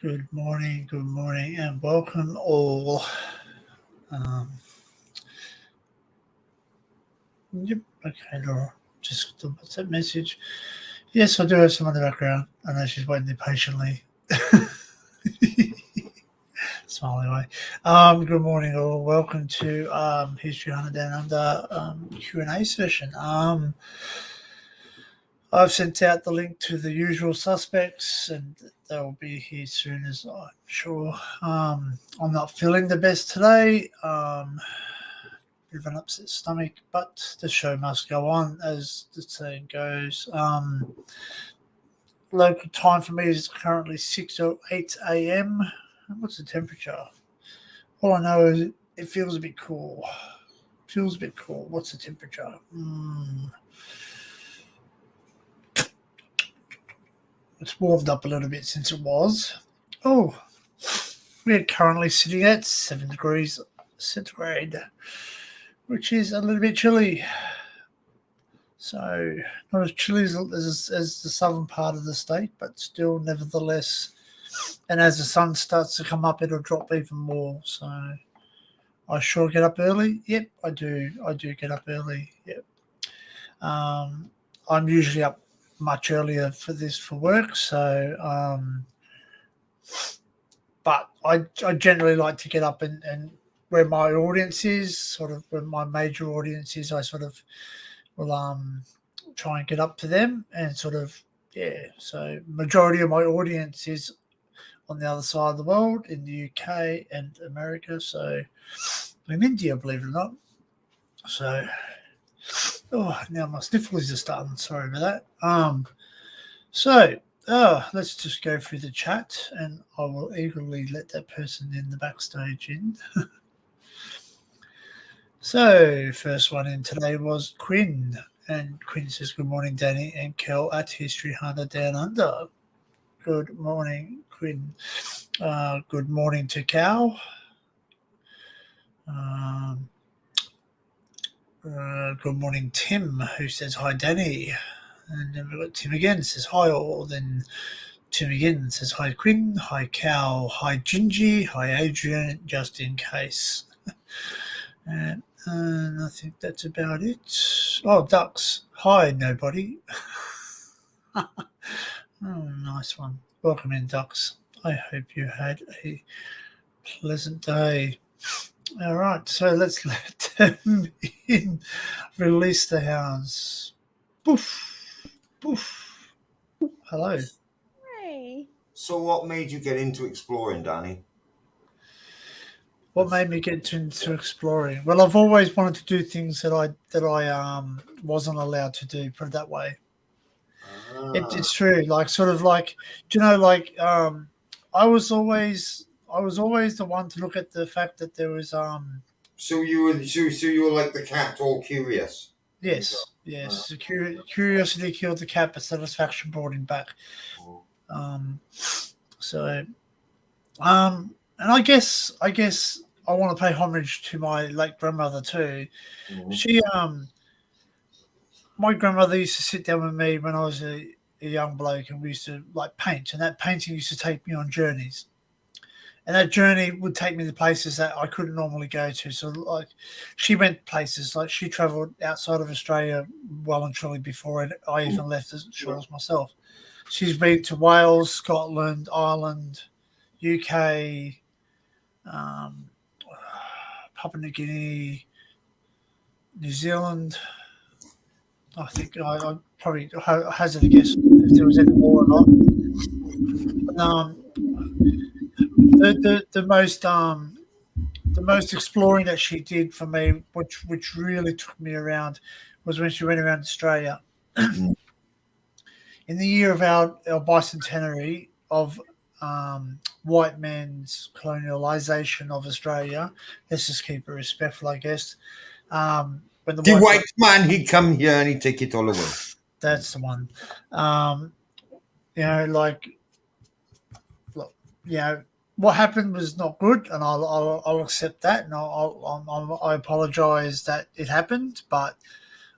Good morning, and welcome all. Yep, okay, Laura, just the WhatsApp message. Yes, I do have some in the background. I know she's waiting there patiently. Smiley away. Good morning, all. Welcome to History Hunter Down Under Q&A session. I've sent out the link to the usual suspects, and they'll be here soon, as I'm sure. I'm not feeling the best today. Bit of an upset stomach, but the show must go on, as the saying goes. Local time for me is currently 6:08 a.m. What's the temperature? All I know is it feels a bit cool. What's the temperature? It's warmed up a little bit since it was. Oh, we're currently sitting at 7 degrees centigrade, which is a little bit chilly. So not as chilly as the southern part of the state, but still nevertheless. And as the sun starts to come up, it'll drop even more. So I sure get up early. Yep, I do. I do get up early. Yep. I'm usually up much earlier for work. So, but I generally like to get up and where my audience is, sort of where my major audience is, I sort of will try and get up to them and sort of, yeah. So majority of my audience is on the other side of the world in the UK and America. So I'm in India, believe it or not. So, now my sniffles are starting. Sorry about that. Let's just go through the chat, and I will eagerly let that person in the backstage in. So, first one in today was Quinn, and Quinn says, "Good morning, Danny and Kel at History Hunter Down Under." Good morning, Quinn. Good morning to Cal. Good morning, Tim, who says, "Hi, Danny." And then we've got Tim again, says, "Hi, all." Then Tim again says, "Hi, Quinn. Hi, Cal. Hi, Gingy. Hi, Adrian, just in case." And I think that's about it. Oh, Ducks. Hi, nobody. Oh, nice one. Welcome in, Ducks. I hope you had a pleasant day. All right, so let's let them in. Release the hounds. Poof, poof. Hello. Hey. So what made you get into exploring, Danny? What made me get into exploring? Well, I've always wanted to do things that I wasn't allowed to do. Put it that way. It's true. Like sort of like, do you know, like I was always the one to look at the fact that there was So you were like the cat, all curious. Yes. Curiosity killed the cat, but satisfaction brought him back. And I guess I want to pay homage to my late grandmother too. Mm-hmm. She my grandmother used to sit down with me when I was a young bloke, and we used to like paint, and that painting used to take me on journeys. And that journey would take me to places that I couldn't normally go to. So, like, she went places, like she travelled outside of Australia well and truly before I even left the shores myself. She's been to Wales, Scotland, Ireland, UK, Papua New Guinea, New Zealand. I think I probably hazard a guess if there was any more or not. The most exploring that she did for me, which really took me around, was when she went around Australia. In the year of our bicentenary of white man's colonialisation of Australia, let's just keep it respectful, I guess. When the white man, he'd come here and he'd take it all away. That's the one. Like, look, what happened was not good, and I'll accept that, and I apologise that it happened, but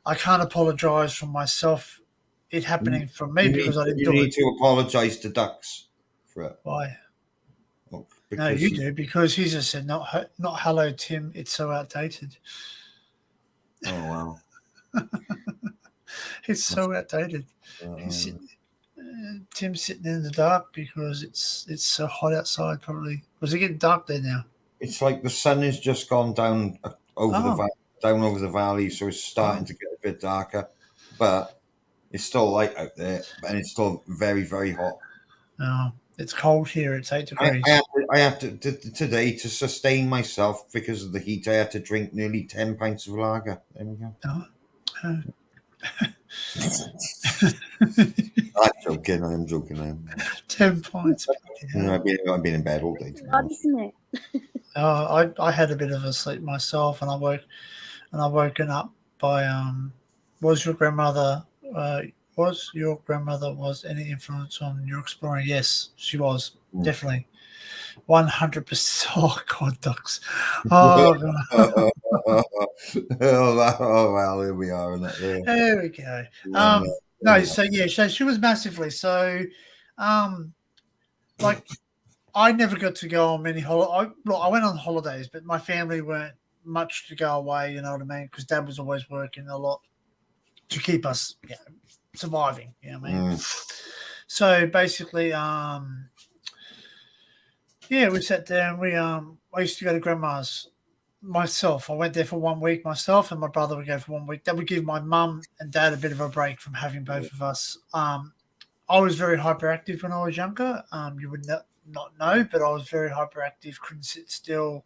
I can't apologise for myself. It happening from me because I didn't do it. You need to apologise to Ducks for it. Why? No, you do, because he just said, not hello, Tim. It's so outdated. Oh wow. It's so outdated. Tim's sitting in the dark because it's so hot outside. Probably was it getting dark there now? It's like the sun has just gone down down over the valley, so it's starting to get a bit darker, but it's still light out there, and it's still very, very hot. Oh, it's cold here. It's 8 degrees. I have to today, to sustain myself because of the heat. I had to drink nearly 10 pints of lager. There we go. Oh. I'm joking. I am joking. 10 pints. I've been in bed all day. Isn't it? I had a bit of a sleep myself, and I woken up by was your grandmother was any influence on your exploring? Yes, she was, definitely. 100%. Oh God, ducks. Oh God. Oh well, here we are. There we go. No, so yeah, so she was massively so. Like I never got to go on many holidays. I went on holidays, but my family weren't much to go away. You know what I mean? Because Dad was always working a lot to keep us, surviving. You know what I mean? So basically, we sat there and I used to go to Grandma's myself. I went there for 1 week myself, and my brother would go for 1 week. That would give my mum and dad a bit of a break from having both of us. I was very hyperactive when I was younger. You would not know, but I was very hyperactive, couldn't sit still.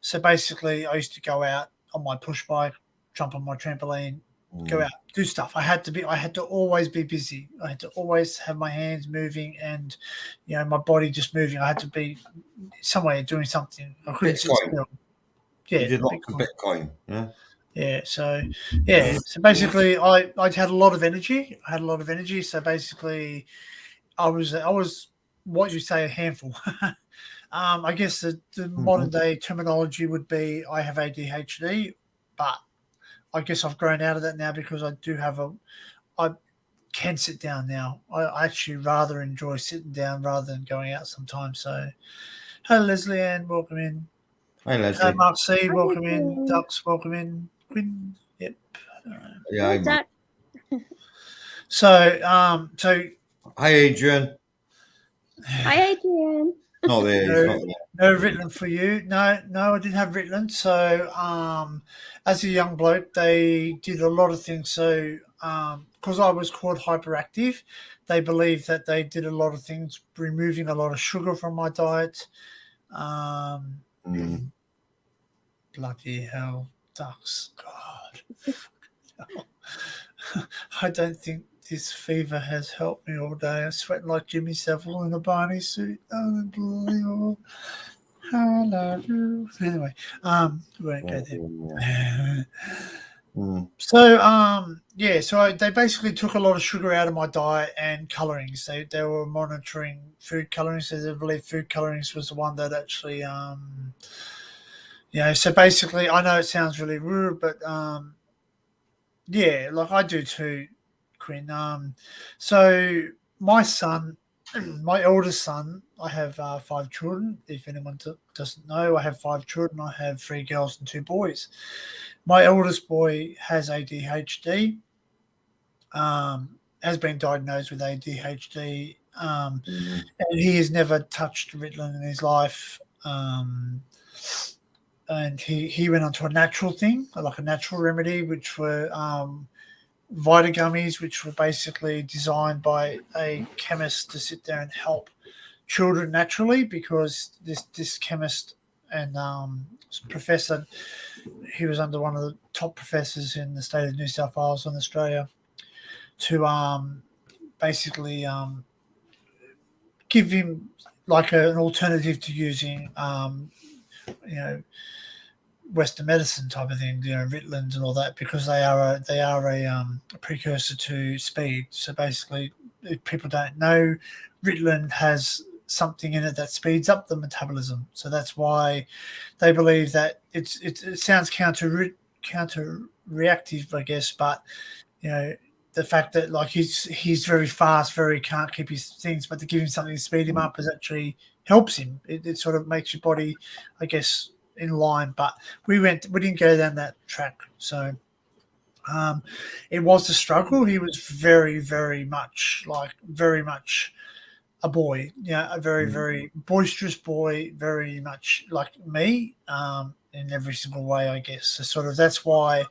So basically, I used to go out on my push bike, jump on my trampoline, go out, do stuff. I had to always be busy. I had to always have my hands moving and, my body just moving. I had to be somewhere doing something. I couldn't sit still. Yeah, you did lots of Bitcoin. Yeah. So basically, I had a lot of energy. So basically, I was what you say, a handful. I guess the modern day terminology would be I have ADHD, but I guess I've grown out of that now because I can sit down now. I actually rather enjoy sitting down rather than going out sometimes. So, hello, Leslie Ann, welcome in. Hi, Leslie. Mark C, welcome in. Ducks, welcome in. Quinn, yep. Yeah, So, hi, Adrian. Hi, Adrian. No, no Ritland for you. No, I didn't have Ritland. So, as a young bloke, they did a lot of things. So, because I was called hyperactive, they believed that they did a lot of things, removing a lot of sugar from my diet. Bloody hell, ducks! God, I don't think this fever has helped me all day. I'm sweating like Jimmy Savile in a Barney suit. Unbelievable. I love you. Anyway, we won't go there. So, they basically took a lot of sugar out of my diet and colorings. They were monitoring food colorings. So they believe food colorings was the one that actually, so basically, I know it sounds really rude, but like I do too, Quinn. So my son, my eldest son, I have 5 children. If anyone doesn't know, I have 5 children. I have 3 girls and 2 boys. My eldest boy has ADHD, has been diagnosed with ADHD, and he has never touched Ritalin in his life. And he went onto a natural thing, like a natural remedy, which were Vita gummies, which were basically designed by a chemist to sit there and help children naturally, because this chemist and professor, he was under one of the top professors in the state of New South Wales in Australia, to basically give him like an alternative to using Western medicine type of thing, Ritalins and all that, because they are a precursor to speed. So basically, if people don't know, Ritalin has something in it that speeds up the metabolism. So that's why they believe that it sounds counter reactive, I guess, but the fact that like he's very fast, can't keep his things, but to give him something to speed him up is actually helps him. It sort of makes your body, I guess, in line. But we didn't go down that track. So it was a struggle. He was very, very much a boy, a very, very boisterous boy, very much like me, in every single way, I guess. So sort of that's why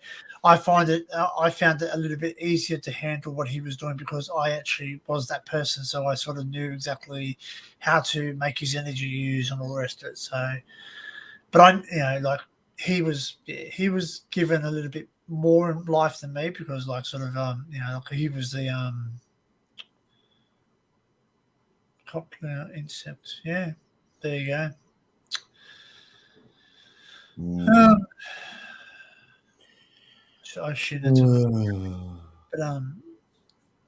I found it a little bit easier to handle what he was doing, because I actually was that person. So I sort of knew exactly how to make his energy use and all the rest of it. So, but like he was given a little bit more in life than me, because like sort of, like he was the, cochlear insect. Yeah, there you go. I shouldn't have, but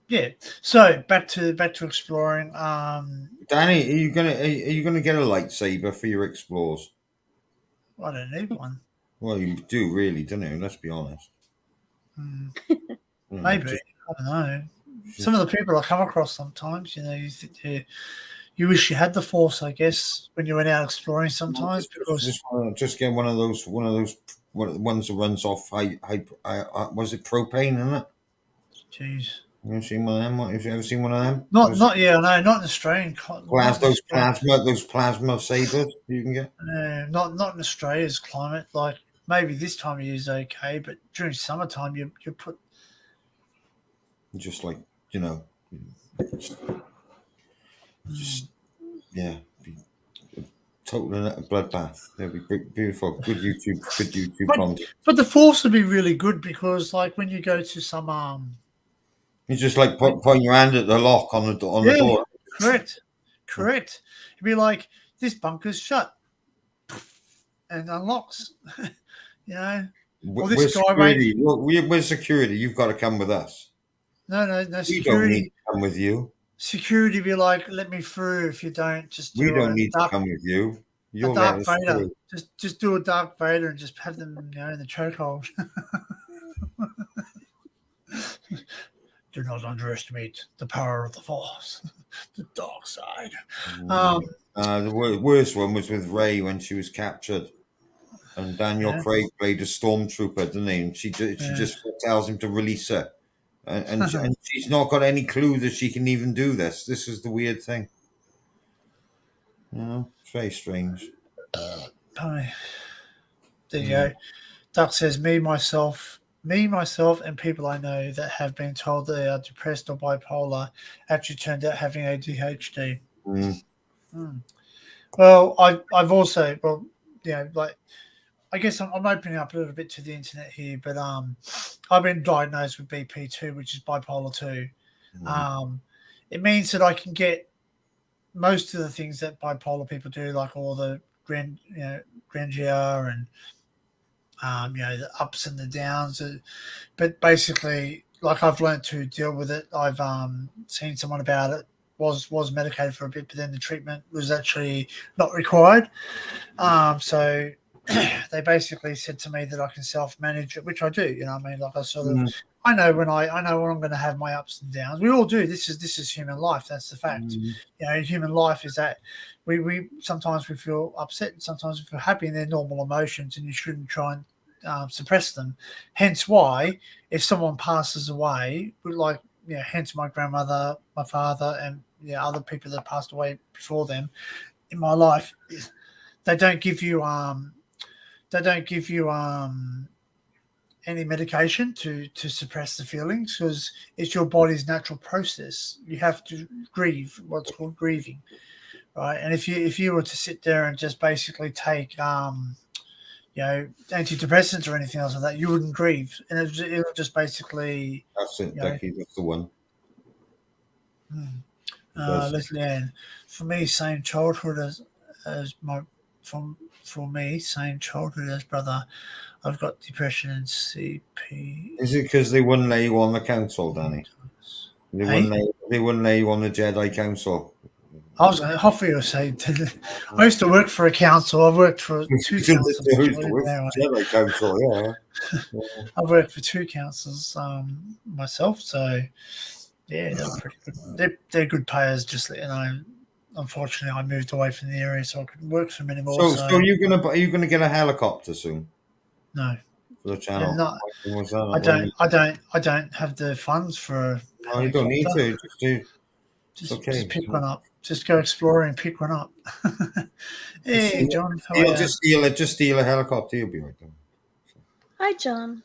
yeah. So back to exploring. Danny, are you gonna get a lightsaber for your explores? I don't need one. Well, you do really, don't you? Let's be honest. Maybe, I don't know. Some of the people I come across sometimes, you wish you had the Force, I guess, when you went out exploring sometimes, because just get one of those ones that runs off was it propane, isn't it? Jeez. You ever seen one of them? Have you ever seen one of them? Not not in Australian. Those plasma sabers you can get. Not in Australia's climate. Like maybe this time of year is okay, but during summertime you put just like just yeah, be total bloodbath. That'd be beautiful. Good YouTube content. But the Force would be really good, because like when you go to some you just like putting your hand at the lock on the door. Correct. It'd be like, this bunker's shut and unlocks. We're security. We're security. You've got to come with us. No, we don't need to come with you. Security be like, let me through. If you don't, just we don't need to come with you. You're Darth Vader. Just do a Darth Vader and just have them, in the chokehold. Do not underestimate the power of the Force, the dark side. The worst one was with Rey when she was captured, and Daniel Craig played a stormtrooper, didn't he? And she just tells him to release her, and she's not got any clue that she can even do this. This is the weird thing. It's very strange. There you go. Duck says, me, myself, and people I know that have been told they are depressed or bipolar actually turned out having ADHD. Well, I've also, like, I guess I'm opening up a little bit to the internet here, but I've been diagnosed with BP2, which is bipolar 2. It means that I can get most of the things that bipolar people do, like all the grandeur and the ups and the downs. But basically, like, I've learned to deal with it. I've seen someone about it. Was medicated for a bit, but then the treatment was actually not required. So they basically said to me that I can self-manage it, which I do. You know what I mean? Like, I sort of, I know when I'm going to have my ups and downs. We all do. This is human life. That's the fact. Human life is that we sometimes we feel upset, and sometimes we feel happy, and they're normal emotions, and you shouldn't try and suppress them. Hence why, if someone passes away, like, hence my grandmother, my father, and other people that passed away before them in my life, they don't give you any medication to suppress the feelings, because it's your body's natural process. You have to grieve, what's called grieving, right? And if you were to sit there and just basically take antidepressants or anything else like that, you wouldn't grieve, and it would just basically. That's it, Becky. That's the one. Leslie Ann, for me, same childhood as my for me, same childhood as brother. I've got depression and CP. Is it because they wouldn't let you on the council, Danny? They wouldn't let you on the Jedi Council. I was going to offer you a say. I used to work for a council. I've worked for two councils. Jedi Council, yeah. I've worked for two councils myself, so yeah, they're pretty good. They're good payers, just unfortunately, I moved away from the area, so I couldn't work for them anymore. So are you gonna get a helicopter soon No, for the and channel? not. What's that? I don't. I don't. I don't have the funds for a No, you don't need helicopter. to. Just do. It's okay. Just pick one up. Just go exploring and pick one up. Hey, John, how are He'll you? just steal a helicopter. You'll be right there. Hi, John.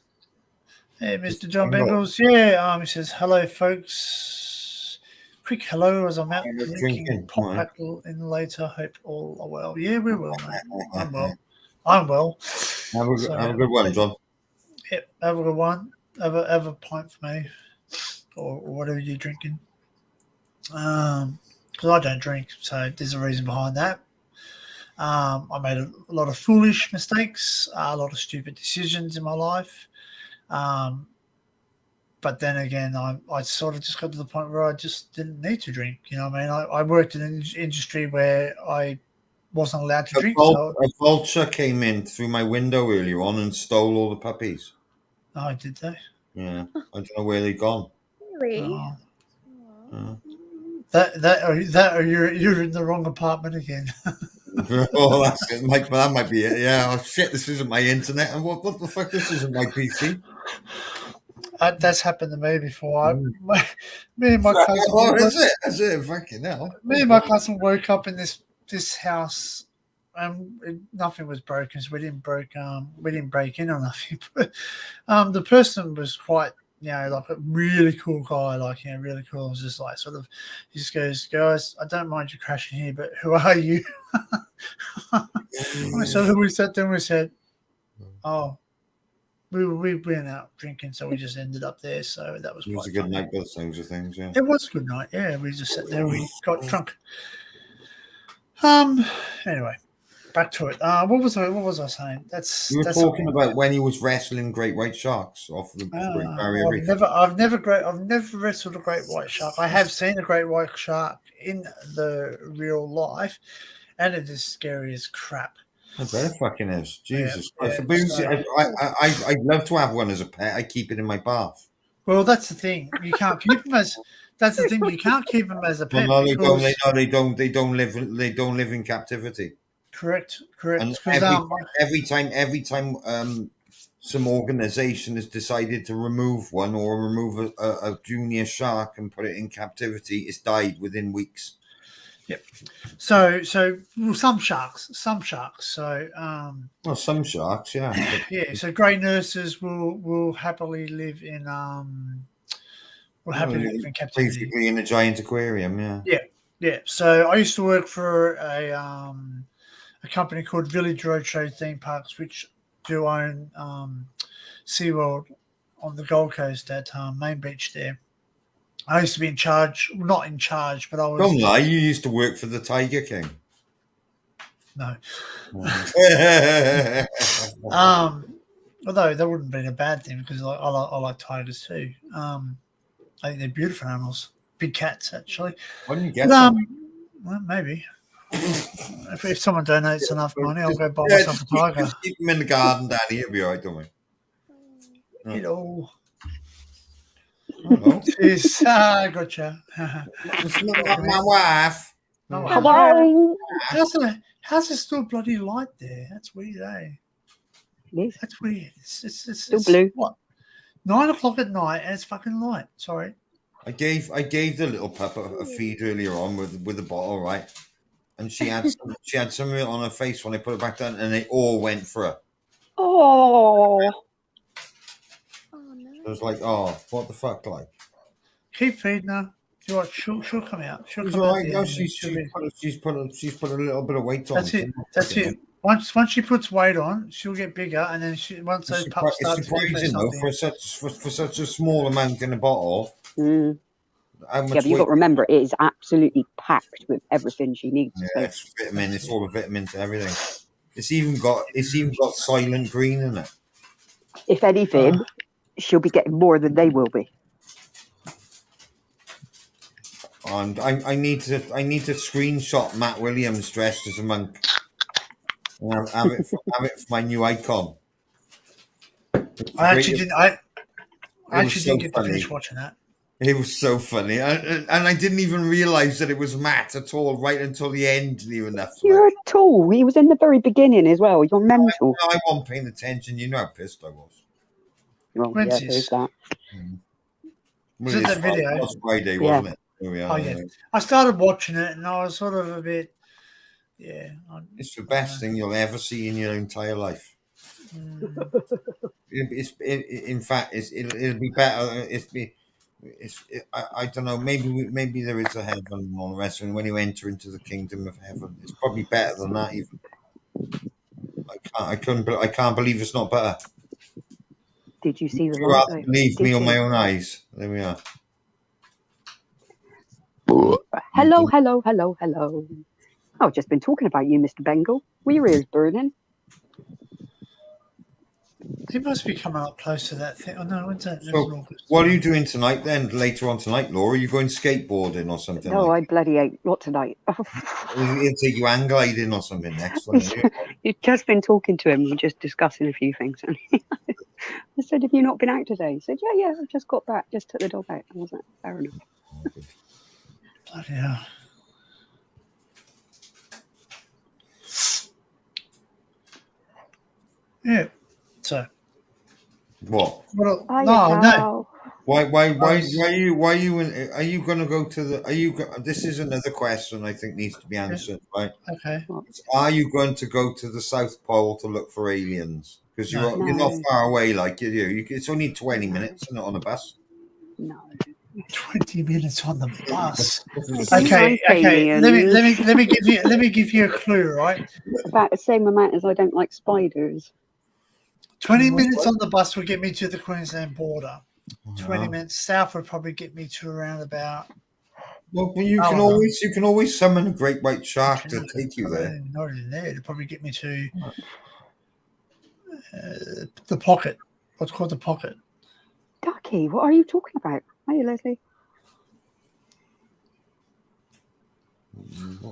Hey, Mr. John Bengals. Yeah, he says, hello, folks. Quick hello as I'm out drinking. Pop back in later. Hope all are well. Yeah, we're well, mate. I'm well. I'm well. Have a good one, John. Yep, have a good one. Have a pint for me, or whatever you're drinking. Because I don't drink, so there's a reason behind that. I made a lot of foolish mistakes, a lot of stupid decisions in my life. But then again, I sort of just got to the point where I just didn't need to drink. You know what I mean? I worked in an industry where I wasn't allowed to drink. A vulture came in through my window earlier on and stole all the puppies. Oh, did they? Yeah. I don't know where they've gone. Really? That or you're in the wrong apartment again. Oh, that might be it. Yeah. Oh shit! This isn't my internet. And what the fuck? This isn't my PC. That's happened to me before. Me and my cousin. Oh, is it? Is it? Fucking hell. Me and my cousin woke up in this house, and nothing was broken. So we didn't break in or nothing. But the person was quite, like a really cool guy, really cool. It was just like sort of, he just goes, guys, I don't mind you crashing here, but who are you? So we sat there and we said, oh, we went out drinking, so we just ended up there. So that was It was quite a good fun. night by the sounds of things, yeah. It was a good night, yeah. We just sat there, we got drunk. Anyway, back to it. What was I saying? You were talking about when he was wrestling great white sharks off the Great Barrier Reef. I've never wrestled a great white shark. I have seen a great white shark in the real life, and it is scary as crap. I bet it fucking is. Jesus Christ. Yeah, I'd love to have one as a pet. I keep it in my bath. Well, that's the thing. You can't keep them as. That's the thing. You can't keep them as a pet. Well, no, they don't. They don't live in captivity. Correct. And every time some organization has decided to remove one or remove a junior shark and put it in captivity, it's died within weeks. Yep. So some sharks. So well, some sharks, yeah. Yeah. So grey nurses will happily live in in captivity. Basically in a giant aquarium, yeah. Yeah. So I used to work for a company called Village Roadshow Theme Parks, which do own SeaWorld on the Gold Coast at Main Beach there. I used to be not in charge, but I was. Don't lie, you used to work for the Tiger King. No. Although that wouldn't have been a bad thing because I like tigers too. I think they're beautiful animals. Big cats, actually. Why don't you get them? Well, maybe. If someone donates enough money, I'll go buy myself a tiger. Just keep them in the garden, Danny. It'll be all right, don't we? You know. Hello. Gotcha. It's not my wife. Hello. How's it still bloody light there? That's weird, eh? Yes. That's weird. It's Still blue. What? 9 o'clock at night and it's fucking light. Sorry. I gave the little pup a feed earlier on with a bottle, right? And she had some of it on her face when I put it back down, and they all went for her. Oh. I was like, oh, what the fuck, like? Keep feeding her. She'll come out. She'll It's come all out. right. No, she's put a little bit of weight on. That's it. Once she puts weight on, she'll get bigger, and then once those pups start to surprising though for such a small amount in a bottle. Mm. How much Yeah, but you've got to remember it is absolutely packed with everything she needs. Yeah, it's vitamin. It's all the vitamins and everything. It's even got silent green in it. If anything, she'll be getting more than they will be. And I need to screenshot Matt Williams dressed as a monk. And have it for my new icon. I actually didn't get to finish watching that. It was so funny, and I didn't even realise that it was Matt at all, right until the end, near enough. You're tall. He was in the very beginning as well. You're mental. I wasn't paying attention. You know how pissed I was. Oh, yeah, Quincy's. there's that. Was it that video? It was Friday, Yeah. wasn't it? Here we are, Oh, yeah. I started watching it and I was sort of a bit, yeah. It's the best thing you'll ever see in your entire life. In fact, it'll be better. I don't know. Maybe there is a heaven and all the rest. And when you enter into the kingdom of heaven, it's probably better than that. Even I can't believe it's not better. Did you see the You light? have to believe me on my own eyes. There we are. Hello, hello, hello, hello. I've just been talking about you, Mr. Bengal. Were your ears burning? He must be coming up close to that thing. Oh, no, when's that? So, what are you doing tonight then? Later on tonight, Laura? Are you going skateboarding or something? No, I bloody ate. What tonight? You'll take you hang gliding or something next one. You've just been talking to him. We're just discussing a few things. I said, have you not been out today? He said, yeah, I've just got back. Just took the dog out. I wasn't fair enough. Bloody hell. Yeah. So. What? Well, No. Why are you going to go to the? This is another question I think needs to be answered, right? Okay. Are you going to go to the South Pole to look for aliens? Because you're not far away, like you. It's only 20 minutes, isn't it, on a bus? No. 20 minutes on the bus. Okay. Let me give you a clue, right? About the same amount as I don't like spiders. 20 minutes on the bus would get me to the Queensland border. 20 minutes south would probably get me to around about. Well, you can always summon a great white shark to take you there. Not in there. It'd probably get me to the pocket. What's called the pocket. Ducky, what are you talking about? Hey, Leslie.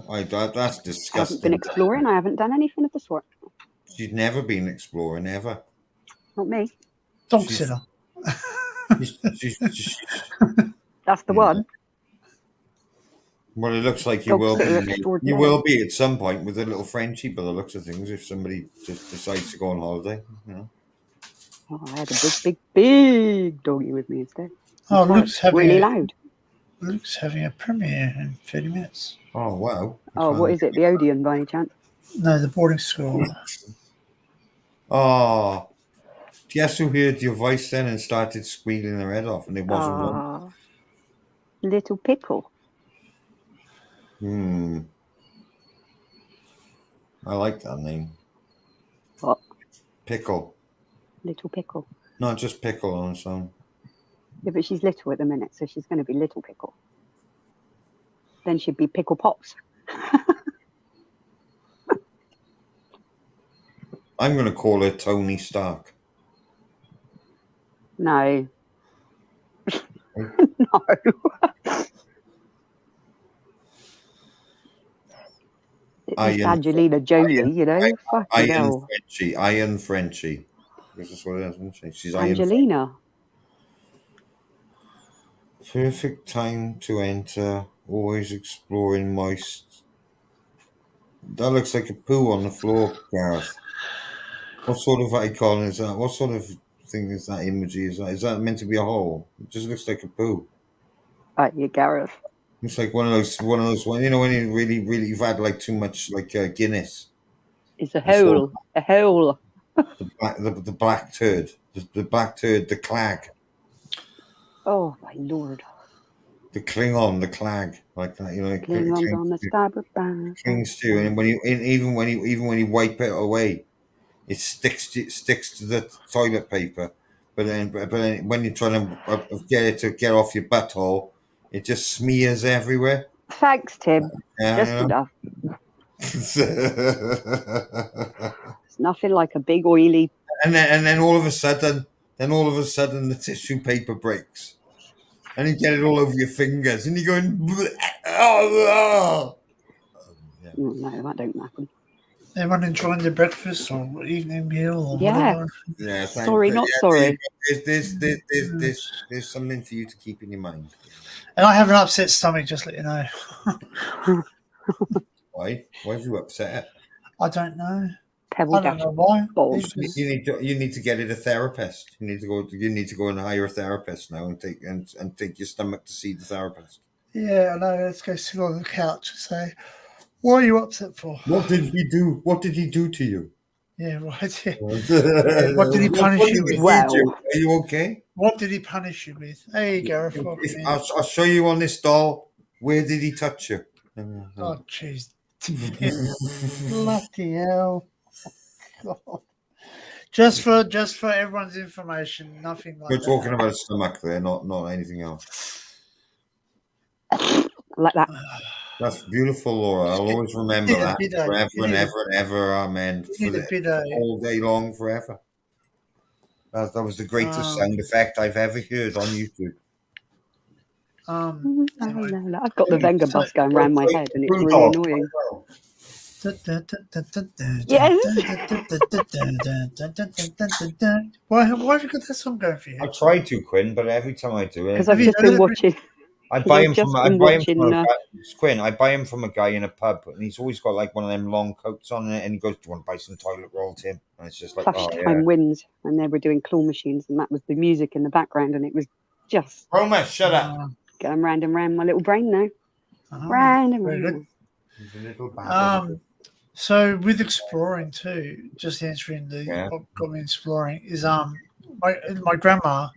That's disgusting. I haven't been exploring. I haven't done anything of the sort. She's never been exploring, ever. Not me. Dog sitter. That's the one. Well, it looks like you will be. You will be at some point with a little Frenchie, by the looks of things, if somebody just decides to go on holiday. You know. Oh, I had a big doggy with me instead. Oh, Luke's really loud. Luke's having a premiere in 30 minutes. Oh, wow. What is it? The Odeon, by any chance? No, the boarding school. Oh. Guess who heard your voice then and started squealing their head off, and it wasn't one? Little Pickle. I like that name. What? Pickle. Little Pickle. Not just Pickle on its own. Yeah, but she's little at the minute, so she's going to be Little Pickle. Then she'd be Pickle Pops. I'm going to call her Tony Stark. No. No. It's Angelina Jolie, you know. Iron Frenchie. This is what it is, isn't she? She's Angelina. Perfect time to enter. Always exploring moist. That looks like a poo on the floor, Gareth. What sort of icon is that? What sort of thing is that emoji? Is that meant to be a hole? It just looks like a poo. Yeah, Gareth. It's like one of those, you know, when you really, you've had like too much, like Guinness. It's a hole. A hole. The black turd. The black turd, the clag. Oh, my Lord. The Klingon, the clag, like that, you know. Klingons on the starboard bow. Clings to, and even when you wipe it away, it sticks to the toilet paper. But then when you're trying to get it to get off your butthole, it just smears everywhere. Thanks, Tim. Just enough. It's nothing like a big oily. And then all of a sudden, the tissue paper breaks, and you get it all over your fingers, and you're going, oh. No, that don't happen. Everyone enjoying their breakfast or evening meal or Yeah. whatever. Yeah, thank Sorry, you. not Yeah, sorry. there's something for you to keep in your mind. And I have an upset stomach, just let you know. Why? Why have you upset it? I don't know. Pebble I don't dash know why. balls. It's just- You need to get it a therapist. You need to go and hire a therapist now and take your stomach to see the therapist. yeah, I know. Let's go sit on the couch and say, what are you upset for? What did he do? What did he do to you? Yeah, right. Yeah. What did he punish you with? Well, Are you okay? What did he punish you with? Hey, Gareth, welcome in. I'll show you on this doll. Where did he touch you? Oh, jeez. Bloody hell. God. Just for everyone's information, nothing like We're that. talking about a stomach there, not anything else. like that. That's beautiful, Laura. I'll always remember You need a that bidet. forever You and need a- ever and ever. Amen. You need a bidet. All day long, forever. That was the greatest Um, sound effect I've ever heard on YouTube. Anyway. I've got the Venga bus going round my head, and it's really annoying. Yes. Why have you got that song going for you? I try to, Quinn, but every time I do it, Because I've just been watching. I buy him from a guy, Quinn. I buy him from a guy in a pub, and he's always got like one of them long coats on it, and he goes, "Do you want to buy some toilet roll, Tim?" And it's just like, Plush Time Wins, and they were doing claw machines, and that was the music in the background, and it was just Roma, shut up. going round and round my little brain now. Oh, Round and very round. good. So with exploring too, just answering what got me exploring is my grandma.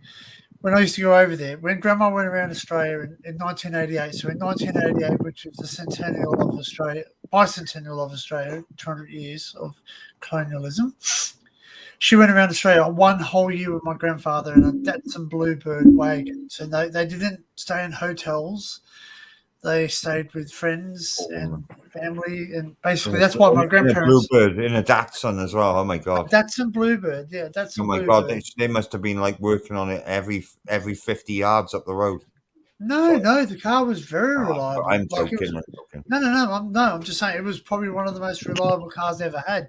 When I used to go over there, when Grandma went around Australia in 1988, so in 1988, which was the centennial of Australia, bicentennial of Australia, 200 years of colonialism, she went around Australia one whole year with my grandfather in a Datsun Bluebird wagon. So they didn't stay in hotels. They stayed with friends and family, and basically that's why my grandparents. Bluebird in a Datsun as well. Oh my god! Datsun Bluebird, yeah, that's. Oh my god! They must have been like working on it every 50 yards up the road. No, the car was very reliable. I'm joking. I'm just saying it was probably one of the most reliable cars they ever had.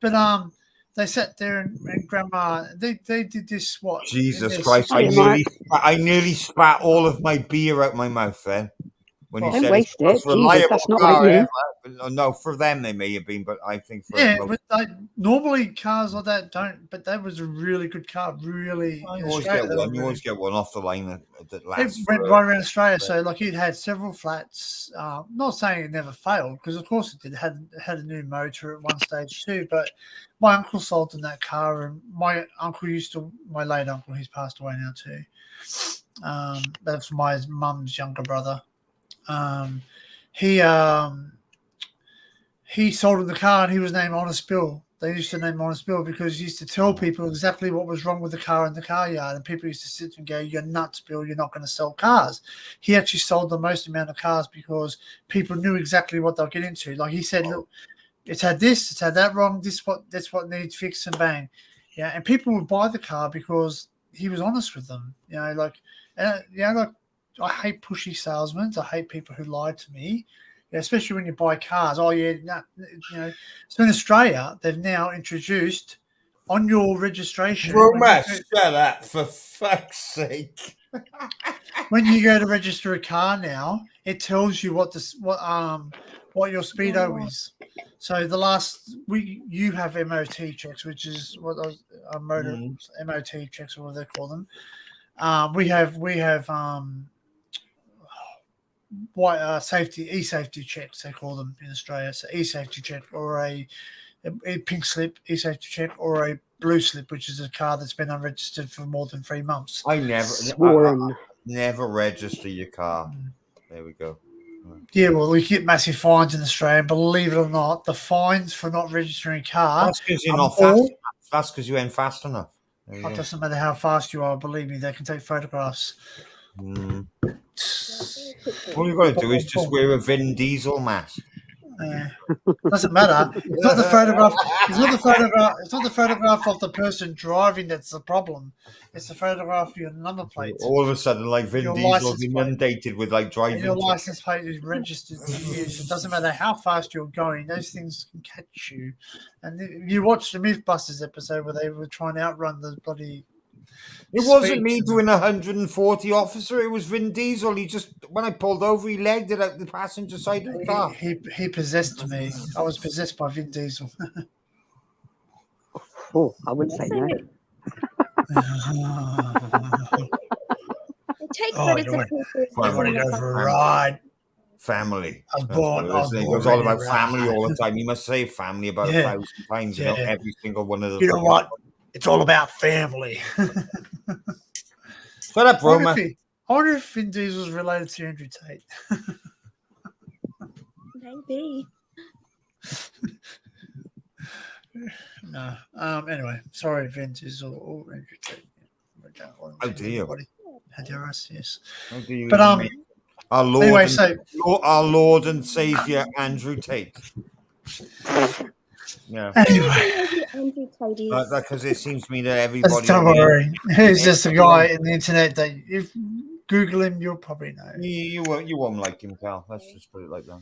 But they sat there and Grandma they did this what? Jesus Christ! I nearly spat all of my beer out my mouth then. When Don't waste it. Jesus, that's not like you. No, for them they may have been, but I think for but normally cars like that don't. But that was a really good car. Really, you always get one off the line that lasts. It went right around Australia, so like it had several flats. Not saying it never failed, because of course it did. Had a new motor at one stage too. But my uncle sold in that car, and my late uncle, he's passed away now too. That's my mum's younger brother. He sold him the car, and he was named Honest Bill. They used to name him Honest Bill because he used to tell people exactly what was wrong with the car in the car yard, and people used to sit and go, "You're nuts, Bill. You're not going to sell cars." He actually sold the most amount of cars because people knew exactly what they'll get into. Like he said, "Look, it's had this, it's had that wrong. That's what needs fixed," and bang, yeah. And people would buy the car because he was honest with them. I hate pushy salesmen. I hate people who lie to me, especially when you buy cars. So in Australia, they've now introduced on your registration. Roma, shut up, for fuck's sake. When you go to register a car now, it tells you what your speedo is. So the last week you have MOT checks, which is what motor MOT checks, or what they call them. We have e-safety checks, they call them in Australia. So e-safety check, or a pink slip e-safety check, or a blue slip, which is a car that's been unregistered for more than 3 months. I never register your car. There we go. Yeah, well, we get massive fines in Australia, and believe it or not, the fines for not registering a car. That's because you're not fast enough. That's because you ain't fast enough. It doesn't matter how fast you are, believe me, they can take photographs. All you've got to do is just wear a Vin Diesel mask. Doesn't matter. It's not the photograph. It's not the photograph. It's not the photograph of the person driving that's the problem. It's the photograph of your number plate. All of a sudden, like Vin Your Diesel's license plate. inundated with like driving. And your license plate is registered to you. So it doesn't matter how fast you're going; those things can catch you. And you watched the MythBusters episode where they were trying to outrun the bloody. It wasn't me doing 140, officer. It was Vin Diesel. He just, when I pulled over, he legged it out the passenger side of the car. He possessed me. I was possessed by Vin Diesel. Oh, I wouldn't say no. Take Oh, credit you to want- people. I want to go for a ride. Family. I was born It was all ready about to family ride. all the time. You must say family about 1,000 times. You know, Yeah. every single one of the. You know what? It's all about family. Shut up, I wonder Roma. I wonder if Vin Diesel's related to Andrew Tate. Maybe. No. Anyway, sorry, Vin Diesel or Andrew Tate. How dare you? How dare us? Yes. How do you But our Lord, anyway, and, so our Lord and Savior Andrew Tate. Yeah, anyway, Andrew Tate is. because it seems to me that everybody. don't worry. He's just a guy in the internet that if you Google him, you'll probably know. You won't like him, pal. Let's just put it like that.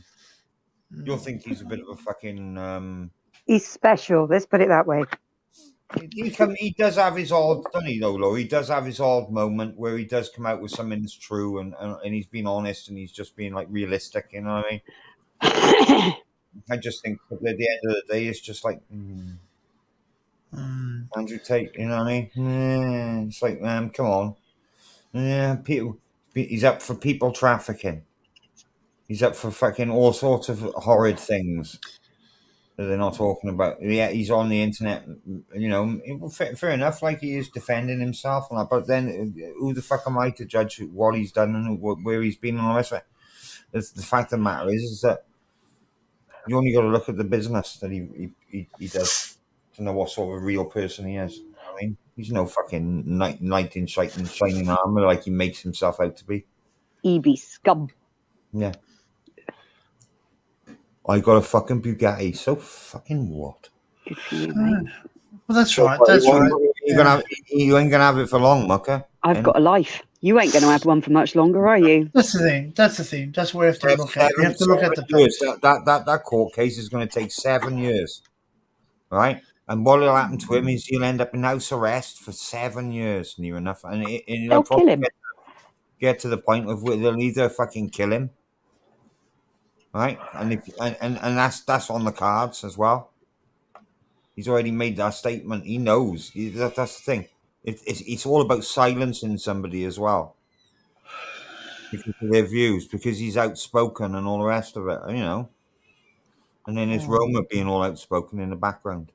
You'll think he's a bit of a fucking. He's special. Let's put it that way. He does have his odd, doesn't he, though, Lo? He does have his odd moment where he does come out with something that's true and he's being honest and he's just being like realistic, you know what I mean? I just think at the end of the day, it's just like Andrew Tate, you know what I mean? It's like, come on. Yeah, people, he's up for people trafficking. He's up for fucking all sorts of horrid things that they're not talking about. Yeah, he's on the internet, you know. Fair enough, like he is defending himself and that. But then, who the fuck am I to judge what he's done and where he's been and all the rest of it? The fact of the matter is that you only got to look at the business that he does to know what sort of a real person he is. I mean, he's no fucking knight in shining armor like he makes himself out to be. EV scum. Yeah. I got a fucking Bugatti. So fucking what? Good for you, mate. Well, that's right. That's right. You ain't gonna have it for long, mucker. I've got a life. You ain't going to have one for much longer, are you? That's the thing. That's the thing. That's what we have to look at. We have to look at the years. That court case is going to take 7 years, right? And what will happen to him is he'll end up in house arrest for 7 years, near enough, and They'll kill him. Get to the point of where they'll either fucking kill him, right? And that's on the cards as well. He's already made that statement. He knows. That's the thing. It's all about silencing somebody as well, because of their views, because he's outspoken and all the rest of it, you know. And then it's Roma being all outspoken in the background.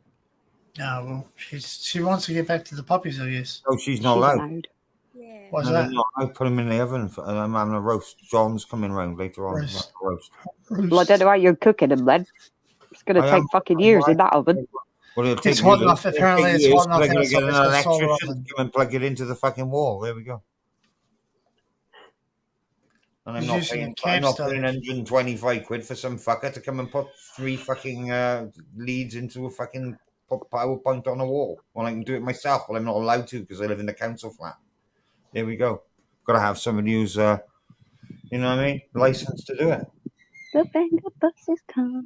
No, well, she wants to get back to the puppies, I guess. Oh, she's not allowed. Yeah. Why's that? No, I put him in the oven. I'm having a roast. John's coming round later on. Roast. Well, I don't know how you're cooking them then. It's going to take fucking years in that oven. Well, it'll take It's hot years. enough. Apparently, it's hot enough. They're going to get an outside. It's got solar electrician oven. to come and plug it into the fucking wall. There we go. And I'm He's not using a paying camp stove. 125 quid for some fucker to come and put 3 fucking leads into a fucking PowerPoint on a wall. Well, I can do it myself. Well, I'm not allowed to because I live in a council flat. There we go. Got to have somebody who's, you know what I mean, licensed to do it. The banger bus is coming.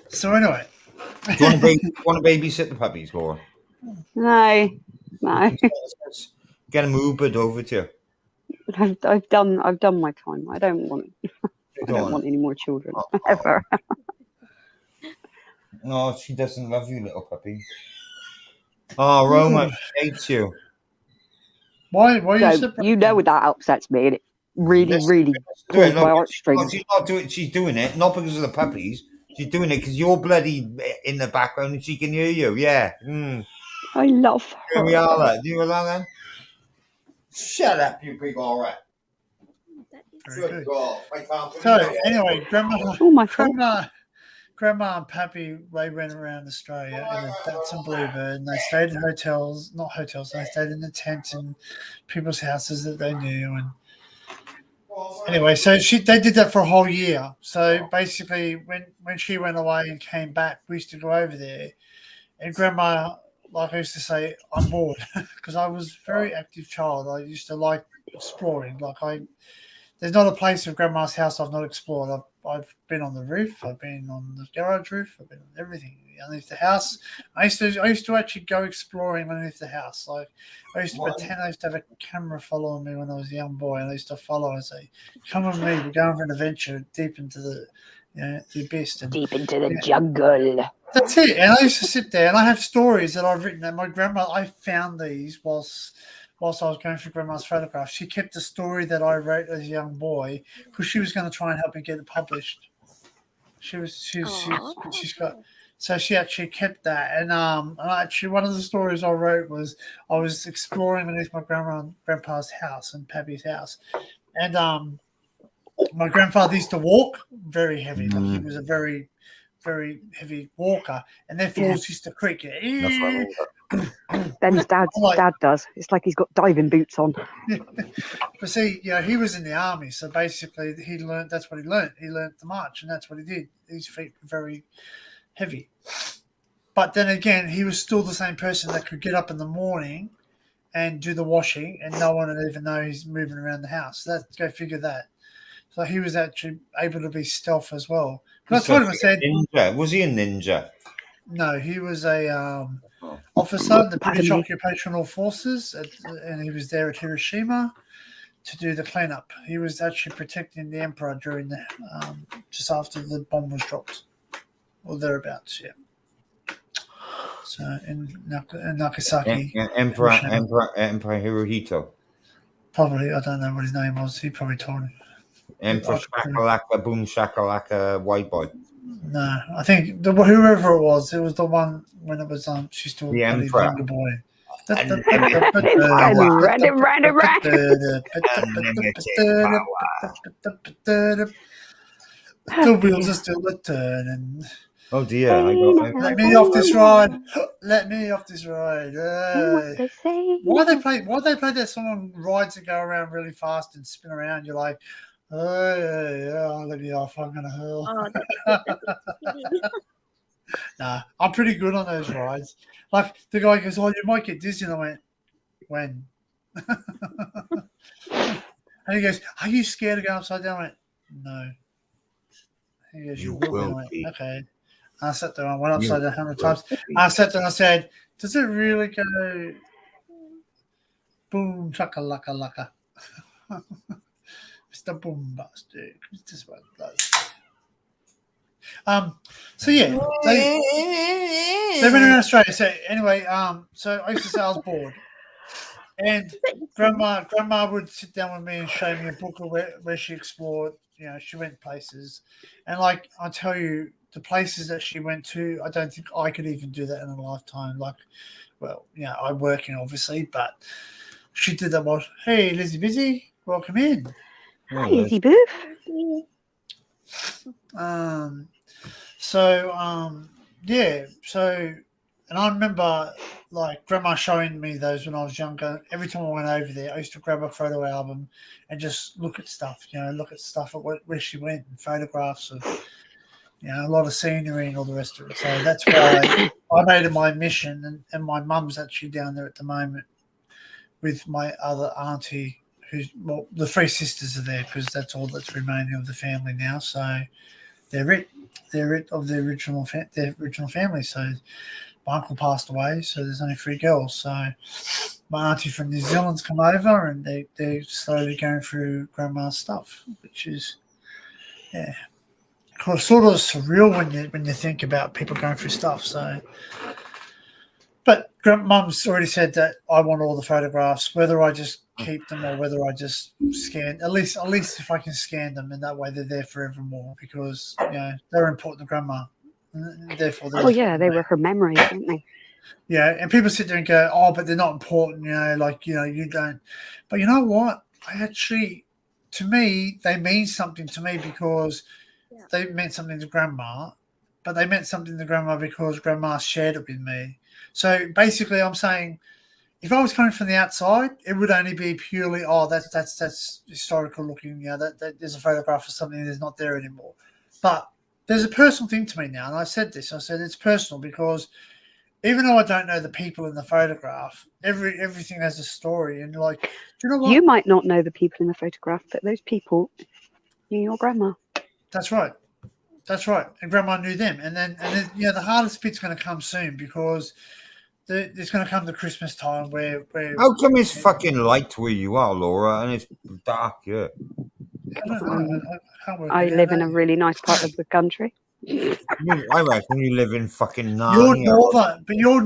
So anyway, Do you want to babysit the puppies, Laura? No. Get them Ubered over to you. I've done my time. I don't want any more children ever. No, she doesn't love you, little puppy. Oh, Roma hates you. why are you separating? You know that upsets me, and it really pulls my heartstrings. She's not doing. She's doing it not because of the puppies. She's doing it because you're bloody in the background and she can hear you. Yeah. I love Here her. we are. Then. Do you allow that? Shut up, you big all right. Very good. God. I can't believe So it. anyway, Oh my God. Grandma and Pappy, they went around Australia in a Datsun Bluebird, and they stayed in hotels, not hotels, they stayed in the tents in people's houses that they knew, and anyway, so they did that for a whole year. So basically, when she went away and came back, we used to go over there, and Grandma, like I used to say, I'm bored because I was a very active child. I used to like exploring. There's not a place of Grandma's house I've not explored. I've been on the roof. I've been on the garage roof. I've been on everything underneath the house. I used to actually go exploring underneath the house. Like I used to pretend I used to have a camera following me when I was a young boy, and I used to follow and say, "Come with me. We're going for an adventure deep into the abyss." And, Deep into the jungle. That's it. And I used to sit there, and I have stories that I've written. That my grandma, I found these whilst I was going through Grandma's photographs. She kept the story that I wrote as a young boy because she was going to try and help me get it published. She's got, so she actually kept that. And actually one of the stories I wrote was I was exploring beneath my grandma and grandpa's house and Pappy's house, and my grandfather used to walk very heavy. Like he was a very, very heavy walker, and their floors used to creak. Ben's dad does. It's like he's got diving boots on. But see, he was in the army, so basically he learned. That's what he learned. He learned to march, and that's what he did. His feet were very heavy. But then again, he was still the same person that could get up in the morning and do the washing, and no one would even know he's moving around the house. Go figure that. So he was actually able to be stealth as well. But I told him, I said, ninja. Was he a ninja? No, he was a officer in the British Occupational Forces, and he was there at Hiroshima to do the cleanup. He was actually protecting the emperor during the just after the bomb was dropped, or thereabouts. Yeah. So in Nagasaki, Emperor Hirohito. Probably, I don't know what his name was. He probably told me. Emperor Shakalaka Boom Shakalaka White Boy. No, I think whoever it was the one when it was she's still the a Emperor. younger boy. The wheels are still a turning. Oh dear! Let me off this ride. Let me off this ride. Why they play that song? Rides that go around really fast and spin around. You're like, oh yeah, let me off. I'm gonna hurl. Nah, I'm pretty good on those rides. Like the guy goes, "Oh, you might get dizzy." And I went, "When?" And he goes, "Are you scared to go upside down?" I went, "No." He goes, "You will be." Okay. I sat there. I went upside down 100 times. I sat there and I said, "Does it really go boom chaka laka laka?" Mr. Boombastic. This one does. So yeah, they've been in Australia. So anyway, so I used to say I was bored, and grandma would sit down with me and show me a book of where she explored. She went places, and like I tell you, the places that she went to, I don't think I could even do that in a lifetime. Like, well, I'm working obviously, but she did that. Was, hey, Lizzie Busy, welcome in. Hi, Lizzie Booth. And I remember like grandma showing me those when I was younger. Every time I went over there, I used to grab a photo album and just look at stuff, at where she went and photographs of, a lot of scenery and all the rest of it. So that's why I made it my mission. And my mum's actually down there at the moment with my other auntie, the three sisters are there because that's all that's remaining of the family now. So they're it of the original family. So my uncle passed away, so there's only 3 girls. So my auntie from New Zealand's come over, and they're slowly going through grandma's stuff, which is sort of surreal when you think about people going through stuff. So, but Mum's already said that I want all the photographs, whether I just keep them or whether I just scan. At least if I can scan them, and that way they're there forevermore because they're important to grandma. And therefore, they were her memories, weren't they? Yeah, and people sit there and go, "Oh, but they're not important," you don't. But you know what? To me, they mean something to me because they meant something to grandma, but they meant something to grandma because grandma shared it with me. So basically, I'm saying if I was coming from the outside, it would only be purely, that's historical looking. That there's a photograph of something that's not there anymore. But there's a personal thing to me now, and I said this. I said it's personal because even though I don't know the people in the photograph, everything has a story. And like, do you know what? You might not know the people in the photograph, but those people knew your grandma. That's right. That's right. And grandma knew them. And then the hardest bit's going to come soon because there's going to come the Christmas time where How come it's fucking light where you are, Laura, and it's dark here? I don't know. I can't work I it out, live in a really nice part of the country. I reckon you live in fucking You're Narnia. northern, but you're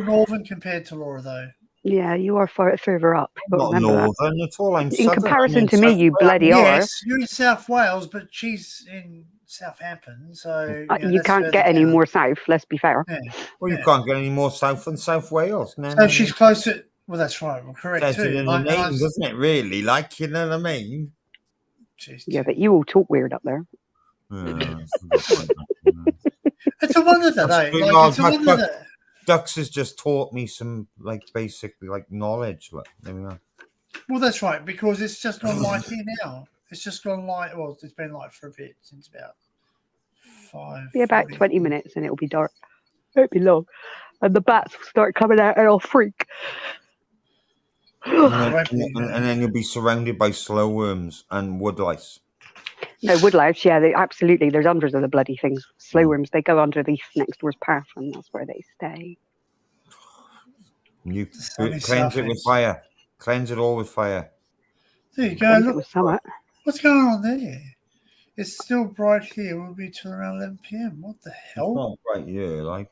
northern compared to Laura, though. Yeah, you are further up. But Not remember northern at all. I'm in southern. comparison I'm in to me, South you Wales. bloody are. Yes, you're in South Wales, but she's in Southampton, so You that's can't further get any down. more south. Let's be fair. Yeah. Well, you Yeah. can't get any more south than South Wales. No, So she's closer. Well, that's right. Well, correct says too. it in the name, doesn't it? Really, like, you know what I mean? Jeez, Yeah, but you all talk weird up there. it's a wonder that, That's pretty like, well, it's a wonder that. Dux has just taught me some, like, basically, like, knowledge. Like, there we are. Well, that's right, because it's just gone light here now. It's just gone light. Well, it's been light for a bit since about 5. Be about 20 minutes and it'll be dark. It won't be long. And the bats will start coming out and I'll freak. And then you'll be surrounded by slow worms and wood lice. No, woodlouse, yeah, absolutely. There's hundreds of the bloody things. Slow worms, they go under the next door's path and that's where they stay. You cleanse it with fire. Cleanse it all with fire. There you go. Look, what's going on there? It's still bright here. We'll be till around 11 p.m. What the hell? It's not bright here, like.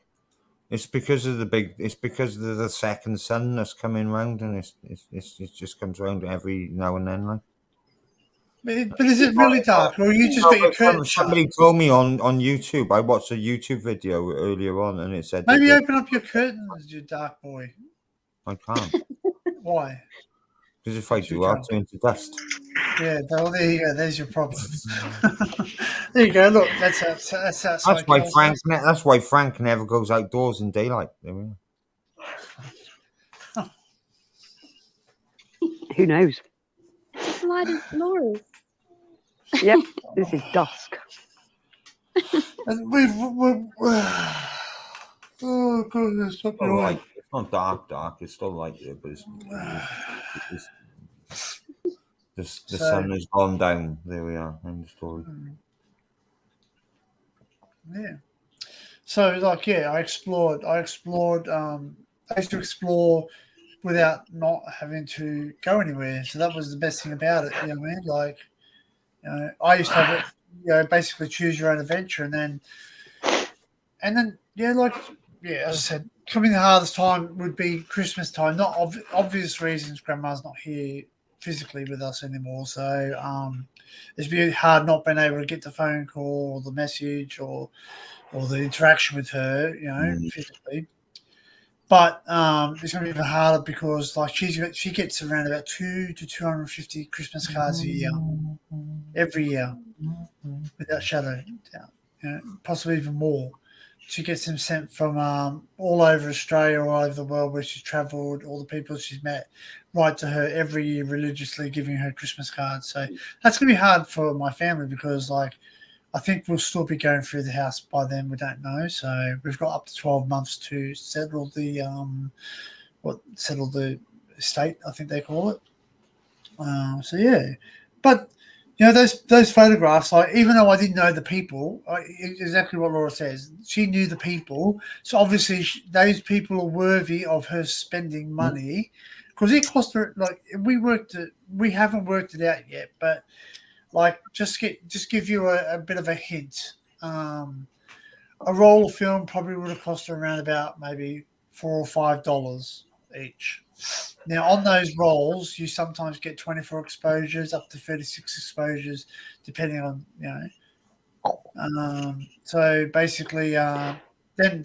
It's because of the second sun that's coming round, and it just comes round every now and then, like. But is it really dark, or you just got your curtains shut? Somebody told me on YouTube. I watched a YouTube video earlier on, and it said maybe open up your curtains, you dark boy. I can't. Why? Because if I do, I'll turn to dust. Yeah, well, there you go. There's your problem. There you go. Look, that's why Frank. That's why Frank never goes outdoors in daylight. There we are. Who knows? Light as Laura's. Yep, this is dusk. Oh goodness! It's not dark. It's still light here, but the sun has gone down. There we are. End of story. Yeah. So, like, I explored. I used to explore without not having to go anywhere. So that was the best thing about it. You know what I mean? Like, I used to have it. Basically choose your own adventure, and then, as I said, coming the hardest time would be Christmas time. Not obvious reasons. Grandma's not here physically with us anymore, so it's really hard not being able to get the phone call or the message or the interaction with her, physically. But it's going to be even harder because, like, she gets around about 200 to 250 Christmas cards a year, every year, without shadow doubt. Possibly even more. She gets them sent from all over Australia, all over the world where she's travelled, all the people she's met, write to her every year religiously, giving her Christmas cards. So that's going to be hard for my family because, like, I think we'll still be going through the house by then. We don't know. So we've got up to 12 months to settle the estate, I think they call it. But those photographs, like, even though I didn't know the people, exactly what Laura says, she knew the people. So obviously those people are worthy of her spending money because it cost her, like, we haven't worked it out yet, but, like, just give you a bit of a hint. A roll of film probably would have cost her around about maybe $4 or $5 each. Now, on those rolls, you sometimes get 24 exposures, up to 36 exposures, depending on, so basically, then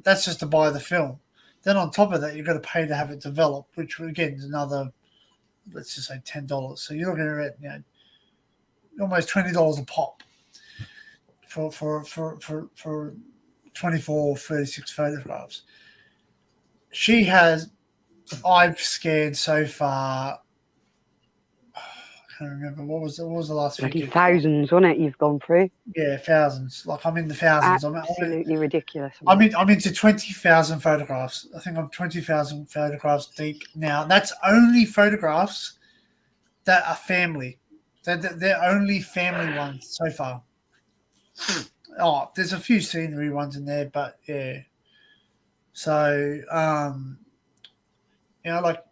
that's just to buy the film. Then on top of that, you've got to pay to have it developed, which again is another, let's just say $10. So you're looking at almost $20 a pop for 24, 36 photographs. She has I've scanned so far. I can't remember what was the last Bloody figure. thousands, wasn't it? You've gone through. Yeah, thousands. Like I'm in the thousands. Absolutely ridiculous. I'm into 20,000 photographs. I think I'm 20,000 photographs deep now. That's only photographs that are family. They're only family ones so far. Oh, there's a few scenery ones in there, but yeah. So like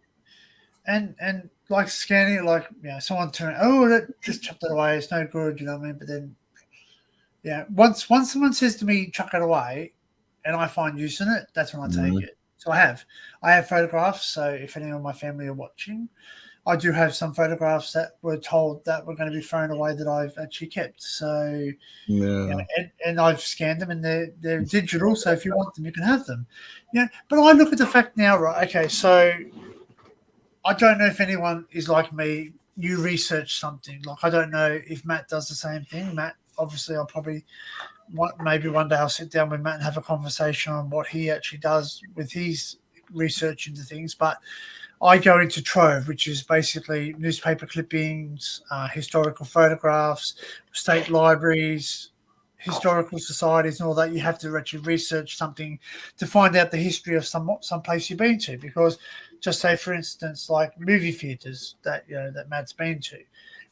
and like scanning it, like someone turn, just chuck that away, it's no good, you know what I mean? But then once someone says to me chuck it away and I find use in it, that's when I take it. So I have photographs, so if any of my family are watching, I do have some photographs that were told that were going to be thrown away that I've actually kept. So and I've scanned them and they're digital, so if you want them you can have them. But I look at the fact now, right? Okay, so I don't know if anyone is like me. You research something. Like I don't know if Matt does the same thing. Matt, obviously, maybe one day I'll sit down with Matt and have a conversation on what he actually does with his research into things. But I go into Trove, which is basically newspaper clippings, historical photographs, state libraries, historical societies, and all that. You have to actually research something to find out the history of some place you've been to. Because, just say for instance, like movie theaters that that Matt's been to,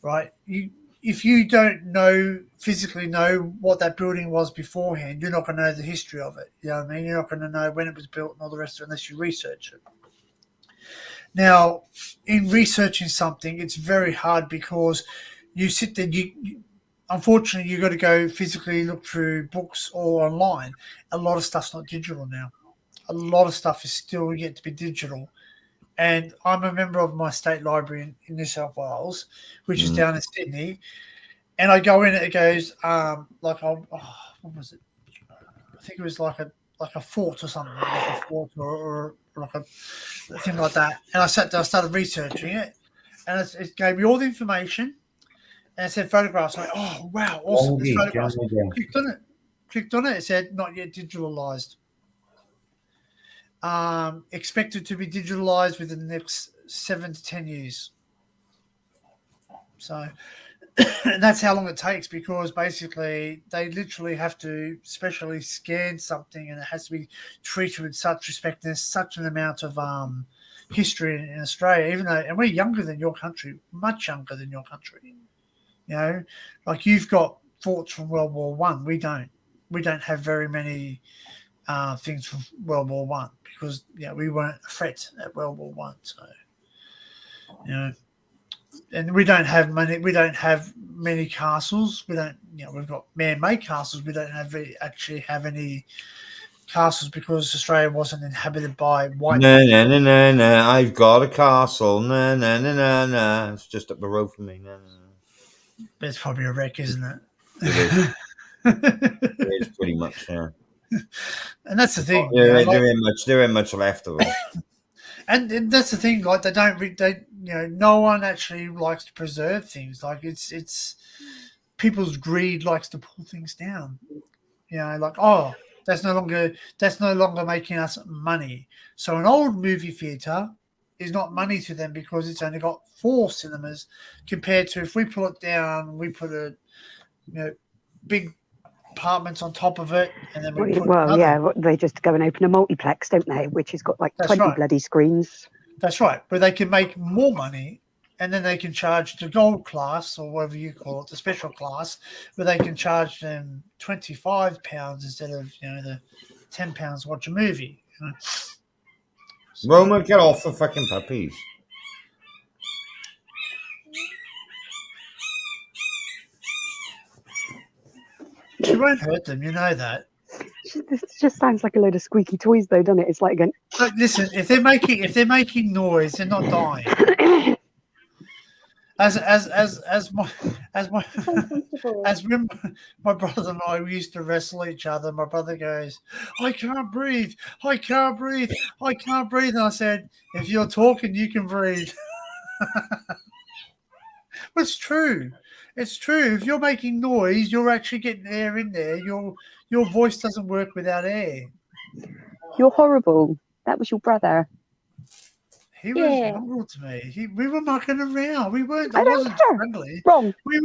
right? If you don't physically know what that building was beforehand, you're not going to know the history of it. You know what I mean? You're not going to know when it was built and all the rest of it unless you research it. Now, in researching something, it's very hard because you sit there. Unfortunately, you've got to go physically look through books or online. A lot of stuff's not digital now. A lot of stuff is still yet to be digital. And I'm a member of my state library in New South Wales, which is down in Sydney. And I go in, it goes what was it? I think it was like a fort or something, like a fort or like a thing like that. And I sat there, I started researching it, and it gave me all the information, and it said photographs. I'm like, oh wow, awesome! There's photographs. Clicked on it. It said not yet digitalized. Expected to be digitalized within the next 7 to 10 years. So and that's how long it takes, because basically they literally have to specially scan something and it has to be treated with such respect. There's such an amount of history in Australia, and we're younger than your country, much younger than your country. Like you've got forts from World War One. We don't have very many things from World War One because we weren't a threat at World War One. So and we don't have money. We don't have many castles. We don't. We've got man-made castles. We don't actually have any castles because Australia wasn't inhabited by white. No. I've got a castle. No. It's just up the road from me. No. It's probably a wreck, isn't it? It is. It is pretty much, yeah. And that's the thing. There ain't much left of it. And that's the thing. Like no one actually likes to preserve things. Like it's people's greed likes to pull things down. Like that's no longer making us money. So an old movie theater is not money to them because it's only got 4 cinemas compared to if we pull it down, we put a big apartments on top of it, and then they just go and open a multiplex, don't they? Which has got like 20 bloody screens. That's right, but they can make more money, and then they can charge the gold class or whatever you call it, the special class, where they can charge them £25 instead of the £10 to watch a movie. Roma, get off the fucking puppies. She won't hurt them, you know that. This just sounds like a load of squeaky toys, though, doesn't it? It's like again. Look, listen, if they're making noise, they're not dying. As my brother and I, we used to wrestle each other. My brother goes, I can't breathe. And I said, if you're talking, you can breathe. But it's true. It's true. If you're making noise, you're actually getting air in there. Your voice doesn't work without air. You're horrible. That was your brother. He was Yeah. mongrel to me. We were mucking around. We weren't. I I don't wasn't care. friendly. Wrong. We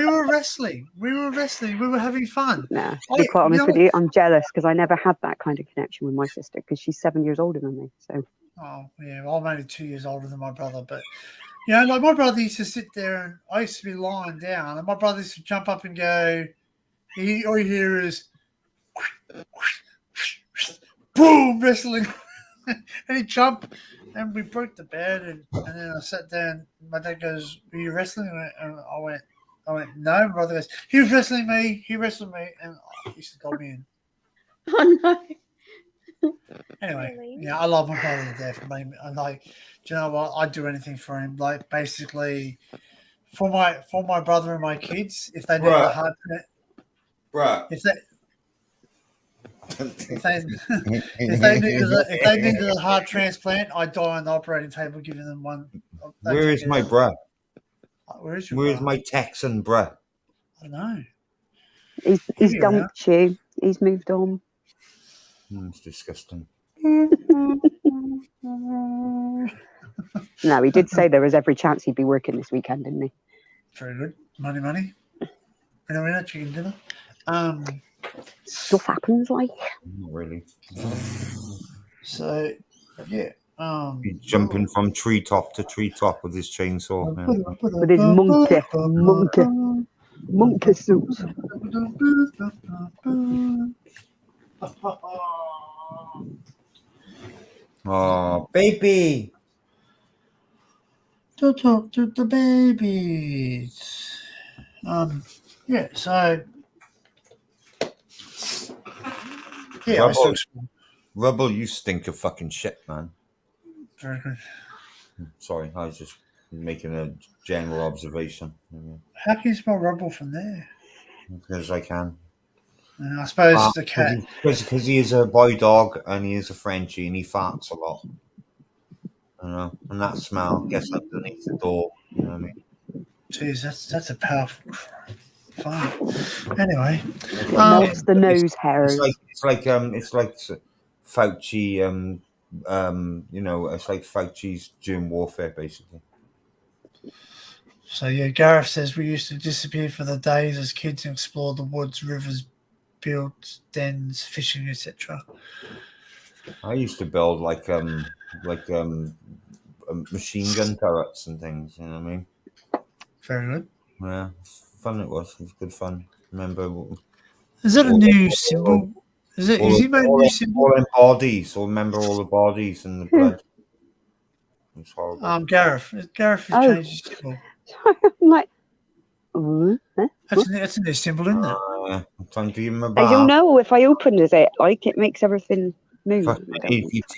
were wrestling. We were having fun. Nah, to be quite honest with you, I'm jealous because I never had that kind of connection with my sister because she's 7 years older than me. So Oh yeah, well, I'm only 2 years older than my brother, but like my brother used to sit there, and I used to be lying down, and my brother used to jump up and go. All you hear is boom, wrestling, and he jumped, and we broke the bed, and then I sat down. My dad goes, "Were you wrestling?" And I went, "No." My brother goes, "He was wrestling me. He wrestled me," and he used to got me in. Oh no. Anyway, Really? yeah, I love my brother to death. I like, do you know what? I'd do anything for him. Like basically, for my brother and my kids, if they needed a hard, Bruh. if they if they needed a heart transplant, I'd die on the operating table giving them one. Where is my bruh? Where is your Where's bruh? my Texan bruh? I don't know. he's Here, dumped you. He's moved on. It's disgusting. No, he did say there was every chance he'd be working this weekend, didn't he? Very good. Money. Winner, chicken dinner. Stuff happens, like. Not really. So yeah. He's jumping from treetop to treetop with his chainsaw. With his monkey suit. Oh, baby! To talk to the babies. Yeah. So yeah, I still explore. Rubble, you stink of fucking shit, man. Very good. Sorry, I was just making a general observation. How can you smell rubble from there? Because I can. I suppose the cat. Because he is a boy dog and he is a Frenchie and he farts a lot. You know, and that smell gets underneath the door. You know what I mean? Jeez, that's a powerful fart. Anyway, No, it's the nose hairs. It's like Fauci. You know, it's like Fauci's germ warfare, basically. So yeah, Gareth says we used to disappear for the days as kids and explore the woods, rivers, build dens, fishing, etc. I used to build like machine gun turrets and things. You know what I mean? Very good. Yeah, fun it was. It was good fun. Remember? Is that a new symbol? Is he made a new symbol? All in bodies. Or remember all the bodies and the blood. It's horrible. Gareth has changed his symbol. I'm like, That's a new symbol, isn't it? I'm trying to give him a I bath. don't know if I opened it, like it makes everything move.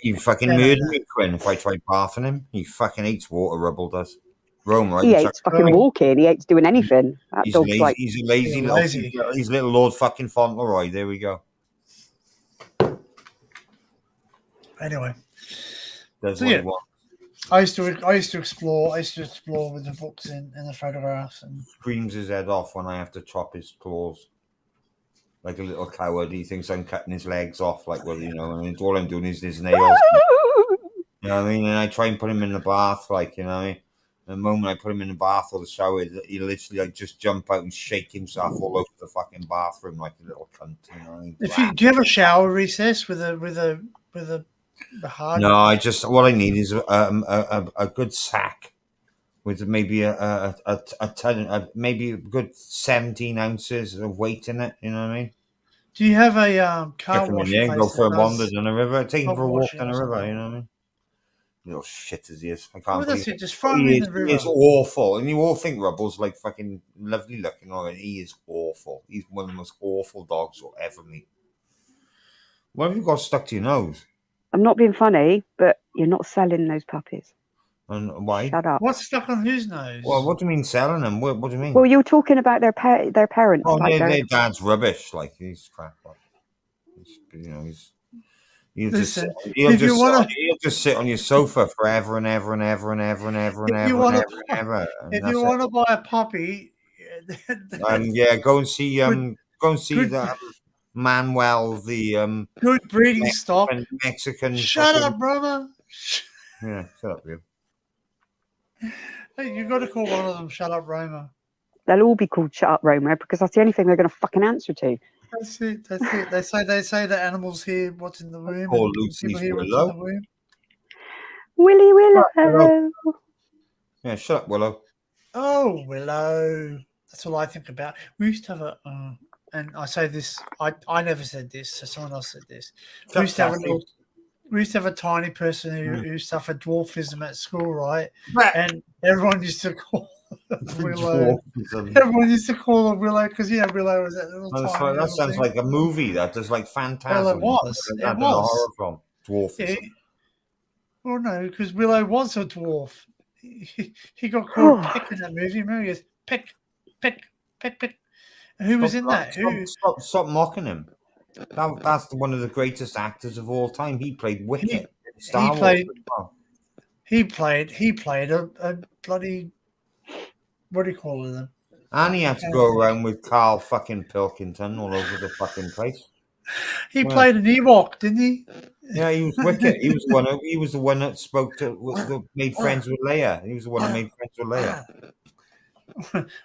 He fucking murdered me, Quinn, if I tried bathing him. He fucking hates water, Rubble does. Rome, right? He hates fucking walking. He hates doing anything. That He's dog's lazy. like... He's a lazy little... He's little Lord fucking Fauntleroy. There we go. Anyway. That's what he wants. I used to explore with the books and the photographs and screams his head off when I have to chop his claws. Like a little coward. He thinks I'm cutting his legs off, like, well, you know, and all I'm doing is his nails. You know what I mean? And I try and put him in the bath, like, you know what I mean? The moment I put him in the bath or the shower, he literally like just jump out and shake himself all over the fucking bathroom like a little cunt. You know what I mean? Do you have a shower recess with a hard? No, what I need is a good sack with maybe a ton, maybe a good 17 ounces of weight in it. You know what I mean? Do you have a car wash? Go for a wander down the river. Take him for a walk down the river. You know what I mean? Little shit as he is. I can't believe it. Just throw him in the river. He is awful. And you all think Rubble's like fucking lovely looking. He is awful. He's one of the most awful dogs you'll ever meet. What have you got stuck to your nose? I'm not being funny, but you're not selling those puppies. And why? Shut up. What's stuck on whose nose? Well, what do you mean selling them? What do you mean? Well, you were talking about their parents. Oh, like their dad's rubbish. Like, he's crap. He'll just sit on your sofa forever and ever and ever and ever and ever and ever and ever. If you want to buy a puppy, go and see that Manuel, the good breeding stock. Mexican. Shut up, brother. Yeah, shut up, you. Hey, you got to call one of them "Shut Up, Roma." They'll all be called Shut Up, Roma, because that's the only thing they're going to fucking answer to. That's it. That's it. They say the animals hear what's in the room, Call and Lucy's people hear what's in Willow. the room. Willy Willow. Willow. Yeah, shut up, Willow. Oh, Willow. That's all I think about. We used to have a, and I say this. I never said this, so someone else said this. We used to have a little. We used to have a tiny person who suffered dwarfism at school, right? And everyone used to call her Willow. Everyone used to call her Willow because Willow was that little tiny. That sounds thing. like a movie. That does like Phantasm. Well, it was. I don't know horror from dwarfism. Yeah. Well, no, because Willow was a dwarf. He got called Peck in that movie. Remember, he goes Peck, Peck, Peck, Peck. And who was in that? Stop mocking him. That's one of the greatest actors of all time. He played Wicket. He played a bloody, what do you call them? And he had to go around with Carl fucking Pilkington all over the fucking place. He played an Ewok, didn't he? Yeah, he was Wicket. He was the one that spoke to, made friends with Leia. He was the one that made friends with Leia.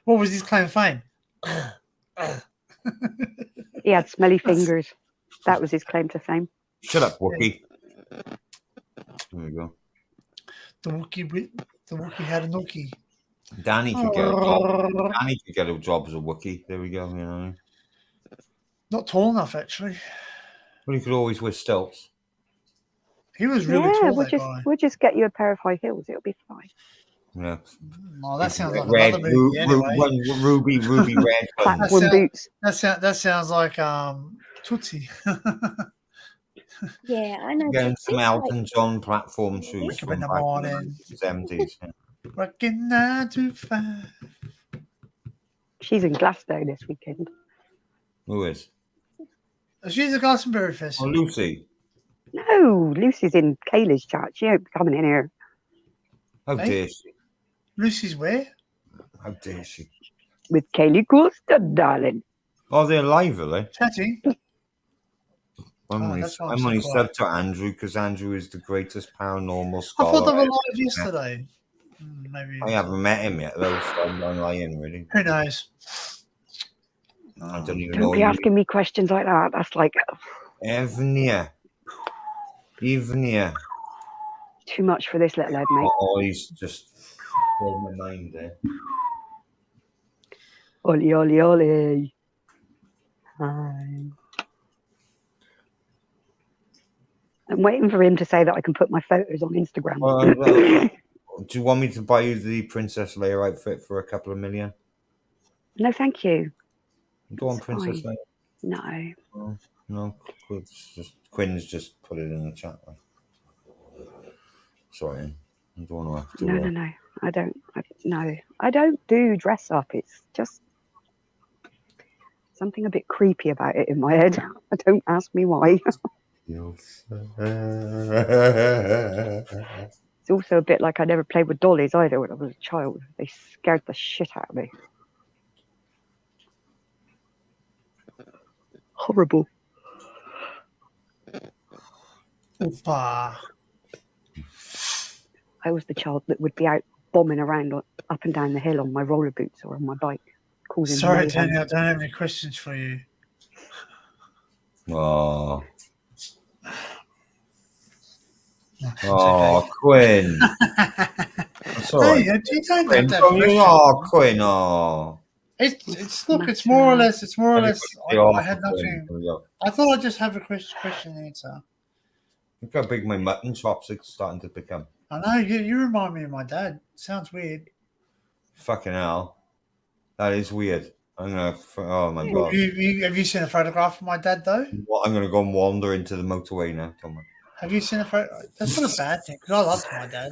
What was his claim to fame? He had smelly fingers. That was his claim to fame. Shut up, Wookie. There we go. The Wookie had a nookie. Danny could get a job as a Wookie. There we go. You know. Not tall enough, actually. But he could always wear stilts. He was really tall. We'll just get you a pair of high heels. It'll be fine. Yeah. Oh, that sounds like red, another movie anyway. Ruby red. Boots. That sounds like Tootsie. Yeah, I know. Getting some Elton John platform shoes from in the back morning. in the 70s. Yeah. Working 9 to 5. She's in Glasgow this weekend. Who is? She's at Glastonbury Festival. Oh, Lucy. No, Lucy's in Kaylee's chat. She ain't coming in here. How dare she? Lucy's where? How dare she? With Kaylee Costa, darling. Oh, they're live, are they? Chatting. I'm only subbed to Andrew because Andrew is the greatest paranormal scholar. I thought they were live yesterday. Maybe. I haven't met him yet, though, so I'm lying, really. Who knows? I don't even know. Don't be asking me questions like that. That's like... Evnia. Too much for this little head, mate. Oh, he's just blown my mind there. Oli, oli, oli. Hi. I'm waiting for him to say that I can put my photos on Instagram. Do you want me to buy you the Princess Leia outfit for a couple of million? No, thank you. Go on, Princess Leia. No. No. Quinn's just put it in the chat. Sorry, I don't want to have to. No. I don't do dress up. It's just something a bit creepy about it in my head. Don't ask me why. It's also a bit like I never played with dollies either when I was a child. They scared the shit out of me. Horrible. Opa. I was the child that would be out bombing around up and down the hill on my roller boots or on my bike. Sorry, Tony, I don't have any questions for you. Oh. Okay. Quinn. That's all right. Hey, you don't Quinn, have that Quinn. Oh. It's more or less. I had nothing. I thought I'd just have a question and answer. Look how big my mutton chops are starting to become. I know you remind me of my dad. Sounds weird. Fucking hell, that is weird. I'm gonna. Oh my god. Have you seen a photograph of my dad though? I'm gonna go and wander into the motorway now, Tom. Have you seen a photo? That's not a bad thing because I loved my dad.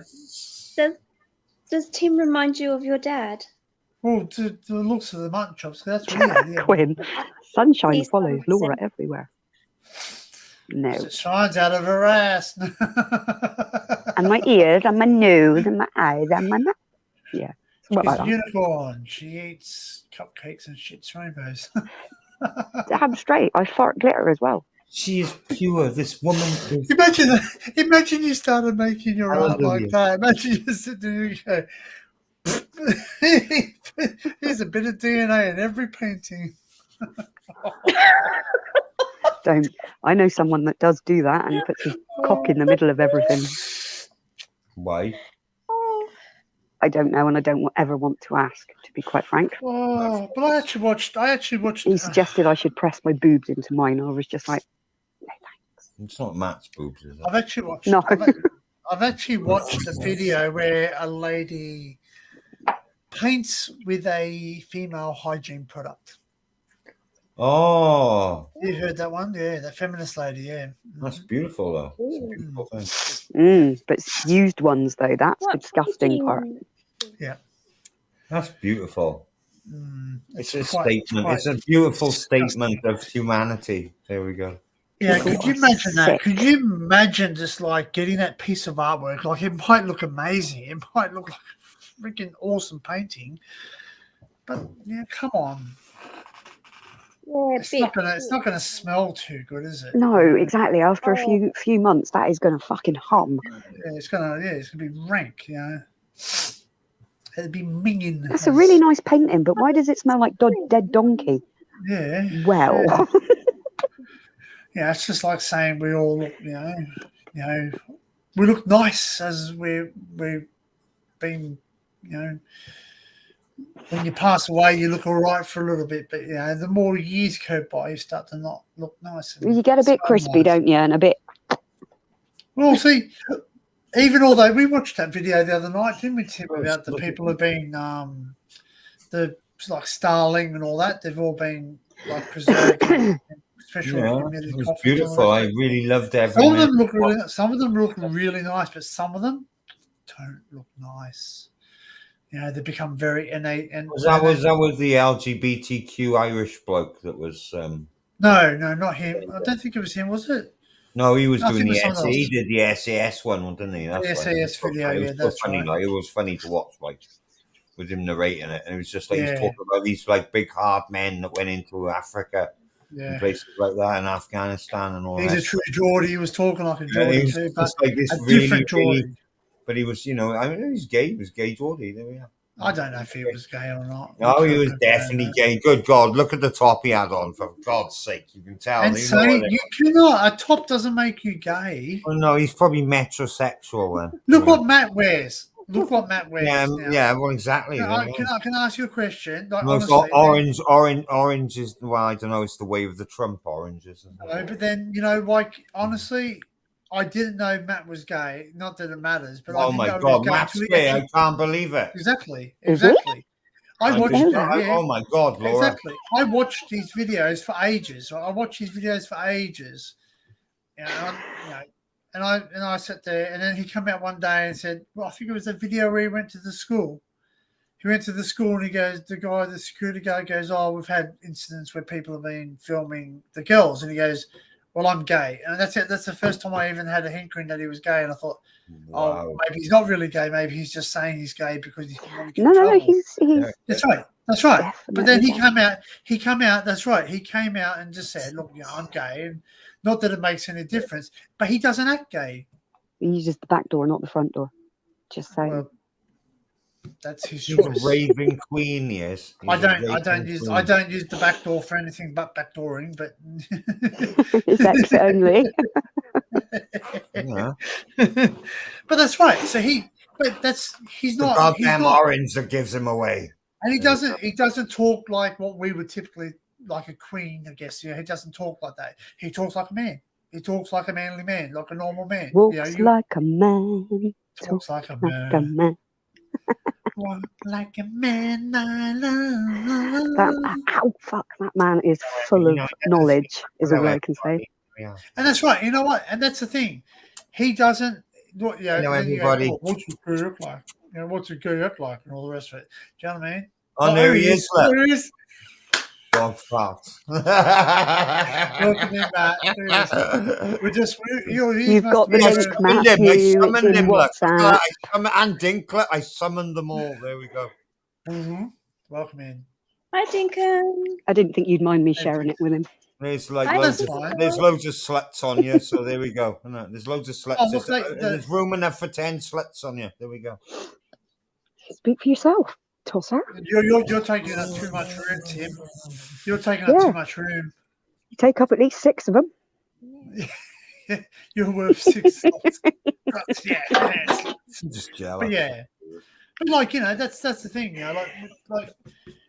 Does Tim remind you of your dad? Well, to the looks of the mutton chops, that's weird. Yeah. Quinn, sunshine follows Laura everywhere. No. It shines out of her ass. And my ears, and my nose, and my eyes, and my mouth. Yeah. She's like a unicorn. She eats cupcakes and shits rainbows. I'm straight. I fart glitter as well. She is pure. This woman is Imagine you started making your art like Hallelujah. that. Imagine you sit there and you go, there's a bit of DNA in every painting. Don't. I know someone that does do that and puts his cock in the middle of everything. Why? I don't know, and I don't ever want to ask, to be quite frank. Oh, but I actually watched. He suggested I should press my boobs into mine. I was just like, no thanks. It's not Matt's boobs, is it? I've actually watched. No. I've actually watched a video where a lady paints with a female hygiene product. Oh, You heard that one? Yeah, that feminist lady. Yeah, that's beautiful, though. It's a beautiful thing. But used ones, though, that's the disgusting part. yeah. That's beautiful. It's a statement. quite It's a beautiful disgusting. statement of humanity. There we go. Yeah, People could you are imagine that? sick. Could you imagine just like getting that piece of artwork? Like it might look amazing. It might look like a freaking awesome painting. But yeah, come on. Yeah, It's not gonna smell too good, is it? No, exactly. After a few months, that is going to fucking hum. Yeah, it's gonna be rank, you know. It'd be minging. That's a really nice painting, but why does it smell like dead donkey? Yeah. Well, Yeah, it's just like saying we all look, you know, we look nice as we've been, you know. When you pass away, you look all right for a little bit, but you know, the more years go by, you start to not look nice. you get a bit crispy, don't you? And a bit. Well, see, even although we watched that video the other night, didn't we, Tim, about the people who've been, the like Starling and all that, they've all been like preserved. Special It was beautiful. I really loved every Some of them minute. look really nice, but some of them don't look nice. You know, they become very innate. And That was the LGBTQ Irish bloke that was. no, not him. I don't think it was him, was it? No, he was I doing think the it was someone he else. did the SAS one, didn't he? That's The SAS video, it was yeah, that's funny. right. Like, it was funny to watch, like with him narrating it, and it was just like he was Yeah. talking about these like big hard men that went into Africa and Yeah. places like that, and Afghanistan and all He's that. a true Geordie. He was talking like a Yeah, Geordie he was too, but just like this a really, different Geordie. but he was, you know, I mean, he's gay. He was gay Geordie. There we are. I don't know if he was gay or not. No, he was definitely gay. Good God, look at the top he had on, for God's sake. You can tell. And so you cannot. A top doesn't make you gay. Well, no, he's probably metrosexual then. Look what Matt wears. Look what Matt wears. Yeah, now. yeah, well, exactly. Can I ask you a question? Like, Most honestly, orange is, well, I don't know, it's the way of the Trump oranges. No, but then, you know, like, honestly, I didn't know Matt was gay. Not that it matters, but I Oh didn't my know God, he was Matt's gay. gay. I can't believe it. Exactly. Is Exactly. I watched it. Yeah. Oh my God, Laura. Exactly. I watched these videos for ages. I watched these videos for ages. You know, and I sat there, and then he came out one day and said, "Well, I think it was a video where he went to the school. He went to the school, and he goes, the security guard goes, oh, we've had incidents where people have been filming the girls," and he goes, "Well, I'm gay," and that's it. That's the first time I even had a hankering that he was gay, and I thought, Wow. oh, maybe he's not really gay. Maybe he's just saying he's gay because he doesn't want to get in No, trouble. he's That's right. That's right. definitely But then he gay. came out. That's right. He came out and just said, "Look, you know, I'm gay," and not that it makes any difference, but he doesn't act gay. He uses the back door, not the front door. Just saying. Well, that's his She's choice. a raving queen, yes. I don't use the back door for anything but backdooring, but It's exit only. Yeah. but that's right. So he's The not goddamn orange that gives him away. and he doesn't talk like what we would typically like a queen, I guess. You know, he doesn't talk like that. He talks like a man. He talks like a manly man, like a normal man. Walks You know, like a man. talks like a Like a man. man. Walk like a man. I love. Ow, fuck, that man is full You of know, knowledge, is all I can say. Yeah. And that's right. You know what? And that's the thing. He doesn't. You know, everybody. What's a gay look like? You know, what's a gay look like, and all the rest of it. Do you know what I mean? Oh, there he is. Look. There he is. God fuck. Look at him, Matt. There he is. You've got the link, Matthew. I It's summoned in him. Look. WhatsApp. And Dinkler. I summoned them all. There we go. Mm-hmm. Welcome in. Hi, Dinkum. I didn't think you'd mind me sharing it with him. There's like I loads That's of, fine. there's loads of sluts on you, so there we go. No, there's loads of sluts. Oh, look, There's room enough for 10 sluts on you. There we go. Speak for yourself, tosser. you're taking up too much room, Tim. You're taking up too much room. You take up at least 6 of them. You're worth 6 slots. Yeah, I'm just jealous. but yeah, but like that's the thing, like,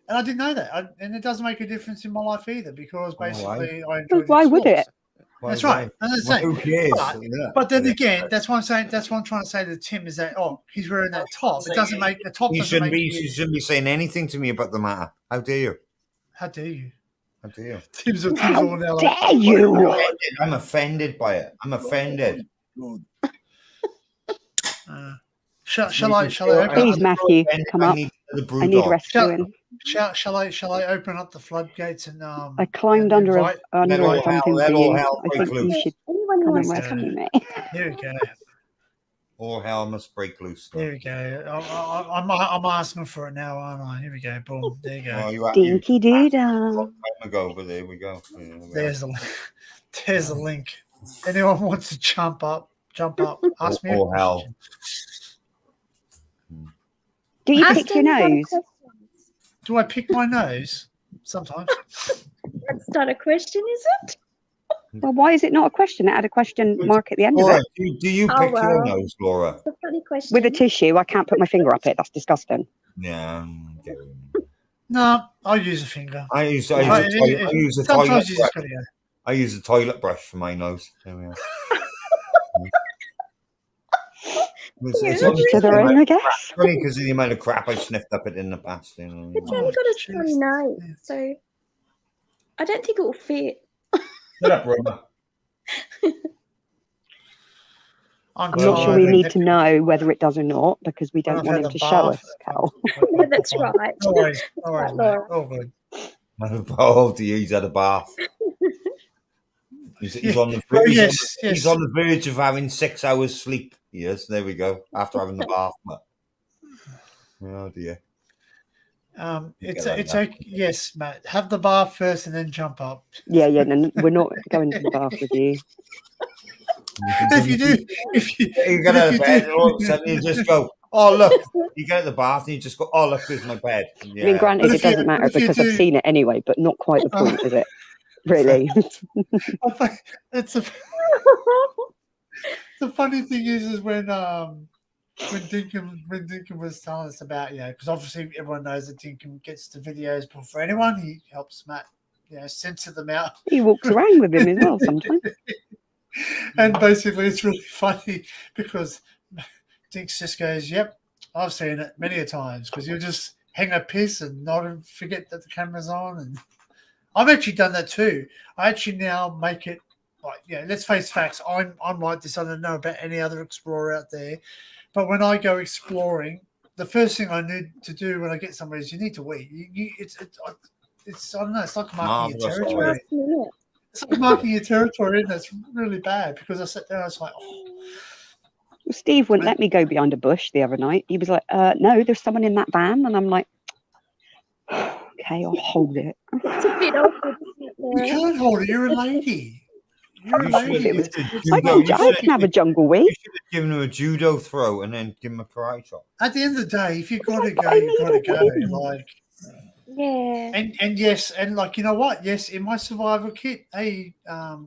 and I didn't know that, and it doesn't make a difference in my life either because basically I enjoy. Why would it? That's right. And that's Who cares? but then again, that's what I'm saying. That's what I'm trying to say to Tim is that he's wearing that top. It doesn't make the top. You Doesn't make you shouldn't be saying anything to me about the matter. How dare you? How dare you? How dare you? Tim's all now. Dare you? I'm offended by it. I'm offended. Shall I open Please, up, Matthew, come up. I need rescuing. shall I open up the floodgates and I climbed under a something for you. I think you should Anyone who come and wants to rescue me. Here we go. All hell must break loose. Here we go. I'm asking for it now, aren't I? Here we go. Boom. There you go. Oh, you Dinky doo da. time ago, but there we go. Yeah, There's the link. Anyone wants to jump up. Ask me. All hell. Do you Ask pick your anyone nose? questions. Do I pick my nose? Sometimes. That's not a question, is it? Well, why is it not a question? It had a question mark at the end of Laura, it. do you Oh, pick your well. nose, Laura? It's a funny question. With a tissue, I can't put my finger up it. That's disgusting. Yeah. No, I'll use a finger. I use a Sometimes toilet you just brush. gotta go. I use a toilet brush for my nose. There we are. It's only To their own, I guess. because of the amount of crap I sniffed up it in the past. You know. It's only got a funny nose, so I don't think it will fit. Shut up, Roma. I'm I'm not sure we need to know whether it does or not because we don't I've want had him a to show bath. us, Cal. No, that's right. No worries, Right, mate. Laura. All good. Oh, dear, he's had a bath. He's on the verge. Yes. He's on the verge of having 6 hours sleep. Yes, there we go. After having the bath, but oh dear. It's okay. Yes, Matt. Have the bath first and then jump up. Yeah, no, we're not going to the bath with you. If You get out of bed, and all of a sudden you just go, oh look. You get out of the bath and you just go, oh look, there's my bed. Yeah. I mean, granted, it doesn't matter because I've seen it anyway, but not quite the point, is it? Really? The funny thing is when Dinkin was telling us about because obviously everyone knows that Dinkin gets the videos before anyone. He helps Matt censor them out. He walks around with him as well sometimes. And basically it's really funny because Dinks just goes, yep, I've seen it many a times because you'll just hang a piece and not forget that the camera's on. And I've actually done that too. I actually now make it like, let's face facts. I'm like this. I don't know about any other explorer out there. But when I go exploring, the first thing I need to do when I get somewhere is you need to eat. It's I don't know. It's like marking your territory. It's like marking your territory, and that's really bad because I sat there and I was like, Well, Steve wouldn't let me go behind a bush the other night. He was like, no, there's someone in that van. And I'm like, okay, I'll hold it. It's a bit awkward, isn't it, you Laura? can't hold it. You're a lady. You're a lady. I can have a jungle You week. should have given him a judo throw and then give him a karate chop. At the end of the day, if you've got to But go, I you've got to need a go. win. Like, Yeah. and yes, and like you know what? Yes, in my survival kit. Hey,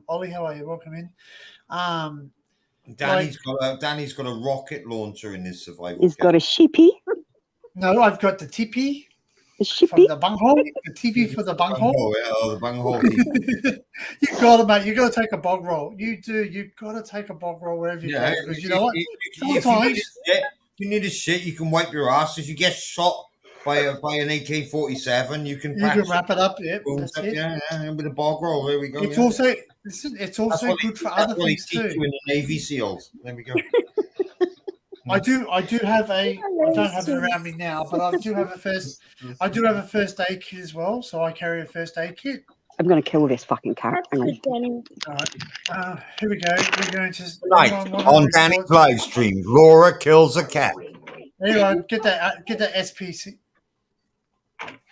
Ollie, how are you? Welcome in. Danny's got a rocket launcher in his survival He's kit. got a sheepy. No, I've got the tippy A from sheepy. the bunghole. The TV for the bunghole. The bunghole. You got to, mate. You got to take a bog roll. You do. You got to take a bog roll wherever you go because you know what? Sometimes if you need a shit, you can wipe your ass. If you get shot by an AK-47, you can wrap it up. Yep, that's it. Yeah, with a bog roll. There we go. It's also listen. It's also good for other things teach too. you in the Navy SEALs. There we go. I do have a. I don't have it around me now, but I do have a first. I do have a first aid kit as well, so I carry a first aid kit. I'm going to kill this fucking cat. That's Hang on. good, Danny. All right, here we go. We're going to Tonight on Danny's live stream, Laura kills a cat. Anyway, get that SPC.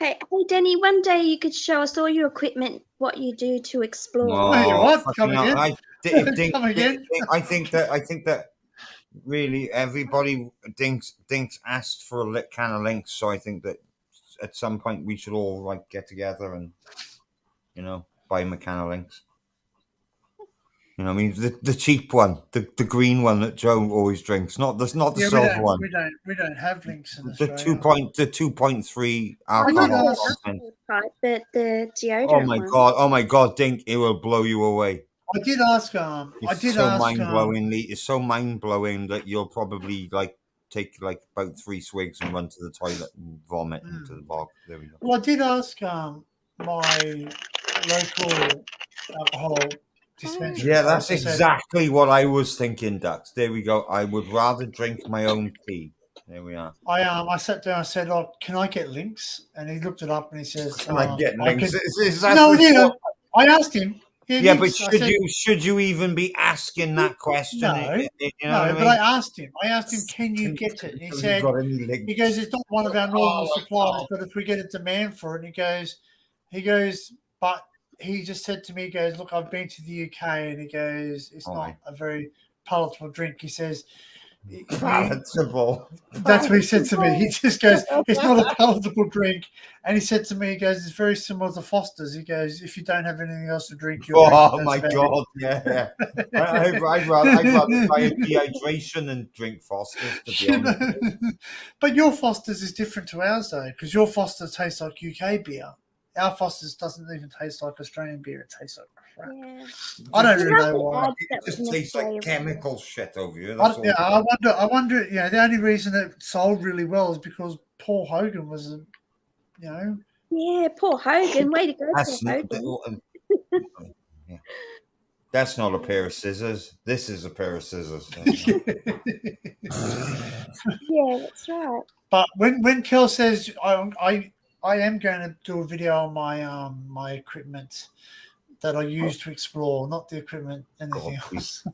Hey, Denny, one day you could show us all your equipment, what you do to explore. Wait, what? fucking Come hell. again? Come again? I think that really everybody Dinks asked for a can of links, so I think that at some point we should all like get together and buy him a can of links. I mean the cheap one, the green one that Joe always drinks, not the silver one. We don't have links in The Australia. 2.3 Not alcohol the content. alcohol type, but the deodorant one. Oh my god, Dink, it will blow you away. I did ask. It's so mind blowing. It's so mind blowing that you'll probably like take like about 3 swigs and run to the toilet and vomit into the bog. There we go. Well, I did ask my local alcohol dispensary. Yeah, that's I said, exactly what I was thinking, Dux. There we go. I would rather drink my own tea. There we are. I sat down. I said, "Oh, can I get links?" And he looked it up and he says, Can I get links? I asked him. Yeah, but should you even be asking that question? No, but I asked him. Can you get it? And he said, he goes, it's not one of our normal suppliers, but if we get a demand for it, he goes, but he just said to me, he goes, look, I've been to the UK, and he goes, it's not a very palatable drink. He says, palatable. That's what he said to me. He just goes, it's not a palatable drink. And he said to me, he goes, it's very similar to Foster's. He goes, if you don't have anything else to drink, you're my god, yeah. I'd rather buy a dehydration than drink Foster's, to be honest. But your Foster's is different to ours, though, because your Foster's tastes like UK beer. Our Foster's doesn't even taste like Australian beer. It tastes like crap. Yeah. I don't really know why. It just tastes like chemical shit over here. I wonder. Yeah, the only reason it sold really well is because Paul Hogan was, Yeah, Paul Hogan. Way to go, Paul Hogan. Yeah. That's not a pair of scissors. This is a pair of scissors. Yeah, that's right. But when Kel says I am going to do a video on my my equipment that I use to explore, not the equipment, anything else.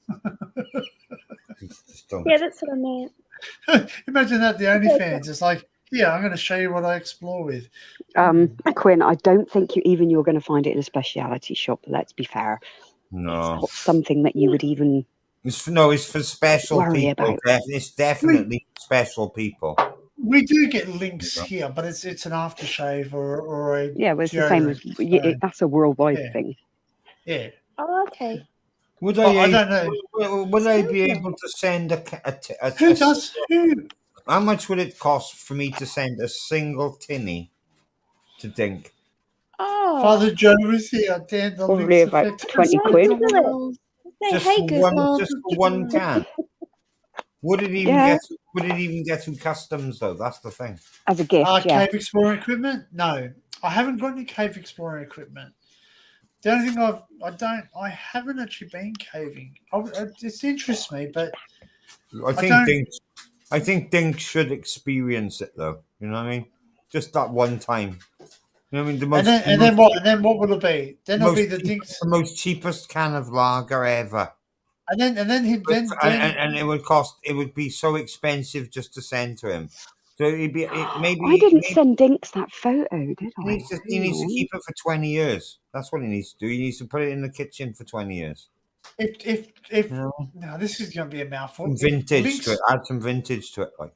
Yeah, that's what I meant. Imagine that, the OnlyFans. It's like, yeah, I'm going to show you what I explore with. Quinn, I don't think you're going to find it in a specialty shop. Let's be fair. No, it's not something that you would even. It's for special people. It's definitely special people. We do get links here, but it's an aftershave or a well, it's the same as that's a worldwide thing. Yeah. Oh, okay. I don't know. Would I be able to send Who does who? How much would it cost for me to send a single tinny to Dink? Oh, Father Joe was here. Damn, the probably about 20 quid. Just for one can. Would it even get through customs though? That's the thing. As a gift, Cave exploring equipment? No, I haven't got any cave exploring equipment. The only thing I haven't actually been caving. It interests me, but I think Dink should experience it though. You know what I mean? Just that one time. You know what I mean? And then what will it be? Then it'll be the most cheapest can of lager ever. And it would cost. It would be so expensive just to send to him. So maybe. I didn't send Dinks that photo, did I? He needs to keep it for 20 years. That's what he needs to do. He needs to put it in the kitchen for 20 years. No, this is going to be a mouthful. Vintage to it. Add some vintage to it, like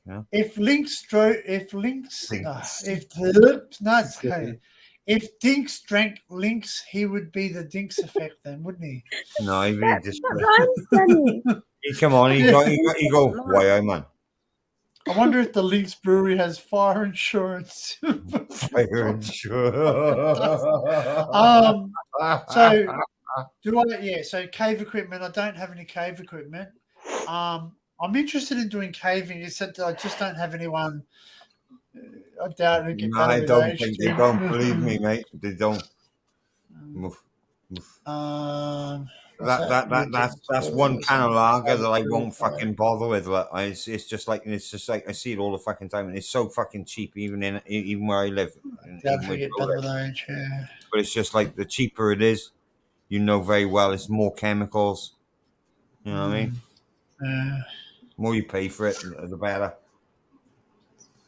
If Dinks drank Lynx, he would be the Dinks effect then, wouldn't he? No, he really just. Come on, he go. Why, man? I wonder if the Lynx Brewery has fire insurance. Fire insurance. So cave equipment. I don't have any cave equipment. I'm interested in doing caving. Except I just don't have anyone. I doubt it. No, I don't think they don't believe me, mate. They don't. That's one can of lager that I won't fucking bother with. It's just like I see it all the fucking time, and it's so fucking cheap, even where I live. But it's just like the cheaper it is, you know very well it's more chemicals. You know what I mean? The more you pay for it, the better.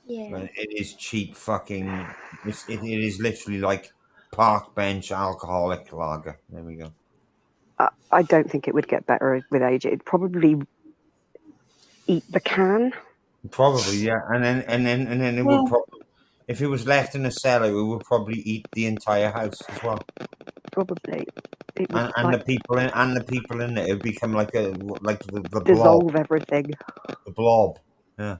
Yeah. It is cheap fucking. It is literally like park bench alcoholic lager. There we go. I don't think it would get better with age. It'd probably eat the can. Probably, yeah. And then it would probably, if it was left in a cellar, it would probably eat the entire house as well. Probably. It would And the people in it, it would become like the dissolve blob. everything. The blob. Yeah.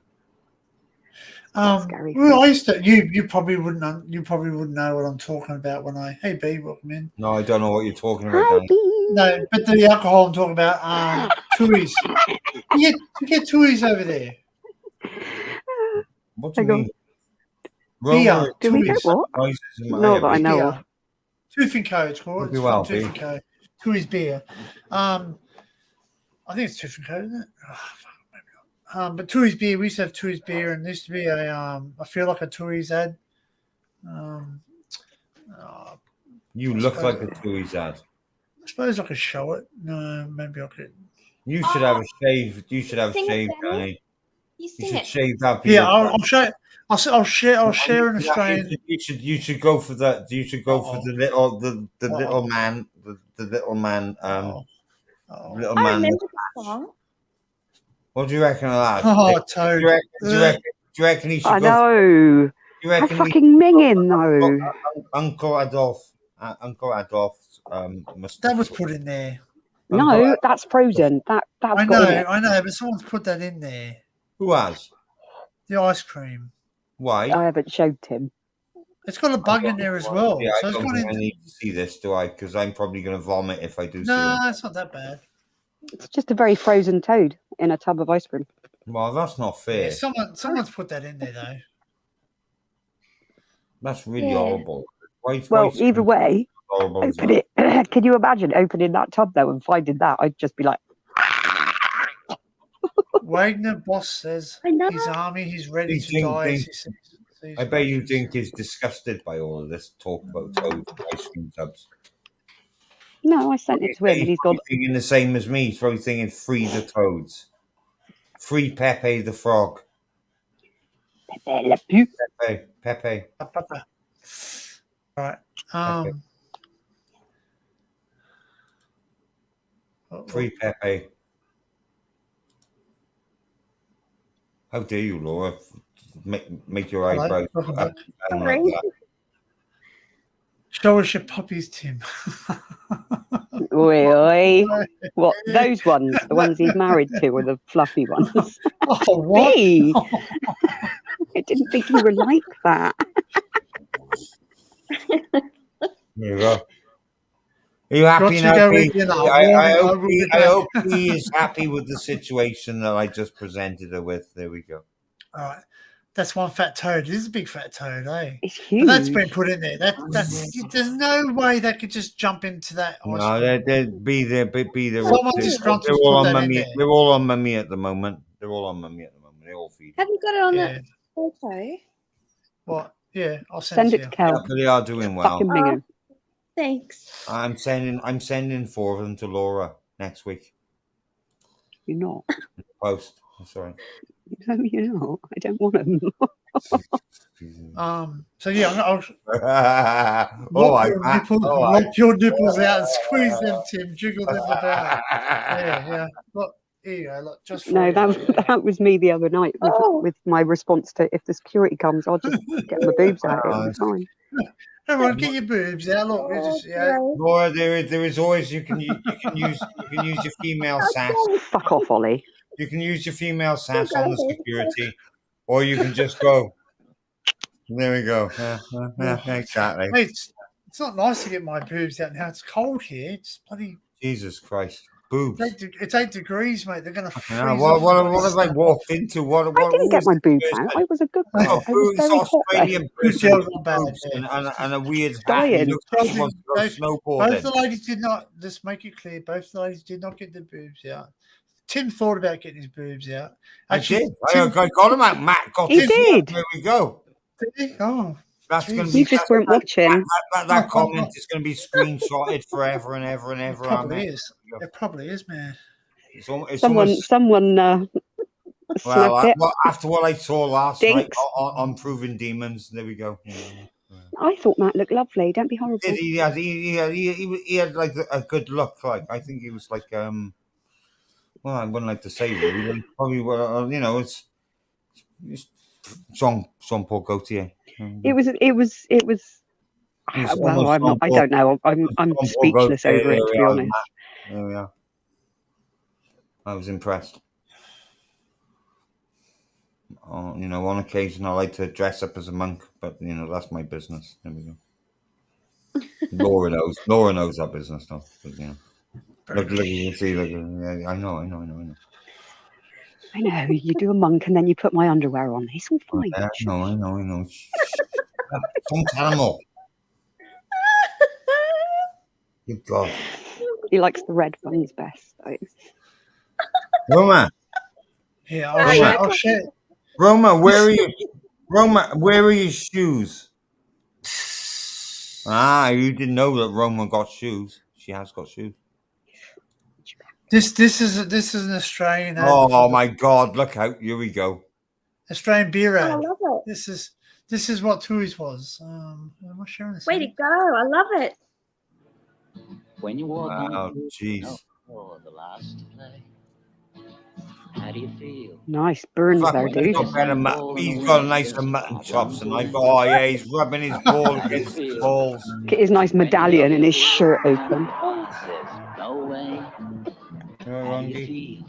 Scary. Well, I used to. You probably wouldn't. You probably wouldn't know what I'm talking about when I. Hey, B, welcome in. No, I don't know what you're talking about, Hi, Danny. Bee. No, but the alcohol I'm talking about. Tui's. You get Tui's over there. What do you Hang on. mean? Beer. Do we get Tui's. what? Noises in my Not ear, that I but- know Beer. of. Tooth and Co. It's called. Could be It's well, from Tooth B. and Co. Tui's beer. I think it's Tooth and Co. Isn't it? But Tui's beer. We used to have Tui's beer, and there used to be a. I feel like a Tui's ad. You look like a Tui's ad. I suppose I could show it. No, maybe I could. You should have a shave. You should have Sing it, shaved, Danny. Danny. You You sing should it. shave that. Yeah, I'll show. I'll share an Yeah, Australian. You should go for that. You should go for the little little man the little man little I man. remember the song. What do you reckon of that? Oh, Do Toad. you reckon he should I go? know. Do you How reckon fucking minging though. Uncle Adolf? Uncle Adolf must. That was put in there. No, that's Frozen. That's I got in it. know, but someone's put that in there. Who has? The ice cream. Why? I haven't showed him. It's got a bug in there as well. Yeah, So I it's don't got think I in. need to see this, do I? Because I'm probably going to vomit if I do see No, it. it's not that bad. It's just a very frozen toad in a tub of ice cream. Well, that's not fair. Yeah, someone's put that in there though. That's really Yeah. horrible. Well, either way, horrible is open it. Can you imagine opening that tub though and finding that? I'd just be like, Wagner boss says I know. his army, he's ready to Ding, die. ding. as he sees I bet you Russians. Dink is disgusted by all of this talk about toads and ice cream tubs. no, I sent it to him and he's gone, thinking the same as me. He's probably thinking, free the toads. Free Pepe the frog. Pepe Le Pew. Pepe. Right. Free Pepe. How dare you, Laura? Make your Hello, eyebrows welcome up back. and down like that. Show us your puppies, Tim. Oi, oi. What, those ones? The ones he's married to or the fluffy ones? Oh, what? Me? I didn't think you were like that. There you go. Are you happy Got to now, go Pete? with you now. I hope he is happy with the situation that I just presented her with. There we go. All right. That's one fat toad. It is a big fat toad, eh? It's But huge. that's been put in there. That's there's no way they could just jump into that. No, they'd be there. Someone disgruntled They're all put on that in mummy. there. They're all on mummy at the moment. They all feed. Have you got it on Yeah. that photo? What? Yeah, I'll Send send it it to to you. Yeah, Kel. but they are doing well. Fucking minging. Thanks. I'm sending 4 of them to Laura next week. You're not. Post. Sorry. No, you're not. I don't want them. So yeah, I'll Oh, lock your nipples out and squeeze them, Tim. Jiggle them about. Yeah. Look, here you go. Look, just for No, you. that was me the other night Oh. with my response to if the security comes, I'll just get my boobs out. It'll be fine. Everyone, get your boobs out. Look, we just yeah. Laura, there is always you can use your female sass. Fuck off, Ollie. You can use your female sass on the security, or you can just go. There we go. Exactly. Hey, it's not nice to get my boobs out now. It's cold here. It's bloody. Jesus Christ, boobs. It's 8 degrees, mate. They're gonna freeze. What have I walked into? What I didn't get my boobs out. I was a good girl. Oh, I was very hot there. Australian person with boobs and a weird hat. He Dying. looks like he wants to go Both snowboarding. the ladies did not. Just make it clear. Both the ladies did not get their boobs out. Tim thought about getting his boobs out. I did. I got him out. Matt got He his. did. There we go. Did he? Oh, That's going to Jeez. be. You just weren't watching. That comment is going to be screenshotted forever and ever and ever. it probably is. It probably is, man. It's Someone Well, Snap it. after what I saw last night Dinks. on Proving Demons, there we go. I thought Matt looked lovely. Don't be horrible. He had like a good look. Like I think he was like well, I wouldn't like to say really, but probably it's Jean Paul Gaultier. It was. Well, I don't know. I'm speechless over it, to be honest. There we are. I was impressed. On occasion I like to dress up as a monk, but that's my business. There we go. Laura knows our business though. But, look, you can see. Look, yeah, I know. I know. You do a monk and then you put my underwear on. It's all fine. I know. Don't animal. Good God. He likes the red ones best. Roma. Yeah, I'll share. Roma, where are you? Roma, where are your shoes? You didn't know that Roma got shoes. She has got shoes. This is an Australian ad. Oh my God! Look out! Here we go. Australian beer ad. I love it. This is what Tui's was. Am I sharing this? Way to go! I love it. When you walk jeez. for the last to play, how do you feel? Nice burns there, dude. He's got nice mutton chops, and he's rubbing his ball against his balls. Get his nice medallion and his shirt open. There's no way. How do you feel?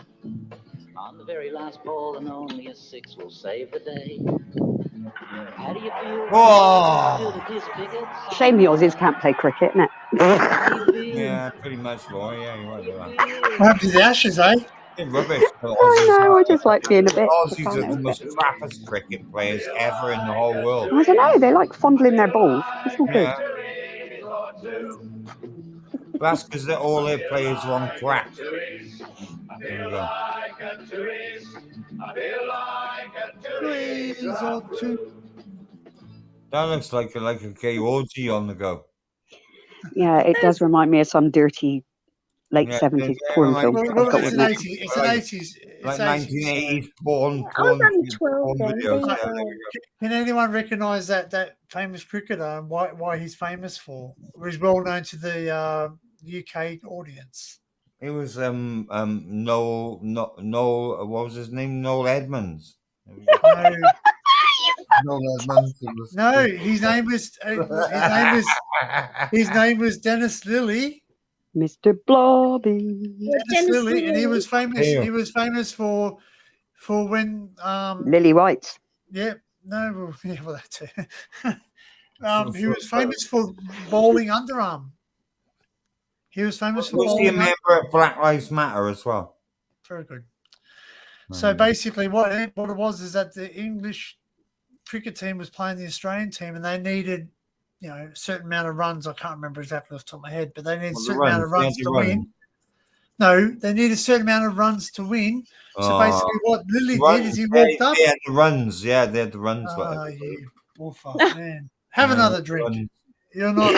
On the very last ball, and only a 6 will save the day. How do you feel? Oh. Shame the Aussies can't play cricket, isn't it? Yeah, pretty much, boy. Yeah, you're right with that. What happened to the Ashes, eh? They're rubbish. I know, I just like being a bit. Aussies are the most crappiest cricket players ever in the whole world. I don't know, they like fondling their balls. It's all good. Yeah. That's because all their players are on crack. There we go. That looks like a gay orgy on the go. Yeah, it does remind me of some dirty late 70s porn film. Well, it's an 80s. Like 1980s porn. I was only 12 then. Can anyone recognise that famous cricketer and why he's famous for? Or he's well known to the UK audience. It was Noel. What was his name? Noel Edmonds. No, his name was Dennis Lilly. Mr. Blobby. Dennis Lilly, and he was famous. He was famous for when Lily White. Yeah, well that too. He was famous for bowling underarm. He was famous for Was he a member of Black Lives Matter as well? Very good. So basically, what it was is that the English cricket team was playing the Australian team, and they needed, a certain amount of runs. I can't remember exactly off the top of my head, but they needed a certain amount of runs to win. No, they needed a certain amount of runs to win. So basically, what Lilly did is he walked up. They had the runs. Yeah, they had the runs. Oh, you bullfuck, man! Have another drink. You're not.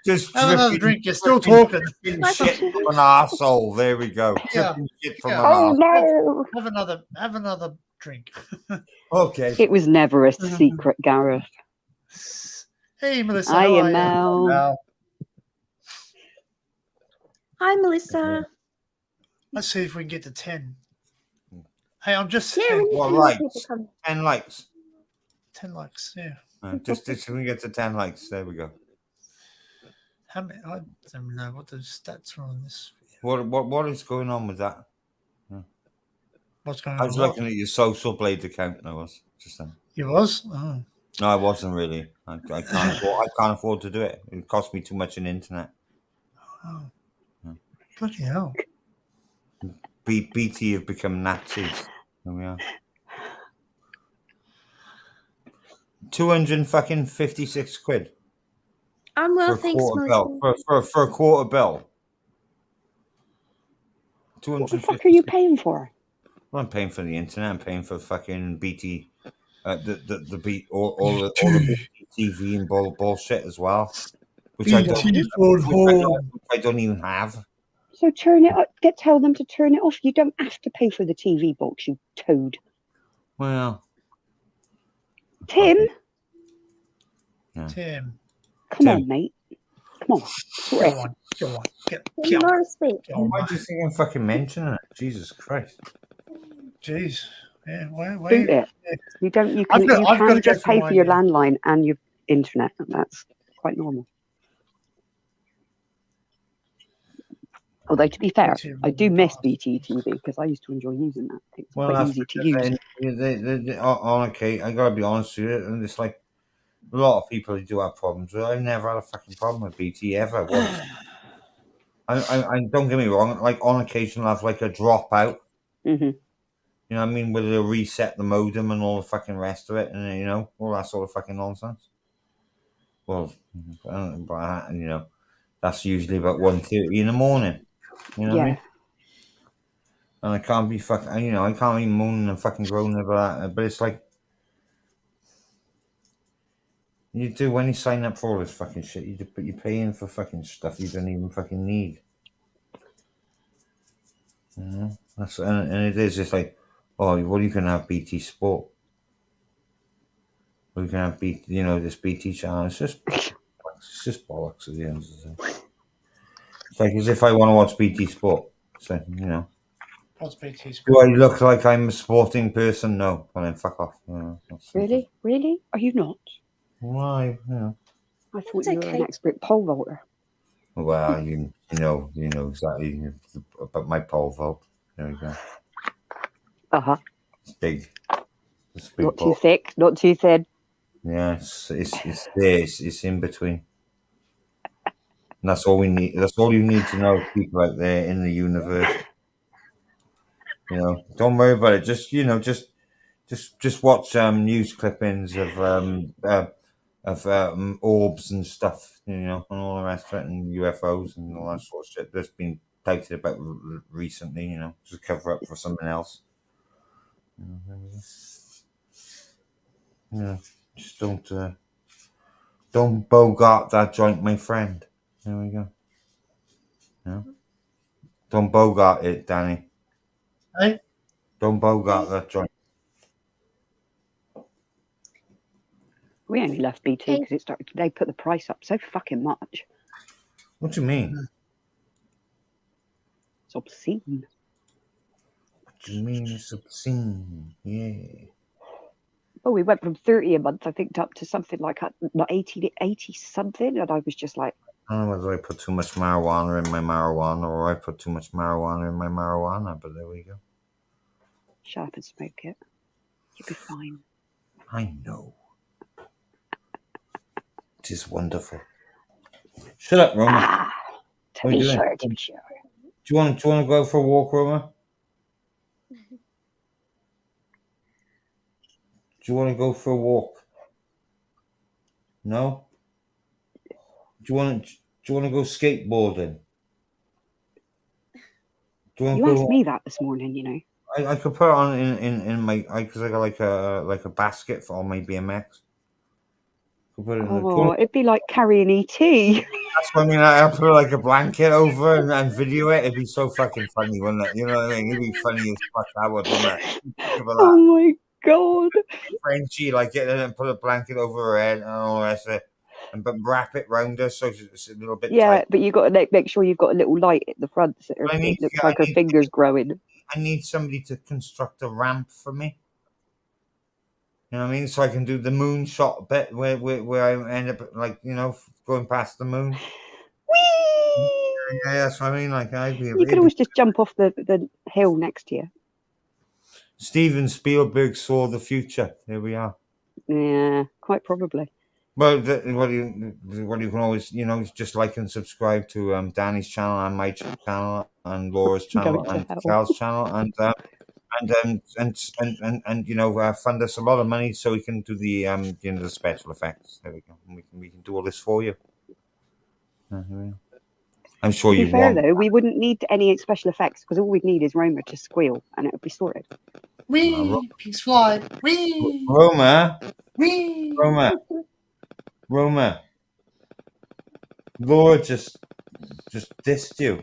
Just have another drink. You're still talking. Shit from an arsehole. There we go. Yeah. Shit from an no! Have another drink. Okay. It was never a secret, Gareth. Hey, Melissa. Hi, Mel. Hi, Melissa. Let's see if we can get to 10. Hey, I'm just saying. What likes? 10 likes. 10 likes, yeah. Just when we get to 10 likes, there we go. How many? I don't know what the stats are on this. What is going on with that? What's going on? I was looking at your Social Blade account. I was just then. You was? Oh. No, I wasn't really. I can't afford to do it. It cost me too much on the internet. Oh. Yeah. Bloody hell. BT have become Nazis. There we are. 256 quid. I'm well, thanks, Melissa. For a quarter bell. What the fuck are you paying for? Well, I'm paying for the internet. I'm paying for fucking BT, the beat all the TV and bullshit as well, which I don't even have. So turn it up. Tell them to turn it off. You don't have to pay for the TV box, you toad. Well, Tim, Tim, come Tim. on, mate. Come on, sort it. Go on. Get Tim on. Morrisby. Why do you think I'm fucking mentioning it? Jesus Christ. Jeez. Yeah, Boot it. You don't. You can. I've got to go just for pay for your mine, landline and your internet. That's quite normal. Although to be fair, I do miss BT TV because I used to enjoy using that. It's quite easy to use. Okay, I gotta be honest with you, and it's like a lot of people do have problems. But I've never had a fucking problem with BT ever once. I don't get me wrong. Like on occasion, I'll have like a dropout. Mm-hmm. You know what I mean? Where they'll reset the modem and all the fucking rest of it, and you know all that sort of fucking nonsense. Well, but you know, that's usually about 1:30 in the morning. You know what I mean? And I can't be fucking, you know, I can't be moaning and fucking groaning about that. But it's like, you do when you sign up for all this fucking shit, but you're paying for fucking stuff you don't even fucking need. You know? And it is just like, oh, well, you can have BT Sport. Or you can have BT, you know, this BT channel. It's just bollocks at the end of the day. It's like as if I want to watch BT Sport. So, you know. What's BT Do I look like I'm a sporting person? No. Well, then fuck off. Really? Really? Are you not? Why? You know. I thought you were an expert pole vaulter. Well, you know exactly about my pole vault. There we go. Uh-huh. It's big. It's a big Not pole. too thick, not too thin. Yeah, it's there. It's in between. And that's all we need. That's all you need to know, people out there in the universe. You know, don't worry about it. Just you know, just watch news clippings of orbs and stuff. You know, and all the rest of it, and UFOs and all that sort of shit that's been touted about recently. You know, to cover up for something else. Yeah, just don't bogart that joint, my friend. There we go. Yeah. Don't bogart it, Danny. Hey? Don't bogart that joint. We only left BT because they put the price up so fucking much. What do you mean? It's obscene. What do you mean it's obscene? Yeah. Oh, we went from 30 a month, I think, up to something like 80 something, and I was just like, I don't know whether I put too much marijuana in my marijuana or I put too much marijuana in my marijuana, but there we go. Shut up and smoke it. You'll be fine. I know. It is wonderful. Shut up, Roma. To be sure, to be sure. Do you want to go for a walk, Roma? Do you want to go for a walk? No? Do you want to go skateboarding? You asked me that this morning, you know. I could put it on in my because I got like a basket for all my BMX. Put it in it'd be like carrying ET. That's what I mean. I'll put like a blanket over and video it. It'd be so fucking funny, wouldn't it? You know what I mean? It'd be funny as fuck. That would, wouldn't it? Oh my god! Frenchie, like get and put a blanket over her head and all the rest of it, and but wrap it round her so it's a little bit. Yeah, tight. but you got to make sure you've got a little light at the front so it looks like her fingers growing. I need somebody to construct a ramp for me. You know what I mean? So I can do the moonshot bit where I end up like going past the moon. Whee! Yeah, that's what I mean. Like you could always just jump off the hill next to you. Steven Spielberg saw the future. There we are. Yeah, quite probably. Well, what you can always just like and subscribe to Danny's channel and my channel and Laura's channel and Cal's channel and fund us a lot of money so we can do the the special effects. There we go. We can do all this for you. I'm sure you fair, though, we wouldn't need any special effects because all we'd need is Roma to squeal and it would be sorted. Wee! Pigs fly! Wee! Roma! Wee! Roma! Laura just dissed you.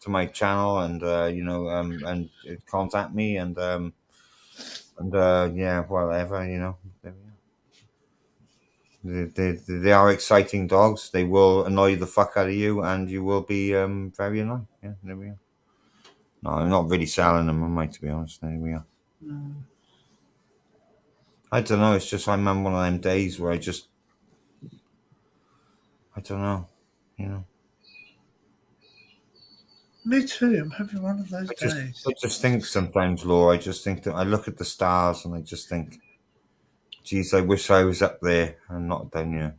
to my channel and and contact me and yeah, whatever, They are exciting dogs. They will annoy the fuck out of you, and you will be very annoyed. Yeah, there we are. No, I'm not really selling them, am I? To be honest, there we are. I don't know. It's just I'm on one of them days where I don't know, Me too. I'm having one of those days. I just think sometimes, Laura. I just think that I look at the stars and I just think, geez, I wish I was up there and not down here.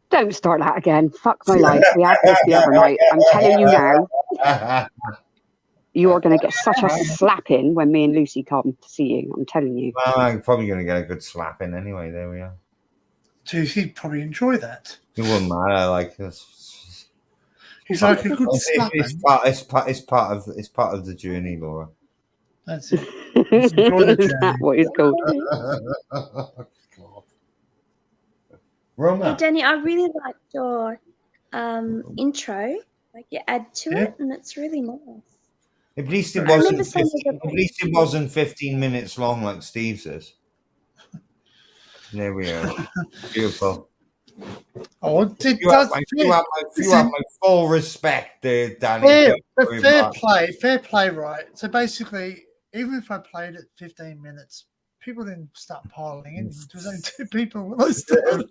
Don't start that again. Fuck my life. We had this the other night. I'm telling you now, you are going to get such a slapping when me and Lucy come to see you. I'm telling you. Well, I'm probably going to get a good slapping anyway. There we are. So he'd probably enjoy that. It wouldn't matter. Like this. He's like a good slapping. It's part of the journey, Laura. That's it. Enjoy the Is that what it's called? Roma. Hey, Danny, I really liked your intro. Like you add to it, and it's really nice. At least it I remember wasn't. saying At least it wasn't 15 minutes long, like Steve says. There we are. Beautiful. Oh, it You does. have my full respect, there, Danny. Fair play, right? So basically, even if I played it 15 minutes, people didn't start piling in. There was only 2 people when I started.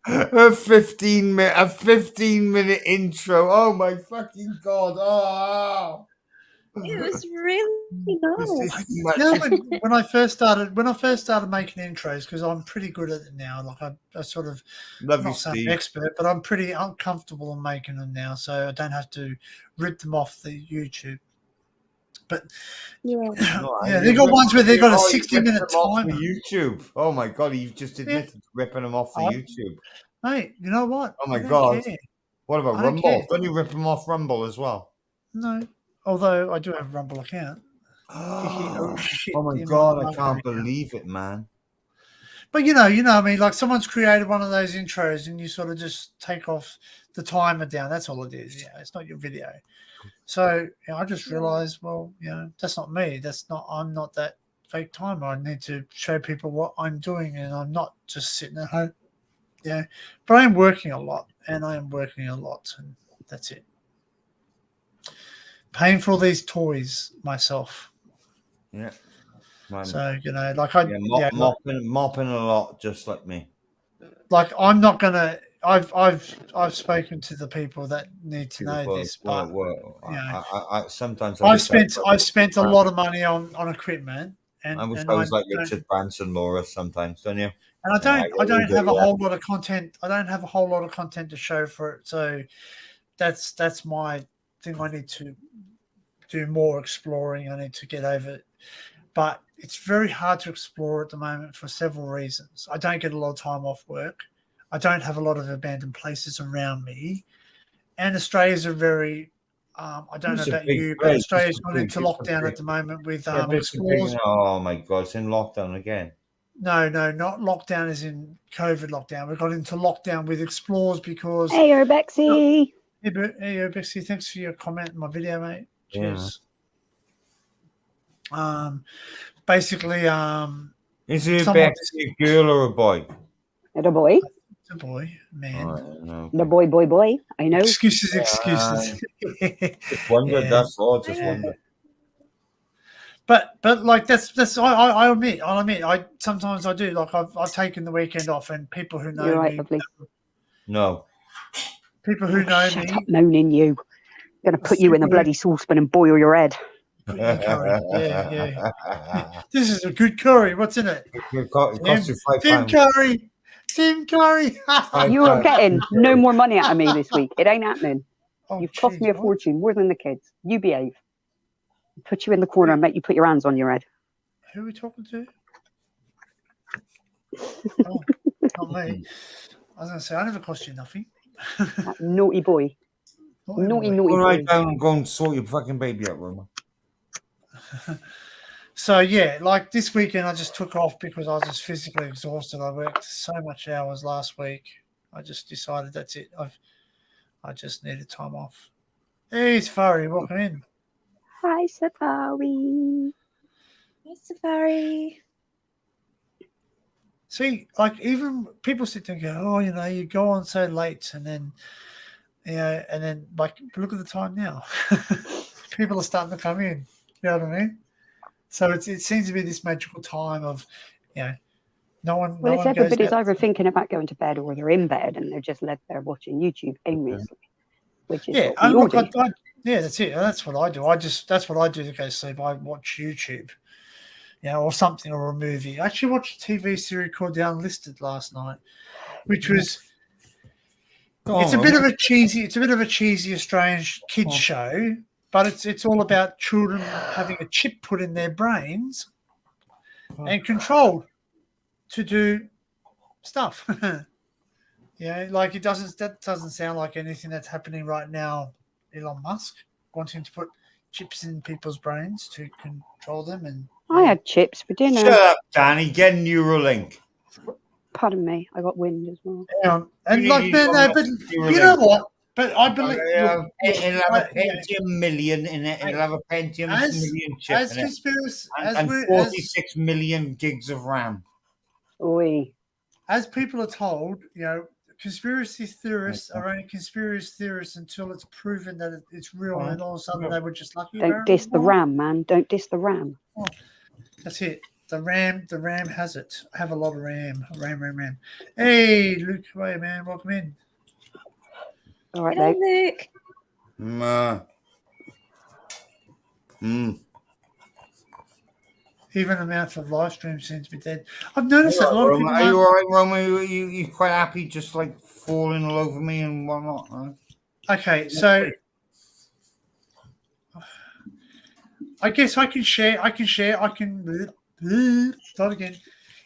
A 15-minute intro. Oh my fucking god! Oh. It was really nice. When I first started making intros, because I'm pretty good at it now. Like I sort of not some expert, but I'm pretty uncomfortable in making them now, so I don't have to rip them off the YouTube. But they got ones where they got a 60-minute timer. YouTube. Oh my god, you've just admitted ripping them off the YouTube. Mate, you know what? Oh my god. Care. What about Rumble? Don't you rip them off Rumble as well? No. Although I do have a Rumble account. Oh my god, I can't believe it, man. But you know, I mean, like someone's created one of those intros and you sort of just take off the timer down. That's all it is. Yeah, it's not your video. So I just realized, well, that's not me. I'm not that fake timer. I need to show people what I'm doing, and I'm not just sitting at home. Yeah. But I am working a lot, and that's it. Paying for all these toys myself. Yeah. So mopping a lot, just like me. Like I'm not gonna. I've spoken to the people that need to know this, but I sometimes I've spent a lot of money on equipment, and I wish I was like Richard Branson, Laura. Sometimes, don't you? And I don't have a whole lot of content. I don't have a whole lot of content to show for it. So that's my thing. I need to do more exploring. I need to get over it. But it's very hard to explore at the moment for several reasons. I don't get a lot of time off work. I don't have a lot of abandoned places around me. And Australia's a very, I don't know about you, but Australia's gone into lockdown at the moment with explorers. Oh my God, it's in lockdown again. No, not lockdown as in COVID lockdown. We got into lockdown with explorers because... Hey, Bexy. Hey, Bexy, thanks for your comment in my video, mate. Cheers. Yeah. Basically, is it a girl or a boy? It's a boy. It's a boy, man. The boy. I know. Excuses. Just wondered. That's all. Just wondered. But like that's I admit I sometimes I do, like I've taken the weekend off, and people who know me. Lovely. No. People who know shut me. Up moaning you. I'm going to put you in a bloody saucepan and boil your head. Yeah. This is a good curry. What's in it? It costs you Tim £5. Tim Curry. You are getting no more money out of me this week. It ain't happening. Oh, You've cost me a fortune, more than the kids. You behave. Put you in the corner and make you put your hands on your head. Who are we talking to? Oh, not me. I was going to say, I never cost you nothing. That naughty boy. Naughty All right, boy. go and sort your fucking baby out, Roma. So yeah, like this weekend I just took off because I was just physically exhausted. I worked so much hours last week. I just decided that's it. I just needed time off. Hey, Safari, welcome in. Hi, Safari. Hey, Safari. See, like even people sit there and go, oh, you go on so late, and then, like look at the time now. People are starting to come in. You know what I mean? So it seems to be this magical time of, no one. Well, no it's one goes everybody's out. either thinking about going to bed or they're in bed and they're just left there watching YouTube aimlessly, which is what we all do. Yeah, that's it. That's what I do. That's what I do to go to sleep. I watch YouTube, or something, or a movie. I actually watched a TV series called The Unlisted last night, which was. It's a bit of a cheesy Australian kids show, but it's all about children having a chip put in their brains and controlled to do stuff. Like that doesn't sound like anything that's happening right now. Elon Musk wanting to put chips in people's brains to control them, and I had chips for dinner. Shut up, Danny. Get Neuralink. Pardon me, I got wind as well. And like, man, but you know what? But I believe it'll have a Pentium million in it. It'll have a Pentium million chip as in it, conspiracy, and 46 million gigs of RAM. Oi. As people are told, conspiracy theorists are only conspiracy theorists until it's proven that it's real, and all of a sudden they were just lucky. Don't diss the RAM, man. Don't diss the RAM. Oh, that's it. The RAM has it. I have a lot of RAM. RAM. Hey, Luke, hey man, welcome in. All right, Luke. Even the amount of live streams seems to be dead. I've noticed that a lot of people. Are you all right, Roman? You quite happy, just like falling all over me and whatnot? Huh? Okay, so I guess I can share. Start again.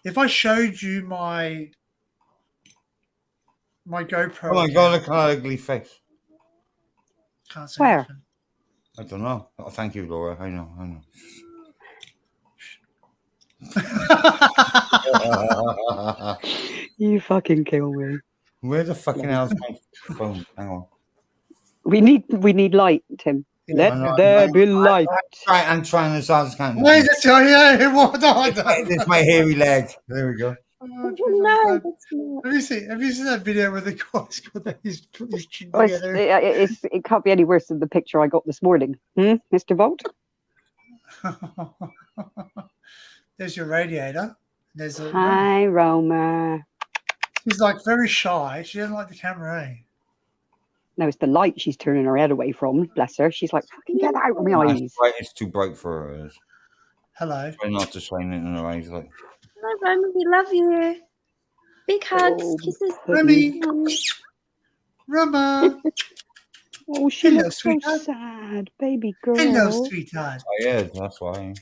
If I showed you my GoPro. Oh my God, look at that ugly face. Can't say Where? nothing. I don't know. Oh, thank you, Laura. I know. You fucking kill me. Where the fucking hell's my phone? Hang on. We need light, Tim. Let there be light. I'm trying as hard as I can. Wait, It's my hairy leg. There we go. Oh, No, that's not. Have you seen that video where the guy's got his chin Oh, together? it can't be any worse than the picture I got this morning. Mr. Volt? There's your radiator. There's a. Hi, Roma. She's like very shy. She doesn't like the camera, eh? No, it's the light she's turning her head away from. Bless her. She's like, fucking get out of my eyes. It's too bright for her. Hello. Try not to shine it in her eyes. Like. Hi, Roman. We love you. Big hugs, kisses. Remy. Rama. Oh, she Hello, looks so sweetheart. sad, baby girl. Hello, sweetheart. Tired, that's why.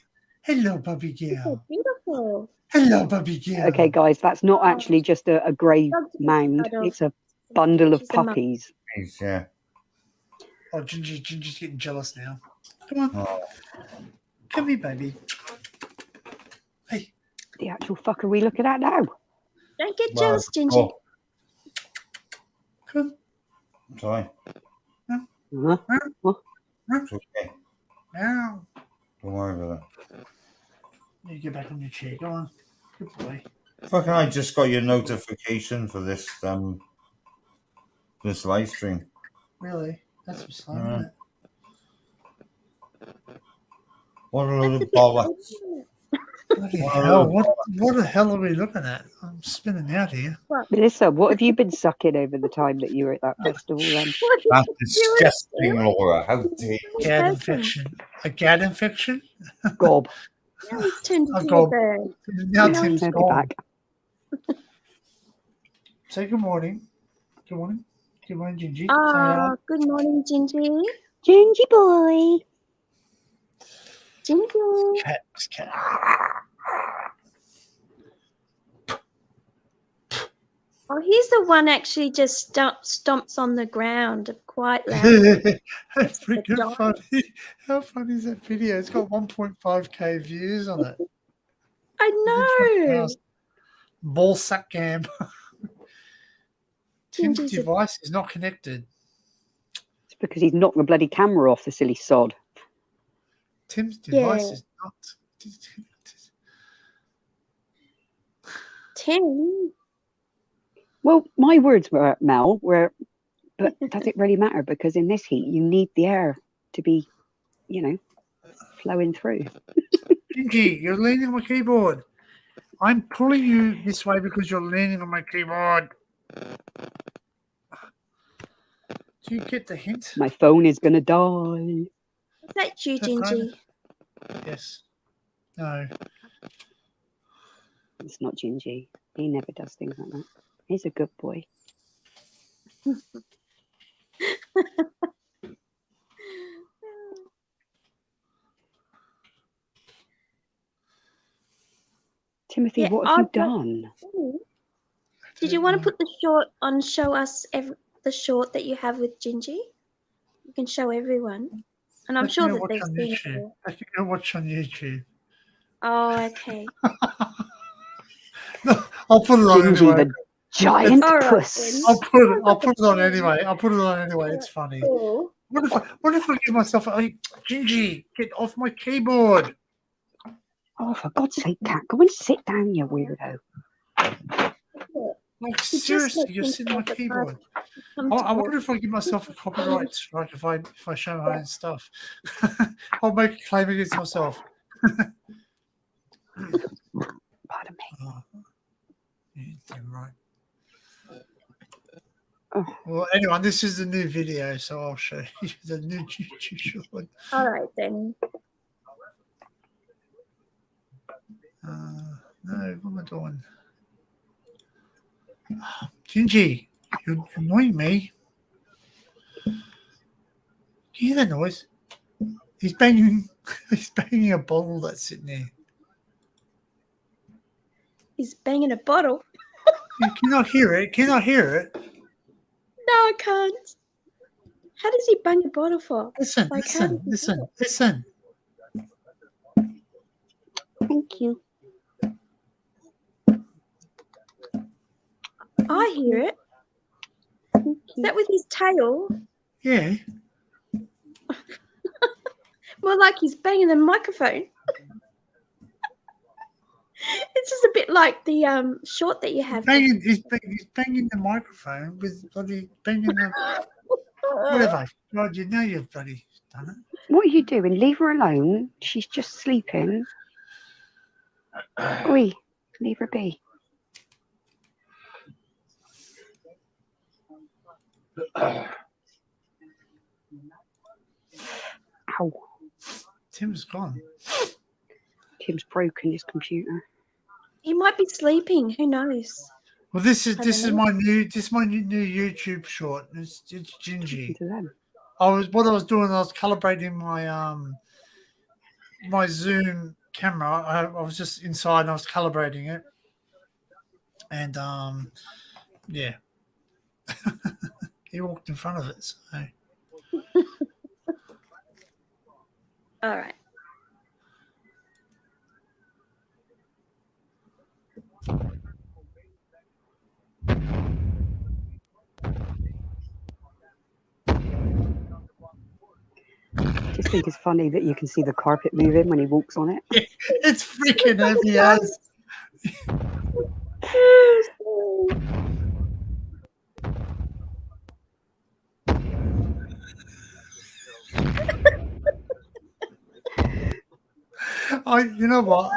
Hello, Bubby girl. Beautiful. Hello, Bubby girl. Okay, guys, that's not actually just a grey mound. It's a bundle of puppies. Yeah. Oh, Ginger's getting jealous now. Come on. Oh. Come here, baby. Hey. The actual fuck are we looking at now? Don't get jealous, Ginger. Oh, Come sorry. Huh? It's okay. now. Don't worry about You get back on your chair. Go on. Good boy. that. Fucking I just got your notification for this this live stream. Really? That's some slow, isn't it? What a load of bollocks. Bloody hell. What the hell are we looking at? I'm spinning out here. Melissa, what have you been sucking over the time that you were at that festival then? That's disgusting, Laura. How dare you? Gad infection. A gad infection? Gob. Now he's turned Oh, into God. a bird. Now Tim's I'll be gone. back. Say good morning. Good morning. Good morning, Gingy. Ah, good morning, Gingy. Gingy boy. Gingy. Cat. Oh, he's the one actually just stomps on the ground quite loudly. That's the freaking dog. funny. How funny is that video? It's got 1.5k views on it. I know. Ball sack cam. Tim's Gingy's a- device is not connected. It's because he's knocked the bloody camera off, the silly sod. Tim's device Yeah. is not. Tim. Well, my words were, Mel, were, but does it really matter? Because in this heat, you need the air to be, you know, flowing through. Gingy, you're leaning on my keyboard. I'm pulling you this way because you're leaning on my keyboard. Do you get the hint? My phone is going to die. Is that you, Is that fine? Gingy? Yes. No. It's not Gingy. He never does things like that. He's a good boy. Timothy, Yeah, what have you I've got- done? Did you want to put the short on? Show us the short that you have with Gingy. You can show everyone, and I'm Let sure me that watch they've on seen it. YouTube. before. I can go watch on YouTube. Oh, okay. No, I'll put it on Gingy, anyway. the giant All right, puss. then. I'll put it on anyway. I'll put it on anyway. It's funny. Cool. What if I give myself Gingy, get off my keyboard? Oh, for God's sake, Cat, go and sit down, you weirdo. Like He just seriously, makes you're sitting on my himself keyboard. I uncomfortable. wonder if I give myself a copyright strike if I show my own stuff. I'll make a claim against myself. Pardon me. Oh, yeah, right. Oh. Well, anyway, this is the new video, so I'll show you the new YouTube short. All right then. No, what am I doing? Gingy, you're annoying me. Can you hear that noise? He's banging. He's banging a bottle that's sitting there. He's banging a bottle. You cannot hear it. Cannot hear it. No, I can't. How does he bang a bottle for? Listen, Like, how listen, does he do listen, it? listen. Thank you. I hear it. Is that with his tail? Yeah. More like he's banging the microphone. It's just a bit like the short that you have. He's banging the microphone with bloody banging the whatever. God, you know you've bloody done it. What are you doing? Leave her alone. She's just sleeping. Oi, leave her be. Ow. Tim's gone. Tim's broken his computer. He might be sleeping. Who knows? Well, this is know. my new YouTube short. It's Gingy. Listen to them. I was calibrating my my Zoom camera. I was just inside and I was calibrating it, and yeah, he walked in front of it. So All right. I just think it's funny that you can see the carpet moving when he walks on it. it's freaking heavy as. You know what?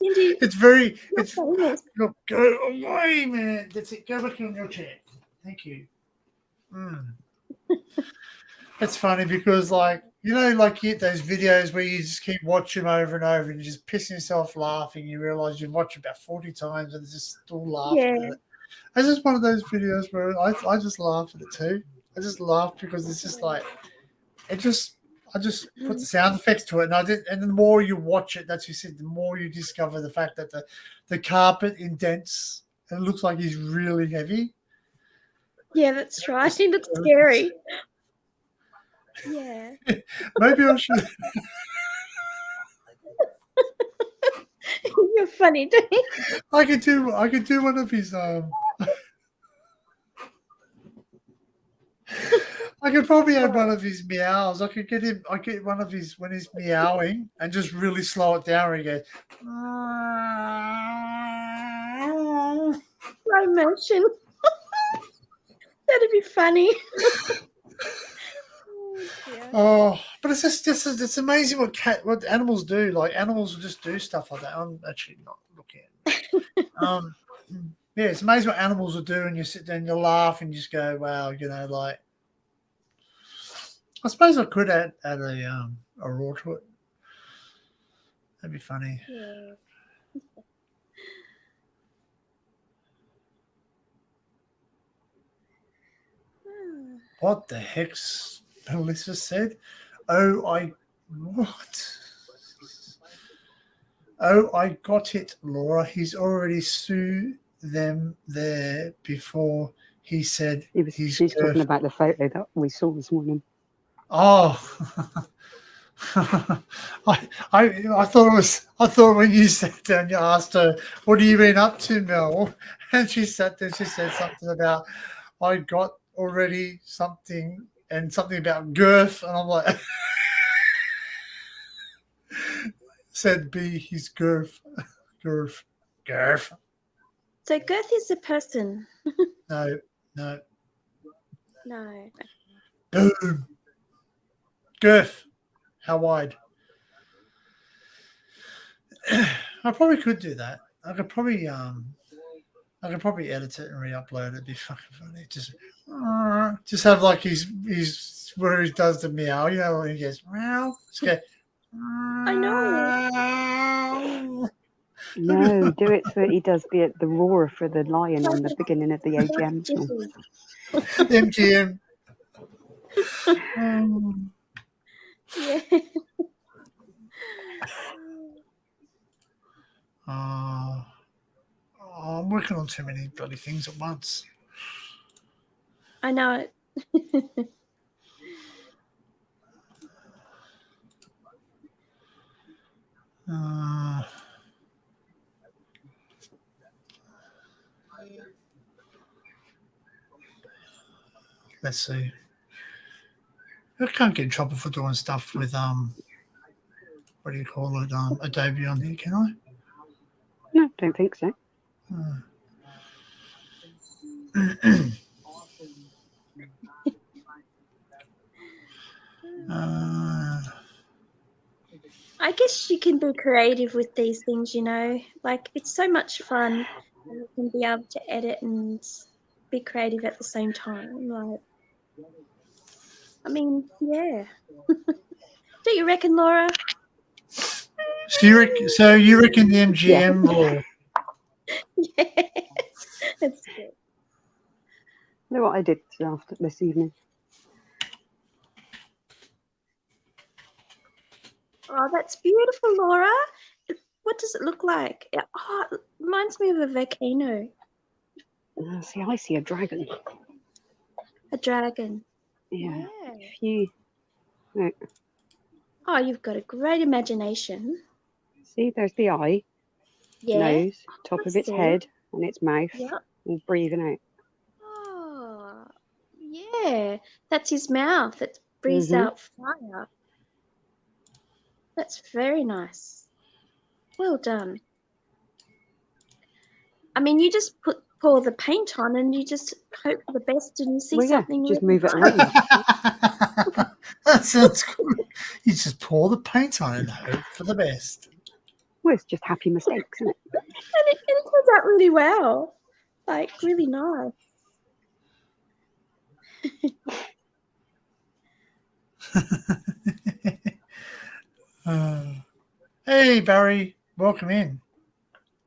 It's go away, man. That's it. Go back on your chair. Thank you. It's funny because, like, you know, like you get those videos where you just keep watching them over and over and you're just pissing yourself laughing. You realize you've watched it about 40 times and it's just still laughing at it. It's just one of those videos where I just laugh at it too. I just laugh because it's just like, I just put the sound effects to it, and the more you watch it, that's what you said, the more you discover the fact that the carpet indents and it looks like he's really heavy. Yeah, that's right. He looks scary. Yeah. Maybe I should. You're funny, don't you? I could do one of his I could probably add one of his meows. I could get him. I get one of his when he's meowing and just really slow it down. Where he goes. Slow motion. That'd be funny. Oh, but it's just it's amazing what animals do. Like animals will just do stuff like that. I'm actually not looking. Yeah, it's amazing what animals will do, and you sit there and you laugh and you just go, "Wow," like. I suppose I could add a roar to it. That'd be funny. Yeah. What the heck's Melissa said? What? Oh, I got it, Laura. He's already sued them there before he said She's talking about the photo that we saw this morning. Oh, I thought when you sat down, you asked her, "What have you been up to, Mel?" And she sat there. She said something about, "I got already something," and something about girth, and I'm like, said B, his girth. So girth is a person. No. Boom. Girth. How wide? I probably could do that. I could probably edit it and re-upload it. It'd be fucking funny. Just have like his where he does the meow. You know when he goes meow. Just go. I know. No, do it so he does the roar for the lion in the beginning of the AGM. MGM. Yeah. I'm working on too many bloody things at once. I know it. Let's see. I can't get in trouble for doing stuff with what do you call it? Adobe on here, can I? No, don't think so. I guess you can be creative with these things, like it's so much fun. And you can be able to edit and be creative at the same time. Like, I mean, yeah. Do you reckon, Laura? So you reckon the MGM rule? Yeah, that's good. You know what I did after this evening? Oh, that's beautiful, Laura. What does it look like? It reminds me of a volcano. See, I see a dragon. A dragon. Yeah. No. Oh, you've got a great imagination. See, there's the eye, nose, top of its head, and its mouth, all breathing out. Oh, yeah. That's his mouth. It breathes out fire. That's very nice. Well done. I mean, you just pour the paint on and you just hope for the best and you see something. Just really move it around. That sounds good. You just pour the paint on and hope for the best. Well, it's just happy mistakes, isn't it? And it turns out really well. Like, really nice. Hey, Barry. Welcome in.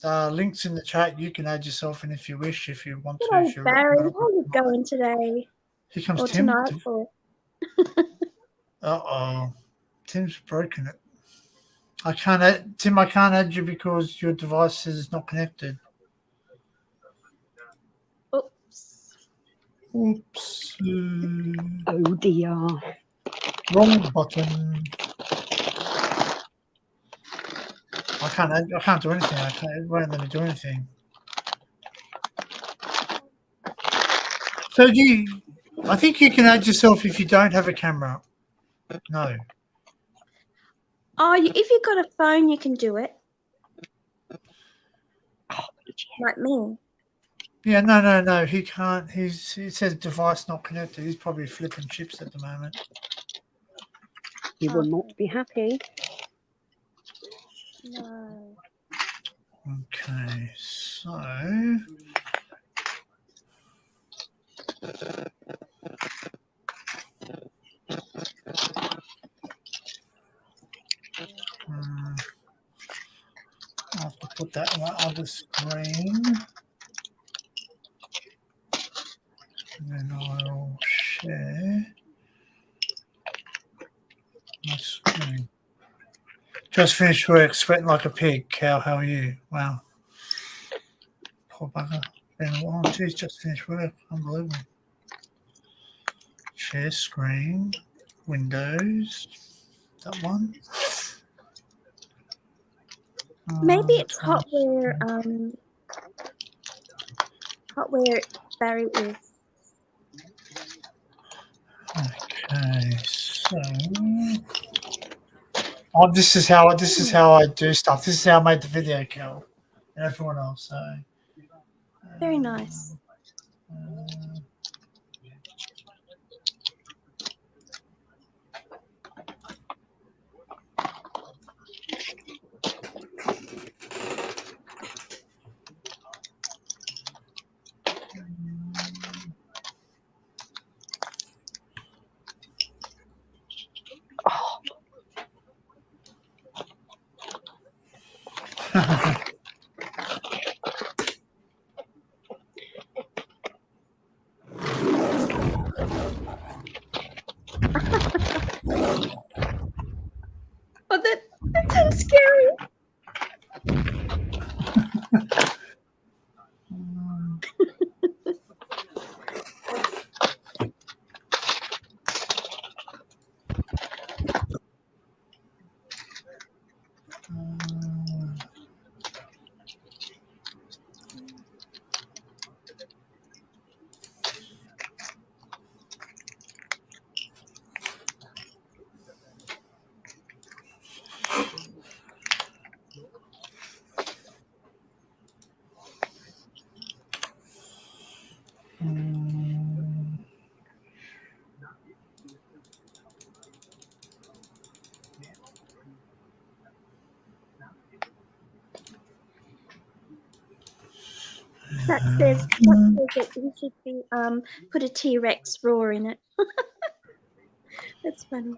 Links in the chat. You can add yourself in if you wish, if you want to. Hello, Barry. How are you going today? Here comes or Tim. Tonight Uh-oh. Tim's broken it. I can't add you because your device is not connected. Oops. Oh dear. Wrong button. I can't do anything. It won't let me do anything. So I think you can add yourself if you don't have a camera. No. Oh, if you've got a phone, you can do it. Like me. Yeah, no. He can't. It says device not connected. He's probably flipping chips at the moment. You will not be happy. No. Okay, so I'll have to put that on my other screen. And then I'll share my screen. Just finished work, sweating like a pig. Cal, how are you? Wow. Poor bugger. Been a while. Geez, just finished work. Unbelievable. Share screen. Windows. That one. Maybe it's hot where Barry is. Okay, so this is how I do stuff. This is how I made the video, Cal, and everyone else. So Very nice. Oh, that's so scary. That says that you should be put a T-Rex roar in it. That's funny.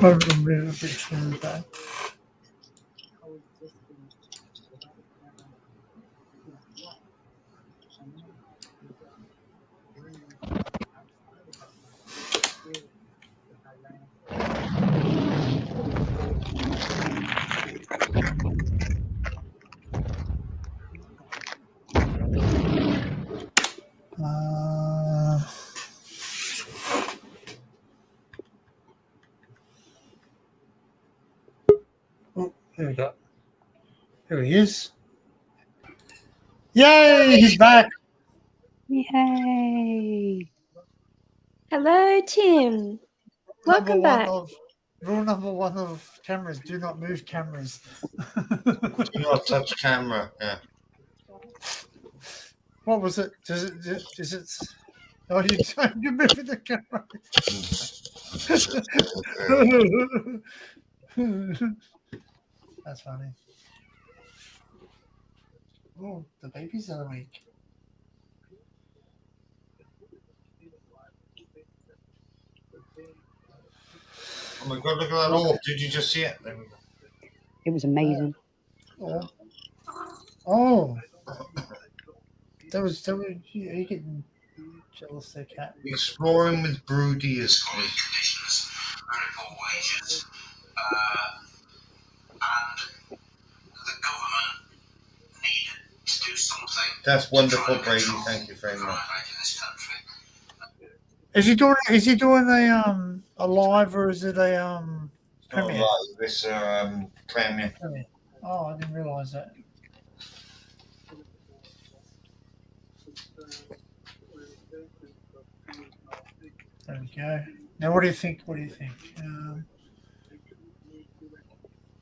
I'm really a bit scared of that. Oh, here we go. Here he is. Yay, he's back. Yay. Hello, Tim. Welcome back. Rule number one of cameras: do not move cameras. Do not touch camera. Yeah. What was it? Is it? Oh, you're moving the camera. That's funny. Oh, the babies are awake. Oh my god, look at that orb. Did you just see it? There we go. It was amazing. Oh. That was you getting Jealous their cat. Exploring with Broody is conditions, very poor wages, and the government needed to do something. That's wonderful, Brady. Thank you very much. In this country. Is he doing a live or is it a premiere? Not live. This premiere. Premiere. Oh, I didn't realise that. There we go. Now, what do you think?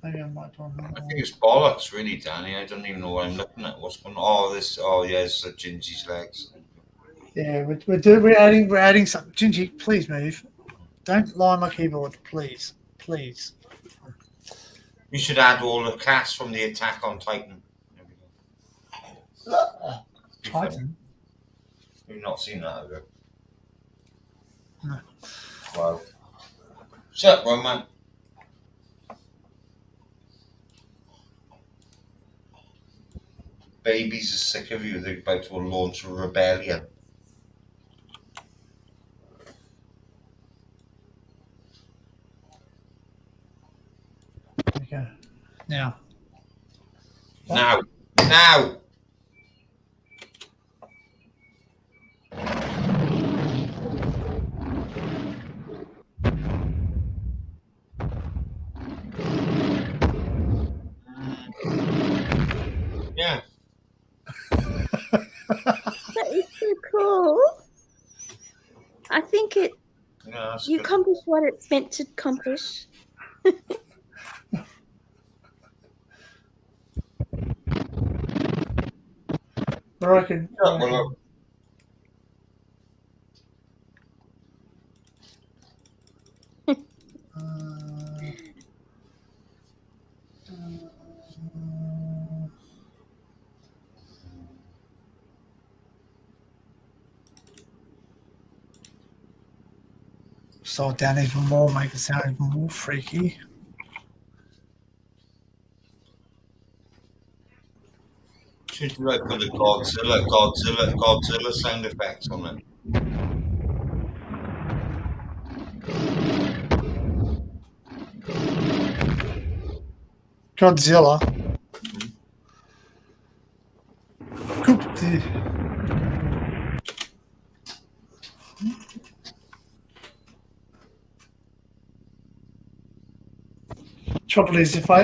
Maybe I might do another I one. think it's bollocks, really, Danny. I don't even know what I'm looking at. What's going on? Oh, this. Oh, yes, yeah, Gingy's legs. Yeah, we're adding something. Gingy, please move. Don't lie on my keyboard, please. You should add all the cast from the Attack on Titan. There we go. Titan? You've not seen that, have you? No. Wow. Shut up, Roman. Babies are sick of you. They're about to launch a rebellion. There we go. Now. Now. Yeah. That is so cool. I think you good. accomplished what it's meant to accomplish. I reckon. Slow it down even more, make it sound even more freaky. Should you like put the Godzilla sound effects on it? Godzilla. Trouble is, if I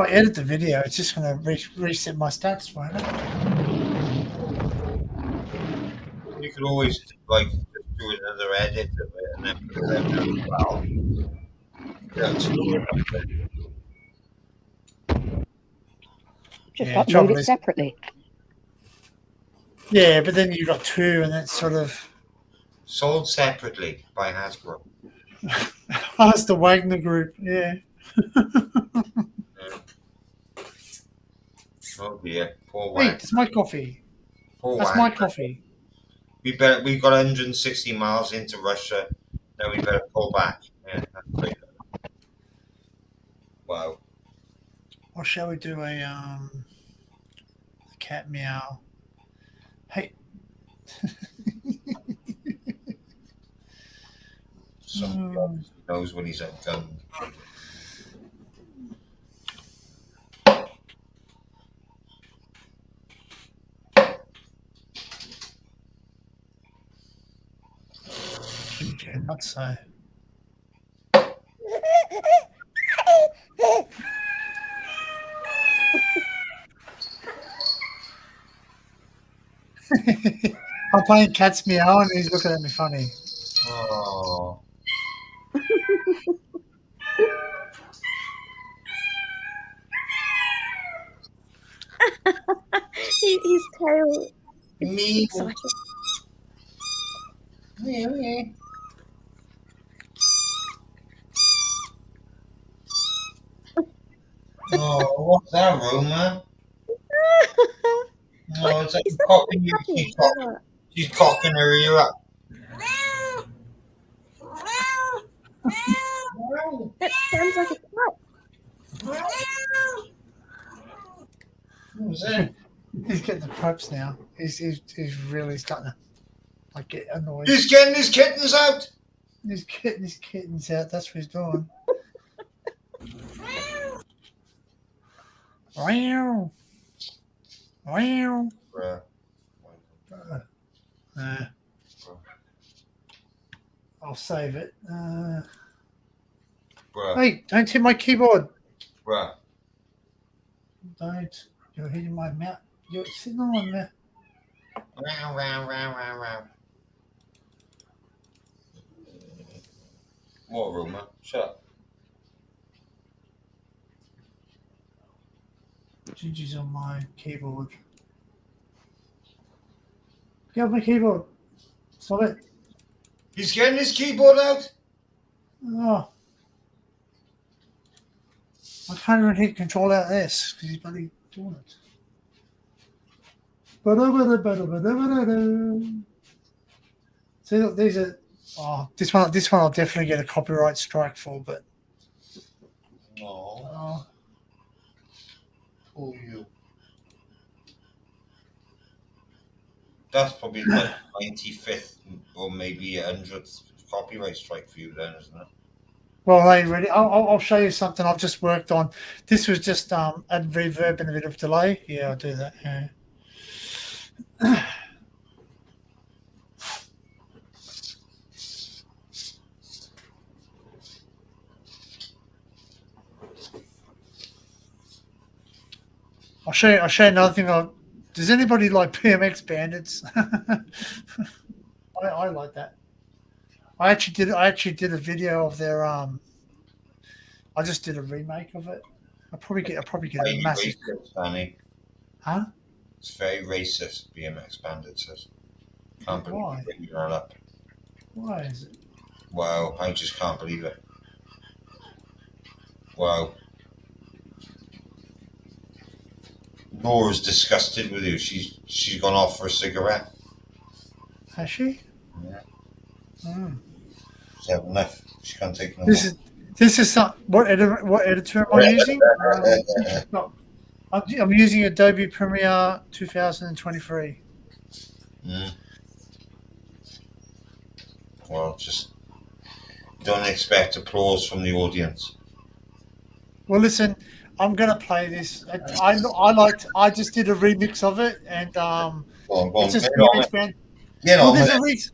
edit the video, it's just going to reset my stats, won't it? You could always just do another edit of it and then put it in as well. Just upload it separately. Yeah, but then you've got two, and that's sort of sold separately by Hasbro. That's the Wagner Group, yeah. Oh dear, poor Wait, Wagner. it's my coffee. Poor That's Wagner. my coffee. We've got 160 miles into Russia. Now we better pull back. Yeah, that's great. Wow. Or shall we do a cat meow? Hey. Somebody knows when he's outgunned. Okay, not so. I'm playing Cat's Meow and he's looking at me funny. Oh. His tail is Me. excited. Me. Oh, what's that, Roma? No, it's like cocking you. She's cocking her ear up. That sounds like a cat. What was that? He's getting the pipes now. He's really starting to. I get annoyed. He's getting his kittens out. He's getting his kittens out. That's what he's doing. Wow. Wow. I'll save it. Hey, don't hit my keyboard. Bruh. Don't. You're hitting my mouth. You're sitting on there. What, Roma? Shut up. Gingy's on my keyboard. Get off my keyboard. Stop it. He's getting his keyboard out. Oh. I can't even hit control out this because he's bloody doing it. See, look, these are. Oh, this one I'll definitely get a copyright strike for, but. Oh. Oh, you. That's probably like 95th or maybe 100th copyright strike for you then, isn't it? Well, hey, ready? I'll show you something I've just worked on. This was just add reverb and a bit of delay. Yeah, I'll do that. Yeah. I'll show you another thing. Does anybody like PMX Bandits? I like that. I actually did a video of their I just did a remake of it. I'll probably get a massive. Racist, Danny. Huh? It's very racist. BMX Bandit says. Can't believe Why? you bring that up. Why is it? Wow, I just can't believe it. Wow. Laura's disgusted with you. She's gone off for a cigarette. Has she? Yeah. Mm. She's had enough. She can't take no This is what editor am I using? No, I'm using Adobe Premiere 2023. Well, just don't expect applause from the audience. Well, listen, I'm gonna play this. I just did a remix of it, and Go on, it's just Get well, on there's with a it. reason.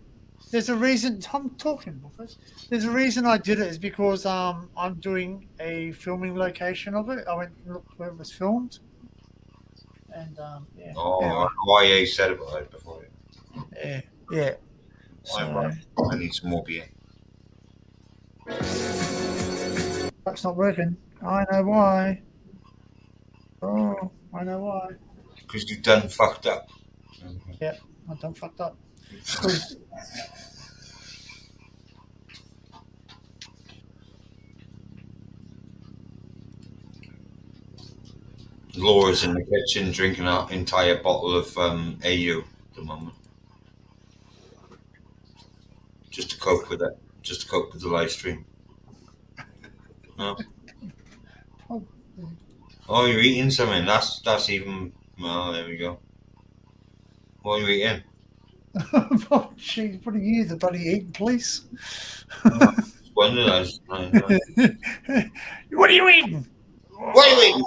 There's a reason. I'm talking, Buffers. There's a reason I did it is because I'm doing a filming location of it. I went and looked where it was filmed, and yeah. Oh, Anyway. YA said about it before. Yeah. So, I need some more beer. that's not working. I know why. Oh, I know why. Because you done fucked up. Yeah, I done fucked up. Laura's in the kitchen drinking an entire bottle of AU at the moment. Just to cope with it. Just to cope with the live stream. No? Oh, you're eating something. That's even... Well, there we go. What are you eating? Oh, jeez, what are you, the bloody eating police? What are you eating? What are you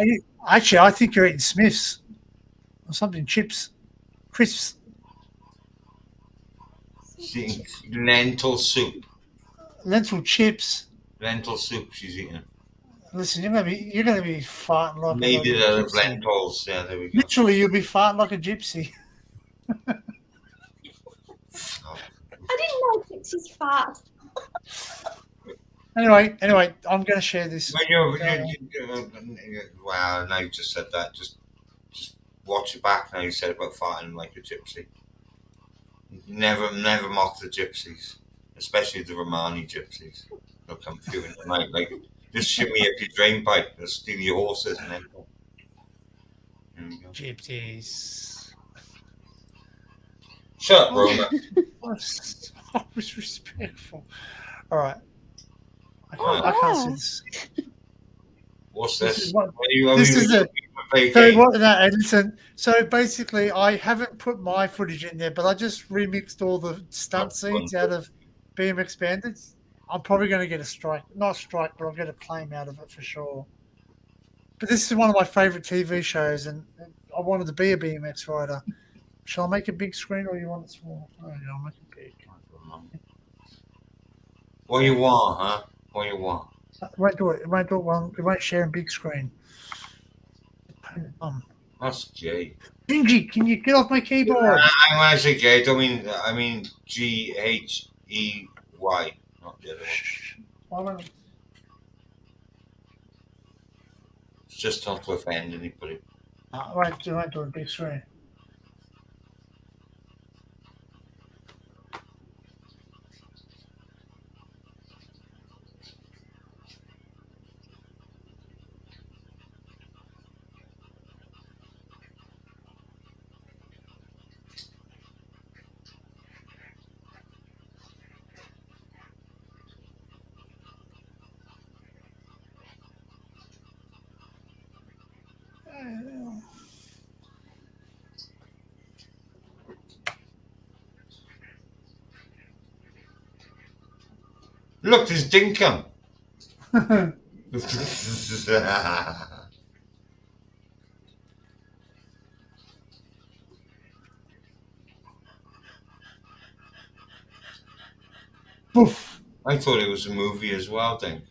eating? Actually, I think you're eating Smiths or something. Chips, crisps. She's eating lentil soup. Lentil chips. Lentil soup. She's eating. Listen, you're gonna be farting like maybe a the gypsy. lentils. Yeah, there we go. Literally, you'll be farting like a gypsy. I didn't know gypsies fart. Anyway, I'm going to share this. Wow, now you just said that. Just watch it back. Now you said about farting like a gypsy. Never mock the gypsies, especially the Romani gypsies. They'll come through in the night, like just shimmy up your drain pipe. They'll steal your horses and then. There we go. Gypsies. Shut up, Roma. I was respectful. All right. I can't see this. What's this? This is Play a So game. what? No, listen. So basically, I haven't put my footage in there, but I just remixed all the stunt scenes out of BMX Bandits. I'm probably going to get a strike, not a strike, but I'll get a claim out of it for sure. But this is one of my favorite TV shows, and I wanted to be a BMX rider. Shall I make a big screen, or you want it small? Oh, yeah, I'll make it big. What you want, huh? What you want? It won't do it. It won't do it. It won't share a big screen. That's gay. Gingy, can you get off my keyboard? When I say gay, I mean GHEY, not the other one. It's just not to offend anybody. It won't do a big screen. Look, there's Dinkum. Poof. I thought it was a movie as well, Dink.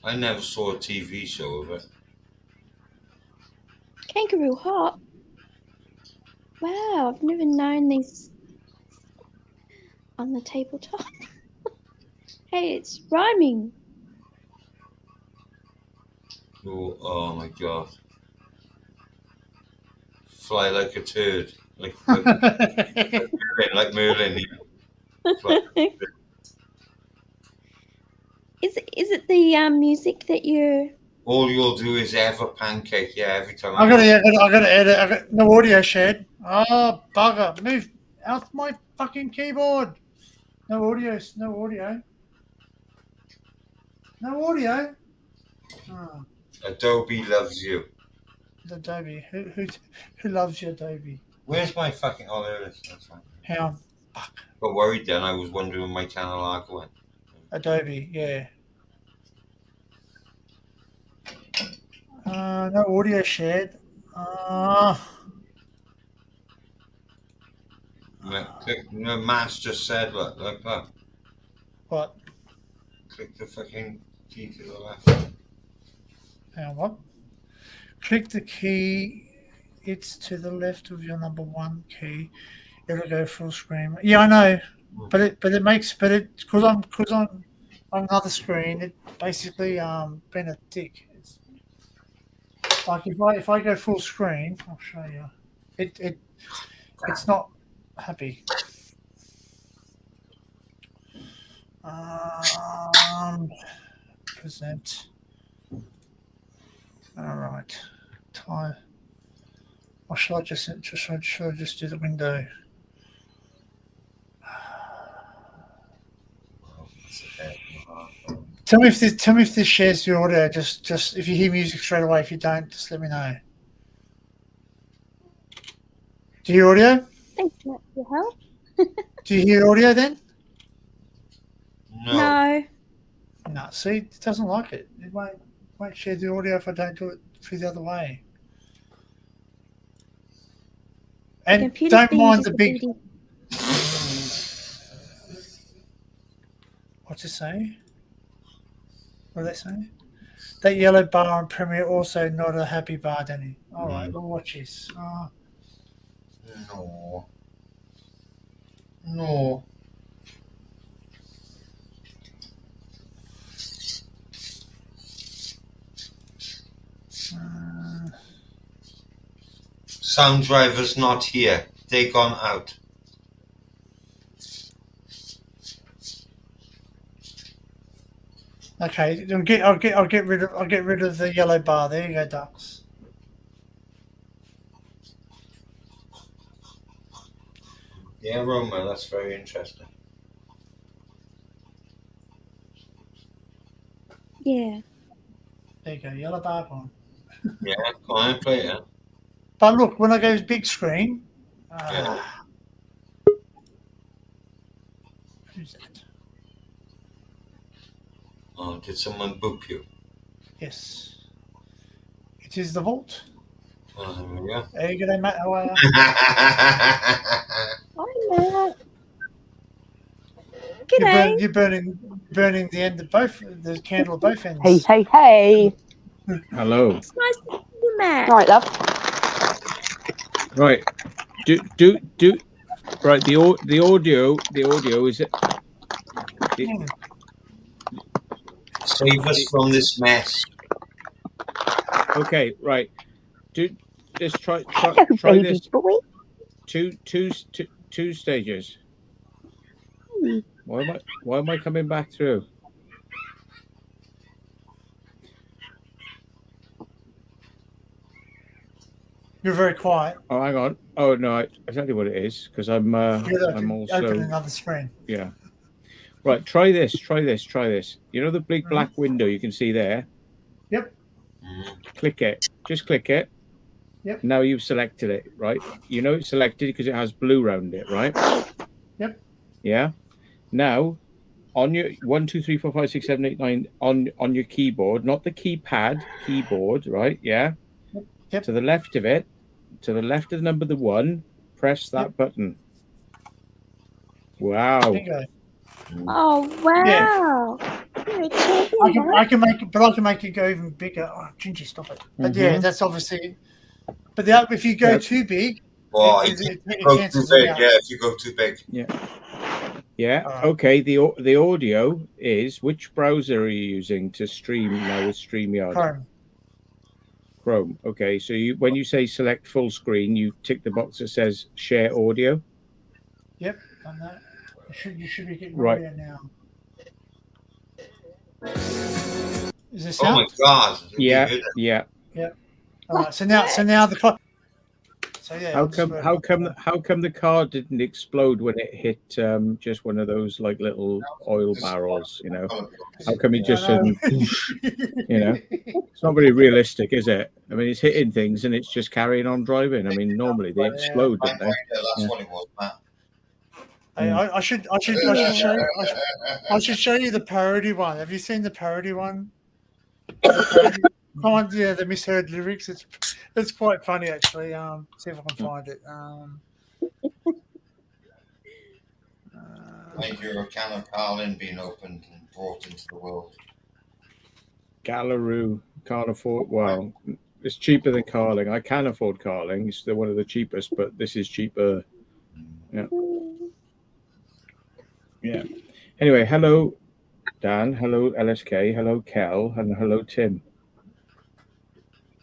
I never saw a TV show of it. Kangaroo hop. Wow, I've never known these on the tabletop. Hey, it's rhyming. Oh my god. Fly like a turd. Like Merlin. Is it the music that you? All you'll do is have a pancake, every time. I gotta edit. I got no audio shared. Oh bugger! Move out my fucking keyboard. No audio. No audio. No audio. Oh, Adobe loves you. Adobe. Who loves you, Adobe? Where's my fucking? Oh, there it is. That's fine. How? Got worried then. I was wondering when my channel arc went. Adobe. Yeah. No audio shared. Matt's just said, look. What? Click the fucking key to the left. Hang on, what? Click the key. It's to the left of your number one key. It'll go full screen. Yeah, I know, but it makes because I'm on another screen. It basically been a dick. It's like if I go full screen, I'll show you. It's not happy. Present. All right. Time. Or should I just do the window? Tell me if this shares your audio. Just if you hear music straight away. If you don't, just let me know. Do you hear audio? Thanks, Matt, for your help. Do you hear audio then? No. No. See, it doesn't like it. It won't share the audio if I don't do it through the other way. And don't mind the big. What's it say? What do they say? That yellow bar on Premiere also not a happy bar, Danny. All right, we'll watch this. No. Sound driver's not here. They gone out. Okay, I'll get rid of the yellow bar. There you go, ducks. Yeah, Roma, that's very interesting. Yeah. There you go, yellow bar on. Yeah, fine, play it. But look, when I go big screen, Yeah. who's that? Oh, did someone boop you? Yes, it is the Vault. Oh, there we go. Hey, good day, Matt. How are you? Hi, Matt. You're, G'day. you're burning the end of both the candle at both ends. Hey, hey, hey. Hello. It's nice to see you, Matt. All right, love. Right. Do right, the audio is it Save us from this mess. okay, right. Let's try Hello, baby this boy. two stages. Hmm. Why am I coming back through? You're very quiet. Oh, hang on. Oh no, I tell you what it is because I'm Open also another screen. yeah. Right, try this. You know the big black window you can see there? Yep. Click it. Just click it. Yep. Now you've selected it, right? You know it's selected because it has blue around it, right? Yep. Yeah. Now, on your 1, 2, 3, 4, 5, 6, 7, 8, 9 on your keyboard, not the keyboard, right? Yeah. Yep. To the left of it, to the left of the number 1, press that button. Wow. Bingo. Oh, wow. Yeah. You're a champion, Matt. I can make it, but I can make it go even bigger. Oh, Gingy, stop it. But yeah, that's obviously. But if you go too big, Well, it go too cancels it big. out. Yeah, if you go too big. Yeah. Yeah. All right. Okay. The audio is which browser are you using to stream now with StreamYard? Chrome. Okay. So when you say select full screen, you tick the box that says share audio. Yep. Done that. You should be getting Right. audio now. Is this Oh sound? my God! Yeah. Yeah. Yep. All right. So now the clock. So yeah. How come the car didn't explode when it hit just one of those like little oil barrels? You know, how come it just suddenly, you know, it's not very realistic, is it? I mean, it's hitting things and it's just carrying on driving. I mean, normally they explode, don't they? That's what it was, Matt. I should show you the parody one. Have you seen the parody one? Come on, yeah, the misheard lyrics. It's quite funny actually. See if I can find it. I hear a can of Carlin being opened and brought into the world. Gallaroo can't afford. Well, it's cheaper than Carling. I can afford Carling. It's one of the cheapest, but this is cheaper. Yeah. Yeah. Anyway, hello, Dan. Hello, LSK. Hello, Kel. And hello, Tim.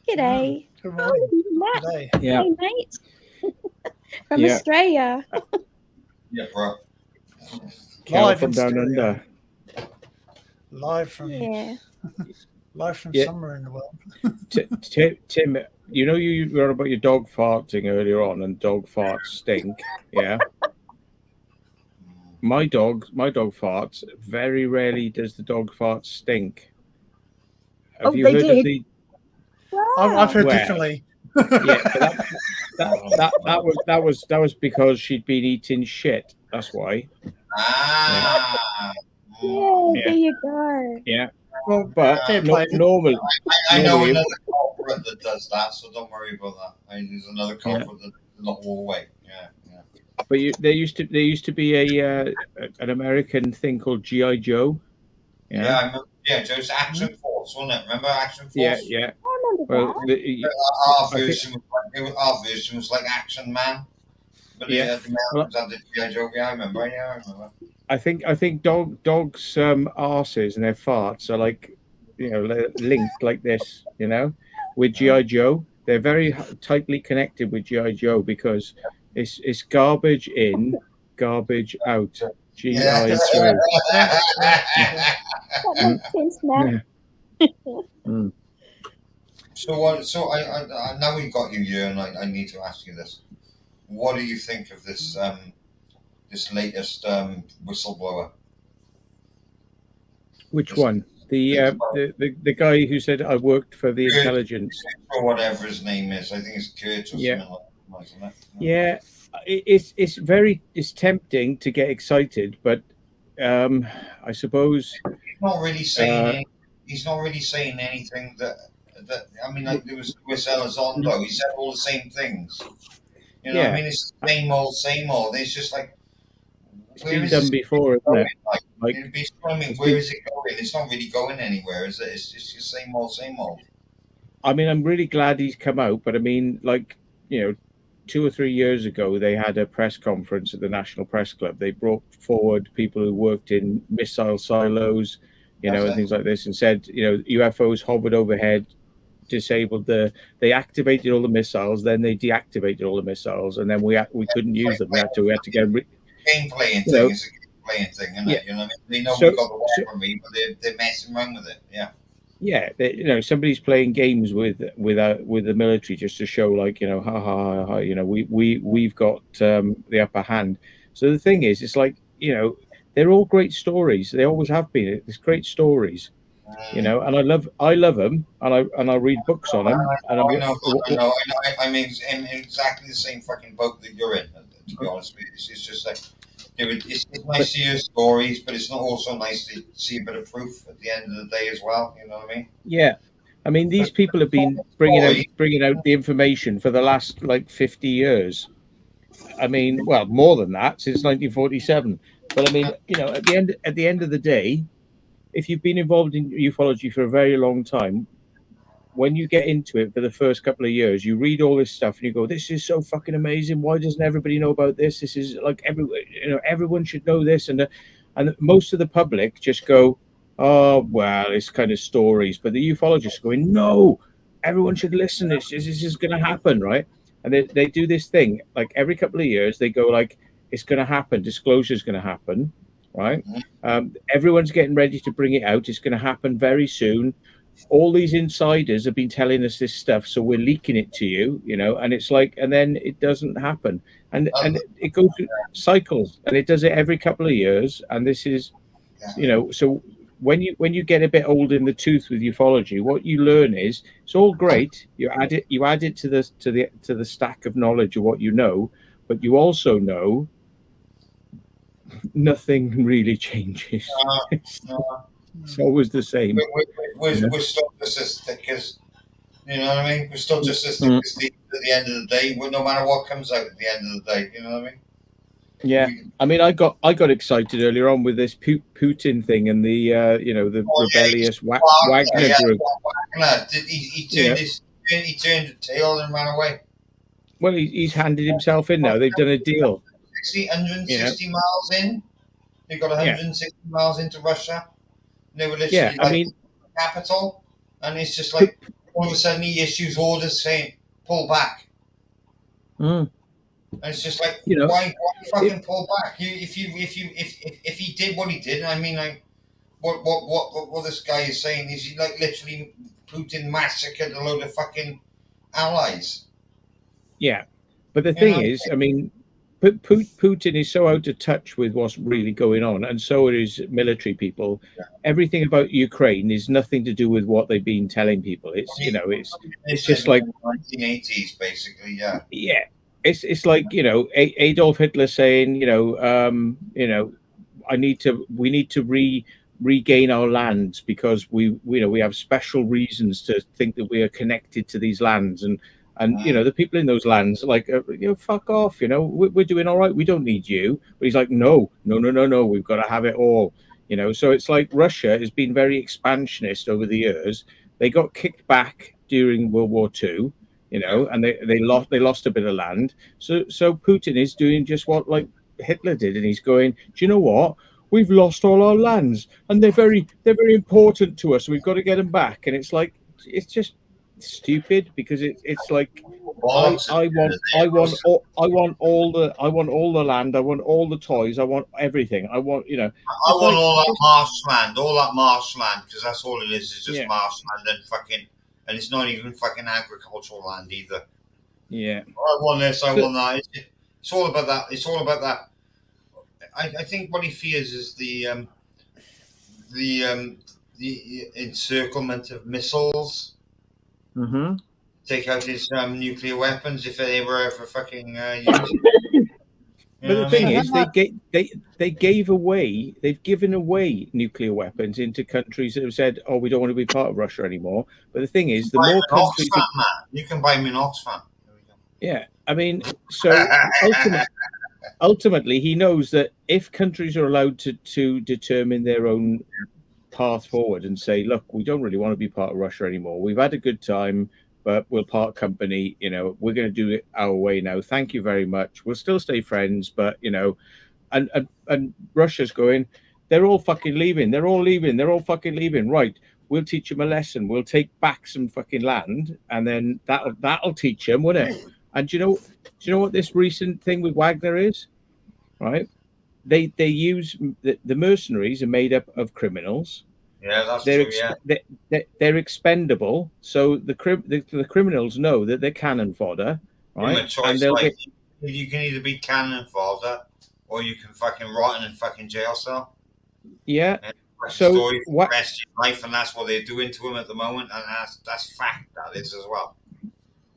G'day. Good morning. Matt. G'day. Yeah. Hey, mate. From Australia. Yeah, bro. Kel Live from in down Australia. under. Live from somewhere in the world. Tim, you know you were about your dog farting earlier on, and dog farts stink. Yeah. My dog farts. Very rarely does the dog fart stink. Have you heard of the? Wow. I've heard differently. Yeah, but that was because she'd been eating shit. That's why. Ah. Yeah, there you go. Yeah. Well, but normally, I know another culprit that does that, so don't worry about that. There's another culprit that does not all away. Yeah. But there used to be an American thing called G.I. Joe. Yeah, I remember. Yeah, Joe's Action Force, wasn't it? Remember Action Force? Yeah. I remember Well, our version was like Action Man. But the Americans under G.I. Joe. Yeah, I remember. I think dogs' arses and their farts are like, linked like this, with G.I. Joe. They're very tightly connected with G.I. Joe because it's garbage in, garbage out. G.I. Joe. that makes sense now. So I now we've got you here, and I need to ask you this: what do you think of this this latest whistleblower? Which one? The guy who said I worked for the intelligence. Or whatever his name is. I think it's Kurt or Yeah. something like that. Yeah, it's tempting to get excited, but I suppose He's not really saying he's not really saying anything that I mean, like there was Elizondo. He said all the same things. You know what I mean? It's the same old. It's just like, it's where been is done this before, isn't going? it? Like It'd be, I mean, where is it going? It's not really going anywhere, is it? It's just the same old. I mean, I'm really glad he's come out, but I mean, like, 2 or 3 years ago, they had a press conference at the National Press Club. They brought forward people who worked in missile silos, and things like this, and said, UFOs hovered overhead, disabled they activated all the missiles, then they deactivated all the missiles, and then we couldn't use them. We had to get game playing thing is a game playing thing, isn't it? You know what I mean? They know we've got the weaponry, but they're messing around with it. Yeah. Yeah, somebody's playing games with the military just to show, like, ha ha ha, we've got the upper hand. So the thing is, it's like, they're all great stories. They always have been. It's great stories, and I love them, and I read books on them. I know. I'm in exactly the same fucking boat that you're in. To be honest with you, it's just like, it's nice to hear stories, but it's not also nice to see a bit of proof at the end of the day as well. You know what I mean? Yeah, I mean, these people have been bringing out the information for the last, like, 50 years. I mean, well, more than that, since 1947. But I mean, at the end of the day, if you've been involved in ufology for a very long time, when you get into it for the first couple of years, you read all this stuff and you go, "This is so fucking amazing. Why doesn't everybody know about this? This is like everyone should know this." And most of the public just go, "Oh, well, it's kind of stories." But the ufologists are going, "No, everyone should listen. This is going to happen, right?" And they do this thing like every couple of years. They go like, "It's going to happen. Disclosure is going to happen." Right? Everyone's getting ready to bring it out. It's going to happen very soon. All these insiders have been telling us this stuff, so we're leaking it to you, and it's like, and then it doesn't happen, and it goes through cycles, and it does it every couple of years, and this is, so when you get a bit old in the tooth with ufology, what you learn is it's all great. You add it to the stack of knowledge of what you know, but you also know nothing really changes. It's always the same. We're still just as thick as, you know what I mean? We're still just as thick as Steve at the end of the day, no matter what comes out at the end of the day. You know what I mean? Yeah, I mean, I got excited earlier on with this Putin thing and the the rebellious Wagner group. Wagner. He turned the tail and ran away. Well, he's handed himself in now. They've done a deal. 160 miles in. They got 160 miles into Russia. They were literally capital, and it's just like all of a sudden he issues orders saying pull back. And it's just like, why fucking pull back? If he did what he did, I mean, like what this guy is saying is he, like, literally Putin massacred a load of fucking allies. Yeah, but the thing is, I mean, Putin is so out of touch with what's really going on, and so is military people. Everything about Ukraine is nothing to do with what they've been telling people. It's it's just like 1980s, basically. Yeah, it's like Adolf Hitler saying we need to regain our lands because we have special reasons to think that we are connected to these lands, and the people in those lands, like, fuck off, we're doing all right, we don't need you. But he's like, no, we've got to have it all. So it's like Russia has been very expansionist over the years. They got kicked back during World War II, and they lost a bit of land. So Putin is doing just what, like, Hitler did, and he's going, do you know what? We've lost all our lands, and they're very important to us. So we've got to get them back. And it's like, it's just stupid, because it's like, I want all the land, I want all the toys, I want everything, I want all that marshland, because that's all it is just marshland and it's not even fucking agricultural land either. Yeah, I want this, I want that. It's all about that. It's all about that. I think what he fears is the the encirclement of missiles, Mm-hmm. take out his nuclear weapons if they were ever fucking used. You But know the what I thing mean? is, they've given away nuclear weapons into countries that have said, "Oh, we don't want to be part of Russia anymore." But the thing is, the Buy him more an countries, Oxfam, man. You can buy him an Oxfam. There we go. yeah, I mean, so ultimately, he knows that if countries are allowed to determine their own path forward and say, "Look, we don't really want to be part of Russia anymore. We've had a good time, but we'll part company. You know, we're going to do it our way now. Thank you very much. We'll still stay friends, but you know." And Russia's going, they're all fucking leaving. They're all leaving. They're all fucking leaving. Right. We'll teach them a lesson. We'll take back some fucking land, and then that'll teach them, won't it? And do you know what this recent thing with Wagner is? Right. They use the mercenaries are made up of criminals. Yeah, that's They're true. Yeah. they're expendable. So the criminals know that they're cannon fodder, Give him right? a And choice. they'll Like, get you can either be cannon fodder or you can fucking rot in a fucking jail cell. yeah. And like So story for what? the rest of your life, and that's what they're doing to him at the moment, and that's fact. That is as well.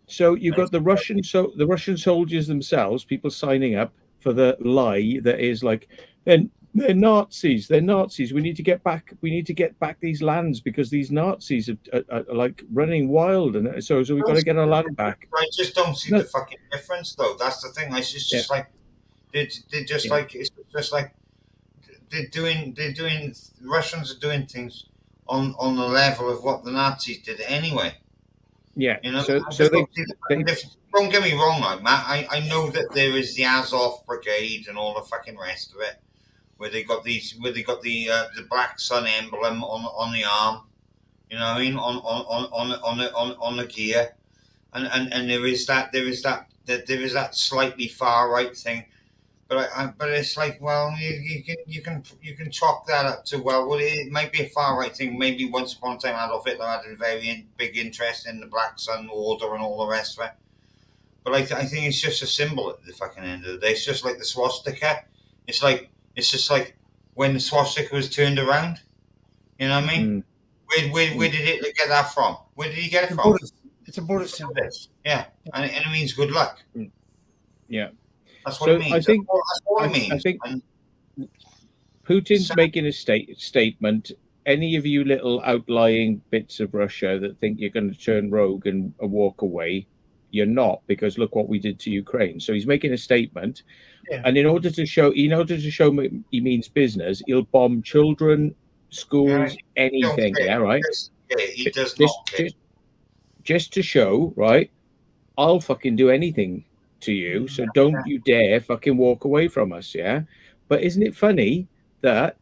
So you've got the Russian soldiers themselves, people signing up for the lie that is like, then they're Nazis. They're Nazis. We need to get back. We need to get back these lands because these Nazis are like running wild, and so we've got to get our land back. I just don't see No, the fucking difference, though. That's the thing. It's yeah, just like they're just yeah, like it's just like they're doing. Russians are doing things on the level of what the Nazis did anyway. yeah. You know, So I so just they don't see the fucking they difference. Don't get me wrong, like Matt. I know that there is the Azov Brigade and all the fucking rest of it, where they got the black sun emblem on the arm. You know what I mean? On the gear, and there is that slightly far right thing. But it's like, well, you can chalk that up to, well, it might be a far right thing. Maybe once upon a time Adolf Hitler had a very big interest in the Black Sun Order and all the rest of it. But I think it's just a symbol at the fucking end of the day. It's just like the swastika. It's just like when the swastika was turned around. You know what I mean? Where did Hitler get that from? Where did he get it from? It's a border symbol. Yeah, and it means good luck. yeah. That's what it So means. That's all it means. I think And Putin's so, making a statement. Any of you little outlying bits of Russia that think you're going to turn rogue and walk away, you're not, because look what we did to Ukraine. So he's making a statement, Yeah. and in order to show he means business, he'll bomb children, schools, anything. Yeah, right. He does not care. Just to show, right? I'll fucking do anything to you, so don't you dare fucking walk away from us, yeah? But isn't it funny that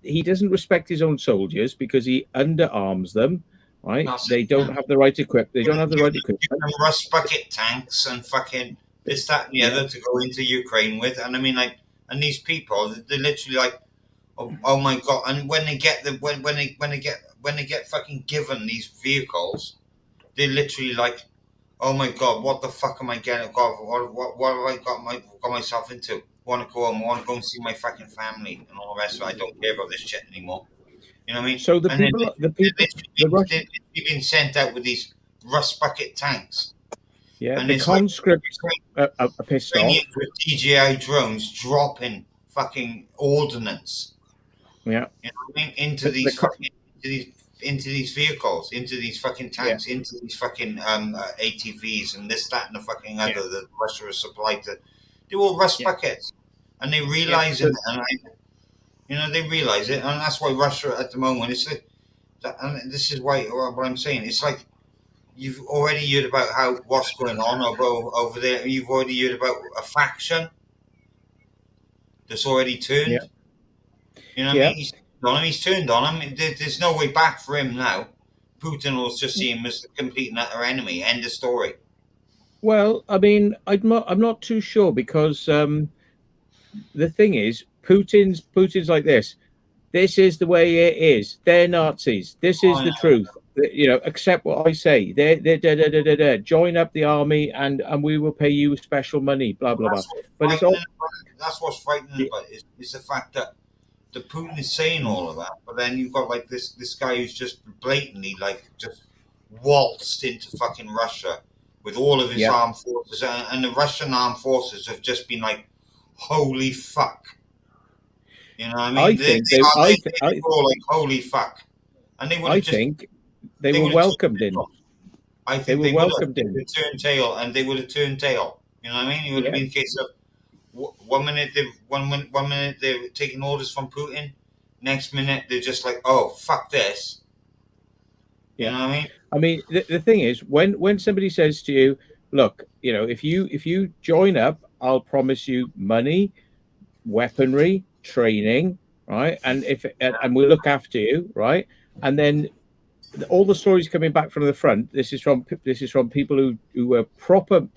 he doesn't respect his own soldiers because he underarms them, right? They don't have the right equipment. They don't have the right equipment. You can rust bucket tanks and fucking this, that, and the other to go into Ukraine with, and I mean, like, and these people, they're literally like, oh my god! And when they get when they get fucking given these vehicles, they're literally like, oh my god, what the fuck am I getting? God, what have I got myself into? Want to go home? Want to go and see my fucking family and all the rest of it? I don't care about this shit anymore. You know what I mean? So the Russians, they've been sent out with these rust bucket tanks. yeah, And the it's conscripts are pissed off. with DJI drones dropping fucking ordnance. Yeah, you know what I mean? Into these vehicles, into these fucking tanks, into these fucking ATVs and this, that, and the fucking other that Russia has supplied to. They're all rust buckets, and they realize it, and they realize it, and that's why Russia at the moment is. And this is why what I'm saying. It's like you've already heard about what's going on over there. You've already heard about a faction that's already turned. Yeah. You know what I mean? He's turned on him. There's no way back for him now. Putin will just see him as the complete and utter enemy. End of story. Well, I mean, I'm not too sure because the thing is, Putin's like this. This is the way it is. They're Nazis. This is the truth. You know, accept what I say. They're join up the army, and we will pay you special money. Blah blah blah. But that's what's frightening about it is the fact that Putin is saying all of that, but then you've got like this guy who's just blatantly like just waltzed into fucking Russia with all of his Yeah. armed forces, and the Russian armed forces have just been like, holy fuck. You know what I mean? I think they were all like, holy fuck. And they would have just. think they were welcomed in. I think they were welcomed in. They would have turned tail, and they would have turned tail. You know what I mean? It would have been a case of 1 minute they're taking orders from Putin, next minute they're just like, oh fuck this. You know what I mean? I mean, the thing is, when somebody says to you, look, you know, if you join up, I'll promise you money, weaponry, training, right? And and we'll look after you, right? And then all the stories coming back from the front. This is from people who were proper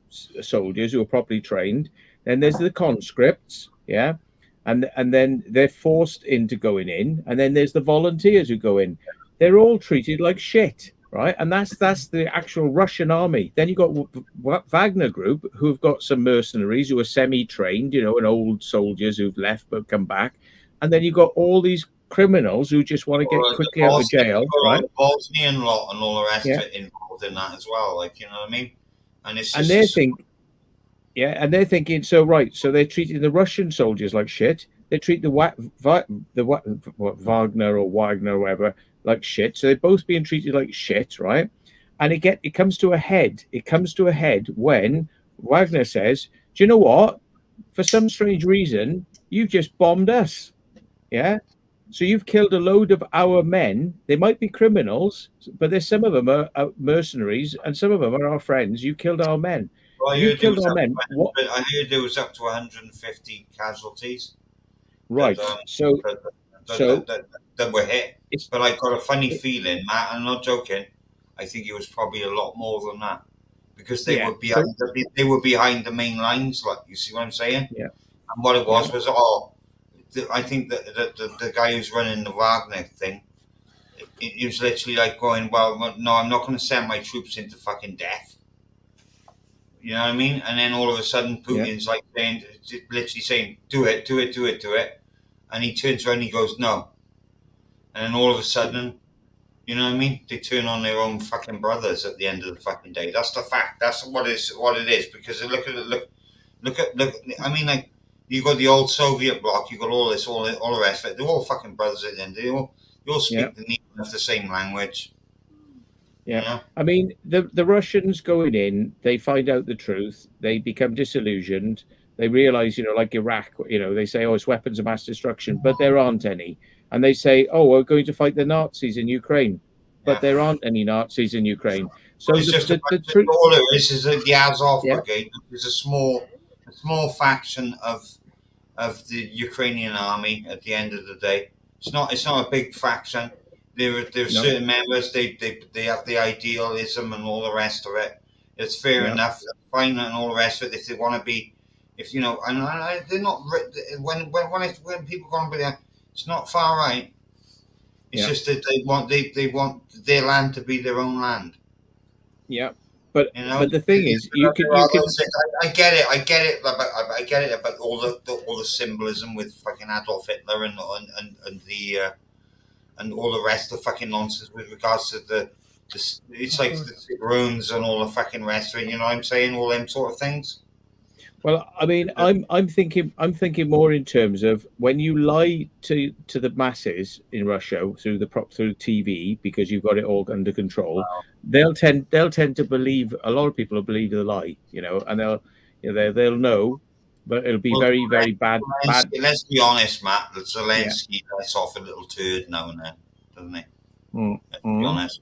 soldiers, who were properly trained. Then there's the conscripts, yeah, and then they're forced into going in, and then there's the volunteers who go in. They're all treated like shit, right? And that's the actual Russian army. Then you've got Wagner Group, who've got some mercenaries who are semi-trained, you know, and old soldiers who've left but come back. And then you've got all these criminals who just want to get quickly out of jail, right? The Bosnian lot and all the rest of it involved in that as well, like, you know what I mean? And it's just, and they're thinking, so they're treating the Russian soldiers like shit. They treat the Wagner or whatever like shit. So they're both being treated like shit, right? And it comes to a head. It comes to a head when Wagner says, "Do you know what? For some strange reason, you just bombed us, yeah. So you've killed a load of our men. They might be criminals, but there's some of them are mercenaries, and some of them are our friends. You killed our men." Well, you killed our men. I heard there was up to 150 casualties. Right. That were hit. But I got a funny feeling, Matt. I'm not joking. I think it was probably a lot more than that because they were behind. They were behind the main lines. Like, you see what I'm saying? Yeah. And what it was I think that the guy who's running the Wagner thing, he was literally like going, "Well, no, I'm not going to send my troops into fucking death." You know what I mean? And then all of a sudden, Putin's like saying, literally saying, "Do it, do it, do it, do it," and he turns around and he goes, "No," and then all of a sudden, you know what I mean? They turn on their own fucking brothers at the end of the fucking day. That's the fact. That's what it is. Because look at. I mean, like, you got the old Soviet bloc. You got all the rest of it. They're all fucking brothers at the end. They all speak the same language. Yeah, you know? I mean, the Russians going in, they find out the truth, they become disillusioned, they realize, you know, like Iraq, you know, they say, oh, it's weapons of mass destruction, but there aren't any. And they say, oh, we're going to fight the Nazis in Ukraine, but there aren't any Nazis in Ukraine. So it's just all it is the Azov Brigade, which is a small faction of the Ukrainian army. At the end of the day, it's not a big faction. There are certain members. They have the idealism and all the rest of it. It's fair enough, fine, and all the rest of it. If they want to be, if you know, and they're not. When people go on with that, it's not far right. It's just that they want their land to be their own land. Yeah, but you know, but the thing is, you can. I get it, but I get it about all the symbolism with fucking Adolf Hitler and the. And all the rest of fucking nonsense with regards to it's like the runes and all the fucking rest of it. You know what I'm saying? All them sort of things. Well, I mean, I'm thinking more in terms of when you lie to the masses in Russia through TV because you've got it all under control. Wow. They'll tend to believe. A lot of people will believe the lie, you know, and they'll know. But it'll be very, very bad. Let's be honest, Matt. Zelensky lets off a little turd now and then, doesn't he? Let's be honest.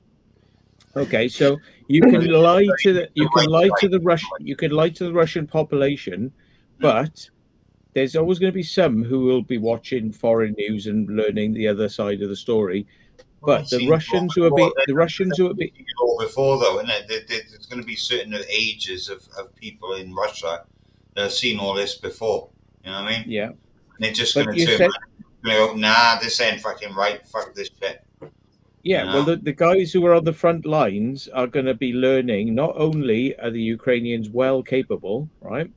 Okay, so you can lie to the Russian population, but there's always going to be some who will be watching foreign news and learning the other side of the story. But the Russians who are before though, isn't it? There's going to be certain ages of people in Russia. They've seen all this before, you know what I mean? Yeah. And they're just going to turn around, nah, this ain't fucking right. Fuck this shit. Yeah, you know? Well, the guys who are on the front lines are going to be learning. Not only are the Ukrainians well capable, right?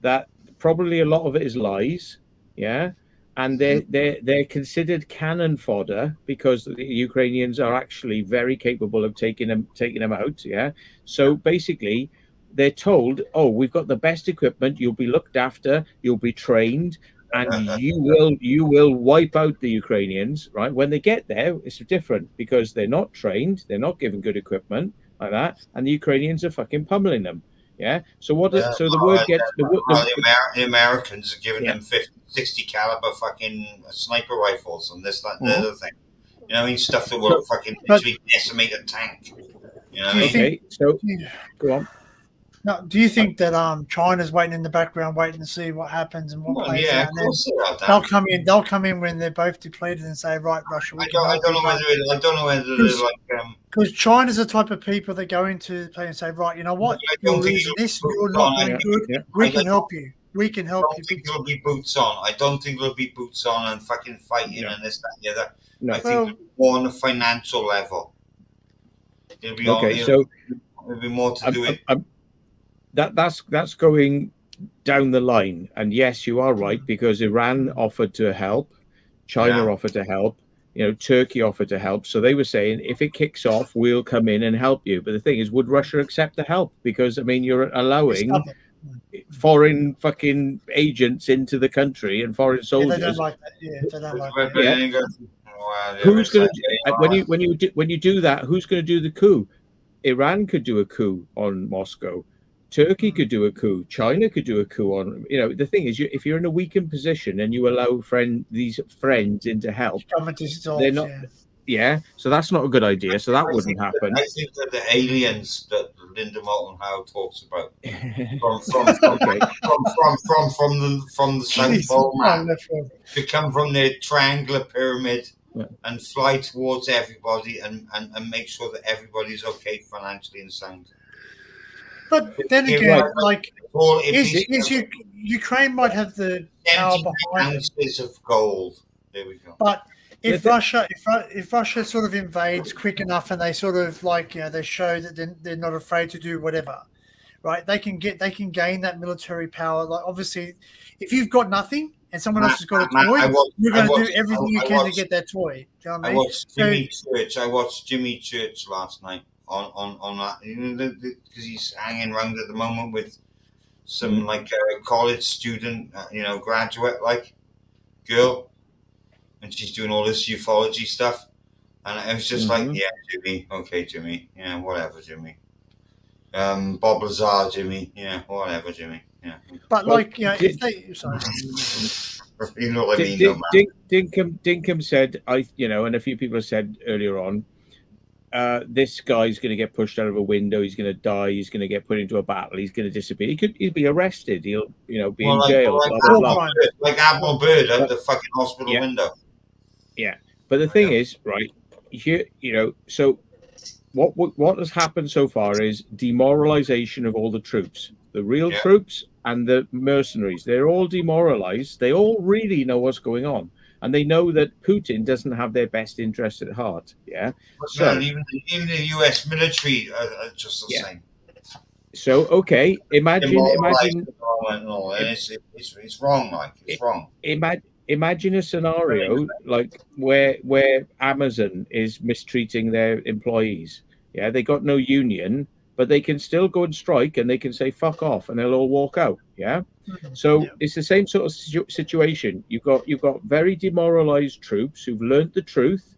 That probably a lot of it is lies, yeah, and they're considered cannon fodder because the Ukrainians are actually very capable of taking them out. Yeah. So basically, they're told, "Oh, we've got the best equipment. You'll be looked after. You'll be trained." And you will wipe out the Ukrainians, right? When they get there, it's different because they're not trained, they're not given good equipment like that, and the Ukrainians are fucking pummeling them. Yeah. So what? So the word gets the Americans are giving them 50, 60 caliber fucking sniper rifles and this, that, and the other thing. You know, I mean, stuff that will fucking literally decimate a tank. You know, okay. So go on. No, do you think that China's waiting in the background, waiting to see what happens and what plays out? And then they'll come in when they're both depleted and say, "Right, Russia, we can help you." I don't know whether they're like because China's the type of people that go into the play and say, "Right, you know what? You're losing this. You're not doing good. Yeah. We can help you. We can help you." I don't think there'll be boots on. I don't think there'll be boots on and fucking fighting and this, that, and the other. No. I think more on a financial level. It'll be it'll be more to do with. That's going down the line, and yes, you are right, because Iran offered to help, China offered to help, you know, Turkey offered to help. So they were saying, if it kicks off, we'll come in and help you. But the thing is, would Russia accept the help? Because I mean, you're allowing foreign fucking agents into the country and foreign soldiers. They don't like that. Yeah, they don't like that. Who's going to when you do that? Who's going to do the coup? Iran could do a coup on Moscow. Turkey could do a coup. China could do a coup on. You know, the thing is, if you're in a weakened position and you allow these friends in to help, they're not. Yeah, so that's not a good idea. So that wouldn't happen. I think that the aliens that Linda Moulton Howe talks about from the South Pole, man, to come from their triangular pyramid and fly towards everybody and make sure that everybody's okay financially and sound. But then again, like, Ukraine might have the power behind ounces of gold. There we go. But if Russia sort of invades quick enough and they sort of like, you know, they show that they're not afraid to do whatever, right? They can gain that military power. Like, obviously, if you've got nothing and someone else has got a toy, you're going to do everything you can to get that toy. Do you know what I mean? I watched Jimmy Church last night. On that, you know, because he's hanging around at the moment with some like college student, you know, graduate like girl, and she's doing all this ufology stuff, and it was just like, yeah, Jimmy, okay, Jimmy, yeah, whatever, Jimmy, Bob Lazar, Jimmy, yeah, whatever, Jimmy, yeah. But like, you know, if they, sorry. You know what I mean? Dinkum said, and a few people have said earlier on, this guy's going to get pushed out of a window. He's going to die. He's going to get put into a battle. He's going to disappear. He'll be arrested. He'll, be in jail. Like Admiral Byrd at the fucking hospital window. Yeah, but the thing is, right here, so what has happened so far is demoralization of all the troops, the real troops and the mercenaries. They're all demoralized. They all really know what's going on. And they know that Putin doesn't have their best interest at heart. Yeah. So even the U.S. military are just the same. So okay, imagine. It's wrong, Mike. It's wrong. Imagine a scenario like where Amazon is mistreating their employees. Yeah, they got no union, but they can still go and strike, and they can say "fuck off," and they'll all walk out. Yeah. So it's the same sort of situation. You've got very demoralized troops who've learned the truth.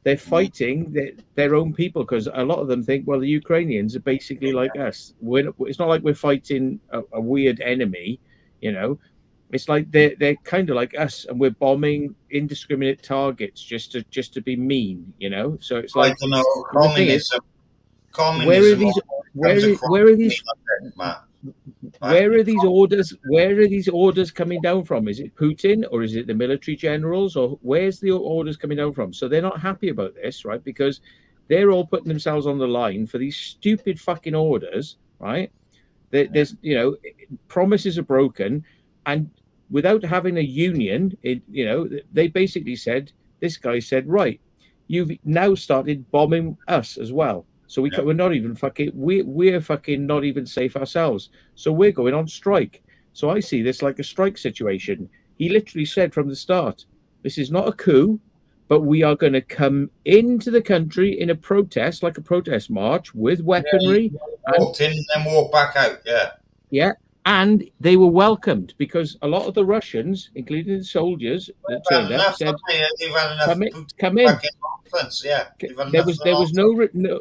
They're fighting their own people because a lot of them think, well, the Ukrainians are basically like us. It's not like we're fighting a weird enemy, It's like they're kind of like us, and we're bombing indiscriminate targets just to be mean, So it's like, I don't know, communism. Where are these orders? Where are these orders coming down from? Is it Putin or is it the military generals, or where's the orders coming down from? So they're not happy about this, right? Because they're all putting themselves on the line for these stupid fucking orders, right? There's promises are broken, and without having a union, they basically said, this guy said, right, you've now started bombing us as well. So we're not even fucking, we're fucking not even safe ourselves. So we're going on strike. So I see this like a strike situation. He literally said from the start, this is not a coup, but we are going to come into the country in a protest, like a protest march with weaponry. Walked in and then walked back out. Yeah. Yeah. And they were welcomed because a lot of the Russians, including the soldiers that turned up, said, come in. Yeah. There was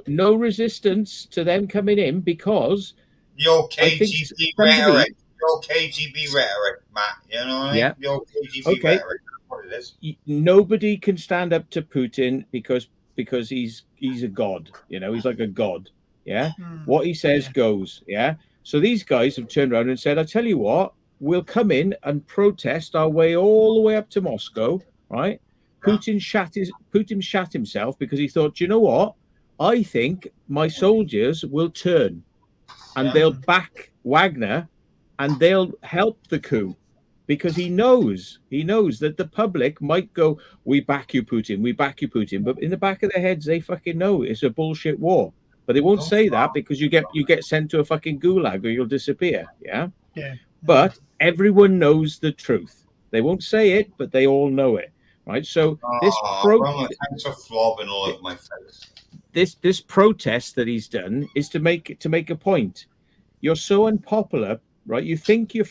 no resistance to them coming in because the old KGB rhetoric. The old KGB rhetoric, Matt. You know what I mean? Yeah. The old KGB rhetoric. That's what it is. Nobody can stand up to Putin because he's a god. You know, he's like a god. Yeah. What he says goes. Yeah. So these guys have turned around and said, I tell you what, we'll come in and protest our way all the way up to Moscow, right? Putin shat himself because he thought, you know what? I think my soldiers will turn and they'll back Wagner and they'll help the coup because he knows that the public might go, we back you, Putin. But in the back of their heads, they fucking know it's a bullshit war. But they won't say that because you get sent to a fucking gulag or you'll disappear. Yeah. Yeah. But everyone knows the truth. They won't say it, but they all know it. Right. So this protest that he's done is to make a point. You're so unpopular, right? You think you're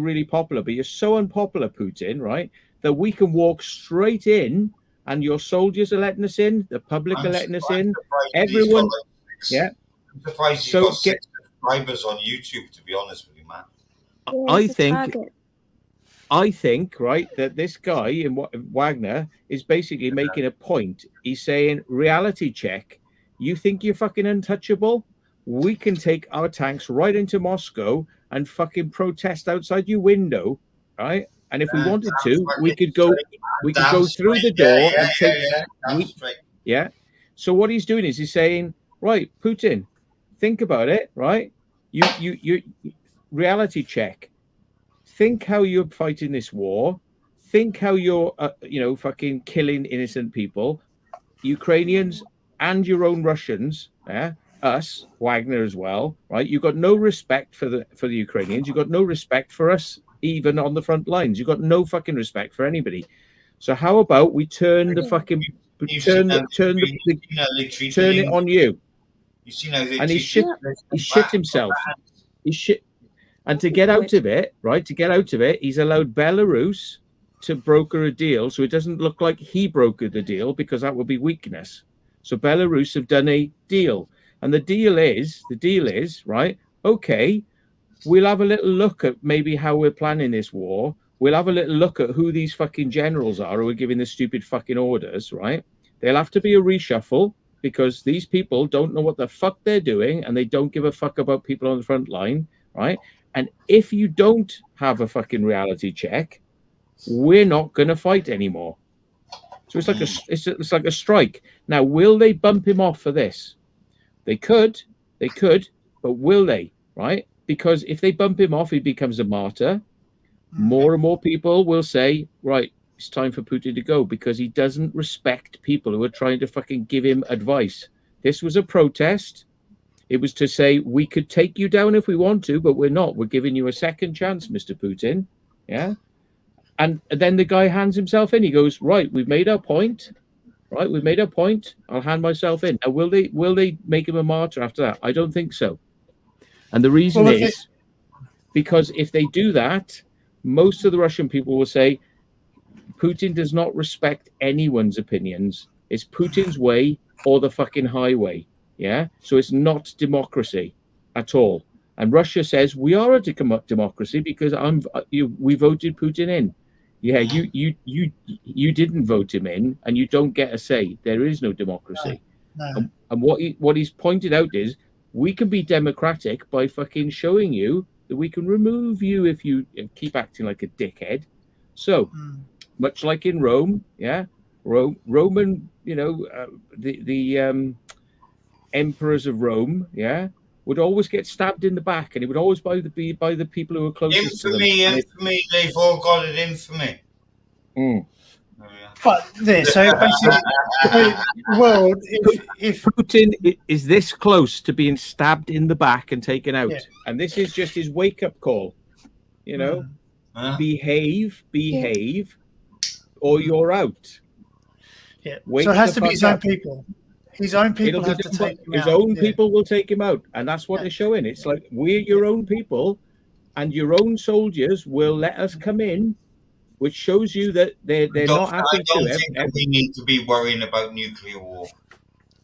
really popular, but you're so unpopular, Putin, right? That we can walk straight in. And your soldiers are letting us in. The public are letting us in. Everyone, yeah. I'm surprised he's got 6 subscribers on YouTube. To be honest with you, man. I think, right, that this guy in Wagner is basically making a point. He's saying, reality check. You think you're fucking untouchable? We can take our tanks right into Moscow and fucking protest outside your window, right? And if we wanted to, we could go through the door and take. Yeah. So what he's doing is he's saying, right, Putin, think about it, right? You reality check. Think how you're fighting this war. Think how you're, fucking killing innocent people, Ukrainians and your own Russians. Yeah. Us, Wagner as well, right? You've got no respect for the Ukrainians. You've got no respect for us. Even on the front lines, you've got no fucking respect for anybody. So how about we turn the fucking turn it on you? And he shit himself. And to get out of it, right? To get out of it, he's allowed Belarus to broker a deal, so it doesn't look like he brokered the deal because that would be weakness. So Belarus have done a deal, and the deal is right. Okay. We'll have a little look at maybe how we're planning this war. We'll have a little look at who these fucking generals are who are giving the stupid fucking orders, right? There'll have to be a reshuffle because these people don't know what the fuck they're doing and they don't give a fuck about people on the front line, right? And if you don't have a fucking reality check, we're not going to fight anymore. So it's like a strike. Now, will they bump him off for this? They could, but will they, right? Because if they bump him off, he becomes a martyr. More and more people will say, right, it's time for Putin to go because he doesn't respect people who are trying to fucking give him advice. This was a protest. It was to say, we could take you down if we want to, but we're not. We're giving you a second chance, Mr. Putin. Yeah. And then the guy hands himself in. He goes, right, we've made our point. Right, we've made our point. I'll hand myself in. Now, will they make him a martyr after that? I don't think so. And the reason is because if they do that, most of the Russian people will say Putin does not respect anyone's opinions. It's Putin's way or the fucking highway. Yeah. So it's not democracy at all. And Russia says we are a democracy because we voted Putin in. Yeah, you didn't vote him in, and you don't get a say. There is no democracy. No. And what he's pointed out is we can be democratic by fucking showing you that we can remove you if you keep acting like a dickhead. So much like in Rome, yeah, Roman, the emperors of Rome, yeah, would always get stabbed in the back, and it would always be by the people who were closest to them. Infamy, they've all got it infamy. But there, so basically, well, if Putin is this close to being stabbed in the back and taken out, and this is just his wake-up call, Huh? behave, or you're out. Yeah. Wake so it has the to be fuck his own up. people. His own It'll people be have to done by take him his out. own Yeah. people will take him out, and that's what Yeah. they're showing. It's like we're your own people, and your own soldiers will let us come in, which shows you that they're not I happy don't to. think that we need to be worrying about nuclear war.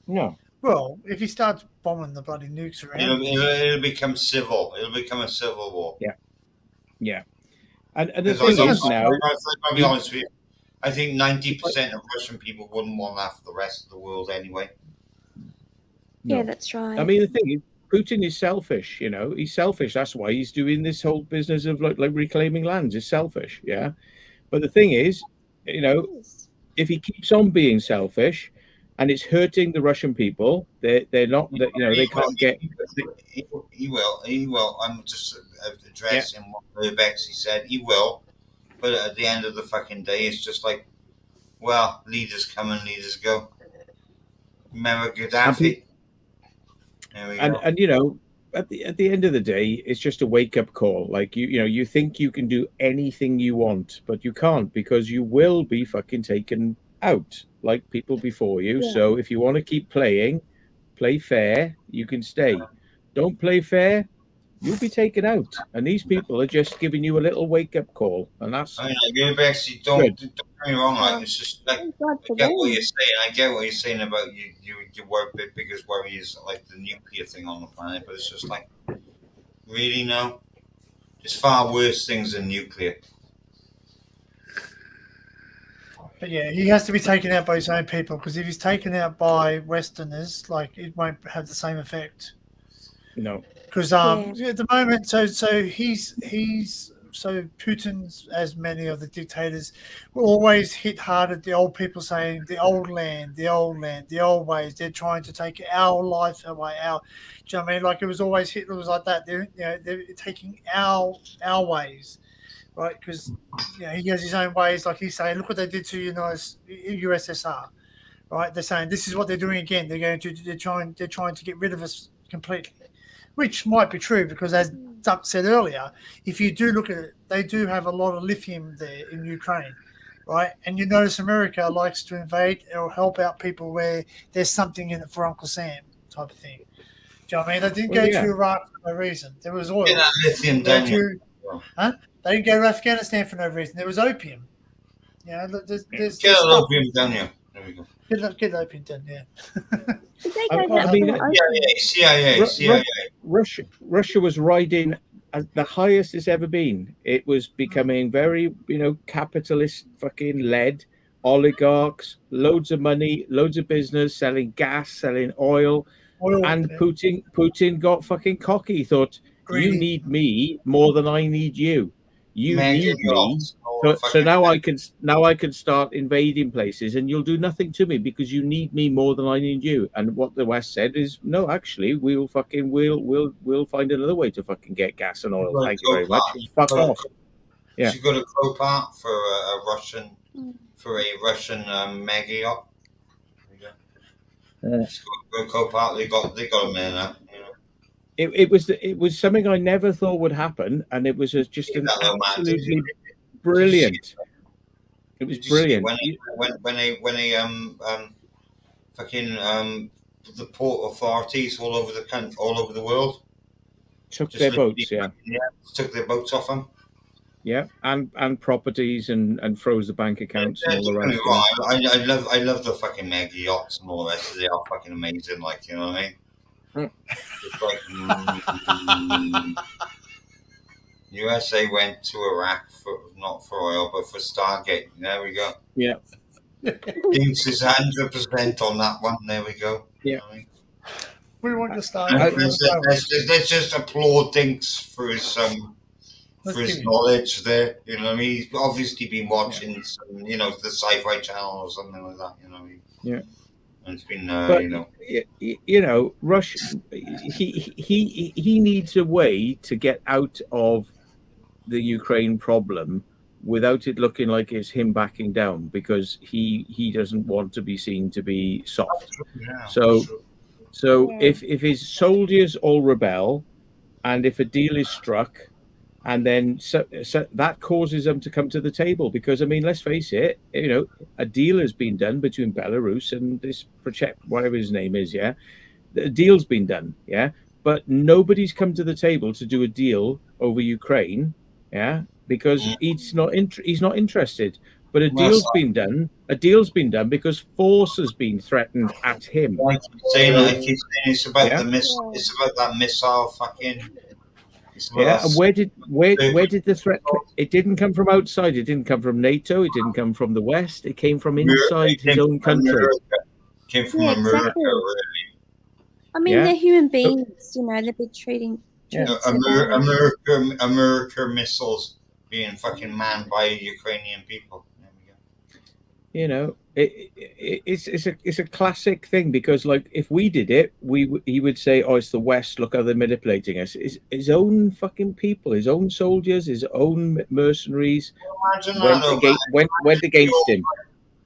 No. Well, if he starts bombing the bloody nukes around, It'll become civil. It'll become a civil war. Yeah. Yeah. And the Because thing is now, I'll be honest with you, I think 90% of Russian people wouldn't want that for the rest of the world anyway. Yeah, that's right. I mean, the thing is, Putin is selfish. You know, he's selfish. That's why he's doing this whole business of like reclaiming lands. Is selfish. Yeah. But the thing is, you know, if he keeps on being selfish, and it's hurting the Russian people, they're not. You know, they can't get. He will. I'm just addressing what Bexy said. He will. But at the end of the fucking day, it's just like, well, leaders come and leaders go. Remember Gaddafi? There we go. And you know, at the end of the day, it's just a wake up call. Like you know, you think you can do anything you want, but you can't, because you will be fucking taken out like people before you. Yeah. So if you want to keep playing, play fair, you can stay. Don't play fair, you'll be taken out. And these people are just giving you a little wake up call, and that's. I mean, Bexy, don't get me wrong. Like, it's just like, I get what you're saying. I get what you're saying about your biggest worry is like the nuclear thing on the planet, but it's just like, really, no? There's far worse things than nuclear. but yeah, he has to be taken out by his own people, because if he's taken out by Westerners, like, it won't have the same effect. No. Because at the moment, so Putin's, as many of the dictators, will always hit hard at the old people, saying the old land, the old ways. They're trying to take our life away. Do you know what I mean? Like, it was always Hitler was like that. They're taking our ways, right? Because he has his own ways. Like he's saying, look what they did to USSR, right? They're saying this is what they're doing again. They're trying to get rid of us completely. Which might be true, because as Duck said earlier, if you do look at it, they do have a lot of lithium there in Ukraine, right? And you notice America likes to invade or help out people where there's something in it for Uncle Sam type of thing. Do you know what I mean? They didn't go to Iraq for no reason. There was oil. Get that lithium down here. They didn't go to Afghanistan for no reason. There was opium. There's get opium down here. There we go. Get opium down, yeah. CIA. Russia was riding at the highest it's ever been. It was becoming very, capitalist fucking led, oligarchs, loads of money, loads of business, selling gas, selling oil. And Putin got fucking cocky. He thought, you need me more than I need you. You need me. So now I can start invading places, and you'll do nothing to me because you need me more than I need you. And what the West said is, no, actually, we'll find another way to fucking get gas and oil. Thank you very much. Fuck off. Yeah. She got a co-part for a Russian mega yacht. She's got a co-part. They got a man now. It was something I never thought would happen, and it was just an absolutely brilliant. It was brilliant. When they fucking the port authorities all over the country, all over the world took their boats, took their boats off them. Yeah, and properties and froze the bank accounts and all the rest. I love the fucking mega yachts and all the rest. They are fucking amazing. Like, you know what I mean? It's like USA went to Iraq not for oil but for Stargate. There we go. Yeah. Dinks is 100% on that one. There we go. Yeah. We want to start. Let's just applaud Dinks for his knowledge there. You know what I mean? He's obviously been watching some, the Sci-Fi Channel or something like that. You know what I mean? Yeah. And it's been, Russia. He needs a way to get out of the Ukraine problem without it looking like it's him backing down, because he doesn't want to be seen to be soft. So if his soldiers all rebel, and if a deal is struck, And then so that causes them to come to the table because, I mean, let's face it, you know, a deal has been done between Belarus and this project, whatever his name is, yeah. The deal's been done, yeah. But nobody's come to the table to do a deal over Ukraine, yeah, because he's not interested. But a Well, deal's been done. A deal's been done because force has been threatened at him. I keep saying, So, I keep saying it's about yeah. the missile. It's about that missile fucking. It's about Yeah, that and where did the threat? It didn't come from outside. It didn't come from NATO. It didn't come from the West. It came from inside his own country. Came from Yeah, America, exactly. really. I mean, Yeah. they're human beings, you know. They've been treated Yeah. so badly. America missiles being fucking manned by Ukrainian people. There we go. You know, it's a classic thing because, like, if we did it, he would say, "Oh, it's the West. Look how they're manipulating us." His own fucking people, his own soldiers, his own mercenaries Imagine that, though, went against him.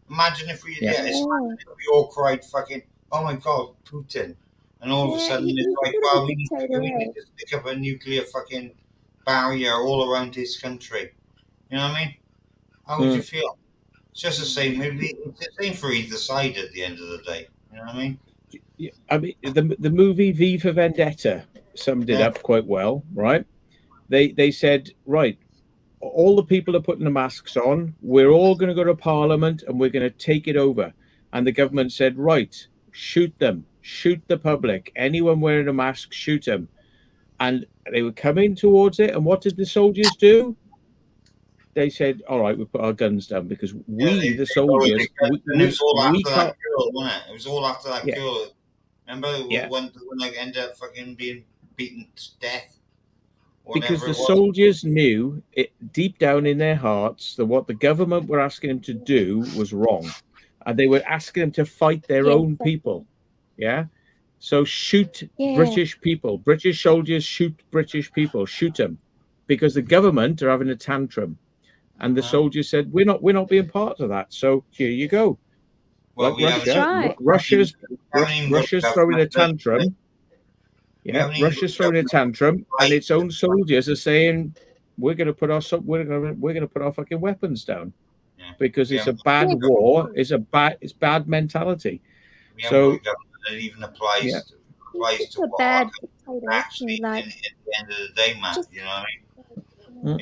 Imagine if we, Yeah. imagine if we all cried fucking, "Oh my God, Putin," and all of a sudden it's like, well, we need to stick up a nuclear fucking barrier all around his country. You know what I mean? How would you feel? It's just the same. It's the same for either side at the end of the day. You know what I mean? Yeah, I mean, the movie V for Vendetta summed it up quite well, right? They said, right, all the people are putting the masks on. We're all going to go to Parliament and we're going to take it over. And the government said, right, shoot them, shoot the public. Anyone wearing a mask, shoot them. And they were coming towards it. And what did the soldiers do? They said, all right, we put our guns down because the soldiers, it was all we after can't. that girl, wasn't it? It was all after that Yeah. girl. Remember Yeah. when they ended up fucking being beaten to death? Because the soldiers knew it deep down in their hearts that what the government were asking them to do was wrong, and they were asking them to fight their own people. Yeah, so shoot British people. British soldiers shoot British people. Shoot them, because the government are having a tantrum, and the soldiers said, "We're not being part of that." So here you go. Well, like Russia's throwing a tantrum. Yeah, Russia's throwing a tantrum, and its own soldiers are saying, "We're going to put our fucking weapons down because it's a bad war. It's bad mentality." So it even applies to what bad actually at the end of the day, Matt. You know what I mean?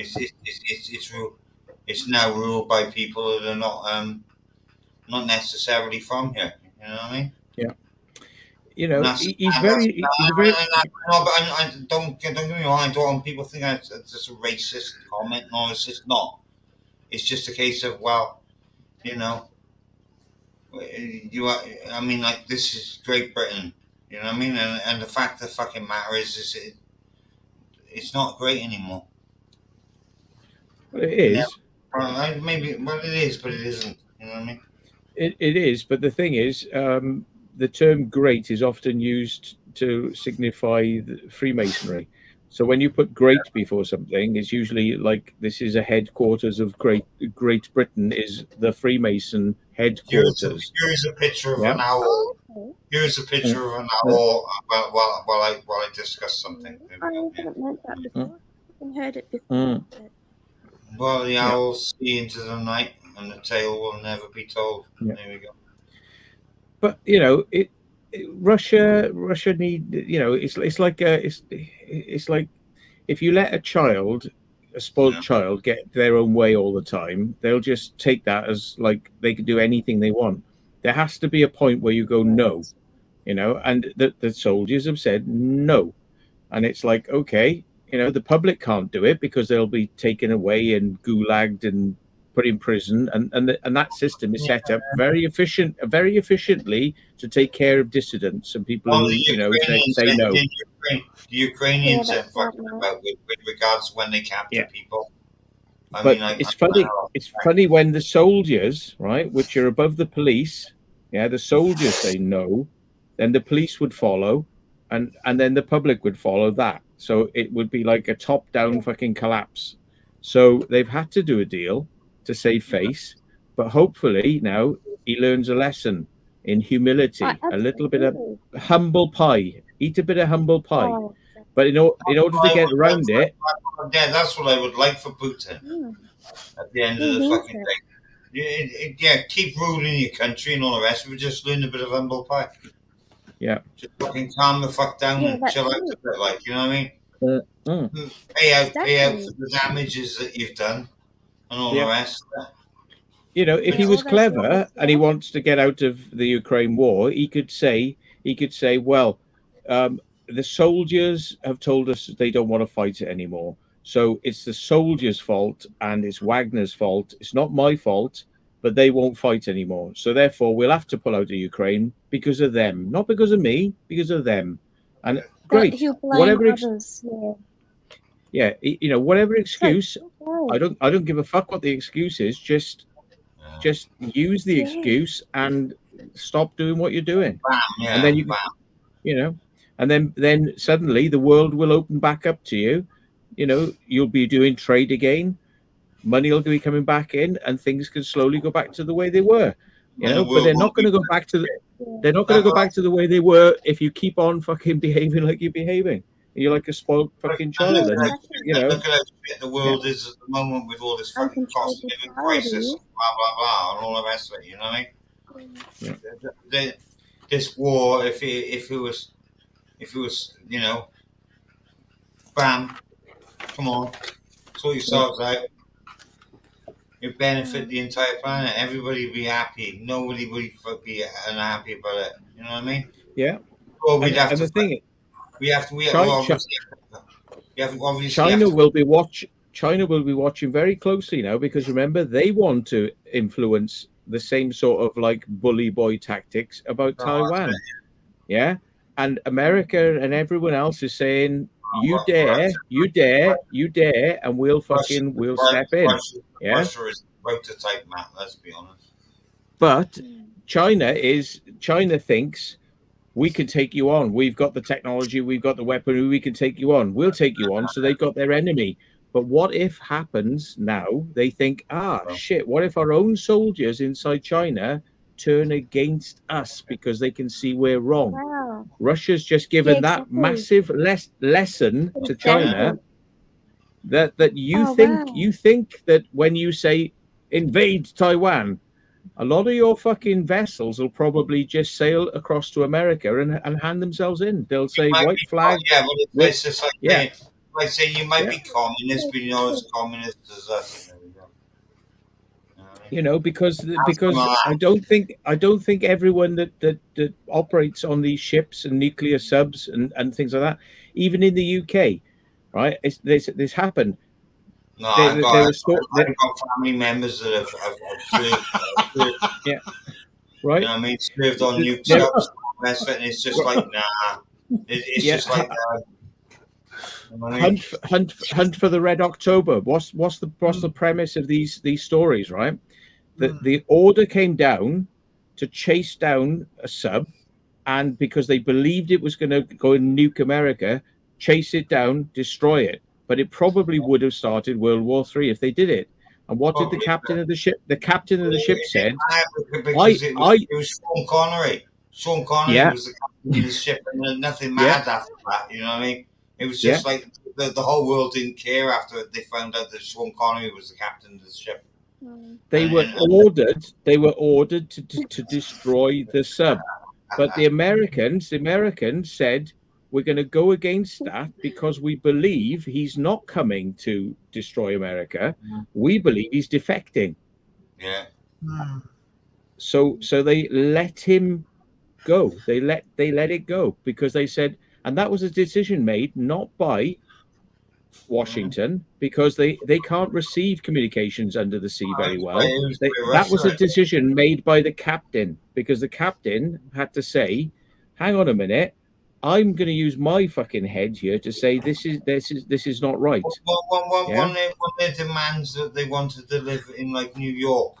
It's now ruled by people that are not necessarily from here. You know what I mean? Yeah. You know, he's very. Don't get me wrong. I don't want people think it's just a racist comment. No, it's just not. It's just a case of, well, you know, I mean, like, this is Great Britain. You know what I mean? And the fact of the fucking matter is it's not great anymore. Well, it is. Maybe, well, it is, but it isn't. You know what I mean? It is, but the thing is, the term "great" is often used to signify Freemasonry. So when you put "great" before something, it's usually like this is a headquarters of Great Britain is the Freemason headquarters. Here's a picture of an owl. Here's a picture of an owl while I discuss something. I haven't heard that before. I haven't heard it before. Well, the owls see into the night, and the tale will never be told. Yeah. There we go. But you know, Russia need, you know, it's like if you let a spoiled child get their own way all the time, they'll just take that as like they can do anything they want. There has to be a point where you go no, you know, and the soldiers have said no, and it's like, okay, you know, the public can't do it because they'll be taken away and gulagged and put in prison, and that system is set up very efficiently to take care of dissidents and people who, you know, say no. The Ukrainians are fucking about with regards to when they capture people. It's funny when the soldiers, right, which are above the police, the soldiers say no, then the police would follow, and then the public would follow that. So it would be like a top-down fucking collapse. So they've had to do a deal to save face, but hopefully now he learns a lesson in humility, a little bit of humble pie. Eat a bit of humble pie, But in order to get around it, Yeah, that's what I would like for Putin Hmm. at the end He of the needs fucking it. day. Yeah, keep ruling your country and all the rest of it. Just learn a bit of humble pie. yeah. Just fucking calm the fuck down Yeah, and that's chill out a it. bit, like, you know what I mean? Mm. Pay out Exactly. for the damages that you've done and all the Yeah. rest. You know, if Yeah, he all was those years. clever and he wants to get out of the Ukraine war, he could say, well, the soldiers have told us they don't want to fight it anymore. So it's the soldiers' fault and it's Wagner's fault. It's not my fault, but they won't fight anymore. So therefore, we'll have to pull out of Ukraine because of them, not because of me, because of them. And great, He'll blame whatever, others. yeah, you know, whatever So, excuse. I don't give a fuck what the excuse is. Just use the Yeah. excuse and stop doing what you're doing. Bam, yeah, And then you, bam. you know, and then suddenly the world will open back up to you. You know, you'll be doing trade again. Money will be coming back in, and things can slowly go back to the way they were. You And know, the but they're world not won't be going to go back to the. Yeah. They're not going to go back to the way they were if you keep on fucking behaving like you're behaving. You're like a spoiled fucking child, and you know. Look at how shit the world is at the moment with all this fucking cost of living crisis, and blah blah blah, and all the rest of it. You know what I mean? Yeah. This war, if it was, you know, bam, come on, sort yourselves out. It benefit the entire planet. Everybody would be happy. Nobody would be unhappy about it. You know what I mean? Yeah. Well, we'd have and to. the thing, We have to. China will be watching very closely now, because remember, they want to influence the same sort of like bully boy tactics about Taiwan. Yeah. And America and everyone else is saying, you dare, and we'll step in. Yeah. Russia is prototype, Matt. Let's be honest. But China thinks we can take you on. We've got the technology, we've got the weaponry, we can take you on. We'll take you on. So they've got their enemy. But what if happens now? They think, shit, what if our own soldiers inside China turn against us because they can see we're wrong? Wow. Russia's just given that massive lesson to China that you think that when you say invade Taiwan, a lot of your fucking vessels will probably just sail across to America and hand themselves in. They'll say white flag. Yeah, but it's just like like saying you might Yeah. be communist, but you're not as communist as us. There we go. You know, because I don't think everyone that operates on these ships and nuclear subs and things like that, even in the UK, right? This happened. No, I've got family members that have served. Yeah, right. You know what I mean? Served on nuke subs, and it's just like nah. It's just like. Hunt for the Red October. What's the premise of these stories, right? The order came down to chase down a sub, and because they believed it was going to go and nuke America, chase it down, destroy it. But it probably would have started World War III if they did it. And what did the captain of the ship? The captain of the ship said, Because it was Sean Connery. Sean Connery was the captain of the ship, and nothing mattered after that. You know what I mean? It was just like the whole world didn't care after they found out that Sean Connery was the captain of the ship. They were ordered to destroy the sub, but the Americans said, we're going to go against that because we believe he's not coming to destroy America. We believe he's defecting. Yeah. So they let him go. They let it go because they said, and that was a decision made not by Washington, because they can't receive communications under the sea very well. That was a decision made by the captain, because the captain had to say, hang on a minute, I'm going to use my fucking head here to say this is not right. One of their demands that they wanted to live in like New York,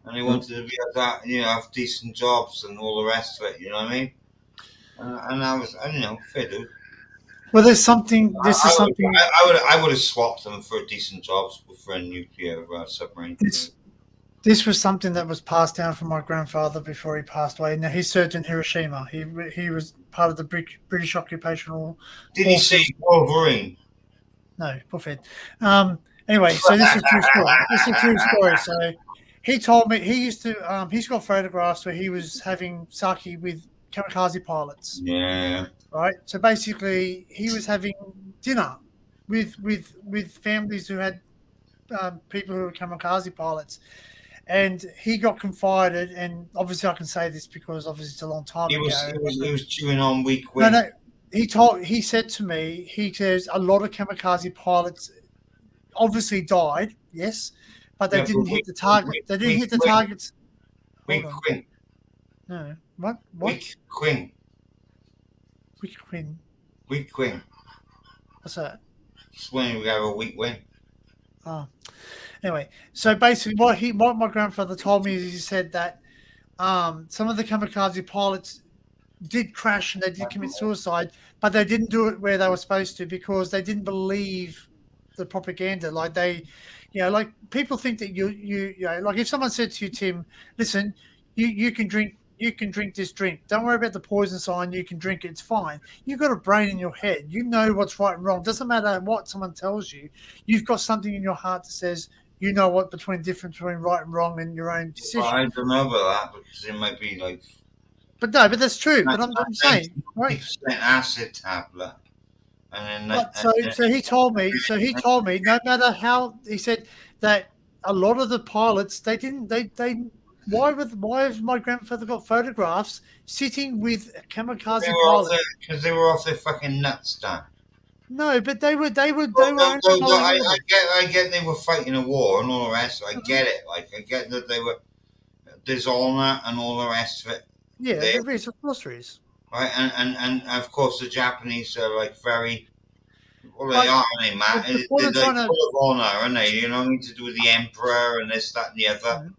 and they wanted to be that, you know, have decent jobs and all the rest of it. You know what I mean? And I was, you know, fair dude. Well, there's something. I would have swapped them for decent jobs for a nuclear submarine. This was something that was passed down from my grandfather before he passed away. Now, he served in Hiroshima. He was part of the British occupational Did he forces. say Wolverine? No, buffet. Anyway, so this is a true story. This is a true story. So he told me he used to. He's got photographs where he was having sake with kamikaze pilots. Yeah. Right. So basically, he was having dinner with families who had people who were kamikaze pilots, and he got confided. And obviously, I can say this because obviously it's a long time He ago. was chewing on weak wing. No. He said to me, he says a lot of kamikaze pilots obviously died, yes, but they didn't hit the target. They didn't hit the targets. Weak wing. No, what? Weak wing. Weak wing. Weak wing. What's that? It's when we have a weak wing. Oh, anyway, so basically, what my grandfather told me is he said that some of the kamikaze pilots did crash and they did commit suicide, but they didn't do it where they were supposed to because they didn't believe the propaganda. Like like people think that you know, like if someone said to you, Tim, listen, you can drink this drink. Don't worry about the poison sign. You can drink it. It's fine. You've got a brain in your head. You know what's right and wrong. Doesn't matter what someone tells you. You've got something in your heart that says you know what difference between right and wrong and your own decision. Well, I don't know about that because it might be like. But no, but that's true. But I'm saying, right? Acid tablet. And then so he told me. So he told me, no matter how, he said that a lot of the pilots they why have my grandfather got photographs sitting with kamikaze pilots? Because they were off their fucking nuts, Dan. No, but they were. I get they were fighting a war and all the rest. I get it. Like I get that they were dishonor and all the rest of it. Yeah, there is, of course there is. Right, and of course the Japanese are like very. Well, they are, aren't they, Matt? They're like full of honor, aren't they? You know, nothing to do with the emperor and this, that, and the other.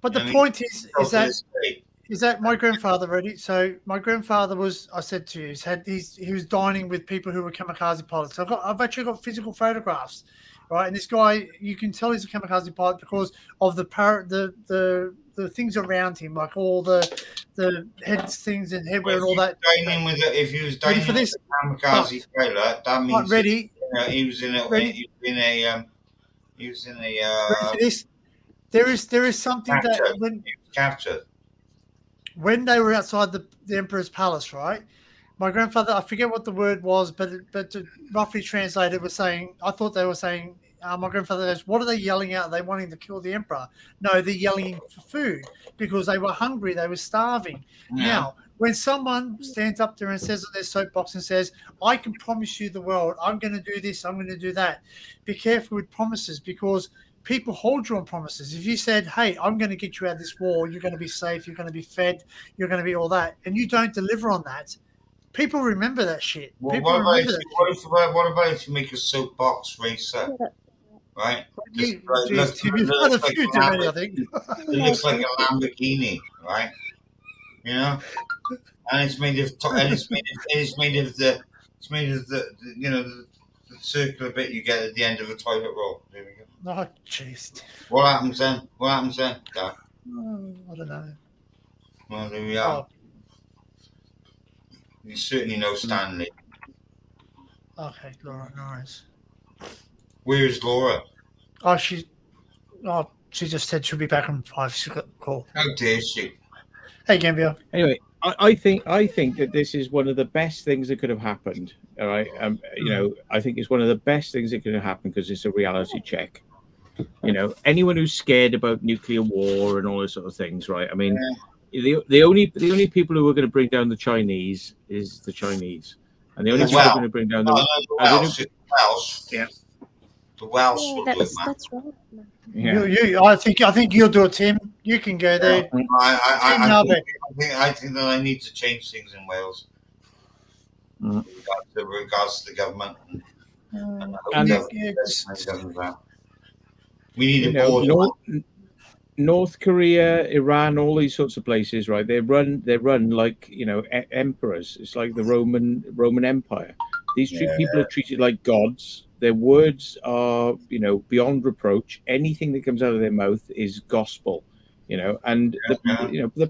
But the point is that my grandfather ready. So my grandfather was. I said to you, he was dining with people who were kamikaze pilots. I've actually got physical photographs, right? And this guy, you can tell he's a kamikaze pilot because of the things around him, like all the heads things and headwear and all that. If he was dining with a kamikaze pilot, that means he was in a. Ready for this? There is something that when captured. When they were outside the emperor's palace, right? My grandfather, I forget what the word was, but to roughly translate, it was saying. I thought they were saying. My grandfather goes, "What are they yelling out? Are they wanting to kill the emperor?" No, they're yelling for food because they were hungry. They were starving. Yeah. Now, when someone stands up there and says on their soapbox and says, "I can promise you the world. I'm going to do this. I'm going to do that," be careful with promises because people hold you on promises. If you said, "Hey, I'm going to get you out of this war. You're going to be safe. You're going to be fed. You're going to be all that," and you don't deliver on that, people remember that shit. Well, what about if you make a soapbox racer? Right? It looks like a Lamborghini, right? You know, and it's made of the circular bit you get at the end of a toilet roll. There we go. Oh, jeez. What happens then? Yeah. I don't know. Well, there we are. You certainly know Stanley. Okay, Laura, nice. Where's Laura? Oh, she just said she'll be back in 5. She got a call. How dare she? Hey, Gambia. Anyway, I think that this is one of the best things that could have happened. All right, I think it's one of the best things that could have happened because it's a reality check. You know, anyone who's scared about nuclear war and all those sort of things, right? I mean, the only people who are going to bring down the Chinese is the Chinese, and the only people who are going to bring down the Welsh. Yeah. The Welsh. That's right. Yeah. I think you'll do it, Tim. You can go there. I think that I need to change things in Wales. Regards to the government. We need a board. North Korea, Iran, all these sorts of places, right? They run like emperors. It's like the Roman Empire. These people are treated like gods. Their words are, beyond reproach. Anything that comes out of their mouth is gospel. you know, and Yeah. the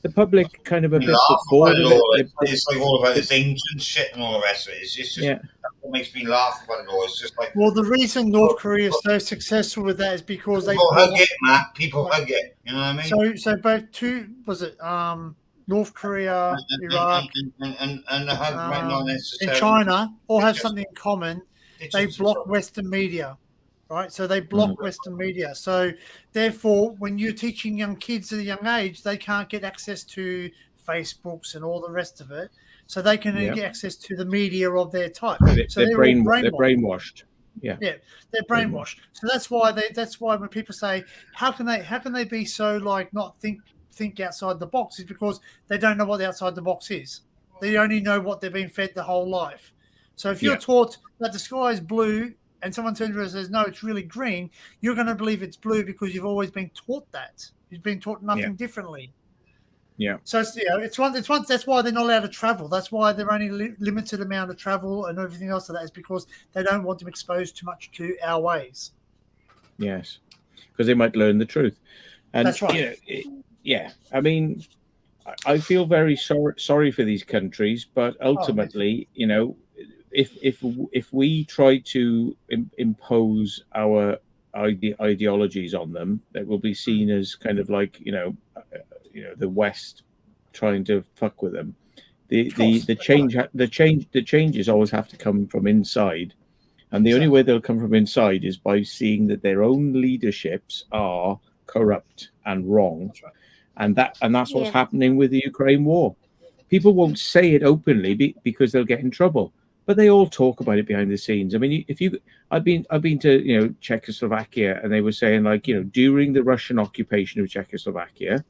public kind of a We bit laugh bored about of it all. it. It's like all about this ancient shit and all the rest of it. It's just Yeah. that's what makes me laugh about it all. It's just like Well, the reason North Korea is so successful with that is because they people hug block. it, Matt. People hug it. You know what I mean? So both North Korea, Iraq, And the hug might not and necessarily. China all have just- something in common. it's They just- block Western media, right? So they block Western media. So therefore, when you're teaching young kids at a young age, they can't get access to Facebooks and all the rest of it. So they can only get access to the media of their type. So They're brainwashed. Yeah, they're brainwashed. So that's why when people say how can they be so like not think outside the box, is because they don't know what the outside the box is. They only know what they've been fed the whole life. So if you're taught that the sky is blue and someone turns around and says no, it's really green, you're going to believe it's blue because you've always been taught that. You've been taught nothing differently. Yeah. So it's one. That's why they're not allowed to travel. That's why they're only limited amount of travel and everything else of that is because they don't want them exposed too much to our ways. Yes, because they might learn the truth. And that's right. I mean, I feel very sorry for these countries, but ultimately, you know, if we try to impose our ideologies on them, that will be seen as kind of like the West trying to fuck with them. The changes always have to come from inside, and the only way they'll come from inside is by seeing that their own leaderships are corrupt and wrong, and that's what's happening with the Ukraine war. People won't say it openly because they'll get in trouble, but they all talk about it behind the scenes. I mean, I've been to Czechoslovakia, and they were saying like during the Russian occupation of Czechoslovakia,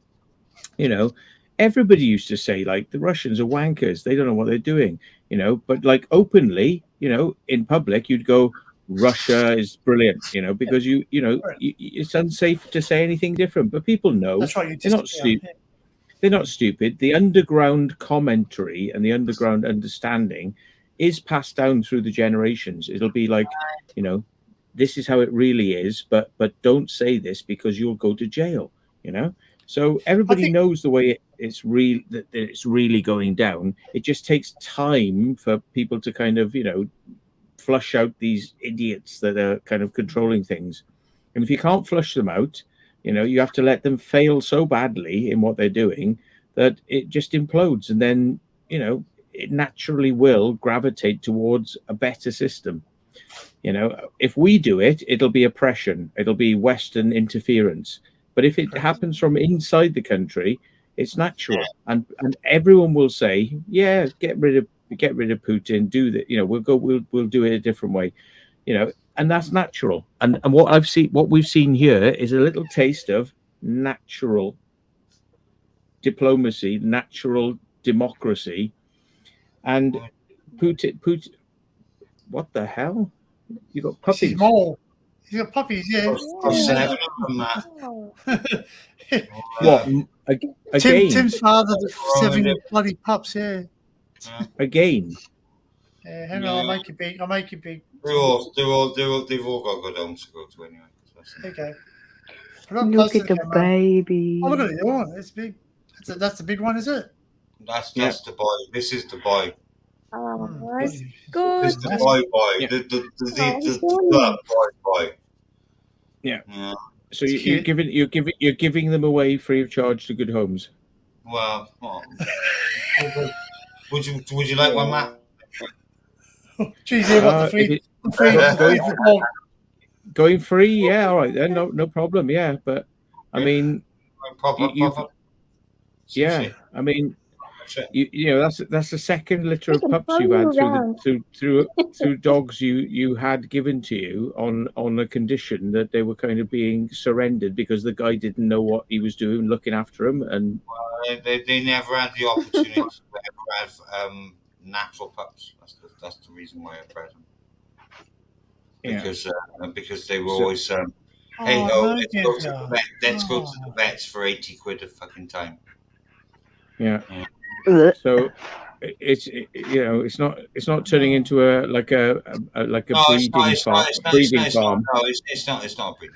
everybody used to say like the Russians are wankers, they don't know what they're doing, but like openly, in public, you'd go, Russia is brilliant, because it's unsafe to say anything different. But people know. That's right. They're not stupid. They're not stupid. The underground commentary and the underground understanding is passed down through the generations. It'll be like, this is how it really is, but don't say this because you'll go to jail, So everybody knows the way it's really going down. It just takes time for people to kind of, flush out these idiots that are kind of controlling things. And if you can't flush them out, you have to let them fail so badly in what they're doing that it just implodes. And then, it naturally will gravitate towards a better system. If we do it, it'll be oppression. It'll be Western interference. But if it happens from inside the country, it's natural, and everyone will say, "Yeah, get rid of Putin. Do that. We'll do it a different way." And that's natural. And what we've seen here is a little taste of natural diplomacy, natural democracy, and Putin. What the hell? You got puppies? You got puppies, yeah. What? Again? Tim's father, the 7 bloody pups, yeah. Again? Yeah, hang on, I'll make it big. They've all got good homes to go to anyway. Okay. Look at the baby. Oh, look at it. Oh, it's big. That's the big one, is it? That's the boy. This is the boy. Oh, that's good. This is the boy. Yeah. The boy. Yeah. So you're giving them away free of charge to good homes. Well, would you like one, Matt? Geez, yeah, what the free going free? Yeah, all right then, no problem. Yeah, but I mean, I mean, that's the second litter of pups you've had through dogs you had given to you on the condition that they were kind of being surrendered because the guy didn't know what he was doing looking after them, and they never had the opportunity to ever have natural pups. That's the reason why I bred them. Because they were always hey ho, let's go to the vets for 80 quid a fucking time. Yeah. So it's not turning into a breeding farm. No, it's not a breeding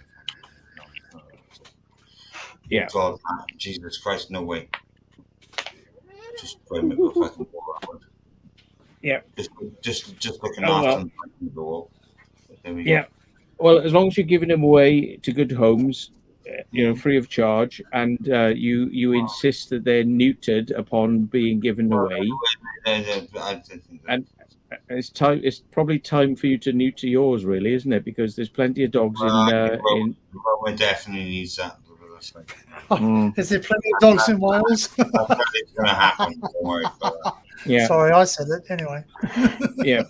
farm. Yeah. God, Jesus Christ, no way. Just try and make a fucking wall that would. Yeah. Just looking Oh, after well. them the wall. There we Yeah. go. Well, as long as you're giving them away to good homes, free of charge, and you insist that they're neutered upon being given away, I think that, and it's probably time for you to neuter yours, really, isn't it? Because there's plenty of dogs in. we definitely needs that. Is there plenty of dogs in Wales? That's it's going to happen. Don't worry about that. Yeah. Sorry, I said it anyway. Yeah.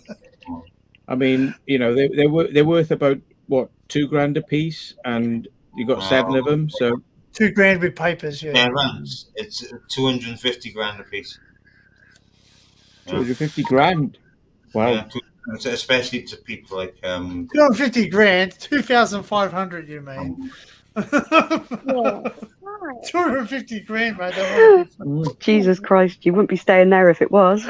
I mean, they're worth about what, $2,000 a piece, and you got 7 of them, so $2,000 with papers. Yeah, it's 250 grand a piece. 250 grand. Wow. Yeah, especially to people like 250 grand, 2,500. You mean? Yeah. 250 grand, mate. Jesus Christ, you wouldn't be staying there if it was.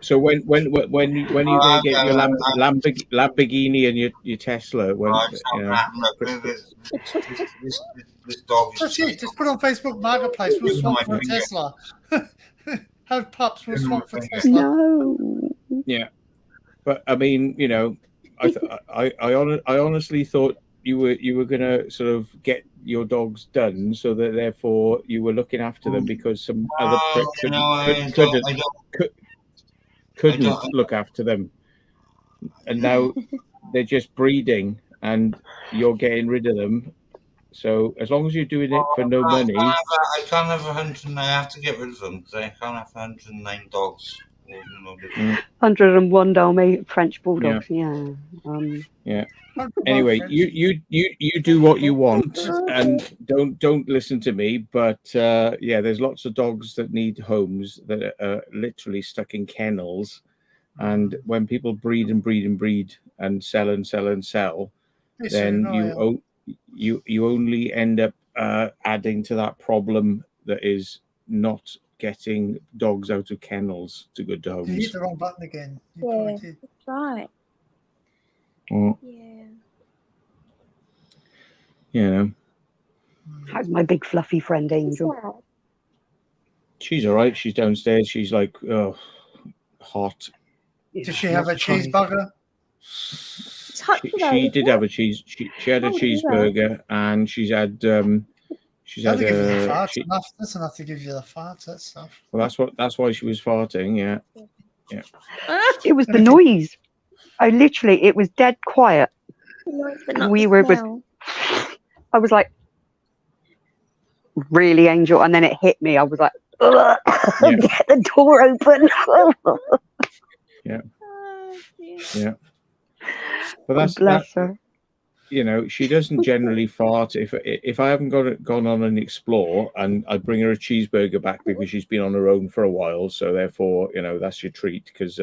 So when are you going to get your Lamborghini and your Tesla? When this dog. That's it. Just put on Facebook Marketplace. We'll swap for Tesla. Have pups. We'll swap for Tesla. No. Yeah, but I mean, I honestly thought you were going to sort of get your dogs done, so that therefore you were looking after them, because some other prick couldn't look after them, and now they're just breeding and you're getting rid of them. So as long as you're doing it for no money, I can't have 100. I have to get rid of them because I can't have 109 dogs. 101 Dalmatian French bulldogs. Yeah. Yeah. Anyway, you do what you want, and don't listen to me. But there's lots of dogs that need homes that are literally stuck in kennels, and when people breed and sell and sell and sell, then you only end up adding to that problem that is not getting dogs out of kennels to good homes. You hit the wrong button again. Yeah, that's right. Yeah. How's my big fluffy friend Angel? She's all right. She's downstairs. She's like, hot. Did she have a cheeseburger? She did have a cheese. She had a cheeseburger, and she's had that's enough to give you the farts. That stuff. Well, that's why she was farting. Yeah. It was the noise. It was dead quiet. We were with. I was like, really, Angel? And then it hit me. I was like, get the door open. Yeah. But that's bless her. She doesn't generally fart. If I haven't gone on an explore, and I bring her a cheeseburger back because she's been on her own for a while, so therefore, that's your treat, because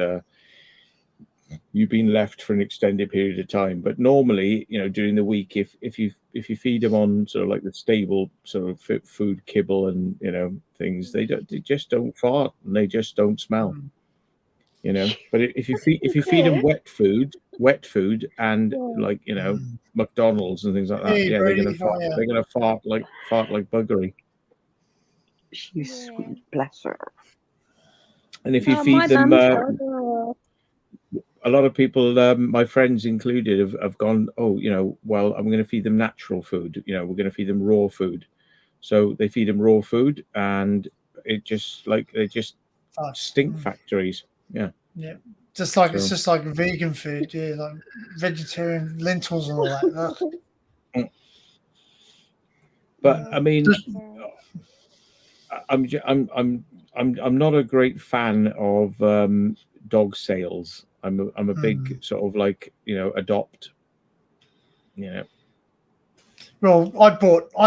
you've been left for an extended period of time. But normally, during the week, if you feed them on sort of like the stable sort of food kibble and things, they just don't fart, and they just don't smell. But if you feed them wet food and like McDonald's and things like that, they're gonna fart like buggery. She's sweet, bless her. And if you feed them, a lot of people, my friends included, have gone, well, I'm going to feed them natural food. We're going to feed them raw food. So they feed them raw food, and it just they just stink factories. Yeah. It's just like vegan food. Yeah, like vegetarian lentils and all that. But I mean, I'm not a great fan of dog sales. I'm a big sort of like adopt. Well, I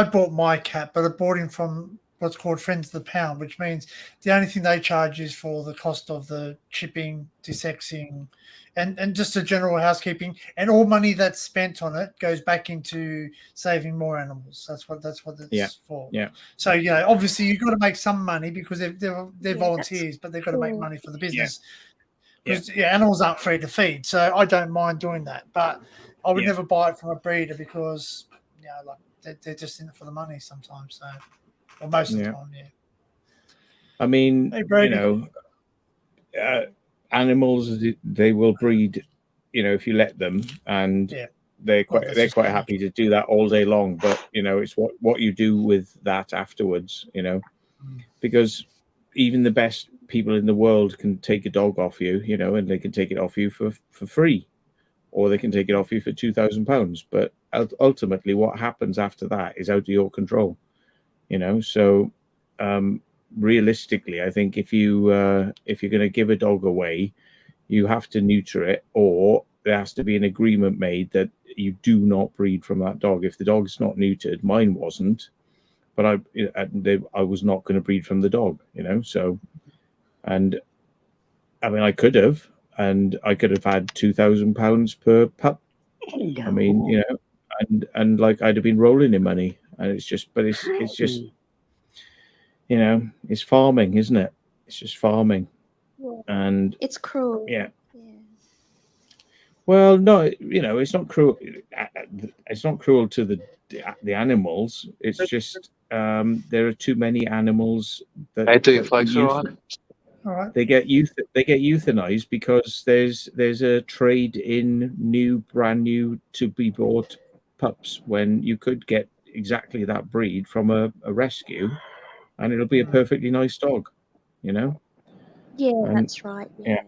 bought my cat, but I bought him from what's called Friends of the Pound, which means the only thing they charge is for the cost of the chipping, desexing, and just the general housekeeping, and all money that's spent on it goes back into saving more animals. That's what it's for. Yeah. So obviously you've got to make some money because they're volunteers, but they've got to make money for the business. Because animals aren't free to feed, so I don't mind doing that. But I would never buy it from a breeder because they're just in it for the money sometimes. So, or most of the time, yeah. I mean, Hey, Brady. Animals, they will breed, if you let them, and they're quite happy to do that all day long. But it's what you do with that afterwards, because even the best people in the world can take a dog off you, and they can take it off you for free, or they can take it off you for £2,000. But ultimately, what happens after that is out of your control, So realistically, I think if you're going to give a dog away, you have to neuter it, or there has to be an agreement made that you do not breed from that dog. If the dog's not neutered, mine wasn't, but I was not going to breed from the dog, So, and I mean, I could have, and I could have had £2,000 per pup. Hello. I mean, and like I'd have been rolling in money, and it's just it's farming, isn't it? It's just farming, and it's cruel. Yeah. Well, no, it's not cruel. It's not cruel to the animals. It's just there are too many animals that How do you folks? All right. They get euthanized because there's a trade in brand new to be bought pups when you could get exactly that breed from a rescue, and it'll be a perfectly nice dog, Yeah, that's right. Yeah.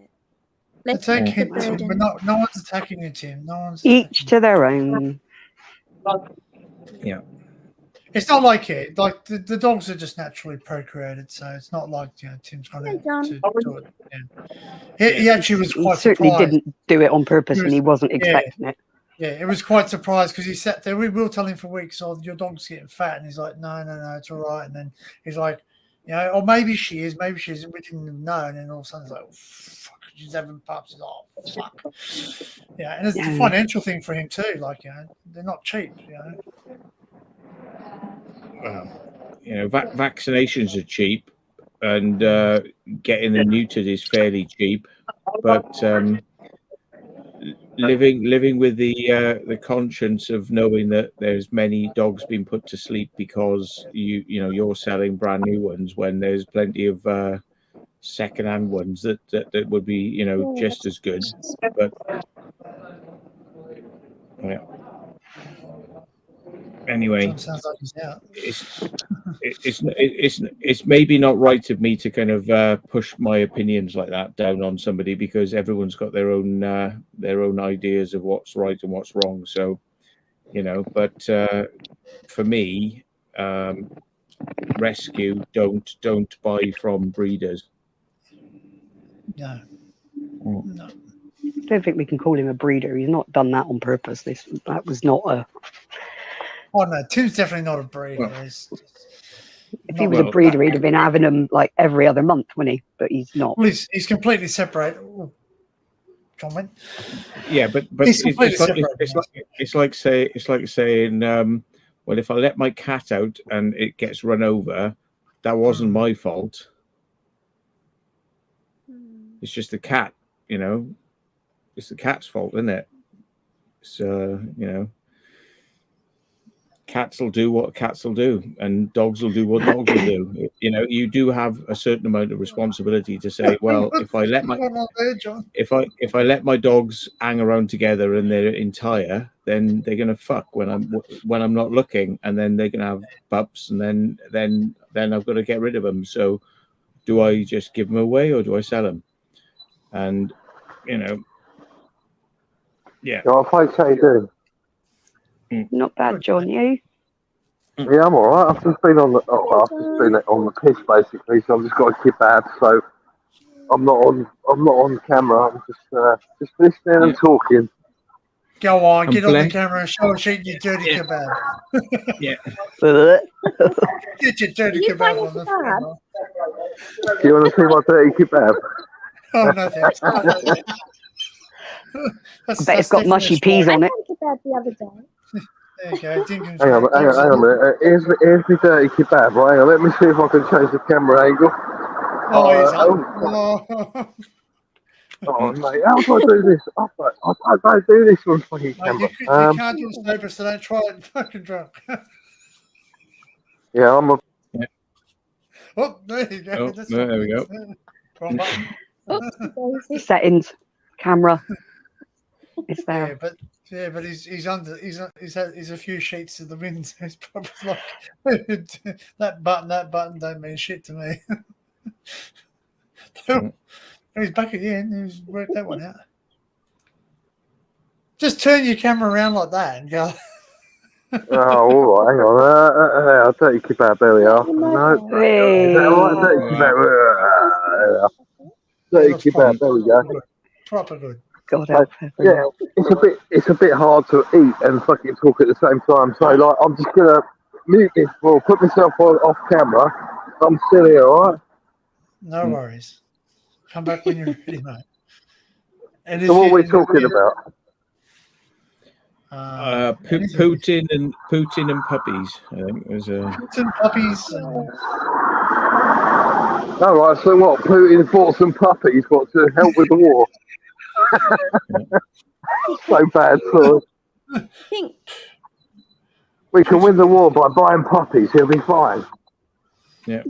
Let's Attack the him, Tim, burden. but no one's attacking you, Tim. No one's Each to their own. Yeah. It's not like it. Like the dogs are just naturally procreated, so it's not like Tim's going to do it. Yeah. He actually was quite certainly surprised. didn't do it on purpose, and he wasn't expecting it. Yeah, it was quite surprised because he sat there. We will tell him for weeks, "Oh, your dog's getting fat," and he's like, "No, it's all right." And then he's like, or maybe she is, maybe she isn't. We didn't even know. And then all of a sudden, he's like, oh, "Fuck, she's having pups." He's like, "Oh, fuck." Yeah, and it's a financial thing for him too. Like, they're not cheap. Vaccinations are cheap, and getting them neutered is fairly cheap, but living with the conscience of knowing that there's many dogs being put to sleep because you're selling brand new ones when there's plenty of second-hand ones that would be just as good, but anyway, sounds like he's out. It's maybe not right of me to kind of push my opinions like that down on somebody, because everyone's got their own ideas of what's right and what's wrong. So, but for me, rescue, don't buy from breeders. No. I don't think we can call him a breeder. He's not done that on purpose. That was not a. Oh no, Tim's definitely not a breeder. If he was a breeder, he'd have been having them like every other month, wouldn't he? But he's not. Well, he's completely separated. Comment. Yeah, but it's like saying, well, if I let my cat out and it gets run over, that wasn't my fault. It's just the cat, It's the cat's fault, isn't it? So, cats will do what cats will do, and dogs will do what dogs will do. You do have a certain amount of responsibility to say, well, if I let my dogs hang around together and they're entire, then they're gonna fuck when I'm not looking, and then they're gonna have pups, and then I've got to get rid of them. So, do I just give them away or do I sell them? And yeah. What folks how you doing? Not bad, John. You? Yeah, I'm all right. I've just been on the pitch basically, so I've just got a kebab. So I'm not on camera. I'm just listening and talking. Go on, get on the camera and show us eating your dirty kebab. Yeah. Get your dirty kebab on the camera. Do you want to see my dirty kebab? Oh no, thanks. I bet it's got mushy peas on it. Kebab the other day. There you go. Hang on a minute. Here's my dirty kebab, right? Let me see if I can change the camera angle. Oh, mate, how do I do this? I don't do this on fucking camera. You can't do this, neighbour, so don't try it fucking drunk. Yeah, I'm a. Oh, there you go. Oh, That's there we go. Wrong button. Settings, camera. It's Yeah, there. but he's under. He's a few sheets to the wind. So it's probably like that button don't mean shit to me. He's back again. He's worked that one out. Just turn your camera around like that and go. Oh, all right. Hang on. I'll take you keep out. There we are. No. Hey. Is that all right? Take you keep out. Take you keep out. There we go. Proper good. God help Yeah, it's a bit hard to eat and fucking talk at the same time. So like, I'm just gonna mute this or put myself off camera. I'm still here, all right? No worries. Come back when you're ready, mate. And So what are we talking about? Putin and puppies. I think was Putin puppies. All right. So what? Putin bought some puppies, what, to help with the war? So bad. So we can win the war by buying puppies. He'll be fine. Yeah.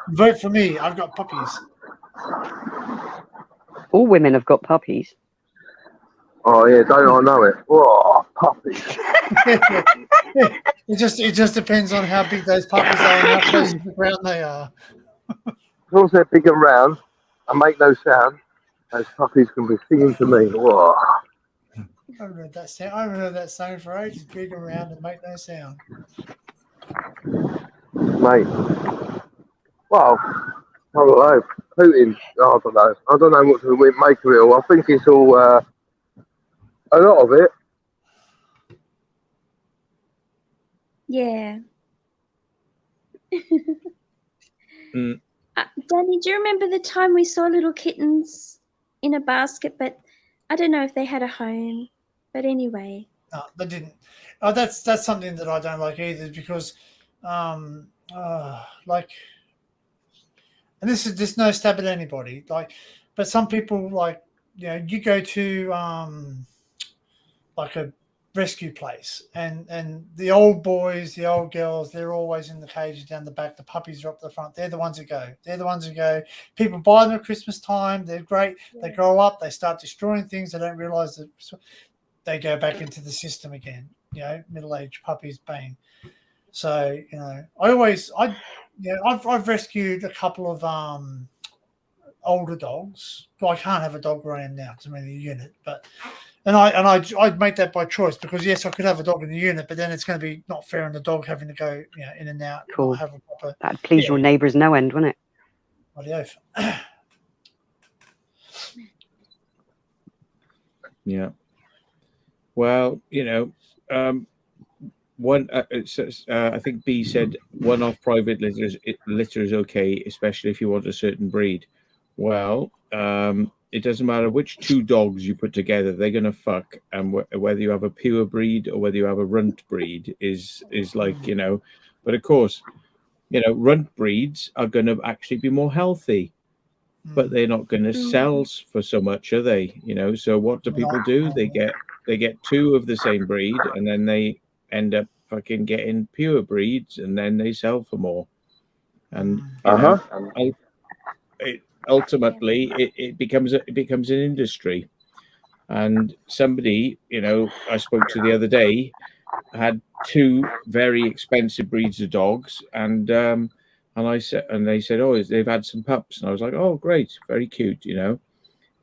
Vote for me. I've got puppies. All women have got puppies. Oh yeah, don't I know it? Oh, puppies. It just depends on how big those puppies are and how close to the ground they are. As long as they're big and round and make no sound, those puppies can be singing to me. Whoa. I haven't heard that sound. I haven't heard that sound for ages. Big and round and make no sound. Mate. Well, I don't know. Putin. Oh, I don't know. I don't know what to make of it all. I think it's all a lot of it. Yeah. Danny, do you remember the time we saw little kittens in a basket, but I don't know if they had a home. But anyway. No, they didn't. Oh, that's something that I don't like either because, like, and this is no stab at anybody, like, but some people like, you know, you go to like a rescue place and the old boys, the old girls, they're always in the cages down the back. The puppies are up the front. They're the ones that go. People buy them at Christmas time. They're great. They grow up. They start destroying things. They don't realize that they go back into the system again. You know, middle-aged puppies, bang. So you know, I've rescued a couple of older dogs. Well, I can't have a dog where I am now because I'm in the unit, but. And I'd make that by choice because yes, I could have a dog in the unit, but then it's going to be not fair on the dog having to go, you know, in and out. Cool. Have a proper, that'd please your neighbours no end, wouldn't it? What the oath. Yeah. Well, you know, I think B said one-off private litter is okay, especially if you want a certain breed. Well, it doesn't matter which two dogs you put together, they're going to fuck. And whether you have a pure breed or whether you have a runt breed is like, you know, but of course, you know, runt breeds are going to actually be more healthy, but they're not going to sell for so much, are they? You know, so what do people do? They get two of the same breed and then they end up fucking getting pure breeds and then they sell for more. And, you know, ultimately it becomes an industry. And somebody, you know, I spoke to the other day had two very expensive breeds of dogs, and they said, oh, they've had some pups, and I was like, oh, great, very cute, you know.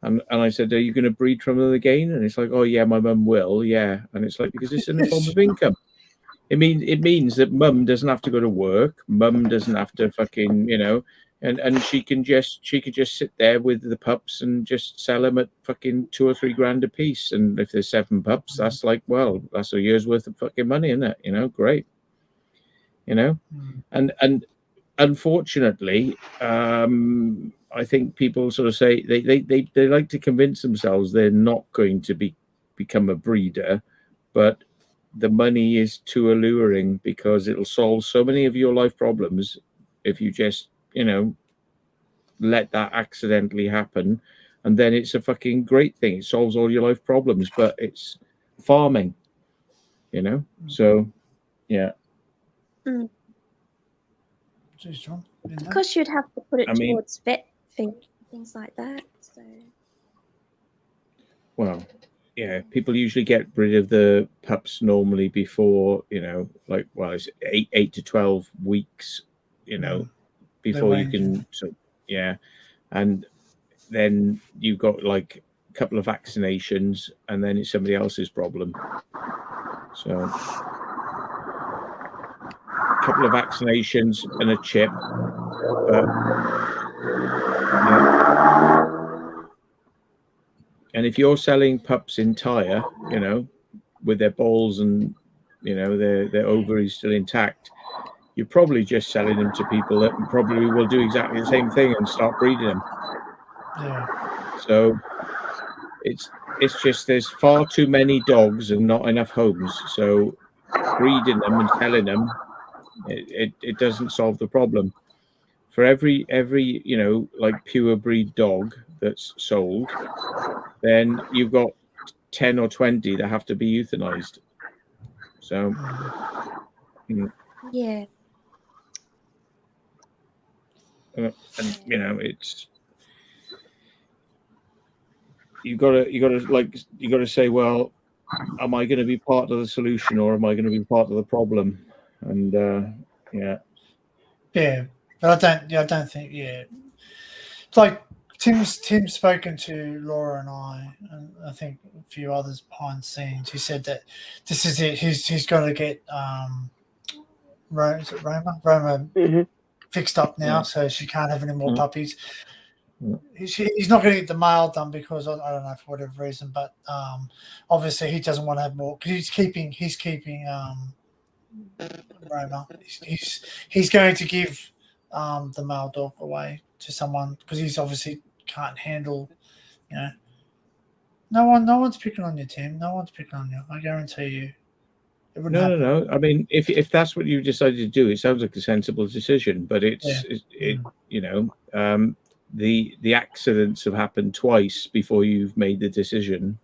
And I said, are you going to breed from them again? And it's like, oh yeah, my mum will, yeah. And it's like, because it's in a form of income. It means that mum doesn't have to go to work, mum doesn't have to fucking, you know. And she could just sit there with the pups and just sell them at fucking $2 or $3 grand a piece. And if there's 7 pups, that's like, well, that's a year's worth of fucking money, isn't it? You know, great. You know, and unfortunately, I think people sort of say they like to convince themselves they're not going to become a breeder, but the money is too alluring because it'll solve so many of your life problems if you just, you know, let that accidentally happen, and then it's a fucking great thing. It solves all your life problems, but it's farming, you know. So, yeah. Mm. Jeez, John, you Of know? course, you'd have to put it I mean, towards vet things like that. So well, yeah, people usually get rid of the pups normally before, you know, like, well, it's 8 to 12 weeks, you know, before you can, so yeah, and then you've got like a couple of vaccinations, and then it's somebody else's problem. So, a couple of vaccinations and a chip, but yeah. And if you're selling pups entire, you know, with their balls and, you know, their ovaries still intact, you're probably just selling them to people that probably will do exactly the same thing and start breeding them. Yeah. So it's just there's far too many dogs and not enough homes. So breeding them and selling them, it doesn't solve the problem. For every you know, like pure breed dog that's sold, then you've got 10 or 20 that have to be euthanized. So yeah. and you know, it's you gotta say, well, am I going to be part of the solution or am I going to be part of the problem? And yeah, but I don't think it's like Tim's spoken to Laura and I think a few others behind the scenes. He said that this is it. He's got to get Roma fixed up now, so she can't have any more puppies. He's not going to get the male done because I don't know, for whatever reason, but obviously he doesn't want to have more because he's keeping Roma. He's going to give the male dog away to someone because he's obviously can't handle, you know. No one's picking on you, Tim. No one's picking on you. I guarantee you. It wouldn't happen. No. I mean, if that's what you decided to do, it sounds like a sensible decision. But you know, the accidents have happened twice before you've made the decision.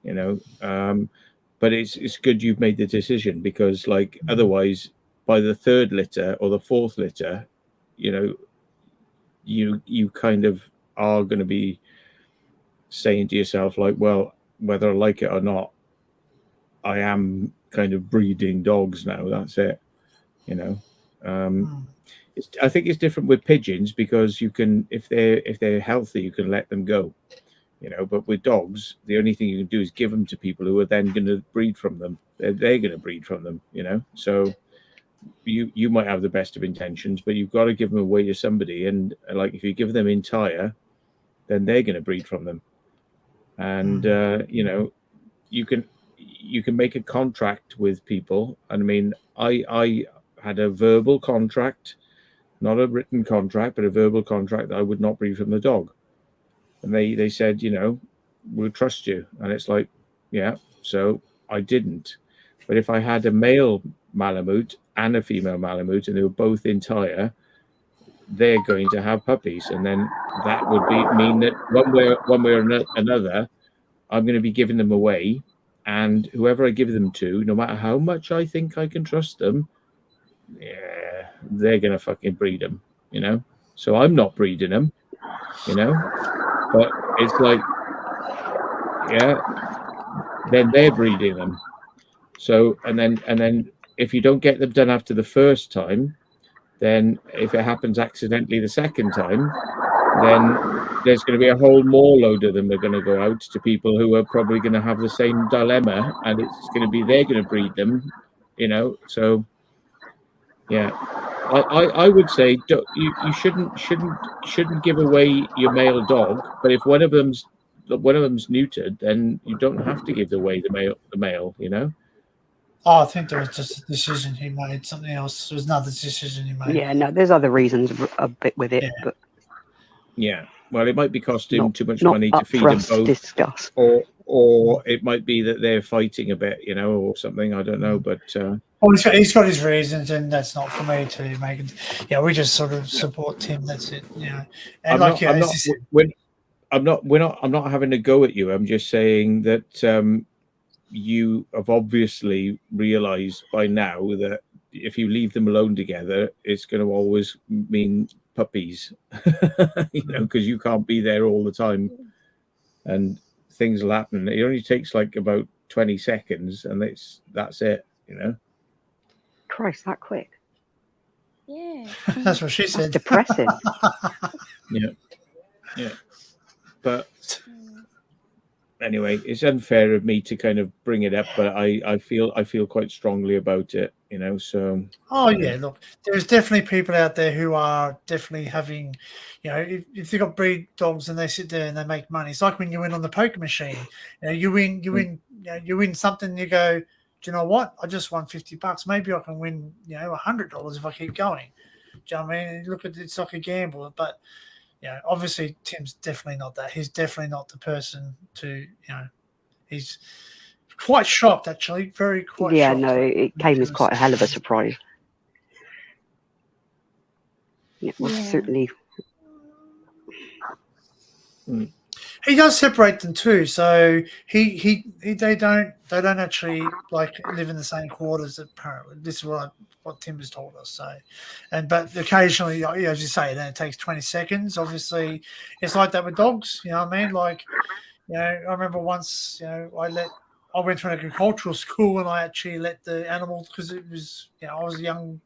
You know, but it's good you've made the decision because, like, otherwise, by the third litter or the fourth litter, you know, you kind of are going to be saying to yourself, like, well, whether I like it or not, I am kind of breeding dogs now. That's it, you know. I think it's different with pigeons because you can, if they're healthy, you can let them go, you know. But with dogs, the only thing you can do is give them to people who are then going to breed from them. They're going to breed from them, you know. So you might have the best of intentions, but you've got to give them away to somebody. And like if you give them entire, then they're going to breed from them. And you know, you can make a contract with people. And I mean, I had a verbal contract, not a written contract, but a verbal contract that I would not breed from the dog. And they said, you know, we'll trust you. And it's like, yeah. So I didn't. But if I had a male Malamute and a female Malamute and they were both entire, they're going to have puppies. And then that would mean that one way or another, I'm going to be giving them away. And whoever I give them to, no matter how much I think I can trust them, yeah, they're going to fucking breed them, you know? So I'm not breeding them, you know? But it's like, yeah, then they're breeding them. So, and then if you don't get them done after the first time, then if it happens accidentally the second time, then there's going to be a whole more load of them that are going to go out to people who are probably going to have the same dilemma, and it's going to be they're going to breed them, you know. So yeah, I would say you shouldn't give away your male dog, but if one of them's neutered, then you don't have to give away the male, you know. Oh, I think there was just a decision he made. Something else. There was another decision he made. Yeah, no, there's other reasons a bit with it, but yeah. Well, it might be costing him too much money to feed them both, discuss. or it might be that they're fighting a bit, you know, or something. I don't know, but well, he's got his reasons, and that's not for me to make it. Yeah, we just sort of support him. That's it. You know, and I'm not having a go at you. I'm just saying that you have obviously realized by now that if you leave them alone together, it's going to always mean puppies, because you can't be there all the time, and things will happen. It only takes like about 20 seconds, and that's it. Christ, that quick. Yeah. That's what she said. Depressing. Yeah. But anyway, it's unfair of me to kind of bring it up, but I feel quite strongly about it, so. Oh yeah, look, there's definitely people out there who are definitely having, if they've got breed dogs and they sit there and they make money. It's like when you win on the poker machine. You win something, and you go, do you know what? I just won $50. Maybe I can win, $100 if I keep going. Do you know what I mean? Look at it's like a gamble, but obviously Tim's definitely not that. He's definitely not the person to, he's quite shocked actually, quite shocked. Yeah, no, it came as quite a hell of a surprise. It was certainly. He does separate them too, so they don't actually like live in the same quarters. Apparently, this is what Tim has told us. So, but occasionally, as you say, then it takes 20 seconds. Obviously, it's like that with dogs. You know what I mean? Like, I remember once, I went to an agricultural school and I actually let the animals, because it was, I was a young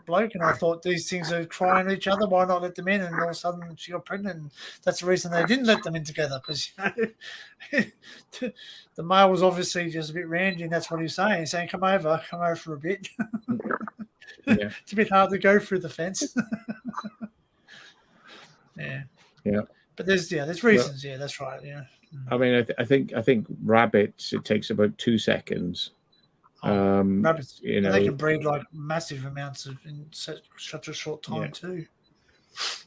bloke and I thought these things are trying each other, why not let them in? And all of a sudden she got pregnant, and that's the reason they didn't let them in together, because the male was obviously just a bit randy, and that's what he's saying. He's saying, come over for a bit. It's a bit hard to go through the fence. But there's reasons. That's right. I mean, I think rabbits, it takes about 2 seconds. Rabbits, they can breed like massive amounts in such a short time too.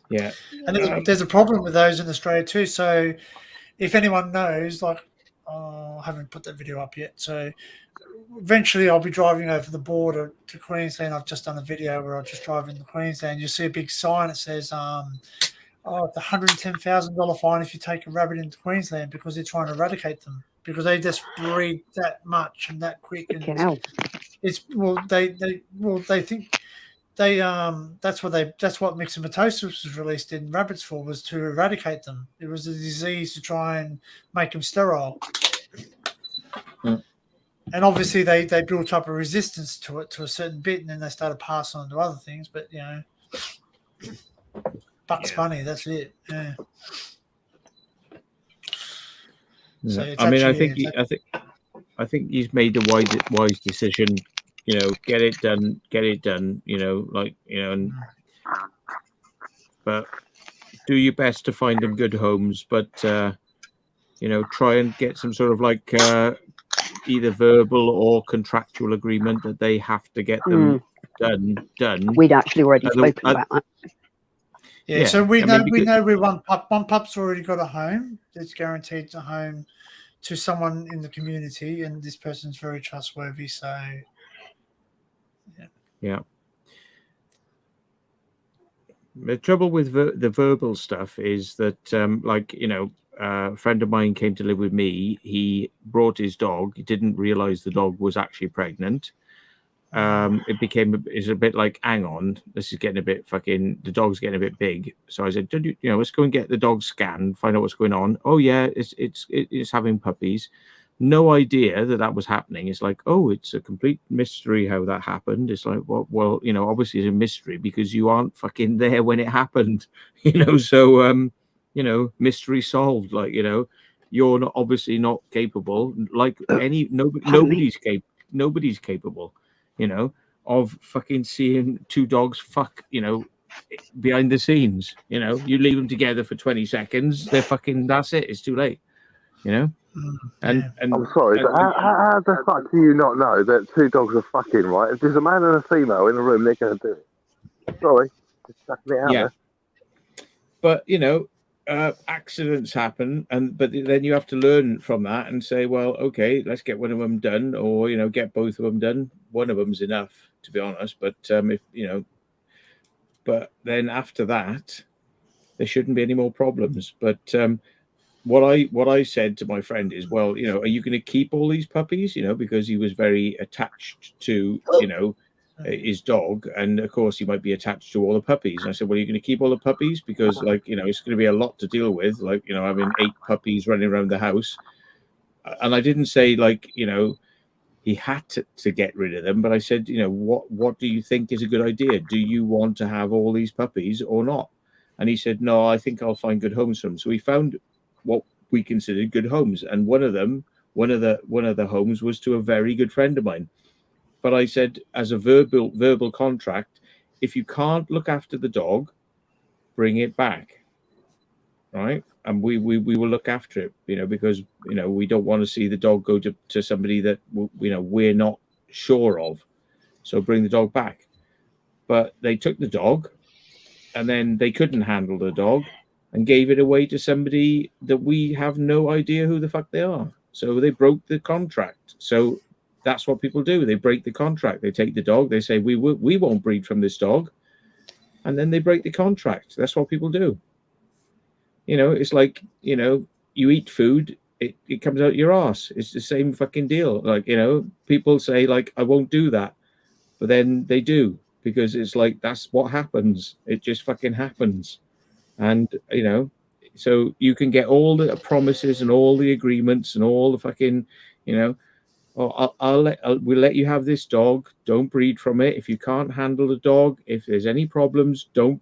Yeah, and there's a problem with those in Australia too. So, if anyone knows, like, I haven't put that video up yet. So, eventually, I'll be driving over the border to Queensland. I've just done a video where I just drive into Queensland. You'll see a big sign that says, it's a $110,000 fine if you take a rabbit into Queensland, because they're trying to eradicate them, because they just breed that much and that quick. And they think that's what myxomatosis was released in rabbits for, was to eradicate them. It was a disease to try and make them sterile. And obviously they built up a resistance to it to a certain bit, and then they started passing on to other things. But Bugs Bunny, that's it. Yeah. So I mean, I think he's made the wise decision. Get it done. But do your best to find them good homes. But try and get some sort of like either verbal or contractual agreement that they have to get them done. We'd actually already spoken about that. Yeah, so we know we're one pup. One pup's already got a home. It's guaranteed a home to someone in the community, and this person's very trustworthy. So, yeah. The trouble with the verbal stuff is that, a friend of mine came to live with me. He brought his dog. He didn't realize the dog was actually pregnant. It's a bit like, hang on, this is getting a bit the dog's getting a bit big. So I said, let's go and get the dog scanned, find out what's going on. Oh yeah, it's having puppies. No idea that was happening. It's like, oh, it's a complete mystery how that happened. It's like, well, obviously it's a mystery because you aren't fucking there when it happened, so mystery solved. Like, you're obviously not capable, like nobody's capable, of fucking seeing two dogs fuck, behind the scenes. You leave them together for 20 seconds, they're fucking, that's it, it's too late, And I'm sorry, but how the fuck do you not know that two dogs are fucking, right? If there's a man and a female in a room, they're going to do it. Sorry, just chucking it out there. But accidents happen, but then you have to learn from that and say, well, okay, let's get one of them done, or get both of them done. One of them's enough, to be honest. But but then after that, there shouldn't be any more problems. But what I said to my friend is, well, are you going to keep all these puppies? Because he was very attached to his dog, and of course he might be attached to all the puppies. And I said, well, you're going to keep all the puppies because, like, you know, it's going to be a lot to deal with, like, you know, having 8 puppies running around the house. And I didn't say, like, you know, he had to get rid of them, but I said, you know, what do you think is a good idea? Do you want to have all these puppies or not? And he said, no, I think I'll find good homes for them. So we found what we considered good homes, and one of the homes was to a very good friend of mine. But I said, as a verbal contract, if you can't look after the dog, bring it back, right? And we will look after it, you know, because, you know, we don't want to see the dog go to somebody that, you know, we're not sure of. So bring the dog back. But they took the dog, and then they couldn't handle the dog and gave it away to somebody that we have no idea who the fuck they are. So they broke the contract. So that's what people do. They break the contract. They take the dog. They say, we won't breed from this dog. And then they break the contract. That's what people do. You know, it's like, you know, you eat food, it comes out your ass. It's the same fucking deal. Like, you know, people say, like, I won't do that. But then they do, because it's like, that's what happens. It just fucking happens. And, you know, so you can get all the promises and all the agreements and all the fucking, you know, we'll let you have this dog. Don't breed from it. If you can't handle the dog, if there's any problems, don't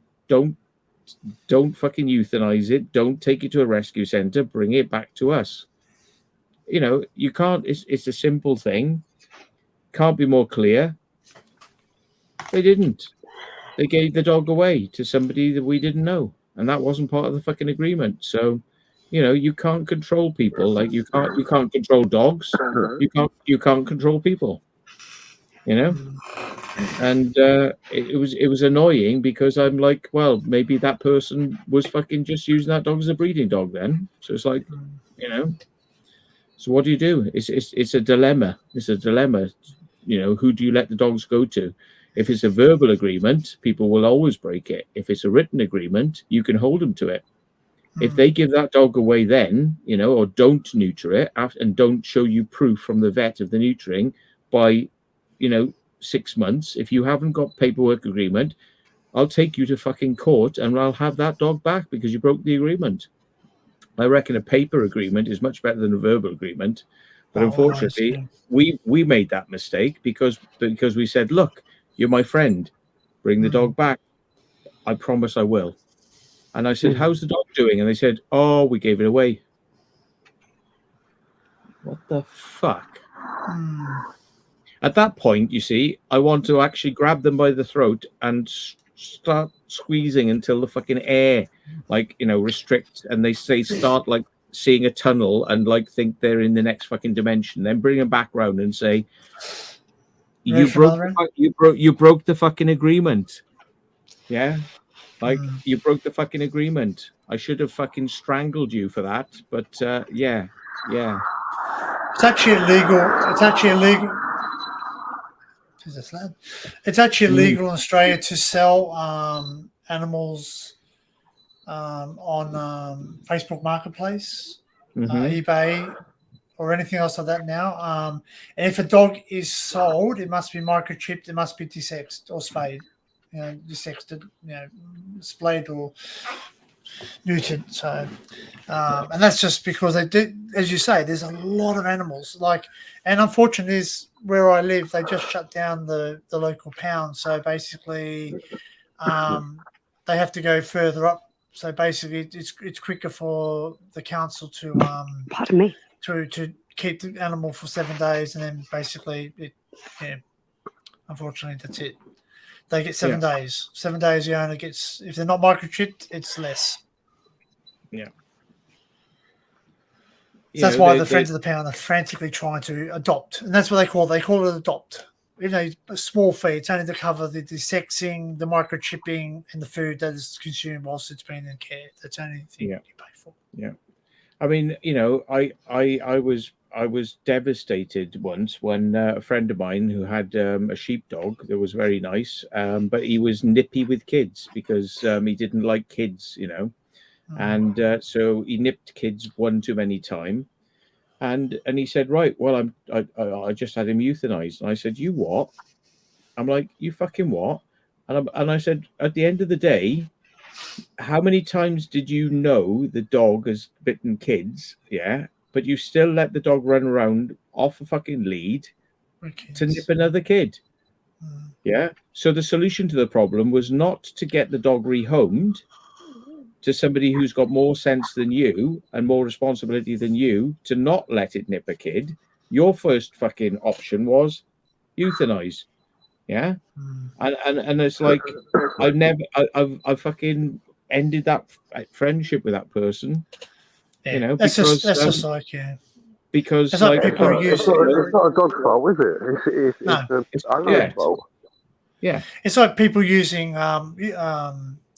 fucking euthanize it. Don't take it to a rescue center. Bring it back to us. You know, you can't. It's a simple thing. Can't be more clear. They didn't. They gave the dog away to somebody that we didn't know, and that wasn't part of the fucking agreement. So, you know, you can't control people. Like, you can't control dogs. You can't control people. You know, and it was annoying, because I'm like, well, maybe that person was fucking just using that dog as a breeding dog then. So it's like, you know, so what do you do? It's a dilemma. It's a dilemma. You know, who do you let the dogs go to? If it's a verbal agreement, people will always break it. If it's a written agreement, you can hold them to it. If they give that dog away then, you know, or don't neuter it and don't show you proof from the vet of the neutering by, you know, 6 months, if you haven't got paperwork agreement, I'll take you to fucking court and I'll have that dog back because you broke the agreement. I reckon a paper agreement is much better than a verbal agreement. But unfortunately, we made that mistake because we said, look, you're my friend, bring the dog back. I promise I will. And I said, how's the dog doing? And they said, oh, we gave it away. What the fuck? At that point, you see, I want to actually grab them by the throat and start squeezing until the fucking air, like, you know, restrict, and they say start like seeing a tunnel and like think they're in the next fucking dimension. Then bring them back round and say, you broke the fucking agreement. Yeah, like you broke the fucking agreement. I should have fucking strangled you for that. But yeah. It's actually illegal. It's actually illegal in Australia to sell animals on Facebook Marketplace, eBay, or anything else like that now. And if a dog is sold, it must be microchipped, it must be desexed or spayed. You know, desexed, you know, splayed or neutered. So, and that's just because they did, as you say, there's a lot of animals. Like, and unfortunately, is where I live, they just shut down the local pound. So basically, they have to go further up. So basically, it's quicker for the council to pardon me, to keep the animal for 7 days, and then basically, unfortunately, that's it. They get 7 days. 7 days, the owner gets. If they're not microchipped, it's less. Yeah. So that's why the Friends of the Pound are frantically trying to adopt, and that's what they call it. They call it adopt. You know, a small fee. It's only to cover the sexing, the microchipping, and the food that is consumed whilst it's been in care. That's the only thing you pay for. Yeah. I mean, you know, I was devastated once when a friend of mine who had a sheepdog that was very nice, but he was nippy with kids because he didn't like kids, you know, and so he nipped kids one too many time, and he said, right, well, I just had him euthanized, and I said, you what? I'm like, you fucking what? And I said, at the end of the day, how many times did you know the dog has bitten kids? Yeah, but you still let the dog run around off a fucking lead to nip another kid. Yeah. So the solution to the problem was not to get the dog rehomed to somebody who's got more sense than you and more responsibility than you to not let it nip a kid. Your first fucking option was euthanize. Yeah. And it's like I've fucking ended that friendship with that person. Yeah. You know, that's because just like, yeah. because It's like like people use it's not a dog's fault, is it? It's the owner's fault. Yeah. It's like people using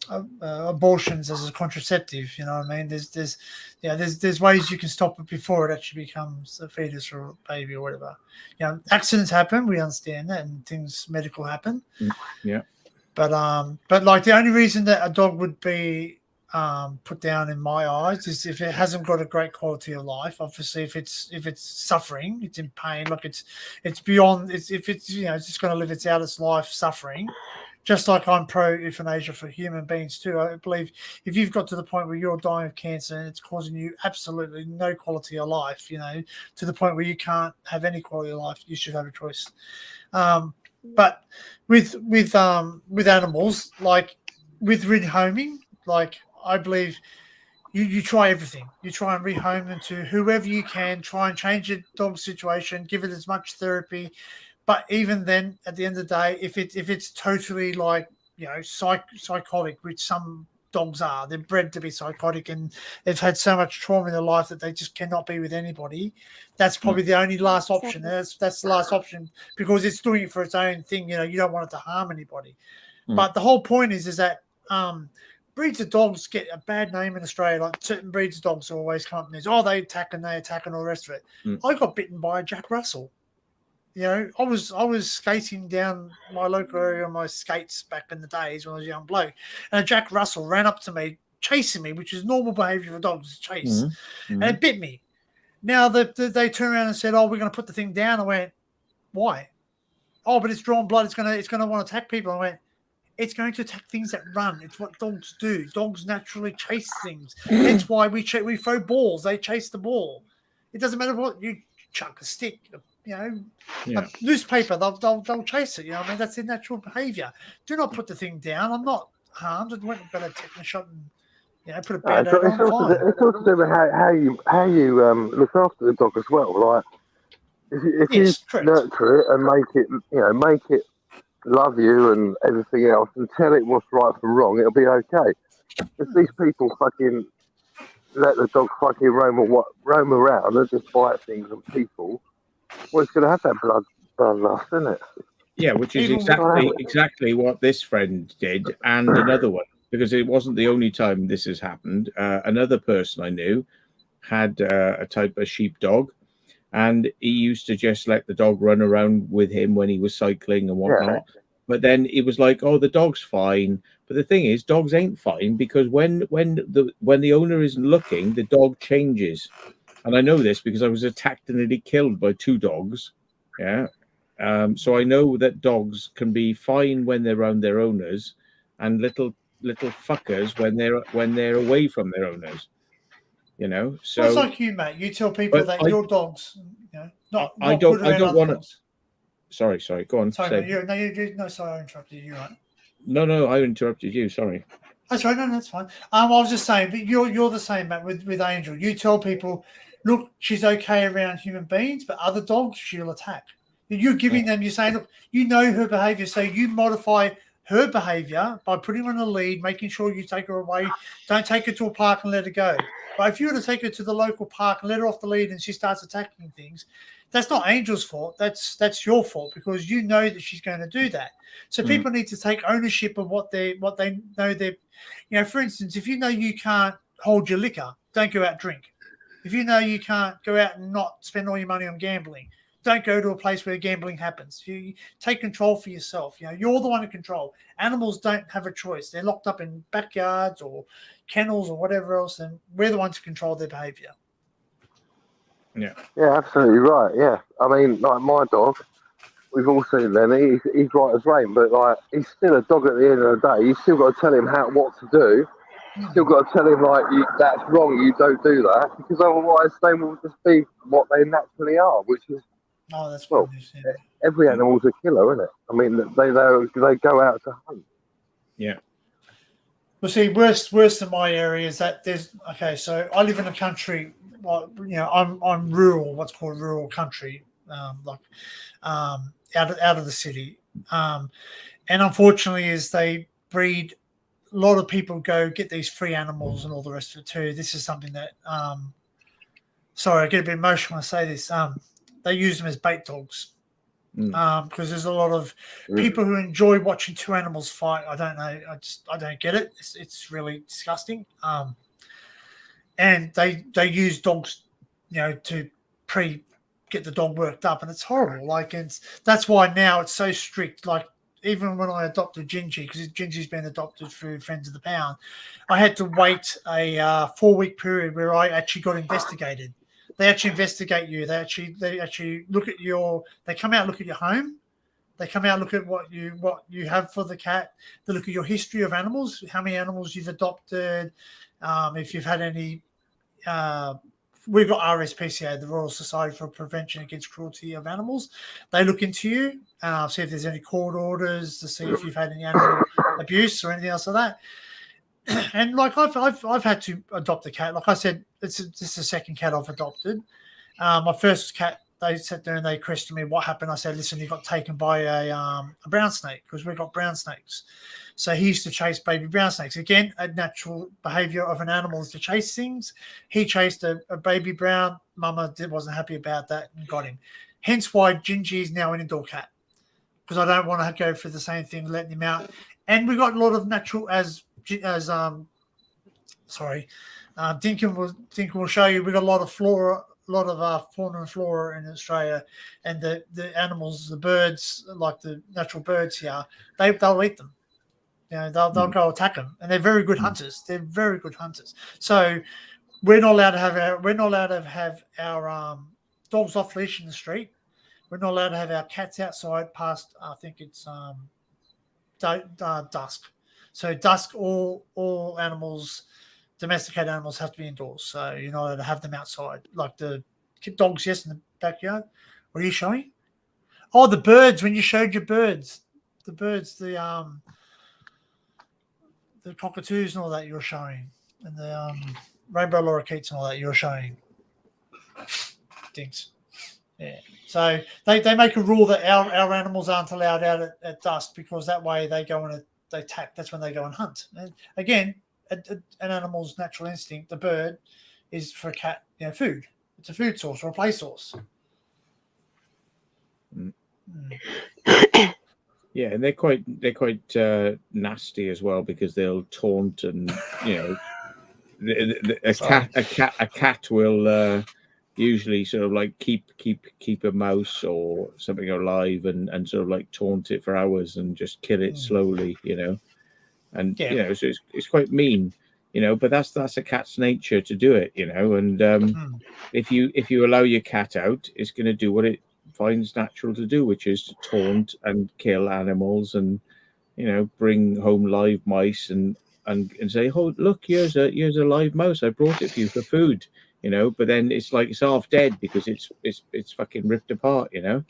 abortions as a contraceptive. You know what I mean? There's ways you can stop it before it actually becomes a fetus or a baby or whatever. You know, accidents happen. We understand that, and things medical happen. Yeah. But like the only reason that a dog would be put down in my eyes is if it hasn't got a great quality of life. Obviously, if it's suffering, it's in pain, like it's beyond. If it's it's just going to live out its life suffering. Just like I'm pro euthanasia for human beings too. I believe if you've got to the point where you're dying of cancer and it's causing you absolutely no quality of life, to the point where you can't have any quality of life, you should have a choice. But with animals, like with rehoming, like I believe you try everything. You try and rehome them to whoever you can. Try and change your dog's situation. Give it as much therapy. But even then, at the end of the day, if it's totally like psychotic, which some dogs are, they're bred to be psychotic, and they've had so much trauma in their life that they just cannot be with anybody. That's probably the only last option. That's the last option because it's doing it for its own thing. You don't want it to harm anybody. But the whole point is that breeds of dogs get a bad name in Australia. Like certain breeds of dogs always come up and there's, they attack and all the rest of it. I got bitten by a Jack Russell. I was skating down my local area on my skates back in the days when I was a young bloke, and a Jack Russell ran up to me, chasing me, which is normal behaviour for dogs to chase, and it bit me. Now they turned around and said, "Oh, we're going to put the thing down." I went, "Why?" "Oh, but it's drawn blood. It's going to want to attack people." I went, "It's going to attack things that run. It's what dogs do. Dogs naturally chase things. That's why we throw balls. They chase the ball. It doesn't matter what you chuck a stick." A newspaper, they'll chase it. You know what I mean? That's their natural behaviour. Do not put the thing down. I'm not harmed. I went and got a tetanus shot and put a band-aid on. It's also to do with how you look after the dog as well. Like if you nurture it and make it love you and everything else, and tell it what's right from wrong, it'll be okay. If these people fucking let the dog fucking roam around and just bite things and people, well, it's going to have that bloodlust, isn't it? Yeah, which is exactly what this friend did, and another one, because it wasn't the only time this has happened. Another person I knew had a type of sheepdog, and he used to just let the dog run around with him when he was cycling and whatnot. Yeah. But then it was like, oh, the dog's fine. But the thing is, dogs ain't fine because when the owner isn't looking, the dog changes. And I know this because I was attacked and nearly killed by 2 dogs. Yeah. So I know that dogs can be fine when they're around their owners and little fuckers when they're away from their owners. So it's like you, mate. You tell people that your dogs, I don't want to. Sorry. Go on. Sorry, sorry, I interrupted you. Right? No, I interrupted you. Sorry. That's right. No, that's fine. I was just saying, but you're the same, Matt, with Angel. You tell people, look, she's okay around human beings, but other dogs she'll attack. You're giving them. You're saying, look, you know her behaviour, so you modify her behaviour by putting her on a lead, making sure you take her away. Don't take her to a park and let her go. But if you were to take her to the local park and let her off the lead and she starts attacking things, that's not Angel's fault. That's your fault because you know that she's going to do that. So people need to take ownership of what they know. They're, for instance, if you know you can't hold your liquor, don't go out and drink. If you know you can't go out and not spend all your money on gambling, don't go to a place where gambling happens. You take control for yourself. You're the one in control. Animals don't have a choice. They're locked up in backyards or kennels or whatever else, and we're the ones who control their behaviour. Yeah, absolutely right. Yeah, I mean, like my dog, we've all seen Lenny. He's right as rain, but like he's still a dog at the end of the day. You still got to tell him what to do. You still got to tell him like that's wrong. You don't do that, because otherwise they will just be what they naturally are, which is every animal's a killer, isn't it? I mean, they go out to hunt. Yeah. Well, see, worse than my area is that there's so I live in a country. Well, I'm rural, what's called rural country, out of the city, and unfortunately, as they breed, a lot of people go get these free animals and all the rest of it too. This is something that, sorry, I get a bit emotional when I say this. They use them as bait dogs. Because there's a lot of people who enjoy watching two animals fight. I don't know. I don't get it. It's really disgusting. And they use dogs, to get the dog worked up, and it's horrible. And that's why now it's so strict. Like even when I adopted Gingy, because Gingy's been adopted through Friends of the Pound, I had to wait a 4-week period where I actually got investigated. They actually investigate you. They actually look at they come out and look at your home. They come out and look at what you have for the cat. They look at your history of animals, how many animals you've adopted, if you've had any. We've got RSPCA, the Royal Society for Prevention Against Cruelty of Animals. They look into you, see if there's any court orders, to see if you've had any animal abuse or anything else like that. And like I've had to adopt a cat. Like I said, this is the second cat I've adopted. My first cat, they sat there and they questioned me what happened. I said, listen, he got taken by a brown snake, because we've got brown snakes. So he used to chase baby brown snakes. Again, a natural behavior of an animal is to chase things. He chased a baby brown. Mama wasn't happy about that and got him. Hence why Gingy is now an indoor cat, because I don't want to go for the same thing, letting him out. And we got a lot of natural, Dinkin will show you, we've got a lot of flora, fauna and flora in Australia, and the animals, the birds, like the natural birds here, they'll eat them. They'll go attack them, and they're very good hunters. They're very good hunters. So we're not allowed to have our dogs off leash in the street. We're not allowed to have our cats outside past, I think it's dusk. So dusk, all animals, domesticated animals, have to be indoors. So you're not allowed to have them outside. Like the dogs, yes, in the backyard. What are you showing? Oh, the birds. When you showed your birds, the cockatoos and all that you were showing, and the rainbow lorikeets and all that you were showing. Things. Yeah. So they make a rule that our animals aren't allowed out at dusk, because that way they go and they attack. That's when they go and hunt. And again, an animal's natural instinct, the bird, is for a cat, food. It's a food source or a play source. Yeah, and they're quite nasty as well, because they'll taunt, and a cat will usually sort of like keep a mouse or something alive, and sort of like taunt it for hours and just kill it slowly, and so it's quite mean, but that's a cat's nature to do it, and if you allow your cat out, it's going to do what it finds natural to do, which is to taunt and kill animals, and bring home live mice and say, oh, look, here's a live mouse, I brought it for you for food, but then it's like it's half dead because it's fucking ripped apart, but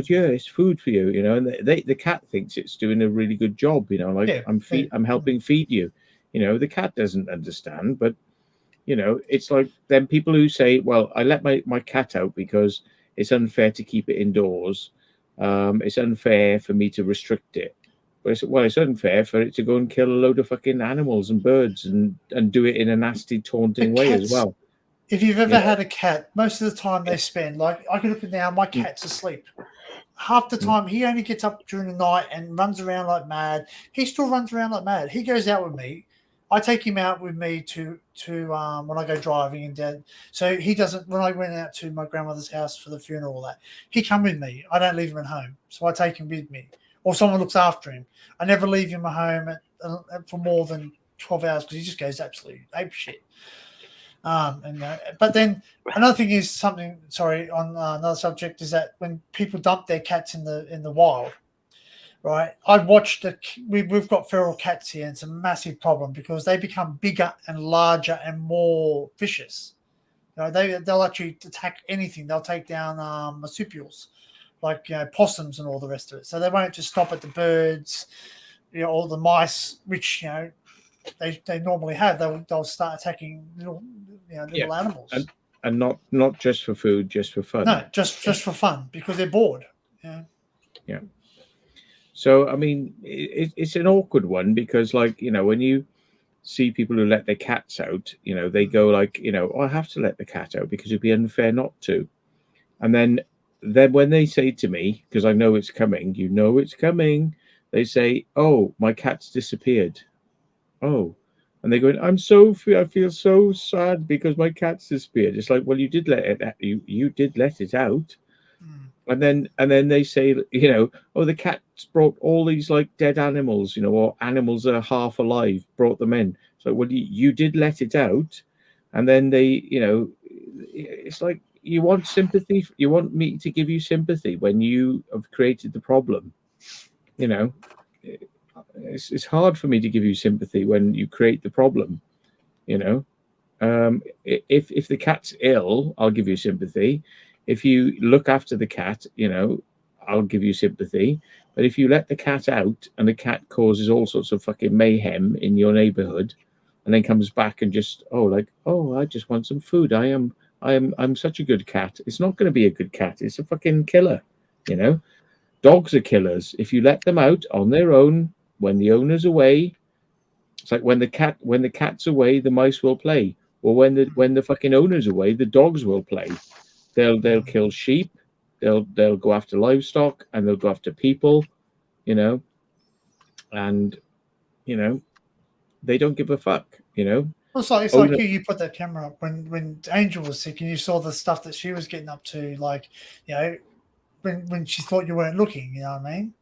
it's food for you, and the cat thinks it's doing a really good job, I'm helping feed you, the cat doesn't understand, but it's like them people who say, well, I let my cat out because it's unfair to keep it indoors. It's unfair for me to restrict it. But it's unfair for it to go and kill a load of fucking animals and birds and do it in a nasty, taunting way as well. If you've ever had a cat, most of the time they spend, like I can look at now, my cat's asleep. Half the time he only gets up during the night and runs around like mad. He still runs around like mad. He goes out with me. I take him out with me to when I go driving and dad. So he doesn't. When I went out to my grandmother's house for the funeral, all that, he come with me. I don't leave him at home, so I take him with me, or someone looks after him. I never leave him at home for more than 12 hours because he just goes absolutely ape shit. But then another thing is something. Sorry, on another subject is that when people dump their cats in the wild, right? I've watched we've got feral cats here, and it's a massive problem because they become bigger and larger and more vicious. They'll actually attack anything. They'll take down marsupials, like possums and all the rest of it. So they won't just stop at the birds, or the mice, which they normally have. They'll start attacking little animals. And not just for food, just for fun. No, just for fun because they're bored. Yeah. So I mean, it's an awkward one because, like, when you see people who let their cats out, they go like, I have to let the cat out because it'd be unfair not to. And then when they say to me, because I know it's coming, it's coming, they say, "Oh, my cat's disappeared." Oh, and they go, I feel so sad because my cat's disappeared. It's like, well, you did let it out. And then they say, oh, the cat's brought all these like dead animals, or animals that are half alive, brought them in. So, well, you did let it out. And then they, it's like, you want sympathy. You want me to give you sympathy when you have created the problem. It's hard for me to give you sympathy when you create the problem. If the cat's ill, I'll give you sympathy. If you look after the cat, I'll give you sympathy. But if you let the cat out and the cat causes all sorts of fucking mayhem in your neighborhood, and then comes back and just I just want some food. I'm such a good cat. It's not going to be a good cat. It's a fucking killer. Dogs are killers. If you let them out on their own when the owner's away, it's like when the cat's away, the mice will play. Or when the fucking owner's away, the dogs will play. They'll kill sheep. They'll go after livestock, and they'll go after people. And they don't give a fuck. It's like you put that camera up when Angel was sick, and you saw the stuff that she was getting up to, like when she thought you weren't looking. You know what I mean?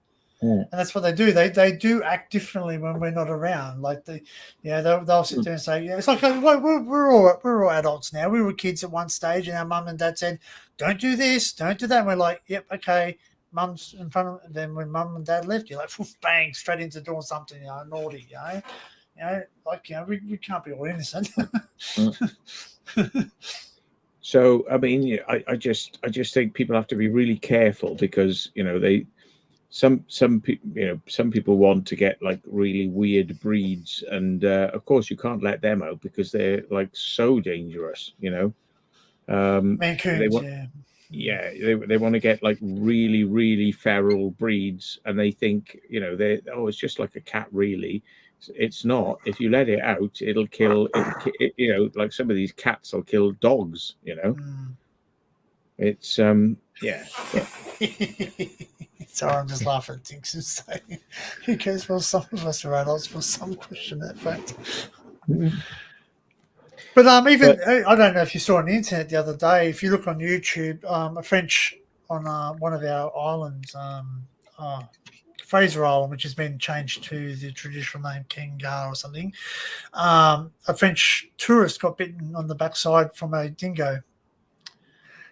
Yeah. And that's what they do. They do act differently when we're not around. Like they'll sit there and say, it's like we're all adults now. We were kids at one stage, and our mum and dad said, "Don't do this, don't do that." And we're like, "Yep, okay." Mum's in front of them. When mum and dad left, you're like, bang, straight into doing something, naughty, we can't be all innocent. So I mean, I just think people have to be really careful because some people want to get like really weird breeds, and of course you can't let them out because they're like so dangerous. Mancoons, they want to get like really, really feral breeds, and they think it's just like a cat. Really, it's not. If you let it out, it'll kill. Like some of these cats will kill dogs. It's Sorry, I'm just laughing at things and saying, who cares? Well, some of us are adults. Well, some question that fact. But I don't know if you saw on the internet the other day. If you look on YouTube, a French on one of our islands, Fraser Island, which has been changed to the traditional name Kengar or something. A French tourist got bitten on the backside from a dingo.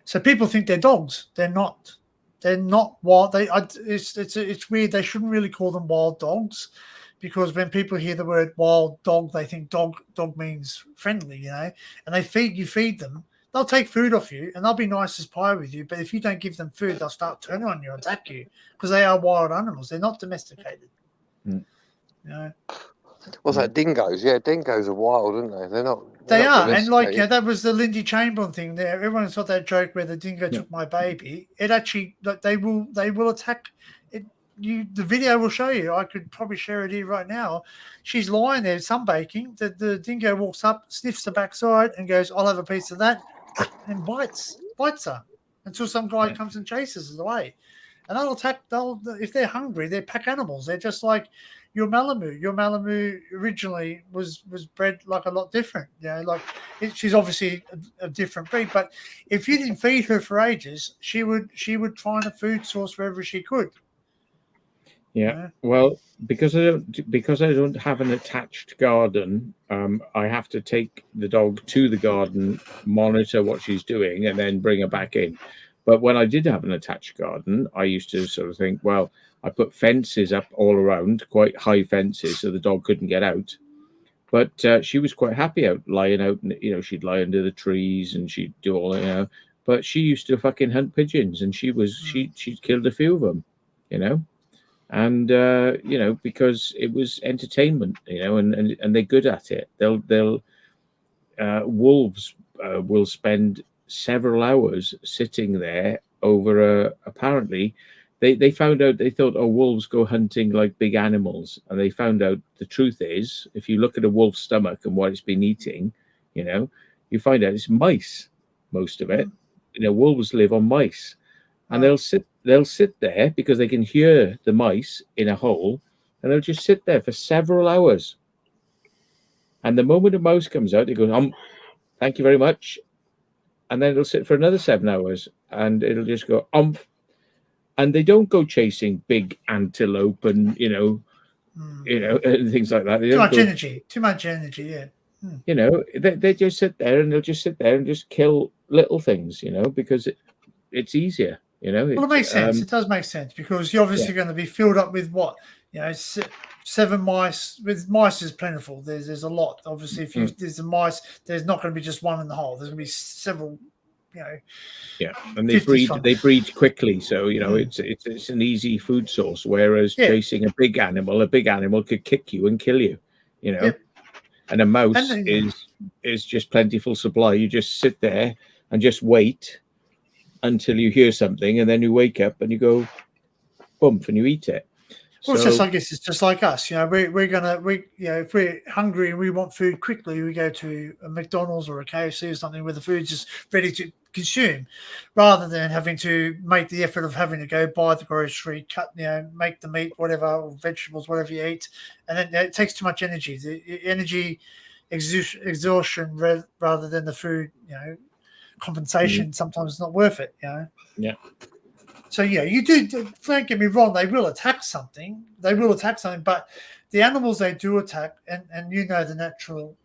So people think they're dogs. They're not. They're not wild. It's weird. They shouldn't really call them wild dogs, because when people hear the word wild dog, they think dog means friendly, and they feed them. They'll take food off you and they'll be nice as pie with you. But if you don't give them food, they'll start turning on you and attack you because they are wild animals. They're not domesticated. What's that? Dingoes? Yeah, dingoes are wild, aren't they? They're not. They are, and that was the Lindy Chamberlain thing. There, everyone saw that joke where the dingo took my baby. It actually, they will attack. The video will show you. I could probably share it here right now. She's lying there sunbaking. The dingo walks up, sniffs the backside, and goes, "I'll have a piece of that," and bites her until some guy comes and chases it away. And they'll attack. If they're hungry, they're pack animals. They're just like your Malamute. Your Malamute originally was bred like a lot different. She's obviously a different breed. But if you didn't feed her for ages, she would find a food source wherever she could. Yeah. Well, because I don't have an attached garden, I have to take the dog to the garden, monitor what she's doing, and then bring her back in. But when I did have an attached garden, I used to sort of think, well, I put fences up all around, quite high fences, so the dog couldn't get out. But she was quite happy lying out. She'd lie under the trees and she'd do all, But she used to fucking hunt pigeons, and she'd killed a few of them, and because it was entertainment, and they're good at it. Wolves will spend several hours sitting there over apparently they found out, they thought, oh, wolves go hunting like big animals, and they found out the truth is, if you look at a wolf's stomach and what it's been eating, you find out it's mice, most of it. Wolves live on mice, and they'll sit there because they can hear the mice in a hole, and they'll just sit there for several hours. And the moment a mouse comes out, they go, thank you very much. And then it'll sit for another 7 hours, and it'll just go, and they don't go chasing big antelope and, and things like that. Too much energy, yeah. They just sit there, and they'll just sit there and just kill little things, because it's easier. Well, it makes sense. It does make sense, because you're obviously going to be filled up with what? 7 mice. With mice is plentiful. There's a lot. Obviously, if there's a mice, there's not going to be just one in the hole. There's going to be several. Yeah, and they breed quickly, so it's an easy food source. Whereas chasing a big animal could kick you and kill you. And a mouse is just plentiful supply. You just sit there and just wait until you hear something, and then you wake up and you go, bump, and you eat it. Well, I guess it's just like us. If we're hungry and we want food quickly, we go to a McDonald's or a KFC or something where the food's just ready to consume, rather than having to make the effort of having to go buy the grocery, cut, make the meat, whatever, or vegetables, whatever you eat, and then it takes too much energy. The energy exhaustion rather than the food, compensation sometimes is not worth it. Yeah. So you do. Don't get me wrong; they will attack something. But the animals they do attack, and the natural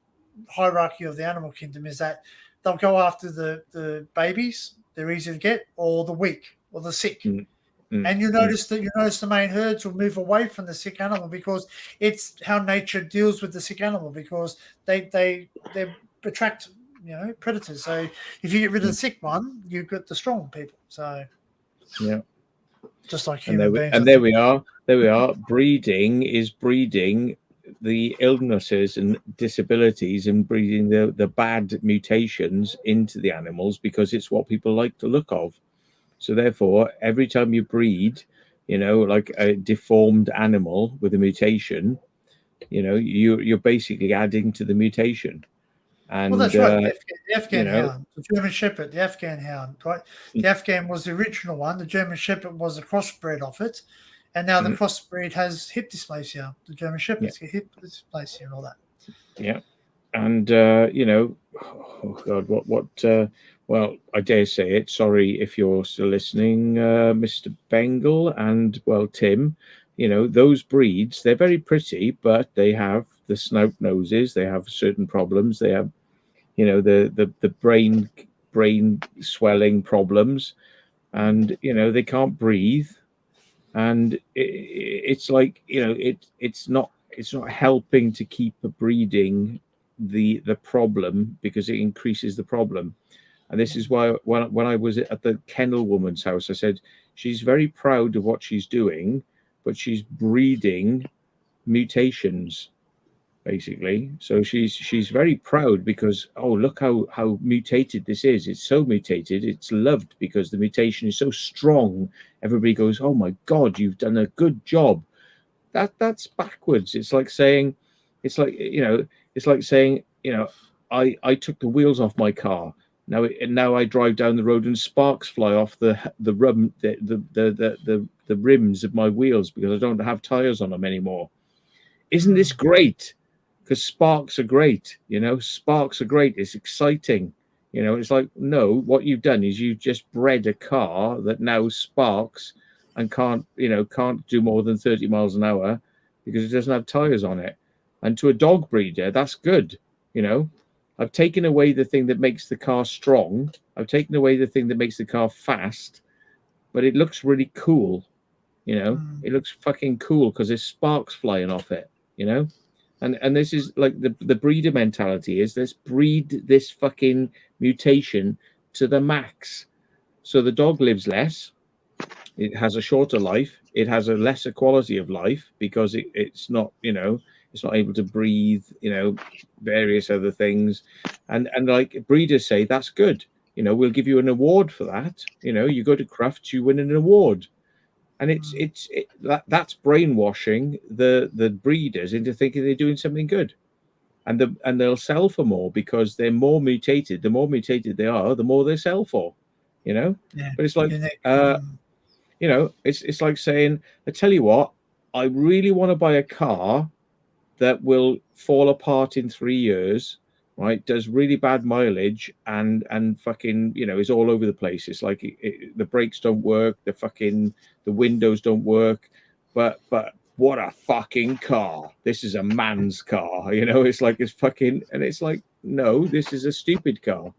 hierarchy of the animal kingdom is that they'll go after the babies. They're easy to get, or the weak, or the sick. And you notice the main herds will move away from the sick animal, because it's how nature deals with the sick animal, because they attract predators. So if you get rid of the sick one, you've got the strong people. So. Yeah, just like human beings. And there we are. Breeding is breeding the illnesses and disabilities, and breeding the bad mutations into the animals, because it's what people like the look of. So therefore, every time you breed, like a deformed animal with a mutation, you're basically adding to the mutation. And, well, that's right. The Afghan hound, the German Shepherd, the Afghan hound, right? The Afghan was the original one. The German Shepherd was a crossbred of it, and now the crossbreed has hip dysplasia. The German Shepherds get hip dysplasia and all that. Yeah, and oh God, what? Well, I dare say it. Sorry if you're still listening, Mr. Bengal, and Tim. Those breeds, they're very pretty, but they have the snout noses. They have certain problems. They have the brain swelling problems, and they can't breathe, and it's like it's not helping to keep breeding the problem, because it increases the problem. And this is why when I was at the kennel woman's house, I said she's very proud of what she's doing, but she's breeding mutations, basically. So she's very proud, because look how mutated this is. It's so mutated, it's loved because the mutation is so strong. Everybody goes, oh my God, you've done a good job. That's backwards. It's like saying I took the wheels off my car. Now I drive down the road and sparks fly off the rims of my wheels, because I don't have tires on them anymore. Isn't this great? Because sparks are great, sparks are great. It's exciting. It's like, no, what you've done is you've just bred a car that now sparks and can't do more than 30 miles an hour because it doesn't have tires on it. And to a dog breeder, that's good. I've taken away the thing that makes the car strong. I've taken away the thing that makes the car fast, but it looks really cool. It looks fucking cool because there's sparks flying off it. And this is like the breeder mentality is let's breed this fucking mutation to the max. So the dog lives less. It has a shorter life. It has a lesser quality of life because it's not, it's not able to breathe, various other things. And like breeders say, that's good. We'll give you an award for that. You go to Crufts, you win an award. And that's brainwashing the breeders into thinking they're doing something good. And they'll sell for more because they're more mutated. The more mutated they are, the more they sell for, Yeah. But it's like, it's like saying, I tell you what, I really want to buy a car that will fall apart in 3 years, right? Does really bad mileage and fucking, is all over the place. It's like the brakes don't work, the windows don't work, but what a fucking car. This is a man's car, it's like it's fucking, and it's like, no, this is a stupid car,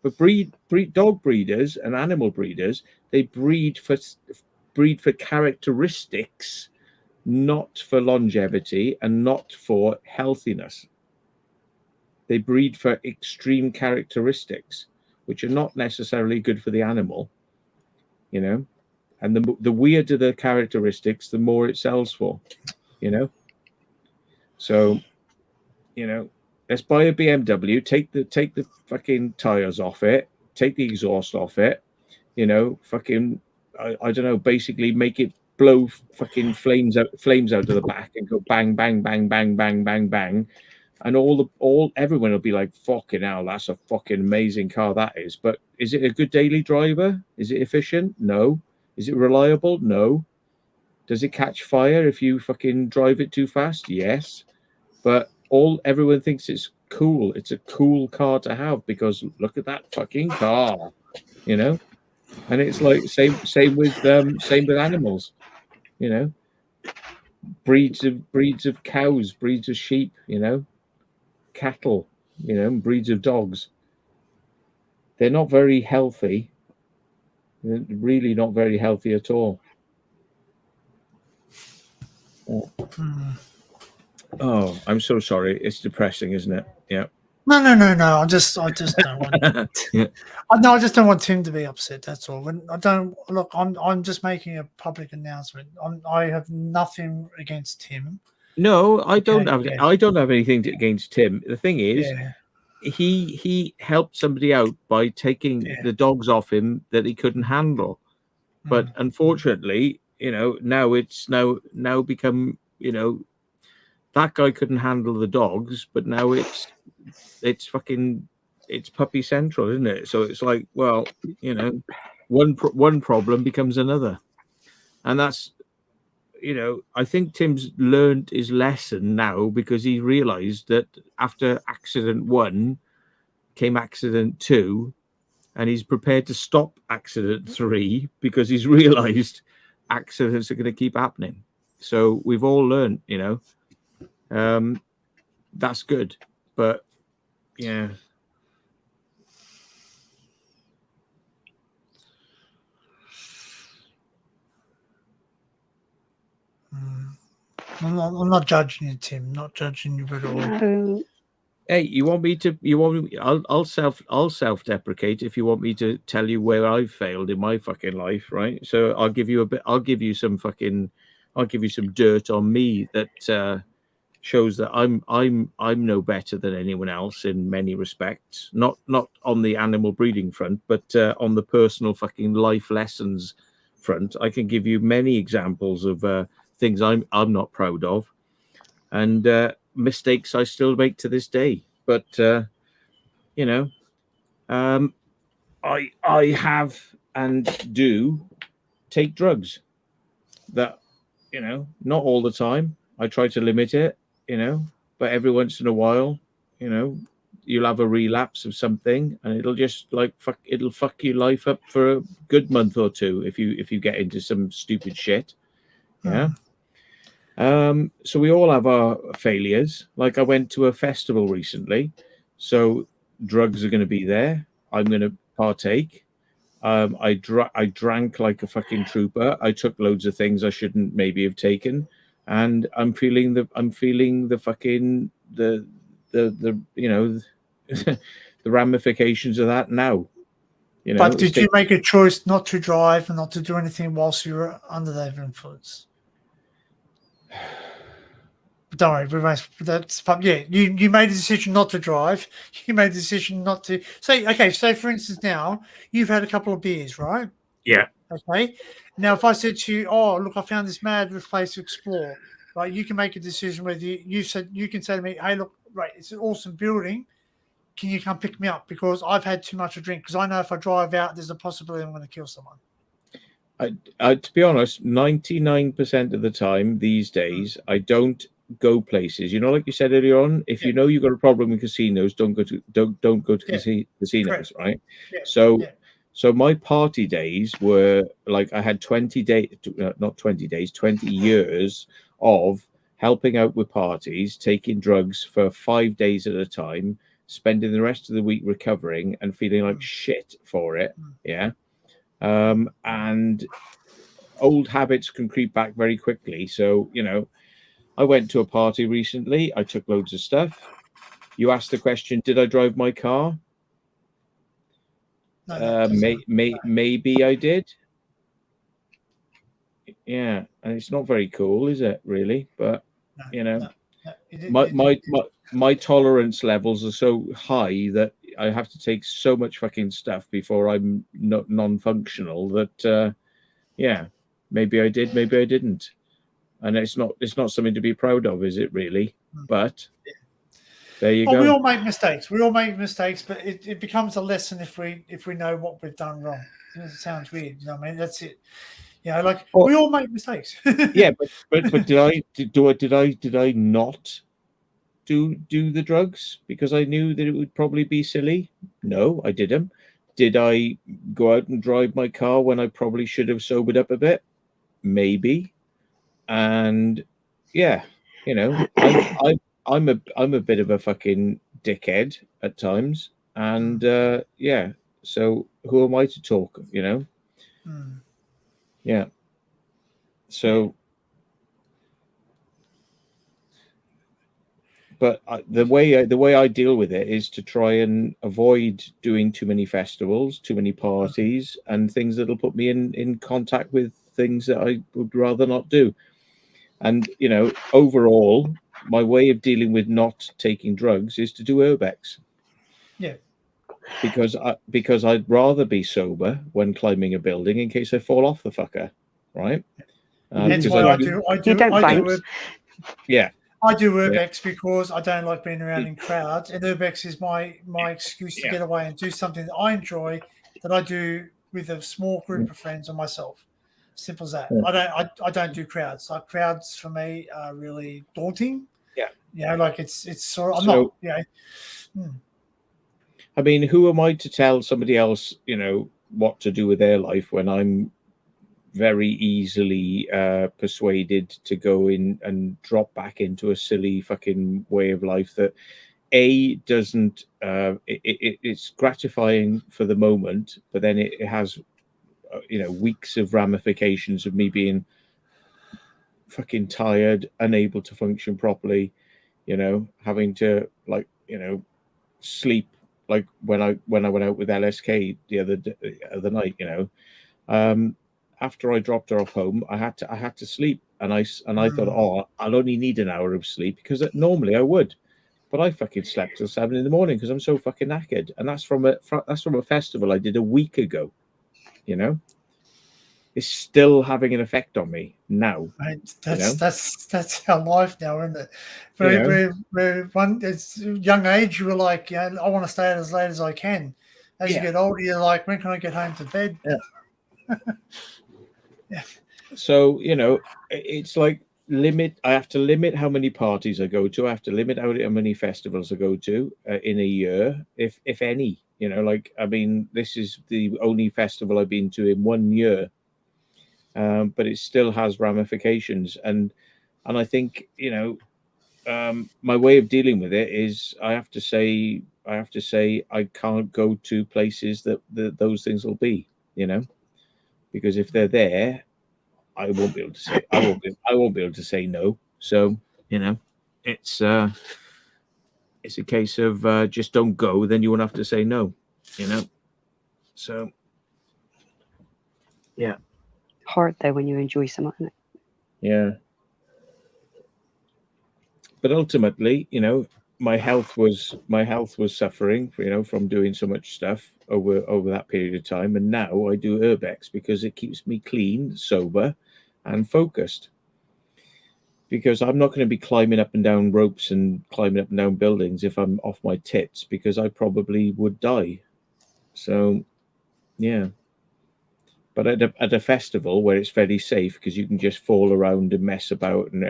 But dog breeders and animal breeders, they breed for characteristics, not for longevity and not for healthiness. They breed for extreme characteristics, which are not necessarily good for the animal, And the weirder the characteristics, the more it sells for, So, let's buy a BMW, take the fucking tires off it, take the exhaust off it, fucking, I don't know, basically make it blow fucking flames out of the back and go bang, bang, bang, bang, bang, bang, bang. And everyone will be like, fucking hell, that's a fucking amazing car that is. But is it a good daily driver? Is it efficient? No. Is it reliable? No. Does it catch fire if you fucking drive it too fast? Yes. But everyone thinks it's cool. It's a cool car to have because look at that fucking car, And it's like same with animals, breeds of cows, breeds of sheep, cattle, breeds of dogs. They're not very healthy. They're really not very healthy at all. Oh, I'm so sorry. It's depressing, isn't it? Yeah. No. I just don't want. Yeah. I just don't want Tim to be upset. That's all. I'm just making a public announcement. I have nothing against Tim. No, I don't have anything against Tim. The thing is, he helped somebody out by taking the dogs off him that he couldn't handle. But unfortunately, now it's now become, that guy couldn't handle the dogs, but now it's puppy central, isn't it? So it's like, well, one problem becomes another, and that's, I think Tim's learned his lesson now because he realized that after accident 1 came accident 2, and he's prepared to stop accident 3 because he's realized accidents are going to keep happening. So we've all learned, that's good, but yeah. I'm not judging you, Tim. Not judging you at all. Hey, I'll self-deprecate if you want me to tell you where I've failed in my fucking life, right? So I'll give you some dirt on me that shows that I'm no better than anyone else in many respects. Not on the animal breeding front, but on the personal fucking life lessons front. I can give you many examples of things I'm not proud of, and mistakes I still make to this day. But I have and do take drugs. That, not all the time. I try to limit it, but every once in a while, you'll have a relapse of something, and it'll just like it'll fuck your life up for a good month or two if you get into some stupid shit. Yeah. So we all have our failures. Like I went to a festival recently, so drugs are going to be there. I'm going to partake. I drank like a fucking trooper. I took loads of things I shouldn't maybe have taken, and I'm feeling the fucking the you know the ramifications of that now. You know, but did you make a choice not to drive and not to do anything whilst you were under that influence? Don't worry, that's yeah. You made a decision not to drive. You made a decision not to say. Okay, so for instance, now you've had a couple of beers, right? Yeah. Okay. Now, if I said to you, "Oh, look, I found this mad place to explore," right? You can make a decision whether you can say to me, "Hey, look, right, it's an awesome building. Can you come pick me up because I've had too much to drink? Because I know if I drive out, there's a possibility I'm going to kill someone." To be honest, 99% of the time these days, I don't go places. You know, like you said earlier on, if you know you've got a problem with casinos, don't go to casinos, right? So my party days were like I had 20 days, not 20 days, 20 years of helping out with parties, taking drugs for 5 days at a time, spending the rest of the week recovering and feeling like shit for it. Yeah. And old habits can creep back very quickly. So, you know, I went to a party recently. I took loads of stuff. You asked the question, did I drive my car? No, maybe I did. Yeah, and it's not very cool, is it? Really? But you know, my tolerance levels are so high that I have to take so much fucking stuff before I'm non-functional. That yeah, maybe I did, maybe I didn't, and it's not something to be proud of, is it? Really? But there you go. We all make mistakes. We all make mistakes, but it becomes a lesson if we know what we've done wrong. It sounds weird, you know what I mean? That's it. You know, like we all make mistakes. Yeah, but did I not do the drugs because I knew that it would probably be silly? No, I didn't. Did I go out and drive my car when I probably should have sobered up a bit? Maybe. And yeah, you know, I'm a bit of a fucking dickhead at times, and yeah. So who am I to talk? You know. Yeah. So, but the way I deal with it is to try and avoid doing too many festivals, too many parties, and things that'll put me in contact with things that I would rather not do. And you know, overall, my way of dealing with not taking drugs is to do urbex. Yeah. Because I'd rather be sober when climbing a building in case I fall off the fucker, right? That's why I do. Yeah. I do urbex because I don't like being around in crowds, and urbex is my excuse to get away and do something that I enjoy, that I do with a small group of friends or myself. Simple as that. I don't do crowds. Like crowds for me are really daunting. Yeah. You know, like it's sort of, I'm not. You know. I mean, who am I to tell somebody else, you know, what to do with their life when I'm very easily persuaded to go in and drop back into a silly fucking way of life that doesn't it's gratifying for the moment, but then it has you know, weeks of ramifications of me being fucking tired, unable to function properly, you know, having to like, you know, sleep like when I went out with LSK the other night, you know. After I dropped her off home, I had to sleep, and I thought, oh, I'll only need an hour of sleep because normally I would, but I fucking slept till 7 a.m. because I'm so fucking knackered, and that's from a festival I did a week ago. You know, it's still having an effect on me now. Right. That's our life now, isn't it? Very one it's young age, you were like, yeah, I want to stay out as late as I can. As you get older, you're like, when can I get home to bed? Yeah. So, you know, it's like I have to limit how many parties I go to. I have to limit how many festivals I go to in a year, if any. You know, like, I mean, this is the only festival I've been to in 1 year, but it still has ramifications. And I think, you know, my way of dealing with it is I have to say I can't go to places that those things will be. You know, because if they're there, I won't be able to say I won't be able to say no. So, you know, it's a case of just don't go, then you won't have to say no, you know. So yeah. Hard though when you enjoy something. Yeah. But ultimately, you know, my health was suffering, you know, from doing so much stuff over that period of time. And now I do Urbex because it keeps me clean, sober, and focused. Because I'm not going to be climbing up and down ropes and climbing up and down buildings if I'm off my tits, because I probably would die. So, yeah. But at a festival where it's very safe, because you can just fall around and mess about, and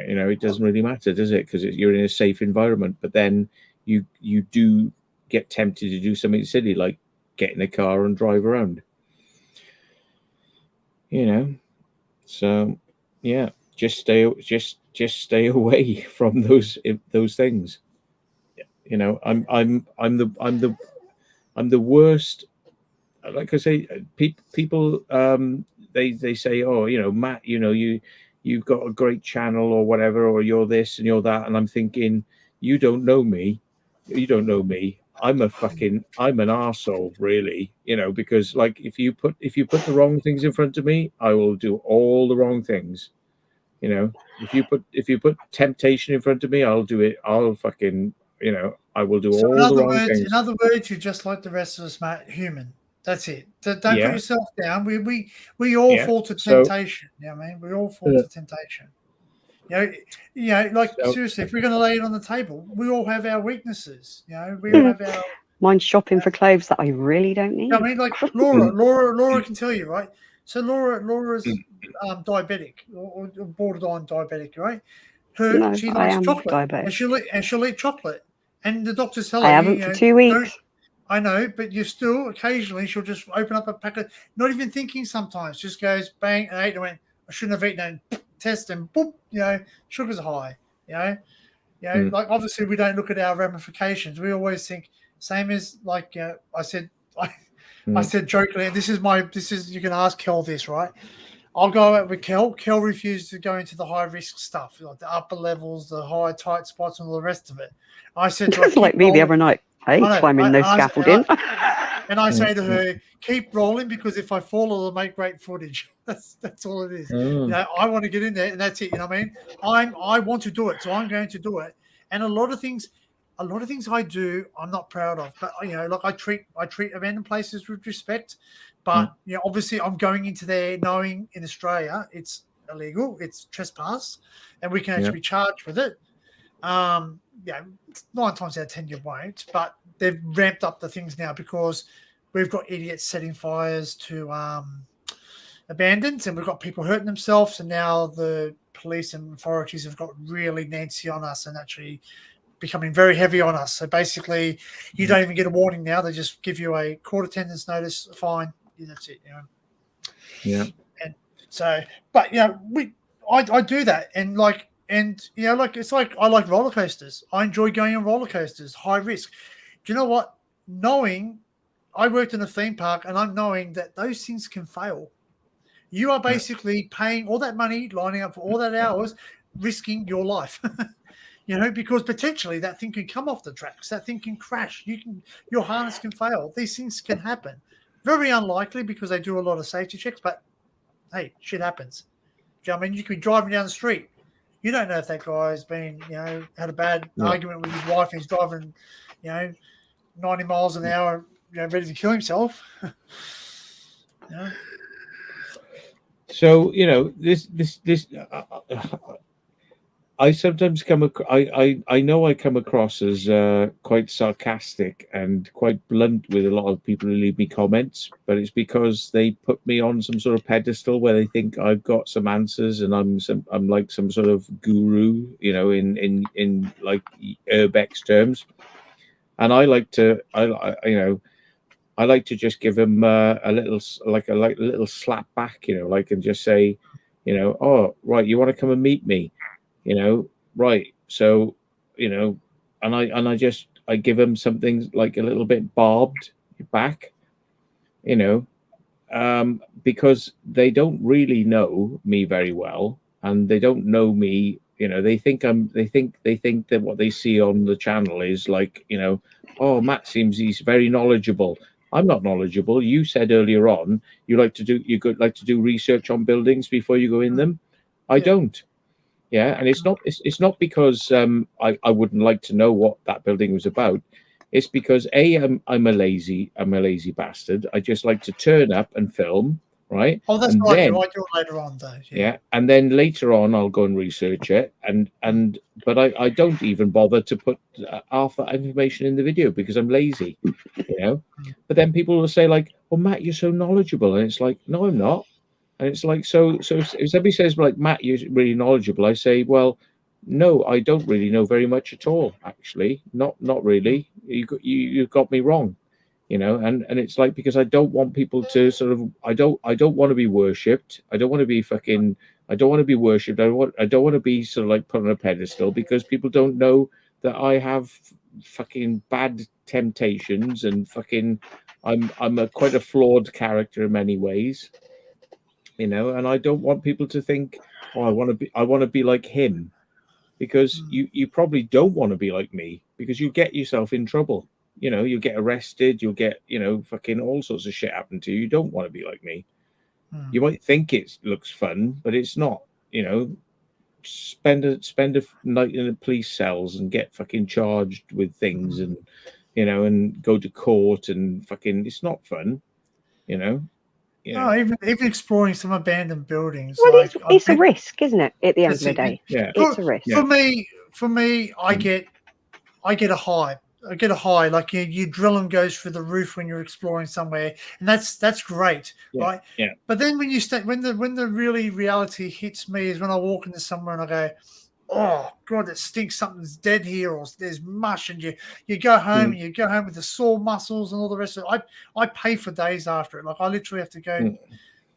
you know, it doesn't really matter, does it? Because you're in a safe environment. But then you do get tempted to do something silly, like get in a car and drive around. You know, so yeah. Just stay away from those things. You know, I'm the worst. Like I say, people they say, oh, you know, Matt, you know, you've got a great channel or whatever, or you're this and you're that, and I'm thinking, you don't know me. I'm an arsehole, really, you know, because like if you put the wrong things in front of me, I will do all the wrong things. You know, if you put temptation in front of me, I'll do it. I'll fucking, you know, I will do So all the wrong things. in other words, you're just like the rest of us, Matt. Human. That's it. Don't put yourself down. We all fall to temptation. You know what I mean? We all fall to temptation. You know, like seriously, if we're going to lay it on the table, we all have our weaknesses. You know, we all have our. Mine's shopping for clothes that I really don't need. I mean, like Laura can tell you, right? So Laura's diabetic or borderline diabetic, right? She likes chocolate, diabetic. and she'll eat chocolate, and the doctors tell her, I haven't for 2 weeks. I know, but you still occasionally she'll just open up a packet, not even thinking. Sometimes just goes bang and ate and went, I shouldn't have eaten, and test and boop, you know, sugar's high, you know, like obviously we don't look at our ramifications. We always think same as like I said jokingly, and this is you can ask Kel this, right? I'll go out with Kel. Kel refused to go into the high risk stuff, like the upper levels, the high tight spots, and all the rest of it. I said to her, it's like me the other night. Hey, climbing no scaffolding. And I say to her, keep rolling, because if I fall, it'll make great footage. That's all it is. You know, I want to get in there, and that's it. You know what I mean? I want to do it, so I'm going to do it. And a lot of things I do, I'm not proud of. But you know, like I treat abandoned places with respect. But you know, obviously, I'm going into there knowing in Australia it's illegal, it's trespass, and we can actually be charged with it. Yeah, 9 times out of 10 you won't, but they've ramped up the things now because we've got idiots setting fires to abandoned, and we've got people hurting themselves, and now the police and authorities have got really Nancy on us and actually becoming very heavy on us. So basically, you don't even get a warning now; they just give you a court attendance notice, a fine. Yeah, that's it. You know. Yeah. And so, but you know, I do that, and like. And, you know, like, it's like I like roller coasters. I enjoy going on roller coasters, high risk. Do you know what? Knowing I worked in a theme park, and I'm knowing that those things can fail. You are basically paying all that money, lining up for all that hours, risking your life. You know, because potentially that thing can come off the tracks. That thing can crash. Your harness can fail. These things can happen. Very unlikely because they do a lot of safety checks, but hey, shit happens. Do you know what I mean? You could be driving down the street. You don't know if that guy's been, you know, had a bad argument with his wife and he's driving, you know, 90 miles an hour, you know, ready to kill himself. You know? So, you know, this I sometimes come I know I come across as quite sarcastic and quite blunt with a lot of people who leave me comments, but it's because they put me on some sort of pedestal where they think I've got some answers and I'm like some sort of guru, you know, in like urbex terms. And I like to you know, I like to just give them a little like a little slap back, you know, like, and just say, you know, oh right, you want to come and meet me, you know, right? So, you know, and I give them something like a little bit barbed back, you know, because they don't really know me very well, and they don't know me. You know, they think that what they see on the channel is like, you know, oh, Matt seems he's very knowledgeable. I'm not knowledgeable. You said earlier on you like to do research on buildings before you go in them. I don't. Yeah, and it's not because I wouldn't like to know what that building was about. It's because I'm a lazy bastard. I just like to turn up and film, right? Oh, that's and what then, I do it later on, though. yeah, and then later on I'll go and research it, but I don't even bother to put half that information in the video because I'm lazy, you know. But then people will say like, "Oh, Matt, you're so knowledgeable," and it's like, "No, I'm not." And it's like, so if somebody says like, "Matt, you're really knowledgeable," I say, "Well, no, I don't really know very much at all. Actually, not really. You got me wrong." You know, and it's like, because I don't want people to sort of, I don't want to be worshipped. I don't want to be fucking, I don't want to be worshipped. I don't want to be sort of like put on a pedestal because people don't know that I have fucking bad temptations and fucking, I'm quite a flawed character in many ways, you know, and I don't want people to think, oh, I want to be like him, because you probably don't want to be like me, because you get yourself in trouble. You know, you'll get arrested, you'll get, you know, fucking all sorts of shit happen to you. You don't want to be like me. You might think it looks fun, but it's not. You know, spend a night in the police cells and get fucking charged with things, and you know, and go to court and fucking, it's not fun. You know. Yeah. Oh, even exploring some abandoned buildings. Well, like it's a risk, isn't it? At the end of the day, yeah, it's a risk. For me, I get a high. I get a high. Like you drill and goes through the roof when you're exploring somewhere, and that's great, right? Yeah. But then when the really reality hits me is when I walk into somewhere and I go, oh God, it stinks. Something's dead here, or there's mush, and you go home and you go home with the sore muscles and all the rest of it. I pay for days after it. Like I literally have to go.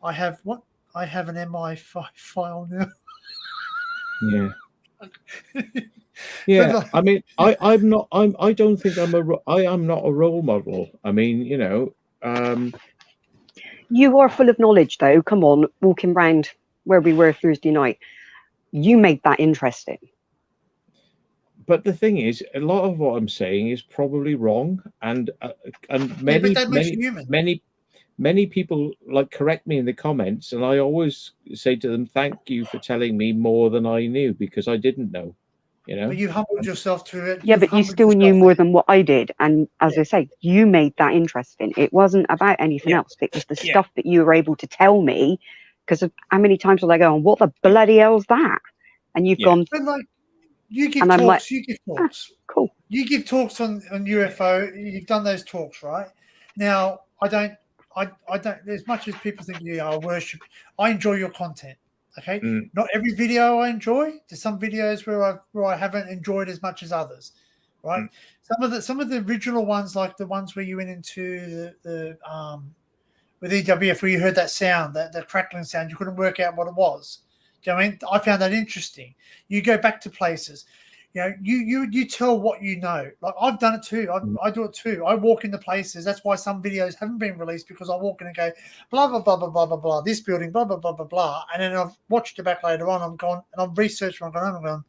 I have an MI5 file now. Yeah. Yeah, I mean, I don't think I am not a role model. I mean, you know, you are full of knowledge, though. Come on, walking around where we were Thursday night, you made that interesting. But the thing is, a lot of what I'm saying is probably wrong, and many people like correct me in the comments, and I always say to them, "Thank you for telling me more than I knew, because I didn't know." You know, but you humbled yourself to it. Yeah, but you still knew more than what I did, and as I say, you made that interesting. It wasn't about anything else. It was the stuff that you were able to tell me. Because of how many times will I go, "What the bloody hell's that?" And you've gone. But like, you give talks. Like, you give talks. Cool. You give talks on UFO. You've done those talks, right? Now, I don't. As much as people think, yeah, I worship. I enjoy your content. Okay, not every video I enjoy. There's some videos where I haven't enjoyed as much as others, right? Some of the original ones, like the ones where you went into the with EWF, where you heard that sound, that crackling sound, you couldn't work out what it was. Do you know what I mean? I found that interesting. You go back to places, you know, you tell what you know. Like I've done it too. I do it too. I walk into places. That's why some videos haven't been released, because I walk in and go, blah, blah, blah, blah, blah, blah, blah, this building, blah, blah, blah, blah, blah. And then I've watched it back later on. I'm gone and I've researched and I've gone home and gone,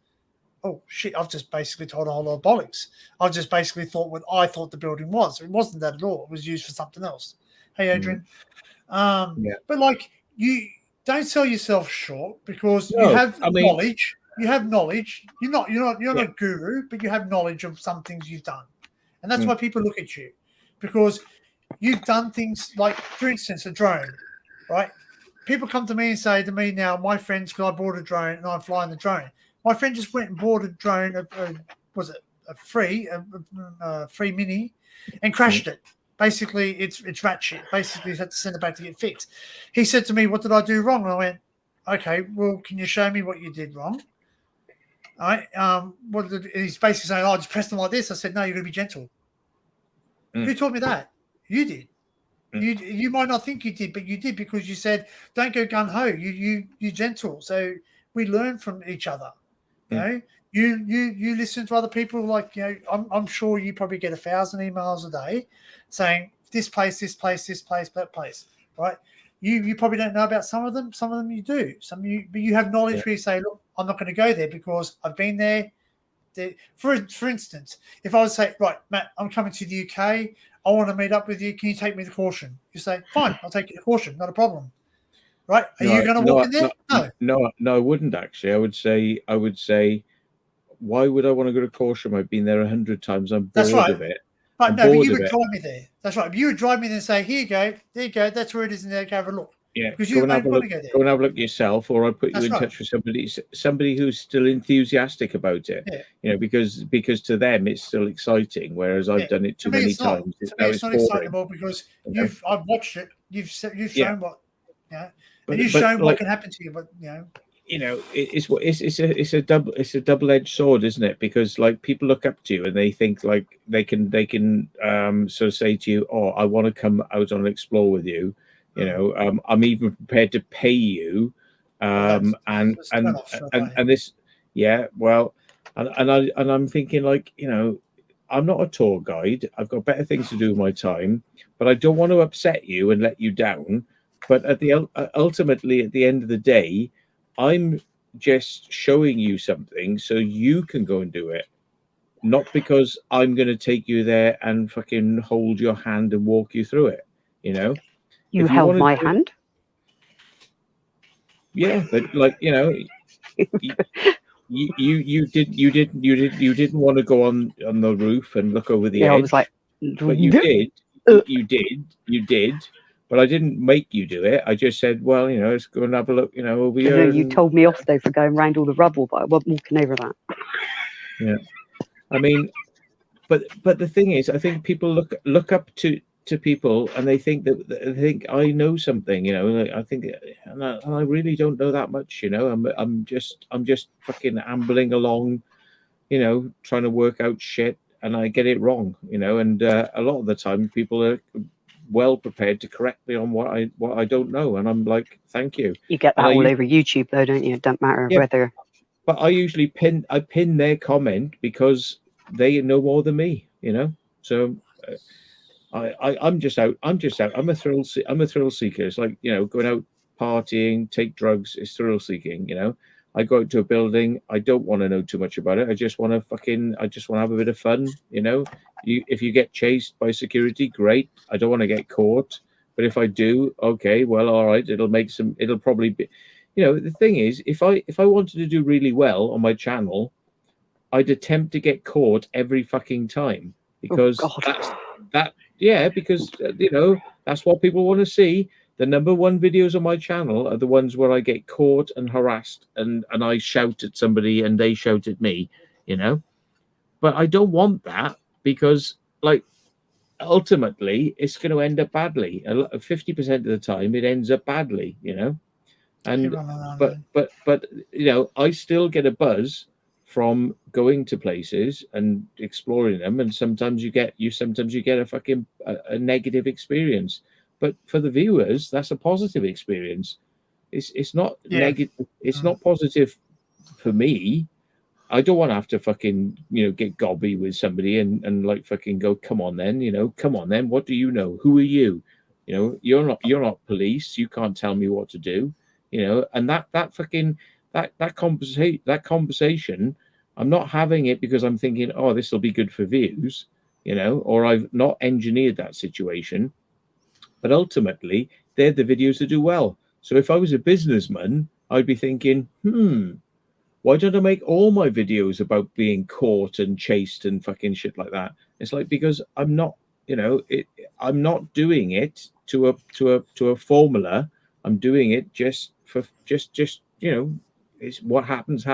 oh shit, I've just basically told a whole lot of bollocks. I've just basically thought what I thought the building was. It wasn't that at all. It was used for something else. Hey, Adrian. But like, you don't sell yourself short, because you have knowledge. You have knowledge. You're not a guru, but you have knowledge of some things you've done. And that's why people look at you, because you've done things like, for instance, a drone, right? People come to me and say to me now, my friends, because I bought a drone and I'm flying the drone. My friend just went and bought a drone. Was it a free mini, and crashed it. Basically, it's ratchet. Basically, he had to send it back to get fixed. He said to me, "What did I do wrong?" And I went, "Okay, well, can you show me what you did wrong?" All right. He's basically saying, "Oh, I just pressed them like this." I said, "No, you're going to be gentle." Who taught me that? You did. You might not think you did, but you did, because you said, "Don't go gun ho. You gentle." So we learn from each other. You know, you listen to other people. Like, you know, I'm sure you probably get 1,000 emails a day saying this place, that place, right? You probably don't know about some of them. Some of them you do. Some but you have knowledge where you say, "Look, I'm not going to go there because I've been there." For instance, if I would say, "Right, Matt, I'm coming to the UK. I want to meet up with you. Can you take me to Caution?" You say, "Fine, I'll take you to Caution. Not a problem." Right? Are you going to walk in there? No, I wouldn't actually. I would say, why would I want to go to Caution? I've been there 100 times. I'm bored of it. Right, no, but you would drive me there. That's right. You would drive me there and say, "Here you go. There you go. That's where it is in there. Go have a look." Yeah, because you don't want to go there. Go and have a look yourself, or I'll put you in touch with somebody who's still enthusiastic about it. Yeah. You know, because to them it's still exciting, whereas I've done it too many times. It's not exciting more because I've watched it. You've shown what, and you've shown what can happen to you. But it's a double-edged sword, isn't it? Because like people look up to you and they think like they can sort of say to you, "Oh, I want to come out on an explore with you." You know, I'm even prepared to pay you, and this, well, and I'm thinking like, you know, I'm not a tour guide. I've got better things to do with my time, but I don't want to upset you and let you down. But ultimately, at the end of the day, I'm just showing you something so you can go and do it, not because I'm going to take you there and fucking hold your hand and walk you through it. You know. You held my hand. Yeah, but like, you know, you didn't want to go on the roof and look over the edge. I was like, but you did. But I didn't make you do it. I just said, well, you know, let's go and have a look, you know, over here. You told me off though for going around all the rubble, but I wasn't walking over that. Yeah, I mean, but the thing is, I think people look up to people and they think I know something, you know. I think, and I really don't know that much, you know. I'm just fucking ambling along, you know, trying to work out shit, and I get it wrong, you know. And a lot of the time, people are well prepared to correct me on what I don't know, and I'm like, thank you. You get that all over YouTube, though, don't you? It doesn't matter whether. But I usually pin their comment because they know more than me, you know. So. I'm just out. I'm a thrill seeker. It's like, you know, going out partying, take drugs is thrill seeking, you know. I go out to a building, I don't want to know too much about it. I just want to have a bit of fun, you know. If you get chased by security, great. I don't want to get caught. But if I do, okay, well, all right, it'll probably be, you know, the thing is, if I wanted to do really well on my channel, I'd attempt to get caught every fucking time, because because you know, that's what people want to see. The number one videos on my channel are the ones where I get caught and harassed and I shout at somebody and they shout at me, you know. But I don't want that, because like ultimately it's going to end up badly. 50% of the time it ends up badly, you know. And but you know, I still get a buzz from going to places and exploring them, and sometimes you get a fucking a negative experience, but for the viewers that's a positive experience. It's not negative. It's not positive for me. I don't want to have to fucking, you know, get gobby with somebody and like fucking go, come on then, you know, come on then, what do you know, who are you, you know, you're not police, you can't tell me what to do, you know. And that conversation, I'm not having it because I'm thinking, oh, this will be good for views, you know, or I've not engineered that situation. But ultimately, they're the videos that do well. So if I was a businessman, I'd be thinking, why don't I make all my videos about being caught and chased and fucking shit like that? It's like, because I'm not, you know, I'm not doing it to a formula. I'm doing it just you know, it's what happens.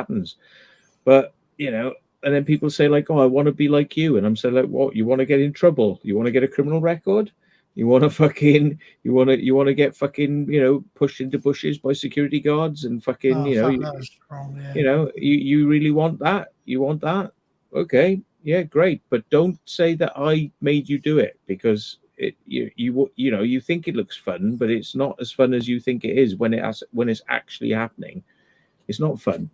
But you know, and then people say like, "Oh, I want to be like you," and I'm saying like, "What? You want to get in trouble? You want to get a criminal record? You want to fucking, you want to get fucking, you know, pushed into bushes by security guards and fucking, Oh, fuck, that was wrong. Yeah. you know, you really want that? You want that? Okay, yeah, great, but don't say that I made you do it, because you know, you think it looks fun, but it's not as fun as you think it is when it's actually happening. It's not fun,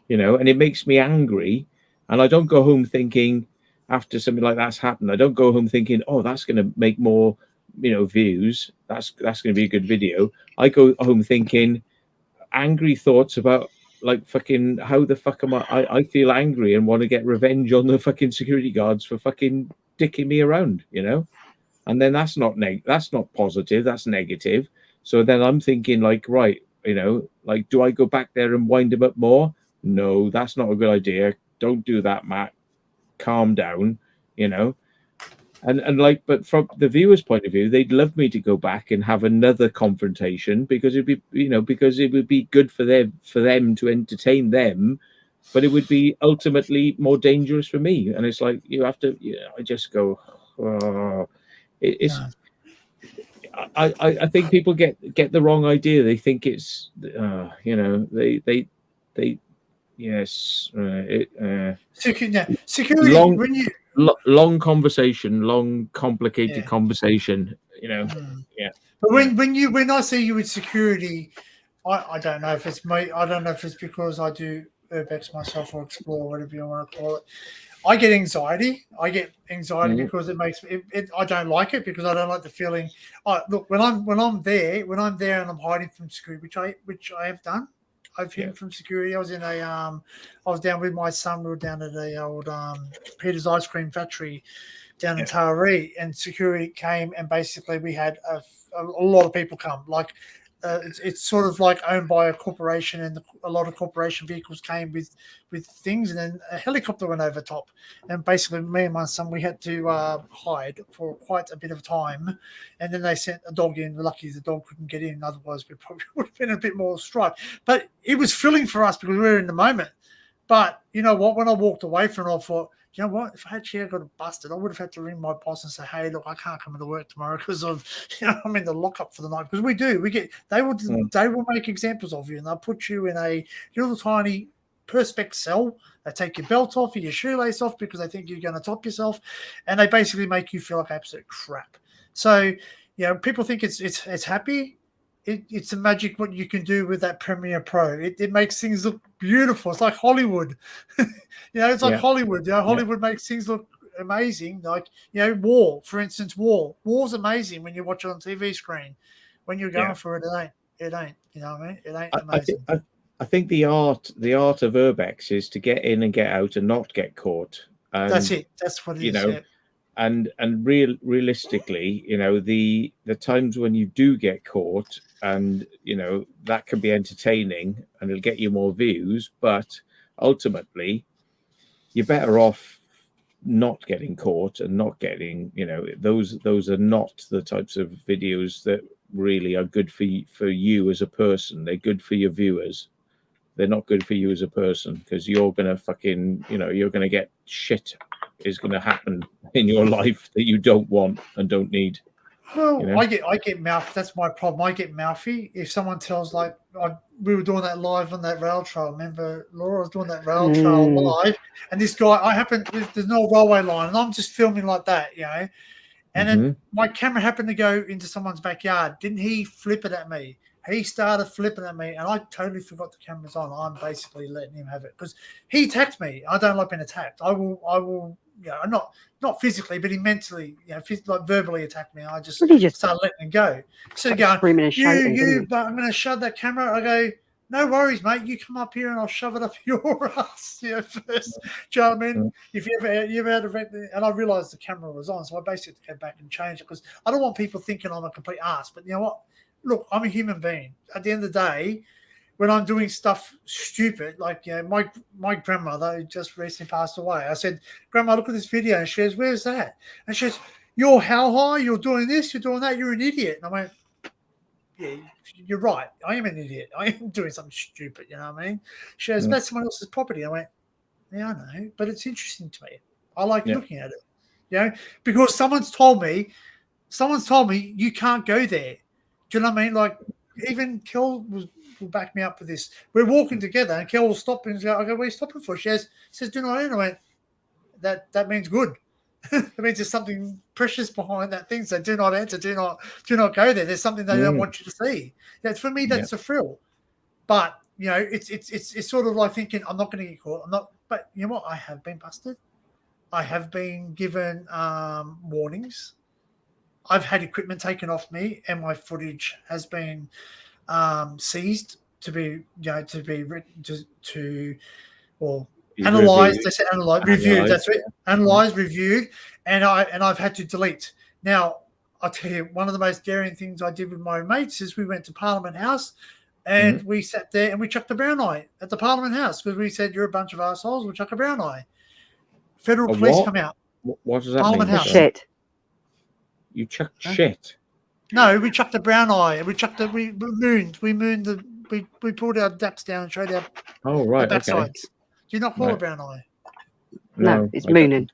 you know, and it makes me angry, and I don't go home thinking after something like that's happened. I don't go home thinking, oh, that's going to make more, you know, views. That's going to be a good video. I go home thinking angry thoughts about like fucking how the fuck am I feel angry and want to get revenge on the fucking security guards for fucking dicking me around, you know. And then that's not that's not positive, that's negative. So then I'm thinking like, right, you know, like, do I go back there and wind him up more? No, that's not a good idea. Don't do that, Matt. Calm down, you know. And like, but from the viewer's point of view, they'd love me to go back and have another confrontation, because it'd be, you know, because it would be good for them to entertain them, but it would be ultimately more dangerous for me. And it's like, you have to, you know, I just go, oh, it's. No. I think people get the wrong idea. They think it's, you know, they yes, security. Long, when you long conversation, long complicated conversation, you know. Yeah. But when I see you with security, I don't know if it's me. I don't know if it's because I do urbex myself or explore, whatever you want to call it. I get anxiety. Because it makes me. I don't like it, because I don't like the feeling. Look, when I'm there and I'm hiding from security, which I have done. I've hidden from security. I was in I was down with my son. We were down at a old Peter's ice cream factory down in Taree, and security came, and basically we had a lot of people come. Like it's sort of like owned by a corporation, and a lot of corporation vehicles came with things, and then a helicopter went over top, and basically me and my son, we had to hide for quite a bit of time, and then they sent a dog in. Lucky the dog couldn't get in, otherwise we probably would have been a bit more strife. But it was thrilling for us because we were in the moment. But you know what? When I walked away from it, I thought, you know what? If I actually got busted, I would have had to ring my boss and say, "Hey, look, I can't come into work tomorrow because I'm in the lockup for the night." Because they will make examples of you, and they'll put you in a little tiny perspex cell. They take your belt off, your shoelace off, because they think you're going to top yourself, and they basically make you feel like absolute crap. So, you know, people think it's happy. It's a magic what you can do with that Premiere Pro. It makes things look beautiful. It's like Hollywood. You know, it's like Hollywood. You know, Hollywood makes things look amazing. Like, you know, War, for instance, War's amazing when you watch it on TV screen. When you're going for it, it ain't. You know what I mean? It ain't amazing. I think the art of urbex is to get in and get out and not get caught. And, that's it. That's what it is. You know, and realistically, you know, the times when you do get caught, and you know, that can be entertaining and it'll get you more views, but ultimately you're better off not getting caught and not getting, you know, those are not the types of videos that really are good for you as a person. They're good for your viewers. They're not good for you as a person, because you're gonna fucking, you know, you're gonna get shit is gonna happen in your life that you don't want and don't need. Well, you know? I get mouthy. That's my problem. I get mouthy if someone tells, like, we were doing that live on that rail trail. Remember, Laura was doing that rail trail live, and this guy, there's no railway line, and I'm just filming like that, you know, and then my camera happened to go into someone's backyard. Didn't he flip it at me? He started flipping at me, and I totally forgot the camera's on. I'm basically letting him have it because he attacked me. I don't like being attacked. I will, you know, not physically, but he mentally, you know, like verbally attacked me. I just started letting him go. So going, but I'm going to shove that camera. I go, no worries, mate. You come up here and I'll shove it up your ass, you know, first. Do you know what I mean? If you ever had a, and I realized the camera was on, so I basically came back and changed it because I don't want people thinking I'm a complete ass. But you know what? Look, I'm a human being. At the end of the day, when I'm doing stuff stupid, like, you know, my grandmother who just recently passed away, I said, Grandma, look at this video. And she goes, where's that? And she goes, you're how high? You're doing this, you're doing that, you're an idiot. And I went, yeah, you're right. I am an idiot. I am doing something stupid, you know what I mean? She goes, that's someone else's property. I went, Yeah, I know, but it's interesting to me. I like looking at it, because someone's told me you can't go there. Do you know what I mean? Like, even Kel will back me up for this. We're walking together, and Kel will stop and go, "I go, where are you stopping for?" She says, "Do not enter." I went, that means good. It means there's something precious behind that thing. So do not enter. Do not go there. There's something they don't want you to see. That's for me. That's a thrill. But it's sort of like thinking, I'm not going to get caught. I'm not. But you know what? I have been busted. I have been given warnings. I've had equipment taken off me, and my footage has been seized to be or analyzed. They said analyzed, reviewed. That's it. Analyzed, reviewed, and I've had to delete. Now I'll tell you, one of the most daring things I did with my mates is we went to Parliament House, and we sat there and we chucked a brown eye at the Parliament House because we said, "You're a bunch of assholes. We'll chuck a brown eye." Federal police come out. What does that Parliament mean? House. Shit. You chucked shit. No, we chucked a brown eye. We chucked we mooned. We pulled our daps down and showed our backsides. Okay. Do you not call a brown eye? No, it's mooning.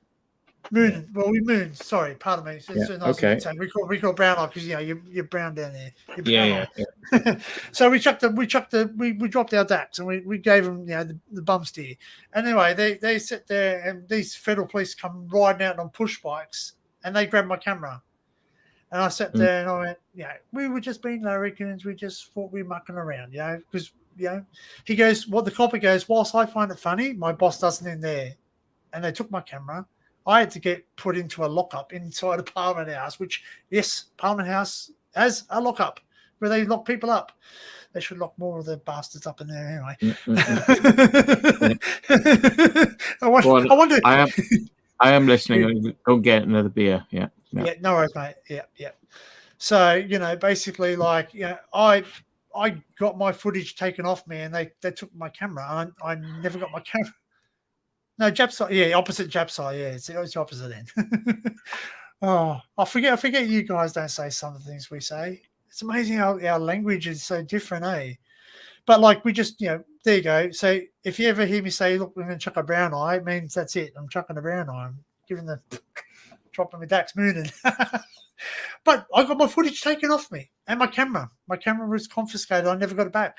Mooning. Well, we mooned. Sorry, pardon me. It's a nice okay. We call brown eye because you're brown down there. Yeah. So we dropped our daps and we gave them the bum steer. Anyway, they sit there and these federal police come riding out on push bikes and they grabbed my camera. And I sat there and I went, we were just being larrikins. We just thought we were mucking around, because, he goes, the copper goes, whilst I find it funny, my boss doesn't in there. And they took my camera. I had to get put into a lockup inside a Parliament House, which, yes, Parliament House has a lockup where they lock people up. They should lock more of the bastards up in there anyway. I am listening. Go get another beer. Yeah. Yeah, no worries, mate. Yeah. So, basically, like, I got my footage taken off me and they took my camera. I never got my camera. No, Japsai. Yeah, opposite Japsai. Yeah, it's the opposite end. Oh, I forget you guys don't say some of the things we say. It's amazing how our language is so different, eh? But, like, we just, there you go. So if you ever hear me say, look, we're going to chuck a brown eye, it means that's it. I'm chucking a brown eye. I'm giving the... dropping my Dax mooning. But I got my footage taken off me and my camera. My camera was confiscated. I never got it back.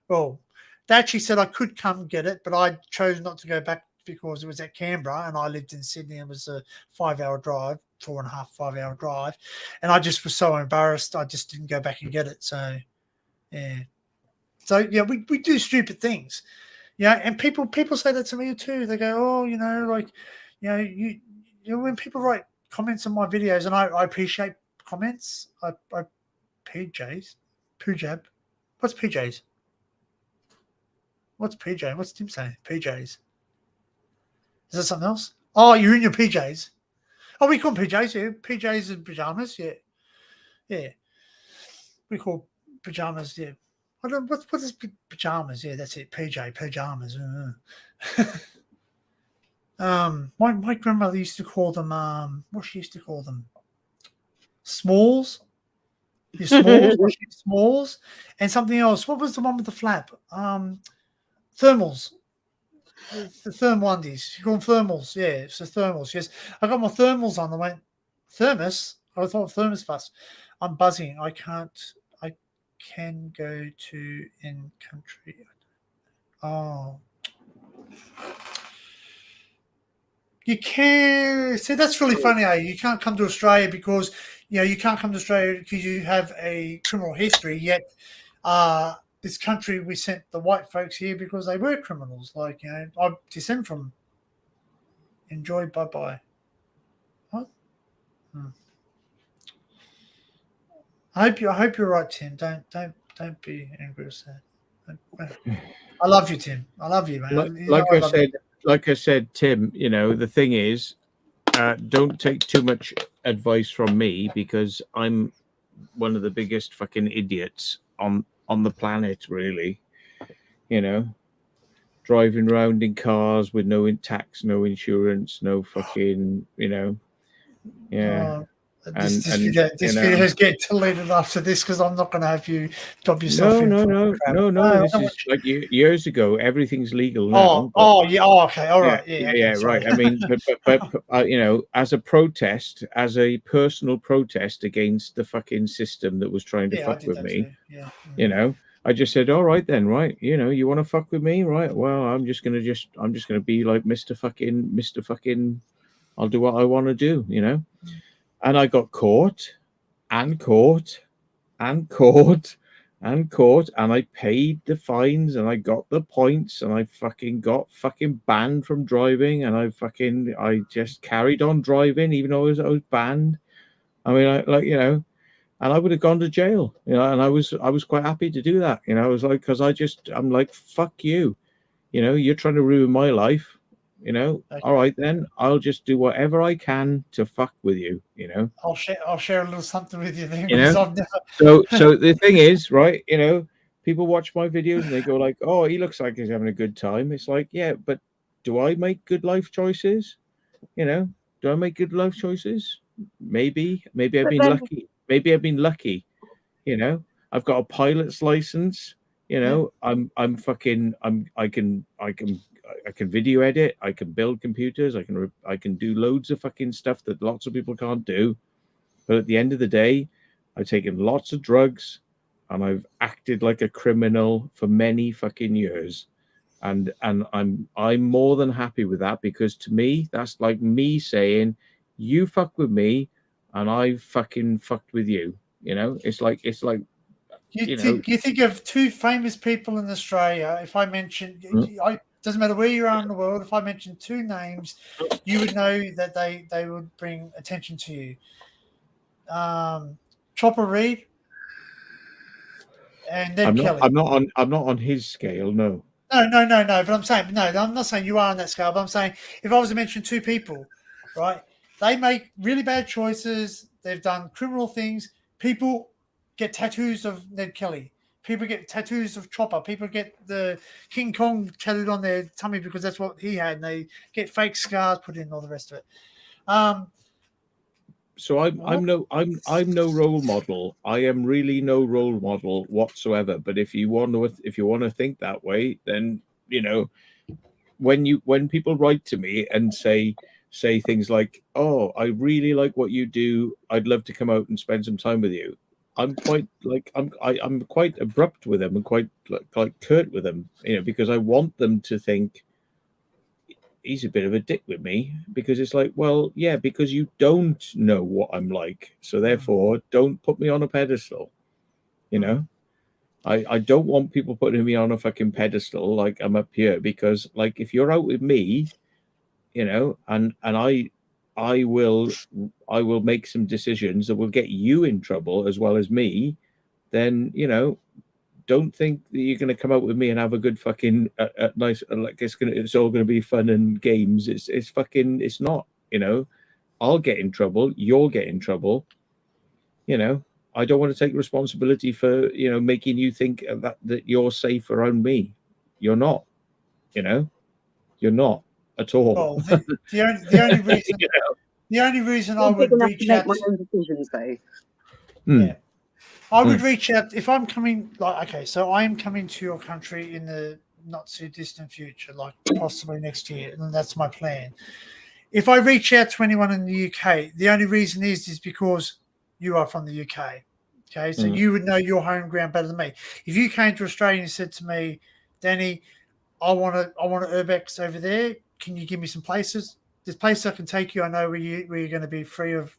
Well, they actually said I could come get it, but I chose not to go back because it was at Canberra and I lived in Sydney. It was a 5-hour drive, 5 hour drive. And I just was so embarrassed. I just didn't go back and get it. So, yeah. So, we do stupid things. And people say that to me too. They go, when people write comments on my videos, and I appreciate comments, I PJs, Pujab. What's PJs? What's PJ? What's Tim saying? PJs. Is that something else? Oh, you're in your PJs. Oh, we call them PJs, yeah. PJs and pajamas, yeah. Yeah. We call pajamas, yeah. What is pajamas? Yeah, that's it. PJ, pajamas. My grandmother used to call them what she used to call them? Smalls. Your smalls, smalls, and something else. What was the one with the flap? Thermals. The therm onesies. You call them thermals, yeah. It's the thermals. Yes. I got my thermals on. I went, thermos? I thought thermos fuss. I'm buzzing. I can go to in country. Oh. You can see that's really funny. You can't come to Australia because you can't come to Australia because you have a criminal history. Yet, this country we sent the white folks here because they were criminals. Like I descend from. Enjoy. Bye bye. What? I hope you're right, Tim. Don't be angry or sad. I love you, Tim. I love you, man. Like I said, Tim, the thing is, don't take too much advice from me because I'm one of the biggest fucking idiots on the planet, really. Driving around in cars with no tax, no insurance, no fucking, yeah. This video is getting deleted after this because I'm not going to have you drop yourself in. No. This is like years ago. Everything's legal now. Okay. All right. Yeah. Right. I mean, but you know, as a protest, as a personal protest against the fucking system that was trying to fuck with me, you know, I just said, all right then, right? You know, you want to fuck with me, right? Well, I'm just gonna be like Mr. Fucking. I'll do what I want to do, you know. And I got caught, and I paid the fines, and I got the points, and I got banned from driving, and I just carried on driving even though I was banned. I mean, you know, and I would have gone to jail, you know, and I was quite happy to do that, you know. I was like, because I'm like, fuck you, you know, you're trying to ruin my life. You know, all right then. I'll just do whatever I can to fuck with you. You know, I'll share a little something with you then. You know? So the thing is, right? You know, people watch my videos and they go like, "Oh, he looks like he's having a good time." It's like, yeah, but do I make good life choices? You know, do I make good life choices? Maybe I've been lucky. Maybe I've been lucky. You know, I've got a pilot's license. You know, I can video edit. I can build computers. I can do loads of fucking stuff that lots of people can't do. But at the end of the day, I've taken lots of drugs, and I've acted like a criminal for many fucking years, and I'm more than happy with that, because to me that's like me saying, you fuck with me, and I fucking fucked with you. You know, it's like. You think of two famous people in Australia. If I mention, doesn't matter where you are in the world. If I mention two names, you would know that they would bring attention to you. Chopper Reed and Ned Kelly. I'm not on his scale. No. No. But I'm saying I'm not saying you are on that scale. But I'm saying if I was to mention two people, right? They make really bad choices. They've done criminal things. People get tattoos of Ned Kelly. People get tattoos of Chopper. People get the King Kong tattooed on their tummy because that's what he had. And they get fake scars put in and all the rest of it. So I'm no role model. I am really no role model whatsoever. But if you want to think that way, then you know, when people write to me and say things like, "Oh, I really like what you do. I'd love to come out and spend some time with you." I'm quite abrupt with them and quite like curt with them, you know, because I want them to think he's a bit of a dick with me, because it's like, well, yeah, because you don't know what I'm like, so therefore don't put me on a pedestal, you know. I don't want people putting me on a fucking pedestal like I'm up here, because like if you're out with me, you know, and I will make some decisions that will get you in trouble as well as me, then, you know, don't think that you're going to come out with me and have a good fucking nice, like it's all going to be fun and games. It's not, you know. I'll get in trouble. You'll get in trouble. You know, I don't want to take responsibility for, you know, making you think that you're safe around me. You're not, you know, you're not at all. Well, the only reason, you know? The only reason I would reach out to make my own decisions, though. Yeah, I would reach out if I'm coming. Like, okay, so I am coming to your country in the not too distant future, like possibly next year, and that's my plan. If I reach out to anyone in the UK, the only reason is because you are from the UK. Okay, so you would know your home ground better than me. If you came to Australia and said to me, Danny, I want to urbex over there. Can you give me some places? There's places I can take you. I know where you're going to be free of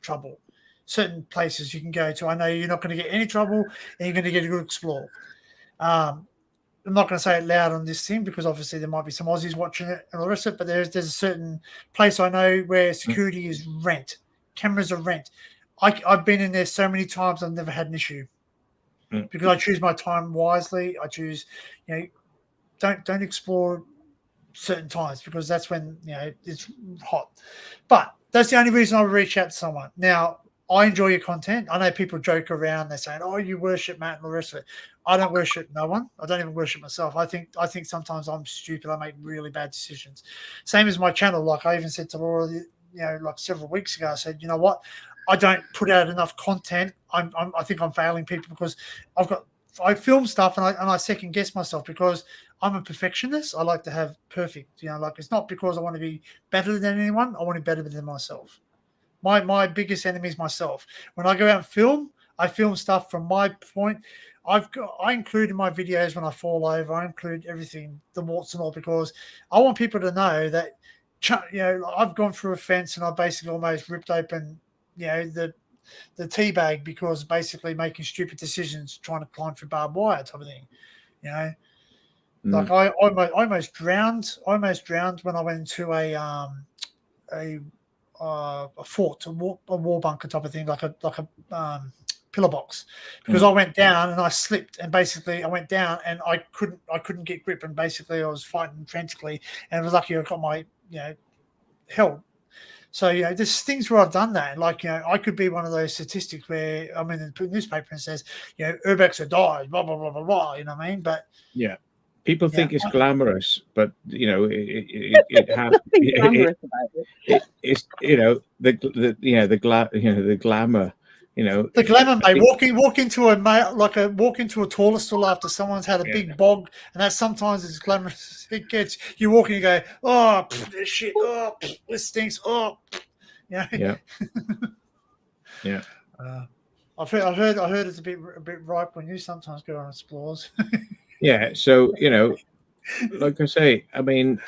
trouble. Certain places you can go to. I know you're not going to get any trouble and you're going to get a good explore. I'm not going to say it loud on this thing because obviously there might be some Aussies watching it and all the rest of it, but there's a certain place I know where security is rent. Cameras are rent. I've been in there so many times I've never had an issue because I choose my time wisely. I choose, you know, don't explore certain times because that's when, you know, it's hot. But that's the only reason I would reach out to someone. Now, I enjoy your content. I know people joke around. They're saying, "Oh, you worship Matt and the rest of it." I don't worship no one. I don't even worship myself. I think sometimes I'm stupid. I make really bad decisions. Same as my channel. Like I even said to Laura, you know, like several weeks ago, I said, "You know what? I don't put out enough content. I think I'm failing people because I film stuff and I second guess myself because I'm a perfectionist. I like to have perfect, like it's not because I want to be better than anyone. I want to be better than myself. My biggest enemy is myself. When I go out and film, I film stuff from my point. I include in my videos when I fall over. I include everything, the warts and all, because I want people to know that I've gone through a fence and I basically almost ripped open the tea bag because basically making stupid decisions, trying to climb through barbed wire type of thing. Like I almost drowned. When I went into a fort, a war bunker type of thing, like a pillar box, because I went down and I slipped, and basically I went down and I couldn't get grip, and basically I was fighting frantically, and it was lucky I got my held. So there's things where I've done that. Like I could be one of those statistics where I'm in the newspaper and says Urbex have died, blah blah blah blah blah. You know what I mean? But yeah. People think it's glamorous, but it has. It's the glamour. The glamour, mate. Walk into a toilet stool after someone's had a big bog, and that sometimes is glamorous. It gets you walking and go, oh, this shit, oh, this stinks, oh, yeah. I've heard it's a bit ripe when you sometimes go on explores. Yeah, so like I say, I mean,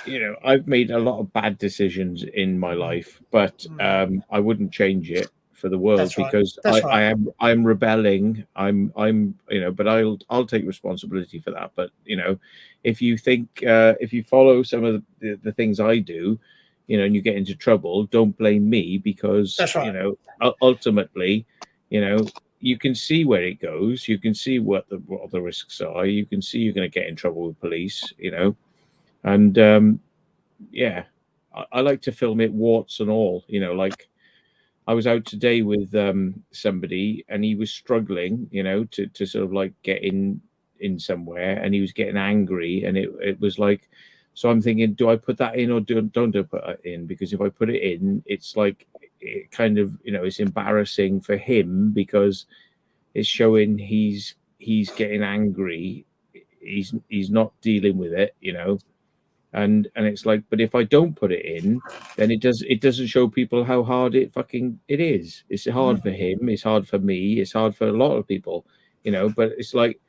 I've made a lot of bad decisions in my life, but I wouldn't change it for the world. That's because right. I'm rebelling. I'm but I'll take responsibility for that. But if you think if you follow some of the things I do, and you get into trouble, don't blame me, because that's right. Ultimately, you can see where it goes. You can see what the risks are. You can see you're going to get in trouble with police, and I like to film it warts and all. Like I was out today with somebody, and he was struggling, to sort of like get in somewhere, and he was getting angry, and it was like, so I'm thinking, do I put that in or don't I put it in? Because if I put it in, it's like, it kind of, it's embarrassing for him because it's showing he's getting angry. He's not dealing with it, and it's like, but if I don't put it in, then it doesn't show people how hard it is. It's hard for him. It's hard for me. It's hard for a lot of people, but it's like,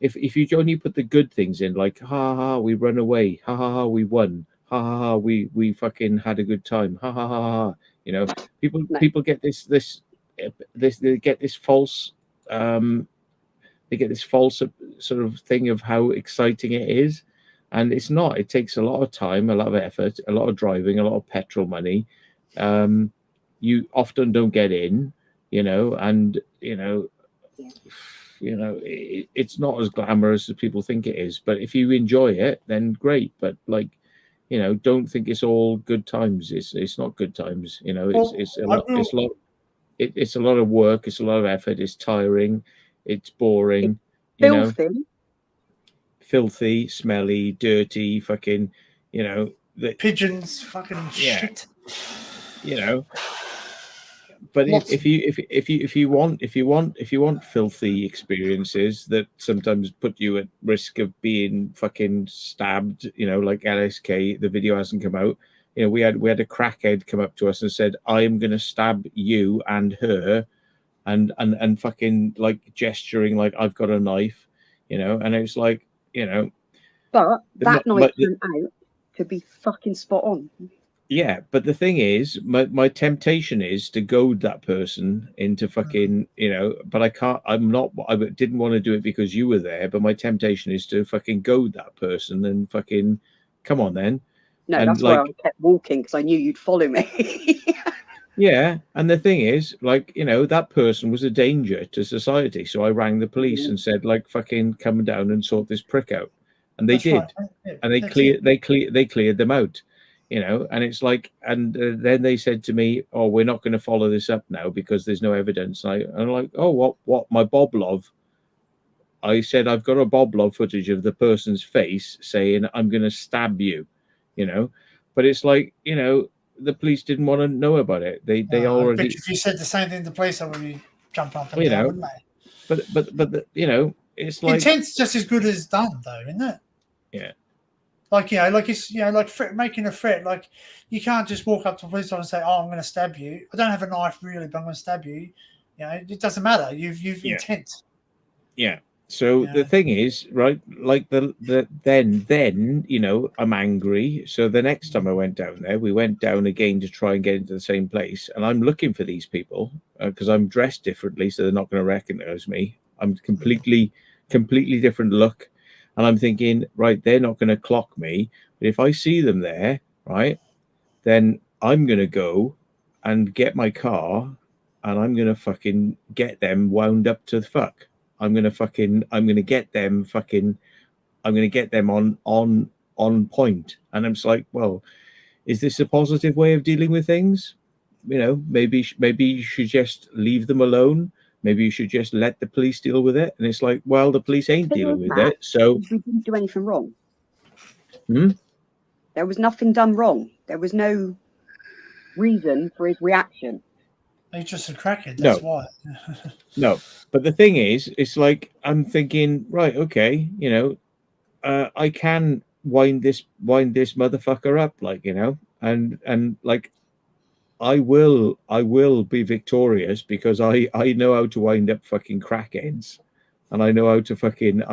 if you only put the good things in, like, ha ha, we run away, ha ha ha, we won, ha ha ha, we fucking had a good time, ha ha ha ha. People get this they get this false sort of thing of how exciting it is, and it's not. It takes a lot of time, a lot of effort, a lot of driving, a lot of petrol money. You often don't get in, and it's not as glamorous as people think it is. But if you enjoy it, then great. But like, don't think it's all good times. It's not good times. It's a lot of work. It's a lot of effort. It's tiring. It's boring. Filthy, smelly, dirty, fucking. The pigeons, fucking shit. But if you want filthy experiences that sometimes put you at risk of being fucking stabbed, like LSK, the video hasn't come out. We had a crackhead come up to us and said, "I am going to stab you and her," and fucking like gesturing like I've got a knife, and it's like, But that knife turned out to be fucking spot on. Yeah, but the thing is, my temptation is to goad that person into fucking, but I can't. I didn't want to do it because you were there, but my temptation is to fucking goad that person and fucking, come on then. No, and that's why I kept walking, because I knew you'd follow me. Yeah, and the thing is, like, that person was a danger to society, so I rang the police and said, like, fucking come down and sort this prick out, and they did, and they cleared them out. And it's like, and then they said to me, "Oh, we're not going to follow this up now because there's no evidence." And I'm like, "Oh, what? My Boblov?" I said, "I've got a Boblov footage of the person's face saying I'm going to stab you," But it's like, the police didn't want to know about it. They I already, bet if you said the same thing to the police, I would be jump up and you down, know, wouldn't they? but you know, it's like, Intent's just as good as done, though, isn't it? yeah. Like, like it's, like making a threat. Like, you can't just walk up to a police officer and say, "Oh, I'm going to stab you. I don't have a knife really, but I'm going to stab you." It doesn't matter. You've intent. Yeah. So the thing is, right, like then I'm angry. So the next time I went down there, we went down again to try and get into the same place, and I'm looking for these people because I'm dressed differently, so they're not going to recognize me. I'm completely different look, and I'm thinking, right, they're not going to clock me, but if I see them there, right, then I'm going to go and get my car, and I'm going to fucking get them wound up to the fuck. I'm gonna get them on point. And I'm just like, well, is this a positive way of dealing with things? Maybe you should just leave them alone. Maybe you should just let the police deal with it. And it's like, well, the police ain't dealing with it, so we didn't do anything wrong. There was nothing done wrong. There was no reason for his reaction. He's just a crackhead, that's why. No, but the thing is, it's like I'm thinking, right, okay, I can wind this motherfucker up, like, and like I will be victorious because I know how to wind up fucking crackheads, and I know how to fucking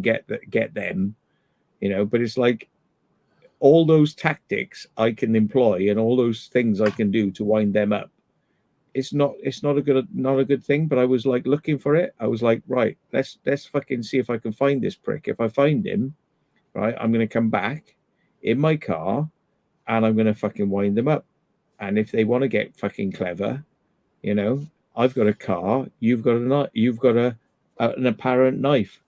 get them, but it's like all those tactics I can employ and all those things I can do to wind them up. It's not a good thing, but I was like looking for it. I was like, right, let's fucking see if I can find this prick. If I find him, right, I'm gonna come back in my car and I'm gonna fucking wind them up. And if they want to get fucking clever, I've got a car, you've got an apparent knife.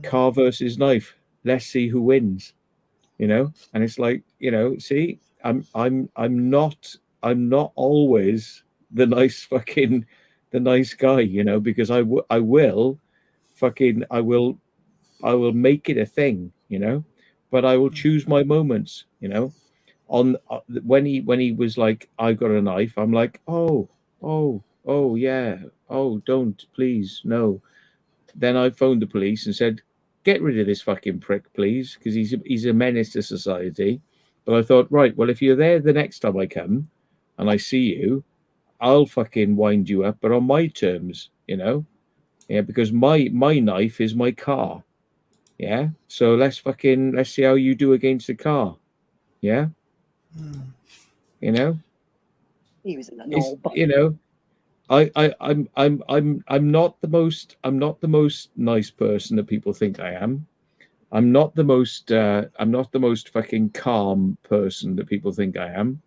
Car versus knife. Let's see who wins. And it's like, see, I'm not always the nice guy, because I will make it a thing, but I will choose my moments, on when he was like, I've got a knife, I'm like, oh yeah, oh, don't, please, no. Then I phoned the police and said, get rid of this fucking prick, please, because he's a menace to society. But I thought, right, well, if you're there the next time I come and I see you, I'll fucking wind you up, but on my terms, because my knife is my car. Yeah. So let's see how you do against the car. Yeah. He was in the knob. I'm not the most nice person that people think I am. I'm not the most fucking calm person that people think I am.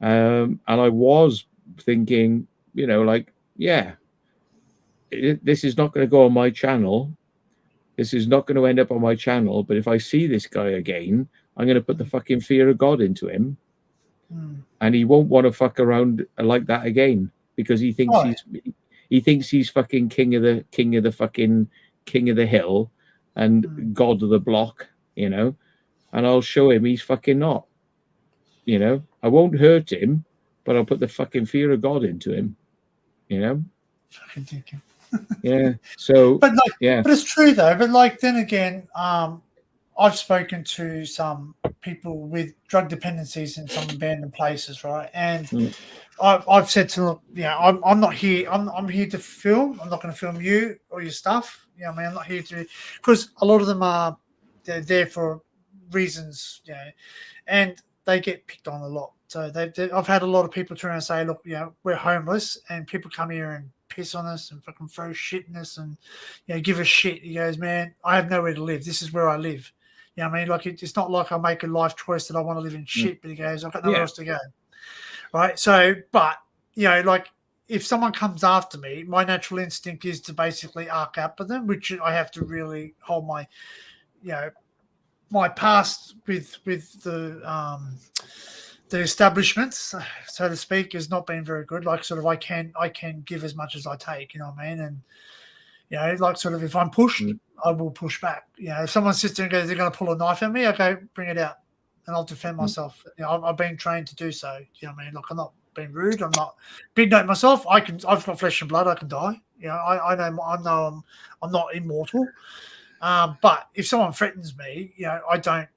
And I was thinking, like, yeah, this is not going to go on my channel. This is not going to end up on my channel. But if I see this guy again, I'm going to put the fucking fear of God into him, and he won't want to fuck around like that again because he thinks he's fucking king of the hill and God of the block, and I'll show him he's fucking not. I won't hurt him, but I'll put the fucking fear of God into him. Fucking thinking. Yeah. So, but but it's true though. But like then again, I've spoken to some people with drug dependencies in some abandoned places, right? And I've said to them, I'm not here. I'm here to film. I'm not going to film you or your stuff. I mean, I'm not here to, because a lot of them they're there for reasons, and they get picked on a lot. So I've had a lot of people turn around and say, look, we're homeless, and people come here and piss on us and fucking throw shit in us and give us shit. He goes, man, I have nowhere to live. This is where I live. I mean, like it's not like I make a life choice that I want to live in shit, but he goes, I've got nowhere else to go. Right. So, but like if someone comes after me, my natural instinct is to basically arc up with them, which I have to really hold my, my past with the establishments, so to speak, has not been very good. Like sort of I can give as much as I take, you know what I mean? And like sort of if I'm pushed, I will push back. If someone sits there and goes, they're going to pull a knife at me, okay, bring it out. and I'll defend myself. You know, I've been trained to do so. You know what I mean? Like, I'm not being rude. I'm not big note myself. I've got flesh and blood. I can die. You know, I know I'm not immortal. But if someone threatens me, you know, I don't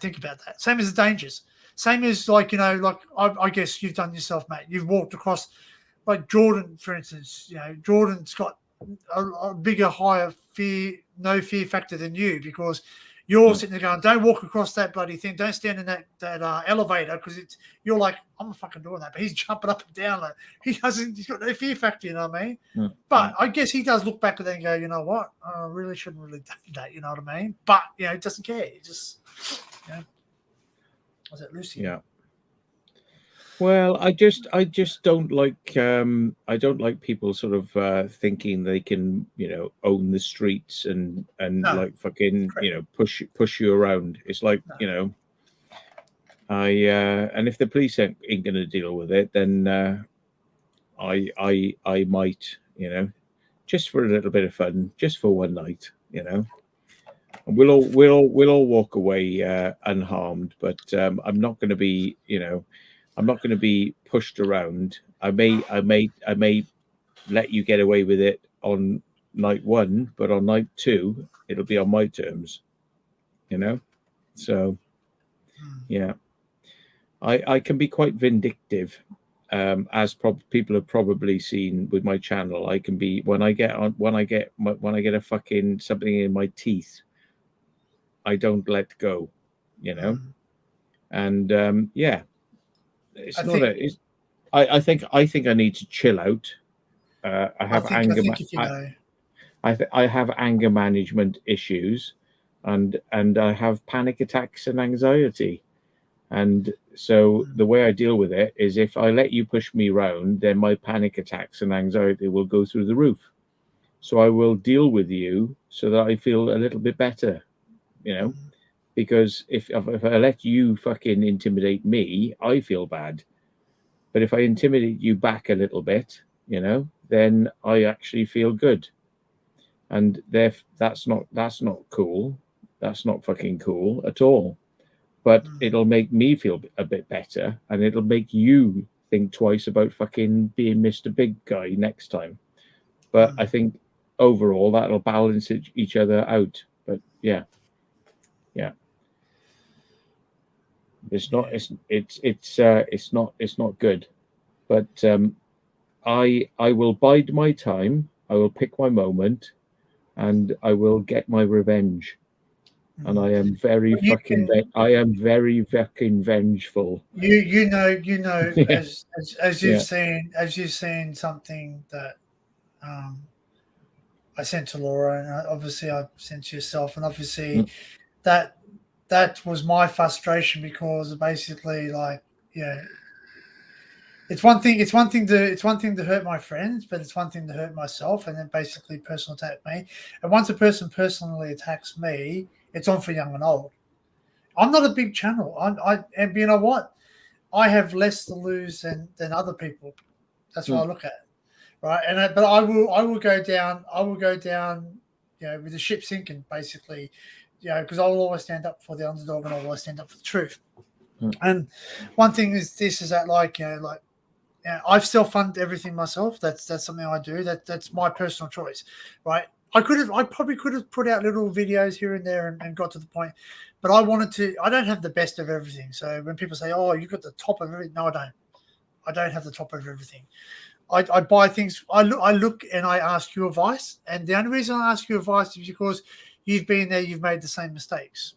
think about that. Same as the dangers. Same as, like, you know, like I guess you've done yourself, Matt. You've walked across, like Jordan, for instance. You know, Jordan's got a bigger, higher no fear factor than you, because you're sitting there going, don't walk across that bloody thing. Don't stand in that elevator, because you're like, I'm not fucking doing that. But he's jumping up and down. Like, he's got no fear factor, you know what I mean? But I guess he does look back at that and go, you know what? I really shouldn't really do that, you know what I mean? But, you know, he doesn't care. He just, you know. Was it Lucy? Yeah. Well, I just don't like people sort of thinking they can, you know, own the streets and like fucking, you know, push you around. It's like, you know, and if the police ain't going to deal with it, then I might, you know, just for a little bit of fun, just for one night, you know. We'll all walk away unharmed, but I'm not going to be, you know, I'm not going to be pushed around. I may let you get away with it on night 1, but on night 2, it'll be on my terms, you know. So, yeah, I can be quite vindictive, as people have probably seen with my channel. I can be when I get a fucking something in my teeth, I don't let go, you know. And yeah. I think I need to chill out. I have I have anger management issues, and I have panic attacks and anxiety. And so the way I deal with it is, if I let you push me round, then my panic attacks and anxiety will go through the roof. So I will deal with you so that I feel a little bit better, you know. Because if I let you fucking intimidate me, I feel bad. But if I intimidate you back a little bit, you know, then I actually feel good. And that's not cool. That's not fucking cool at all. But it'll make me feel a bit better, and it'll make you think twice about fucking being Mr. Big Guy next time. But I think overall that'll balance each other out. But yeah. It's not good, but I will bide my time. I will pick my moment, and I will get my revenge. And I am very fucking vengeful. You know, Yeah. as you've seen something that I sent to Laura, and obviously I sent to yourself, and obviously that was my frustration, because basically, like, yeah, it's one thing to hurt my friends, but it's one thing to hurt myself, and then basically personal attack me. And once a person personally attacks me, it's on for young and old. I'm not a big channel. And you know what? I have less to lose than other people. That's what I look at, right? And but I will go down. You know, with the ship sinking, basically. You know, because I will always stand up for the underdog, and I will always stand up for the truth. And one thing is that, like, you know, like, I've self-funded everything myself. That's something I do. That's my personal choice, right? I probably could have put out little videos here and there and got to the point, but I wanted to. I don't have the best of everything. So when people say, "Oh, you got the top of everything," no, I don't. I don't have the top of everything. I buy things. I look and I ask you advice, and the only reason I ask you advice is because you've been there, you've made the same mistakes.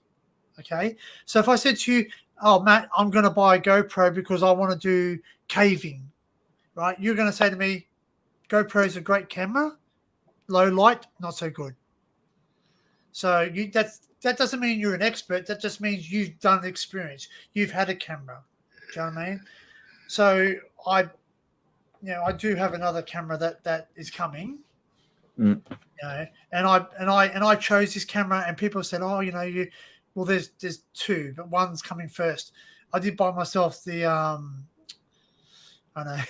Okay. So if I said to you, "Oh, Matt, I'm going to buy a GoPro because I want to do caving," right? You're going to say to me, "GoPro is a great camera, low light, not so good." So that doesn't mean you're an expert. That just means you've done experience. You've had a camera. Do you know what I mean? So I do have another camera that is coming. You know, and I chose this camera, and people said, "Oh, you know, well, there's 2, but one's coming first." I did buy myself the I know.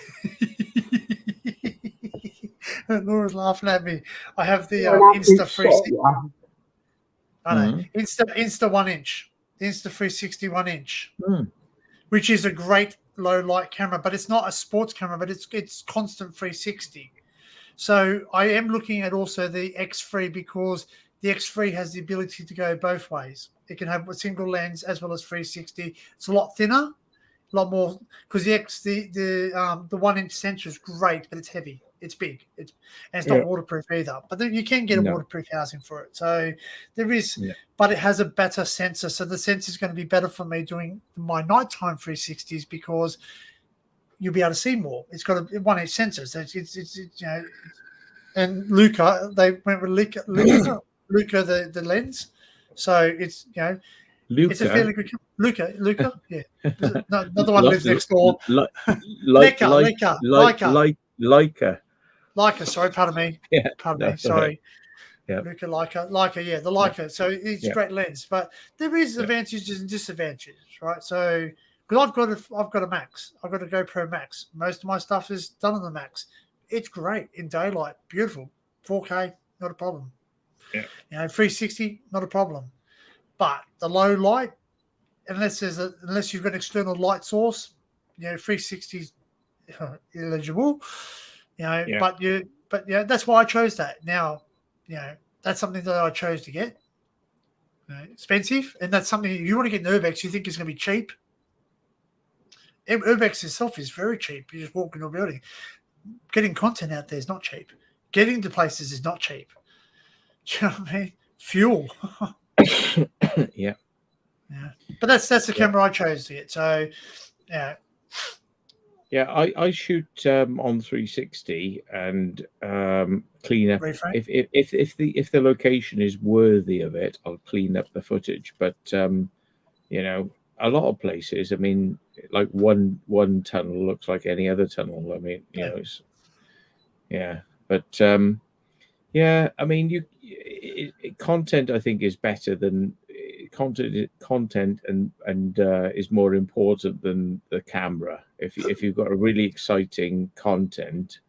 Laura's laughing at me. I have the Insta 360. I know, Insta 1 inch. The Insta360 1-inch, which is a great low light camera, but it's not a sports camera, but it's constant 360. So I am looking at also the X3 because the X3 has the ability to go both ways. It can have a single lens as well as 360. It's a lot thinner, a lot more, because the 1-inch sensor is great, but it's heavy. It's big. And it's not waterproof either. But then you can get a waterproof housing for it. So there is, but it has a better sensor. So the sensor is going to be better for me doing my nighttime 360s because you'll be able to see more. It's got a 1-inch sensor. So it's and Luca, they went with Luca the lens. So it's Luca. It's a fairly good Luca, yeah. Not the one who lives next door. Leica, sorry, pardon me. Sorry. Yeah. Leica, yeah, the Leica. Yeah. So it's a great lens, but there is advantages and disadvantages, right? So because I've got a Max, I've got a GoPro Max. Most of my stuff is done on the Max. It's great in daylight, beautiful, 4K, not a problem. Yeah, 360, not a problem. But the low light, unless you've got an external light source, 360 is eligible. But that's why I chose that. Now, that's something that I chose to get. Expensive, and that's something you want to get in Urbex. You think it's going to be cheap. Urbex itself is very cheap. You just walk into a building. Getting content out there is not cheap. Getting to places is not cheap. Do you know what I mean? Fuel. Yeah. But that's the camera I chose to get. So, I shoot on 360 and clean up. If the location is worthy of it, I'll clean up the footage. But a lot of places, I mean, like one tunnel looks like any other tunnel. I mean, but I mean, content I think is better than content and is more important than the camera. If you've got a really exciting content,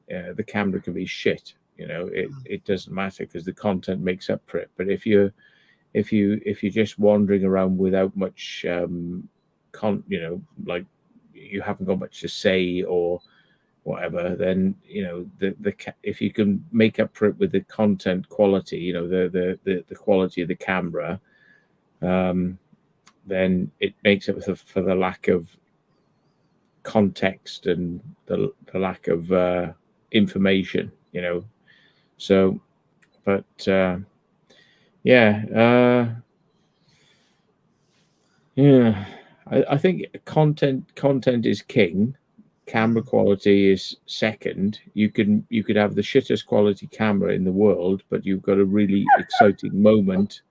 the camera can be shit. It doesn't matter because the content makes up for it. But if you're just wandering around without much like you haven't got much to say or whatever, then if you can make up for it with the content quality, the quality of the camera, then it makes up for the lack of context and the lack of information, So, but I think content is king. Camera quality is second. You could have the shittest quality camera in the world, but you've got a really exciting moment,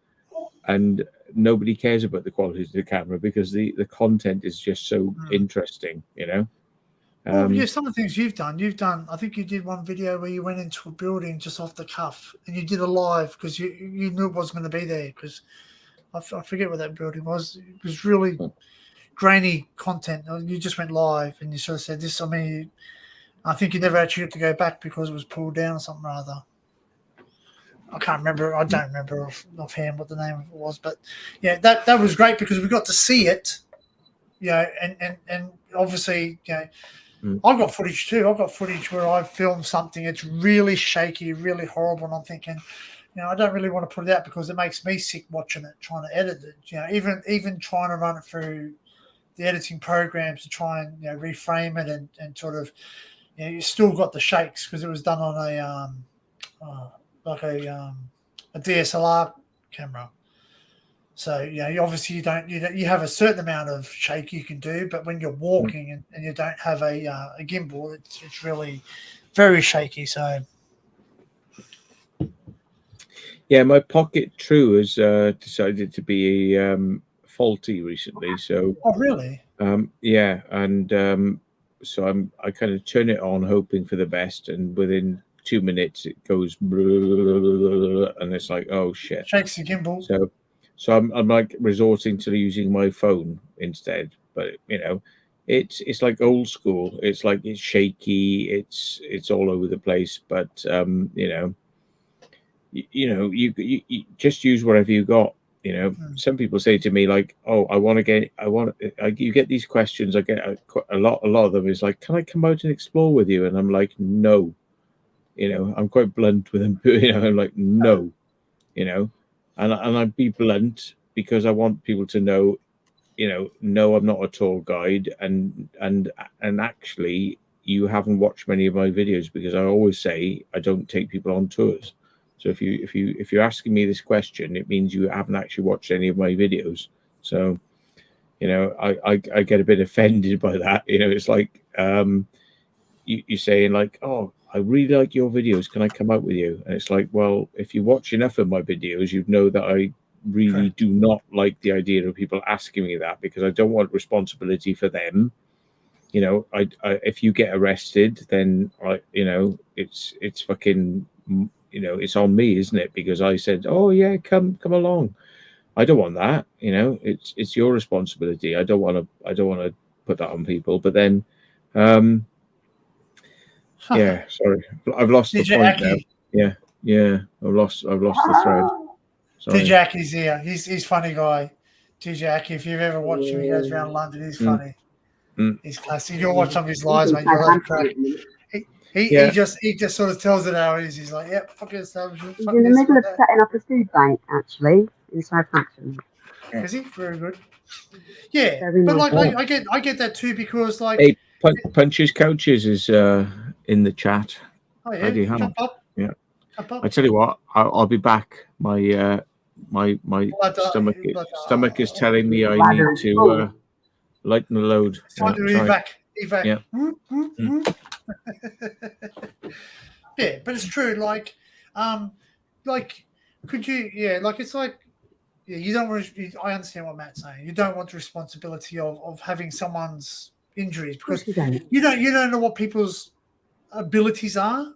and nobody cares about the quality of the camera because the content is just so interesting, some of the things you've done. I think you did one video where you went into a building just off the cuff, and you did a live because you knew it wasn't going to be there. Because I forget what that building was. It was really grainy content. You just went live and you sort of said this. I mean, I think you never actually got to go back because it was pulled down or something or other. I can't remember. I don't remember offhand what the name of it was, but that was great because we got to see it. And obviously, I've got footage too. I've got footage where I've filmed something. It's really shaky, really horrible, and I'm thinking, I don't really want to put it out because it makes me sick watching it, trying to edit it. Even trying to run it through the editing programs to try and reframe it and sort of you still got the shakes because it was done on a DSLR camera. So obviously you have a certain amount of shake you can do, but when you're walking and you don't have a gimbal, it's really very shaky. So my Pocket True has decided to be faulty recently. So really? So I kind of turn it on hoping for the best, and within 2 minutes it goes and it's like, oh shit, shakes the gimbal. So I'm like resorting to using my phone instead, but it's like old school. It's like it's shaky. It's all over the place. But you just use whatever you got. you know, some people say to me like, "Oh, you get these questions. I get a lot of them is like, can I come out and explore with you?" And I'm like, no, you know, I'm quite blunt with them. You know, I'm like, no, you know, and I'd be blunt because I want people to know, you know, no, I'm not a tour guide, and actually, you haven't watched many of my videos because I always say I don't take people on tours. So if you're asking me this question, it means you haven't actually watched any of my videos. So, you know, I get a bit offended by that. You know, it's like you saying like, "Oh, I really like your videos. Can I come out with you?" And it's like, well, if you watch enough of my videos, you'd know that I really do not like the idea of people asking me that, because I don't want responsibility for them. You know, I if you get arrested, then you know, it's fucking, you know, it's on me, isn't it? Because I said, "Oh yeah, come along." I don't want that. You know, it's your responsibility. I don't want to put that on people. But then, yeah, sorry, I've lost the point now. Yeah, I've lost the thread. Sorry. DJ Aki's here. He's funny guy. DJ Aki, if you've ever watched him, he goes around London. He's funny. He's classic. You'll watch some of his lives, mate. You'll have a crack. He just sort of tells it how it is. He's like, "Yep, fuck it, establishment." He's in the middle of setting up a food bank, actually, in Southampton. Is he? Very good. Yeah, but like I get that too, because like, hey, Punches Couches is in the chat. Oh yeah, jump up. Yeah. I tell you what, I'll be back. My stomach is telling me I need to lighten the load. It's time to evac. Yeah. Yeah, but it's true. Like, could you? Yeah, like it's like, yeah, you don't want to. I understand what Matt's saying. You don't want the responsibility of having someone's injuries, because you don't know what people's abilities are.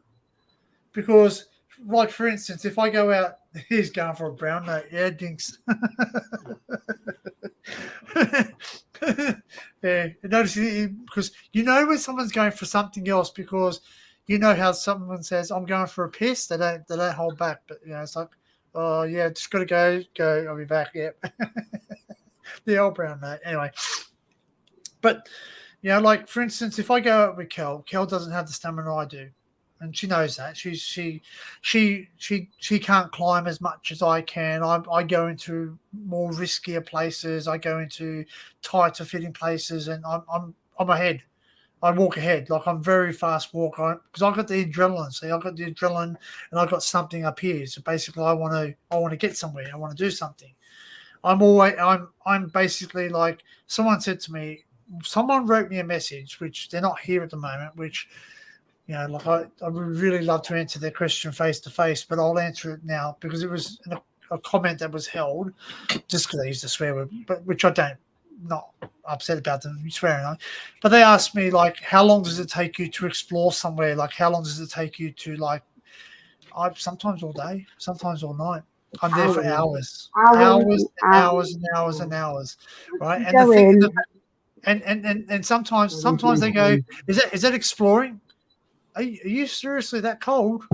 Because, like, for instance, if I go out, he's going for a brown note. Yeah, dinks. Yeah, notice because you know when someone's going for something else, because you know how someone says, "I'm going for a piss." They don't hold back, but you know, it's like, "Oh yeah, just gotta go. I'll be back." Yeah, the old brown note. Anyway, but you know, like for instance, if I go out with Kel doesn't have the stamina I do. And she knows that. She can't climb as much as I can. I go into more riskier places. I go into tighter fitting places, and I'm ahead. I walk ahead. Like, I'm very fast walker because I got the adrenaline. See, I got the adrenaline, and I got something up here. So basically, I want to get somewhere. I want to do something. I'm basically like, someone said to me. Someone wrote me a message, which they're not here at the moment, which. You know, like I would really love to answer their question face to face, but I'll answer it now because it was a comment that was held, just because I used to swear word, but which I don't, not upset about them swearing on. But they asked me, like, how long does it take you to explore somewhere? Like, how long does it take you to, like, sometimes all day, sometimes all night. I'm there for hours, right? And the thing, and sometimes they go, is that exploring? Are you seriously that cold?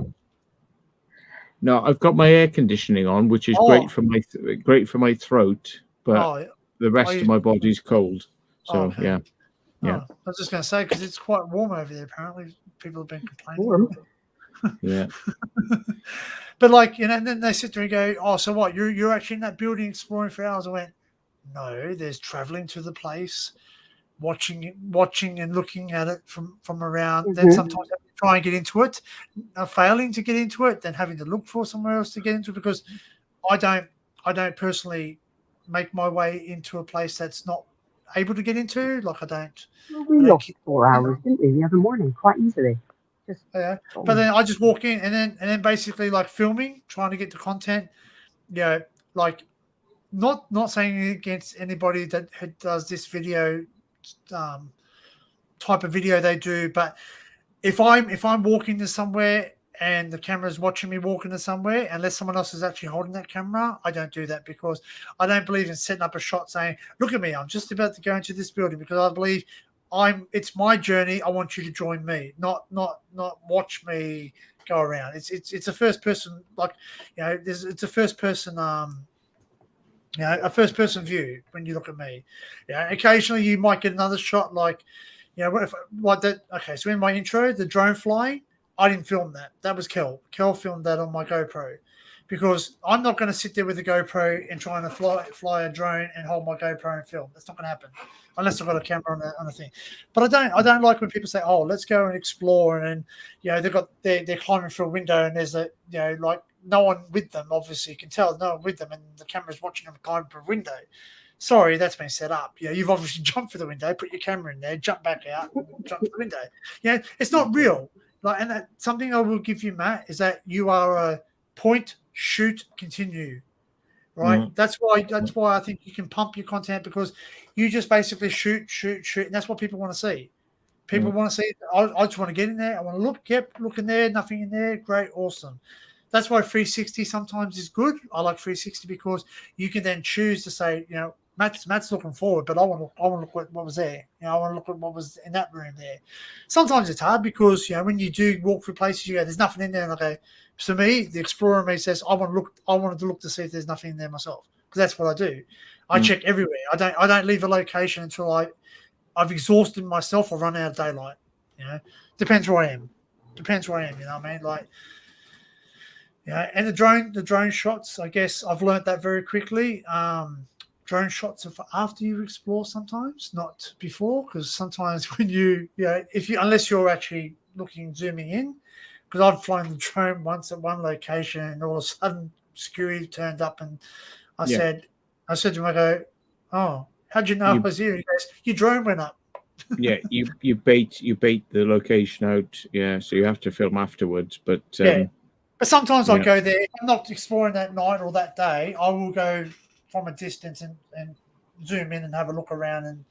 No, I've got my air conditioning on, which is great for my throat, but the rest of my body's cold. So yeah. I was just going to say, because it's quite warm over there. Apparently, people have been complaining. Yeah. But like, you know, and then they sit there and go, "Oh, so what? You're actually in that building exploring for hours?" I went, "No, there's traveling to the place, watching and looking at it from around. Then sometimes I try and get into it, failing to get into it, then having to look for somewhere else to get into it, because I don't personally make my way into a place that's not able to get into. Like, I don't. Well, we lost 4 hours, didn't we, the other morning, quite easily. But then I just walk in, and then basically, like, filming, trying to get the content. You know, like, not saying against anybody that does this video type of video they do, but if I'm walking to somewhere and the camera's watching me walking to somewhere, unless someone else is actually holding that camera, I don't do that, because I don't believe in setting up a shot saying, "Look at me, I'm just about to go into this building," because I believe it's my journey. I want you to join me, not watch me go around. It's a first person, like, you know, it's a first person You know, a first-person view when you look at me. Yeah, occasionally you might get another shot like, you know, if, like that. Okay, so in my intro, the drone flying, I didn't film that. That was Kel. Kel filmed that on my GoPro, because I'm not going to sit there with a GoPro and trying to fly a drone and hold my GoPro and film. That's not going to happen unless I've got a camera on a thing. But I don't like when people say, "Oh, let's go and explore," and then, you know, they're climbing through a window and there's a, you know, like, no one with them. Obviously, you can tell no one with them, and the camera's watching them climb through a window. Sorry, that's been set up. You know, you've obviously jumped through the window, put your camera in there, jump back out, and jump through the window. Yeah, it's not real. Like, and that, something I will give you, Matt, is that you are a point, shoot, continue. Right. Mm. That's why I think you can pump your content, because you just basically shoot, and that's what people want to see. People want to see. I just want to get in there. I want to look. Yep, look in there. Nothing in there. Great, awesome. That's why 360 sometimes is good. I like 360 because you can then choose to say, you know, Matt's looking forward, but I want to look at what was there. You know, I want to look at what was in that room there. Sometimes it's hard because, you know, when you do walk through places, you go, there's nothing in there, and I go, to me, the explorer in me says, I wanted to look to see if there's nothing in there myself, because that's what I do. I check everywhere. I don't leave a location until I've exhausted myself or run out of daylight. You know, depends where I am. You know what I mean? Like, yeah, and the drone shots, I guess I've learned that very quickly. Drone shots are for after you explore sometimes, not before, because sometimes when unless you're actually zooming in, because I've flown the drone once at one location and all of a sudden security turned up and I said to him, I go, "Oh, how'd you know I was here?" He goes, "Your drone went up." Yeah, you bait the location out. Yeah, so you have to film afterwards, but But sometimes I go there. If I'm not exploring that night or that day, I will go from a distance and zoom in and have a look around and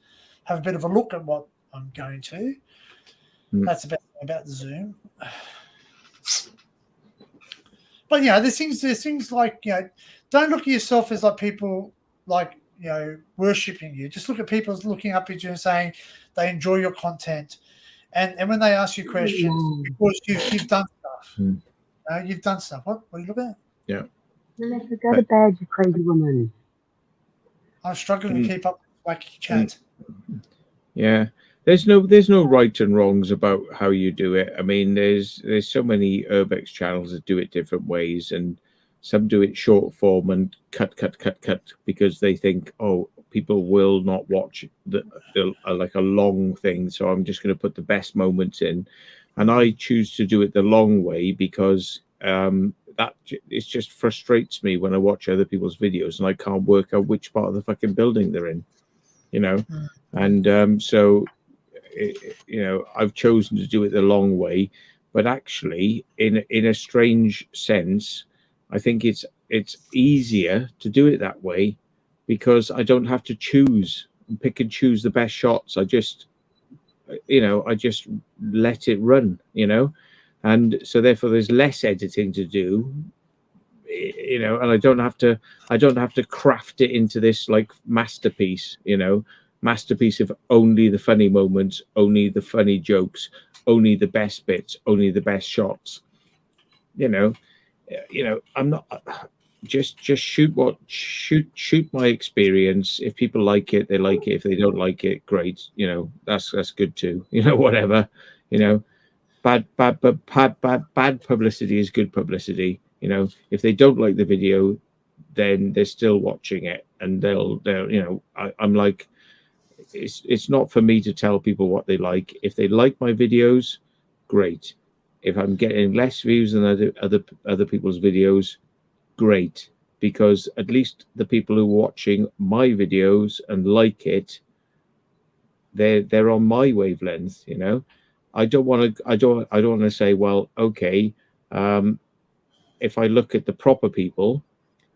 have a bit of a look at what I'm going to. That's about the zoom. But, you know, there's things like, you know, don't look at yourself as like people like, you know, worshipping you. Just look at people looking up at you and saying they enjoy your content. And when they ask you questions, because you've done stuff. You've done stuff. What are you looking at? Yeah. Let her go to bed, you crazy woman. I'm struggling to keep up with wacky chat. Yeah. There's no right and wrongs about how you do it. I mean, there's so many Urbex channels that do it different ways, and some do it short form and cut because they think, oh, people will not watch like a long thing, so I'm just going to put the best moments in. And I choose to do it the long way because that it just frustrates me when I watch other people's videos and I can't work out which part of the fucking building they're in, you know. And so, you know, I've chosen to do it the long way. But actually, in a strange sense, I think it's easier to do it that way because I don't have to pick and choose the best shots. I just let it run, you know, and so therefore there's less editing to do, you know, and I don't have to craft it into this like masterpiece, you know, masterpiece of only the funny moments, only the funny jokes, only the best bits, only the best shots, you know. I'm not just shoot my experience. If people like it, they like it. If they don't like it, great, you know, that's good too, you know, whatever, you know. Bad publicity is good publicity, you know. If they don't like the video, then they're still watching it, and they'll you know, I'm like, it's not for me to tell people what they like. If they like my videos, great. If I'm getting less views than other people's videos, great, because at least the people who are watching my videos and like it, they're on my wavelength, you know. I don't want to say, well, okay, if I look at the proper people,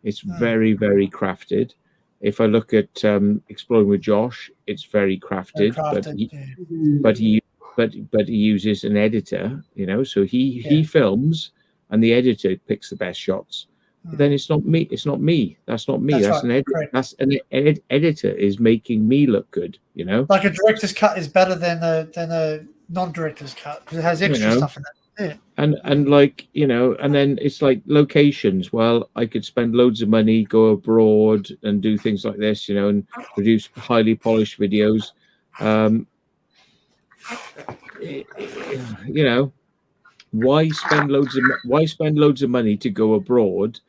it's very, very crafted. If I look at Exploring with Josh, it's very crafted, but he uses an editor, you know, so he films and the editor picks the best shots. But then it's not me. That's not me. That's right. An editor. That's an editor is making me look good, you know. Like a director's cut is better than a non-director's cut because it has extra stuff in it. And like, you know, and then it's like locations. Well, I could spend loads of money, go abroad and do things like this, you know, and produce highly polished videos. You know, why spend loads of money to go abroad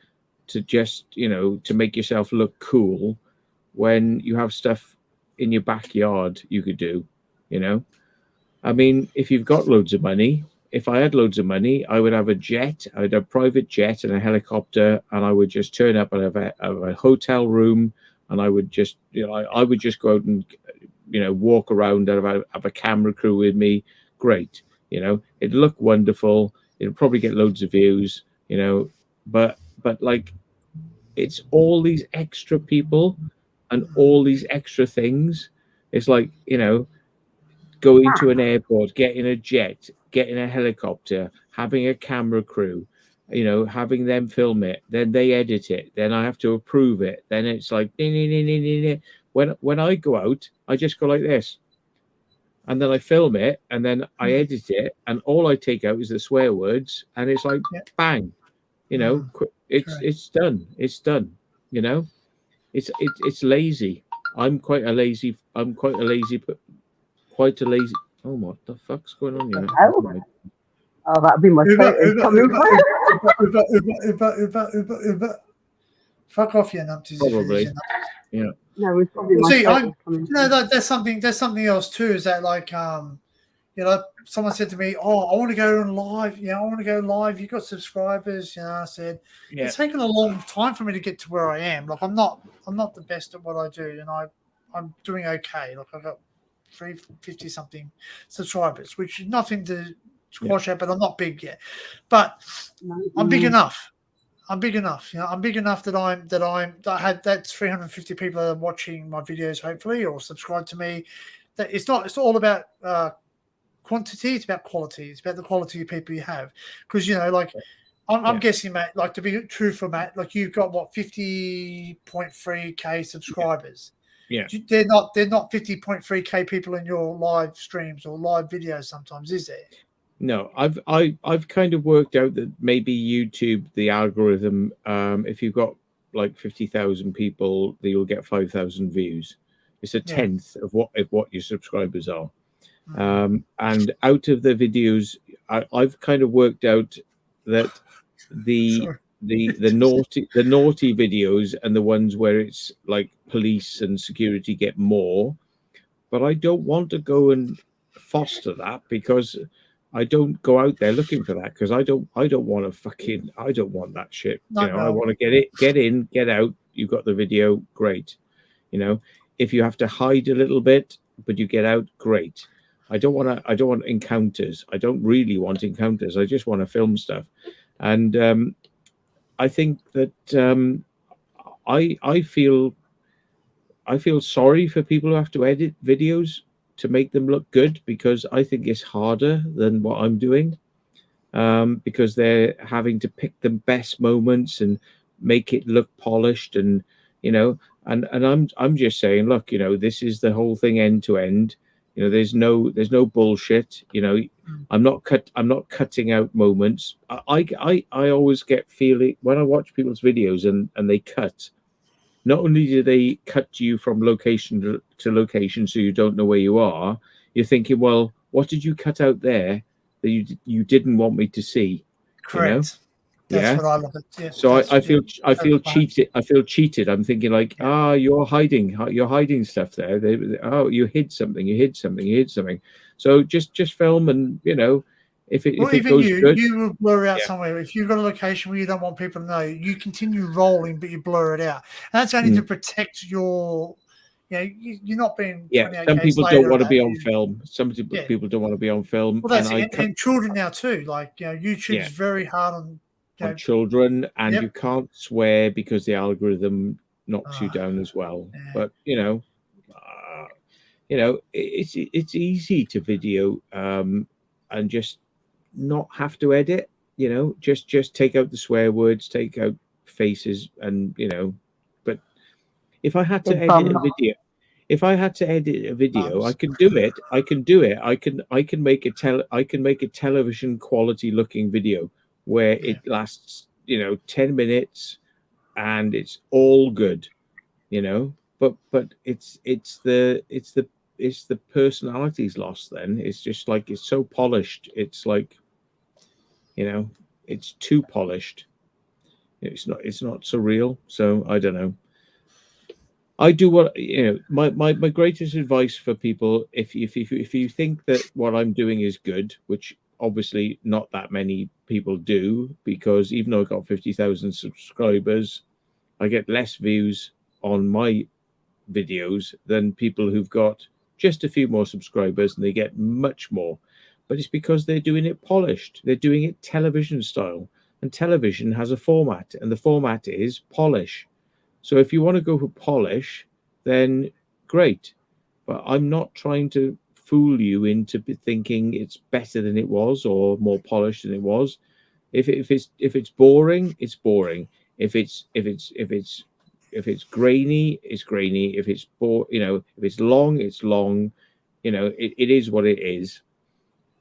to just, you know, to make yourself look cool when you have stuff in your backyard you could do, you know? I mean, if you've got loads of money, if I had loads of money, I would have a jet, I'd have a private jet and a helicopter, and I would just turn up and have a hotel room, and I would just, you know, I would just go out and, you know, walk around and have a camera crew with me. Great. You know, it'd look wonderful. It'd probably get loads of views, you know, but like, it's all these extra people and all these extra things. It's like, you know, going to an airport, getting a jet, getting a helicopter, having a camera crew, you know, having them film it, then they edit it, then I have to approve it. Then it's like, when I go out, I just go like this. And then I film it, and then I edit it, and all I take out is the swear words, and it's like, bang, you know, it's done. It's done. You know, it's lazy. I'm quite a lazy. Oh, what the fuck's going on here? Oh, that'd be my photos coming Uber. Fuck off, you numpties. Probably. Yeah. No, it's probably my photos coming. You know, there's something else too. Is that like you know, someone said to me, "Oh, I want to go on live. You know, I want to go live. You got subscribers." You know, I said it's taken a long time for me to get to where I am. Like I'm not the best at what I do, and I'm doing okay. Like I've got 350 something subscribers, which is nothing to squash out, but I'm not big yet. But I'm big enough. I'm big enough. You know, I'm big enough that I had that's 350 people that are watching my videos, hopefully, or subscribe to me. That it's all about quantity, it's about quality. It's about the quality of people you have. Because, you know, like I'm guessing, Matt, like to be true for Matt, like you've got what 50.3k subscribers. Yeah. They're not 50.3k people in your live streams or live videos sometimes, is there? No, I've kind of worked out that maybe YouTube, the algorithm, if you've got like 50,000 people, that you'll get 5,000 views. It's a tenth of what your subscribers are. And out of the videos, I've kind of worked out that the naughty videos and the ones where it's like police and security get more, but I don't want to go and foster that because I don't go out there looking for that, because I don't want that shit. You know, I want to get in, get out. You've got the video, great. You know, if you have to hide a little bit, but you get out, great. I don't want encounters. I don't really want encounters. I just want to film stuff. And I think that I feel sorry for people who have to edit videos to make them look good, because I think it's harder than what I'm doing, because they're having to pick the best moments and make it look polished, and you know, and I'm just saying, look, you know, this is the whole thing end to end. You know, there's no bullshit. You know, I'm not cutting out moments. I always get feeling when I watch people's videos and they cut. Not only do they cut you from location to location, so you don't know where you are, you're thinking, well, what did you cut out there that you didn't want me to see? Correct. You know? That's what I look at. Yeah, so I feel cheated. I feel cheated. I'm thinking like, you're hiding stuff there. You hid something. So just film, and you know, if it goes good, you will blur out somewhere. If you've got a location where you don't want people to know, you continue rolling, but you blur it out. And that's only to protect your. You know, you're not being. Some people don't want to be on film. Some people don't want to be on film. Well, that's and children now too. Like, you know, YouTube's very hard on children, and you can't swear because the algorithm knocks you down as well. But you know, it's easy to video and just not have to edit. You know, just take out the swear words, take out faces, and you know. But if I had to edit a video, if I had to edit a video, I can do it. I can do it. I can make a television quality looking video where it lasts, 10 minutes and it's all good, but it's the personality's lost. Then it's just like, it's so polished. It's like, it's too polished. It's not so real. So I don't know. I do what, my greatest advice for people, if you think that what I'm doing is good, which obviously not that many people do, because even though I've got 50,000 subscribers, I get less views on my videos than people who've got just a few more subscribers, and they get much more. But it's because they're doing it polished. They're doing it television style, and television has a format, and the format is polish. So if you want to go for polish, then great. But I'm not trying to fool you into thinking it's better than it was or more polished than it was. If it's boring, it's boring. If it's grainy, it's grainy. If it's if it's long, it's long. It is what it is.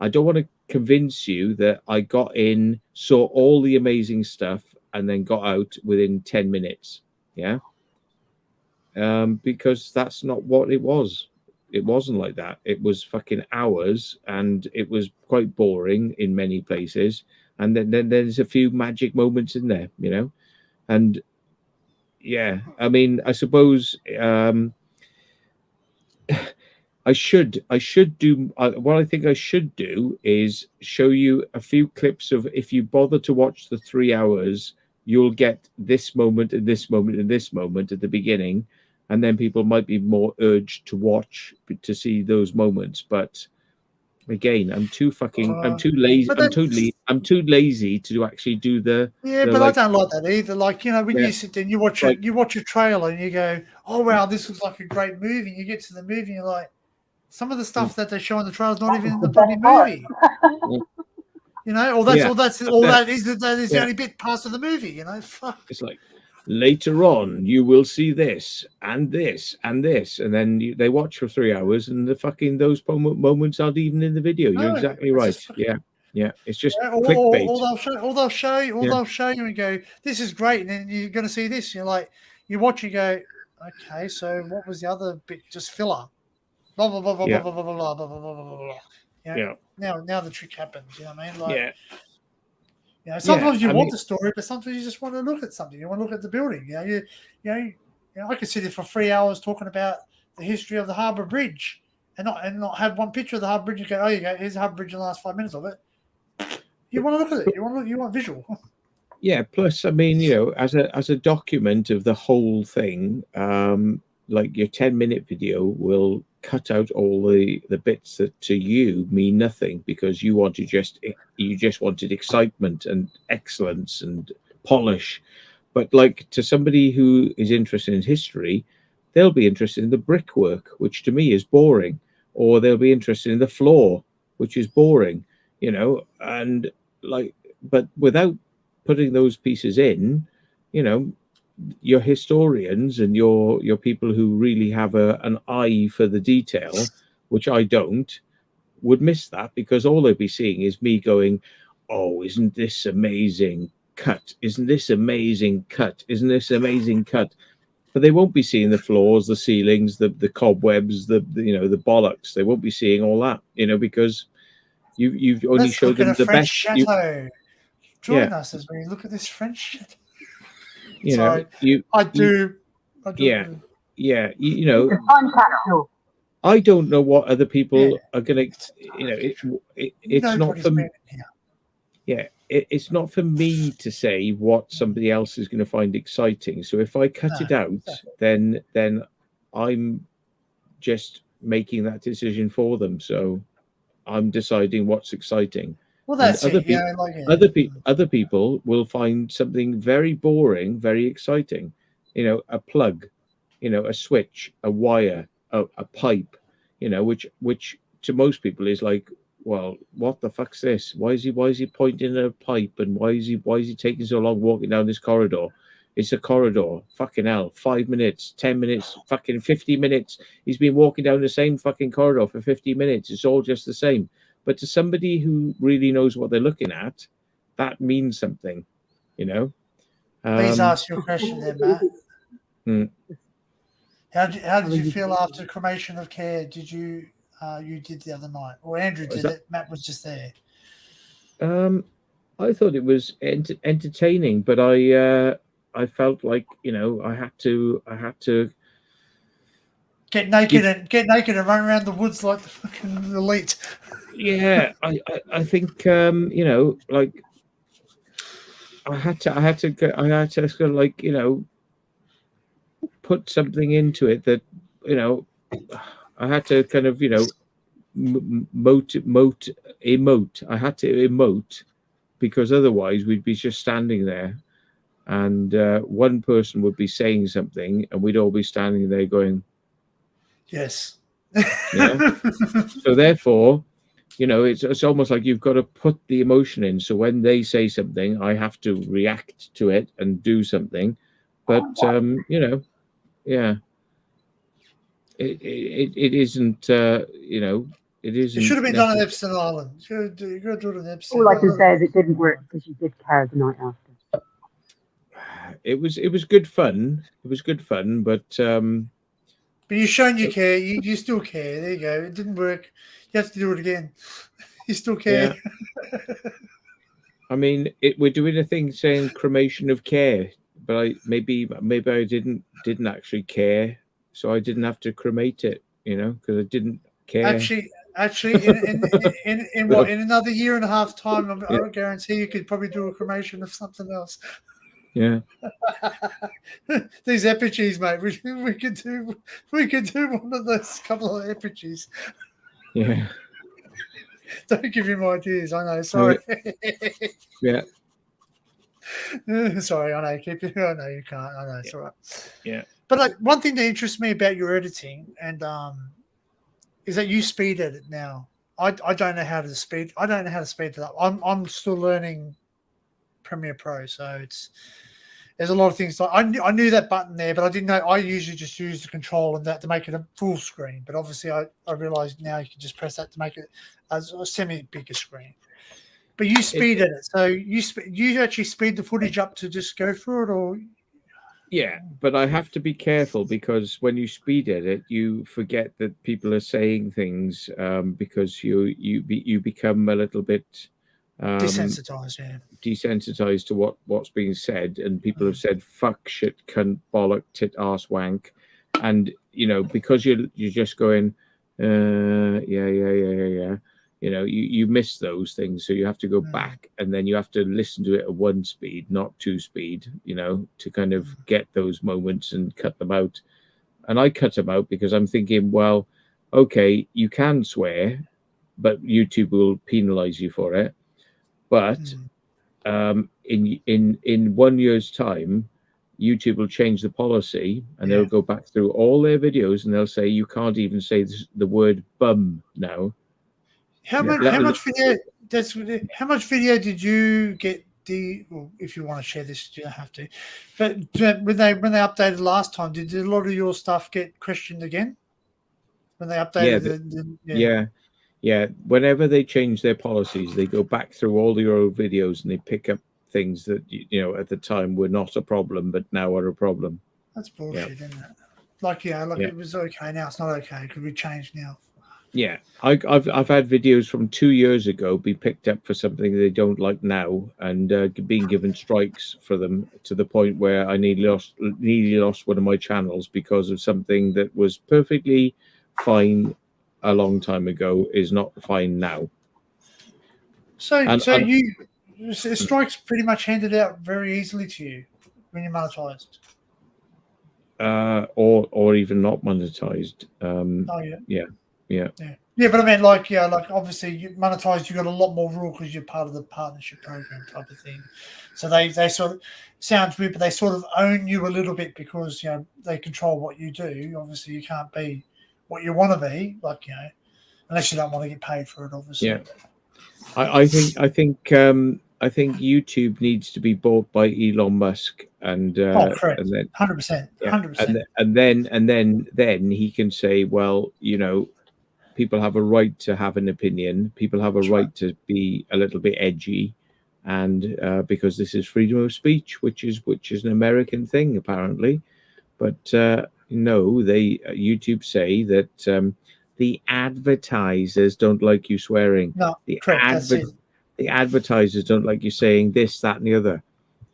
I don't want to convince you that I got in, saw all the amazing stuff, and then got out within 10 minutes. Yeah. Because that's not what it was. It wasn't like that. It was fucking hours, and it was quite boring in many places. And then there's a few magic moments in there, and yeah, I mean, I suppose I should do what I think I should do is show you a few clips of, if you bother to watch the 3 hours, you'll get this moment and this moment and this moment at the beginning, and then people might be more urged to watch to see those moments. But again, I'm too lazy. I'm too lazy to actually do the. But I don't like that either. Like, when you sit there and you watch you watch a trailer and you go, "Oh wow, this looks like a great movie." And you get to the movie and you're like, some of the stuff that they show in the trailer is not even in the bloody movie. That is the only bit parts of the movie. Fuck. It's like, later on you will see this and this and this, and then they watch for 3 hours, and those moments aren't even in the video. You're exactly right. Yeah. It's just clickbait. They'll show you and go, "This is great," and then you're going to see this. And you're like, you watch and go, "Okay, so what was the other bit? Just filler." Blah blah blah blah blah blah blah blah blah blah blah blah. Now the trick happens. You know what I mean? Like, sometimes you want the story, but sometimes you just want to look at something. You want to look at the building. I could sit there for 3 hours talking about the history of the Harbour Bridge, and not have one picture of the Harbour Bridge and go, "Oh, you go, here's the Harbour Bridge in the last 5 minutes of it." You want to look at it. You want visual. Yeah. Plus, I mean, as a document of the whole thing, like your 10-minute video will cut out all the bits that to you mean nothing, because you just wanted excitement and excellence and polish. But like, to somebody who is interested in history, they'll be interested in the brickwork, which to me is boring, or they'll be interested in the floor, which is boring, and like, but without putting those pieces in, your historians and your people who really have an eye for the detail, which I don't, would miss that, because all they'd be seeing is me going, "Oh, isn't this amazing cut? Isn't this amazing cut? Isn't this amazing cut?" But they won't be seeing the floors, the ceilings, the cobwebs, the bollocks. They won't be seeing all that, because you've only showed them the best. Chateau. Join us as we look at this French chateau. I do. Yeah. I don't know what other people are going to. It's not for me. Yeah, it's not for me to say what somebody else is going to find exciting. So if I cut it out, then I'm just making that decision for them. So I'm deciding what's exciting. Well, that's other people will find something very boring, very exciting. A plug, a switch, a wire, a pipe, which to most people is like, well, what the fuck's this? Why is he pointing at a pipe, and why is he taking so long walking down this corridor? It's a corridor. Fucking hell. 5 minutes, 10 minutes, fucking 50 minutes. He's been walking down the same fucking corridor for 50 minutes. It's all just the same. But to somebody who really knows what they're looking at, that means something, you know. Please ask your question then, Matt. How did you feel after cremation of care? Did you did the other night, or Andrew did it? Matt was just there. I thought it was entertaining, but I felt like, you know, I had to get naked and run around the woods like the fucking elite. Yeah, I think you know, like I had to sort of, like, you know, put something into it that, you know, I had to kind of, you know, emote. I had to emote, because otherwise we'd be just standing there, and one person would be saying something, and we'd all be standing there going, yes. Yeah. So therefore, you know, it's almost like you've got to put the emotion in. So when they say something, I have to react to it and do something. But you know, yeah, it isn't. You know, it isn't. It should have been done on Epstein Island. You got to do it on Epstein All I Island. can say is it didn't work because you did care the night after. It was good fun. It was good fun, but you've shown you care. You still care. There you go. It didn't work. You have to do it again. You still care. Yeah. I mean, we're doing a thing saying cremation of care, but maybe I didn't actually care, so I didn't have to cremate it, you know, because I didn't care. Actually, in what, in another year and a half time, I guarantee you could probably do a cremation of something else. Yeah. These effigies, mate. We could do one of those couple of effigies. Yeah. Don't give him ideas. I know. Sorry. Yeah. Sorry. I know. Keep it. I know you can't. I know. It's all right. Yeah. But like, one thing that interests me about your editing and is that you speed edit now. I don't know how to speed. I don't know how to speed it up. I'm still learning Premiere Pro, so there's a lot of things. Like I knew that button there, but I didn't know. I usually just use the control and that to make it a full screen. But obviously, I realized now you can just press that to make it as a semi-bigger screen. But you speed edit, so you actually speed the footage up to just go through it, or? Yeah, but I have to be careful, because when you speed edit, you forget that people are saying things, because you become a little bit desensitized, yeah. Desensitized to what's being said, and people have said fuck, shit, cunt, bollock, tit, arse, wank, and you know, because you're just going yeah, you know, you miss those things, so you have to go back, and then you have to listen to it at 1 speed, not 2 speed, you know, to kind of get those moments and cut them out. And I cut them out because I'm thinking, well, okay, you can swear, but YouTube will penalize you for it. But in 1 year's time, YouTube will change the policy, and they'll go back through all their videos, and they'll say you can't even say the word bum now. How much video did you get? Well, if you want to share this, you don't have to. But when they updated last time, did a lot of your stuff get questioned again? When they updated Yeah. Whenever they change their policies, they go back through all your old videos and they pick up things that, you know, at the time were not a problem, but now are a problem. That's bullshit, isn't it? Like, it was okay, now it's not okay. It could be changed now. Yeah, I've had videos from 2 years ago be picked up for something they don't like now, and being given strikes for them, to the point where I nearly lost one of my channels because of something that was perfectly fine a long time ago is not fine now. So strikes pretty much handed out very easily to you when you're monetized. Or even not monetized. Yeah, but I mean, like obviously you monetized, you got a lot more rule because you're part of the partnership program type of thing. So they sort of, sounds weird, but they sort of own you a little bit because, you know, they control what you do. Obviously, you can't be what you want to be, like, you know, unless you don't want to get paid for it, obviously. Yeah, I think I think YouTube needs to be bought by Elon Musk, and correct, and then 100%, yeah, 100%. and then he can say, well, people have a right to have an opinion. People have a right to be a little bit edgy, and because this is freedom of speech, which is an American thing apparently. But no, YouTube say that the advertisers don't like you swearing. No, correct. That's it. The advertisers don't like you saying this, that, and the other.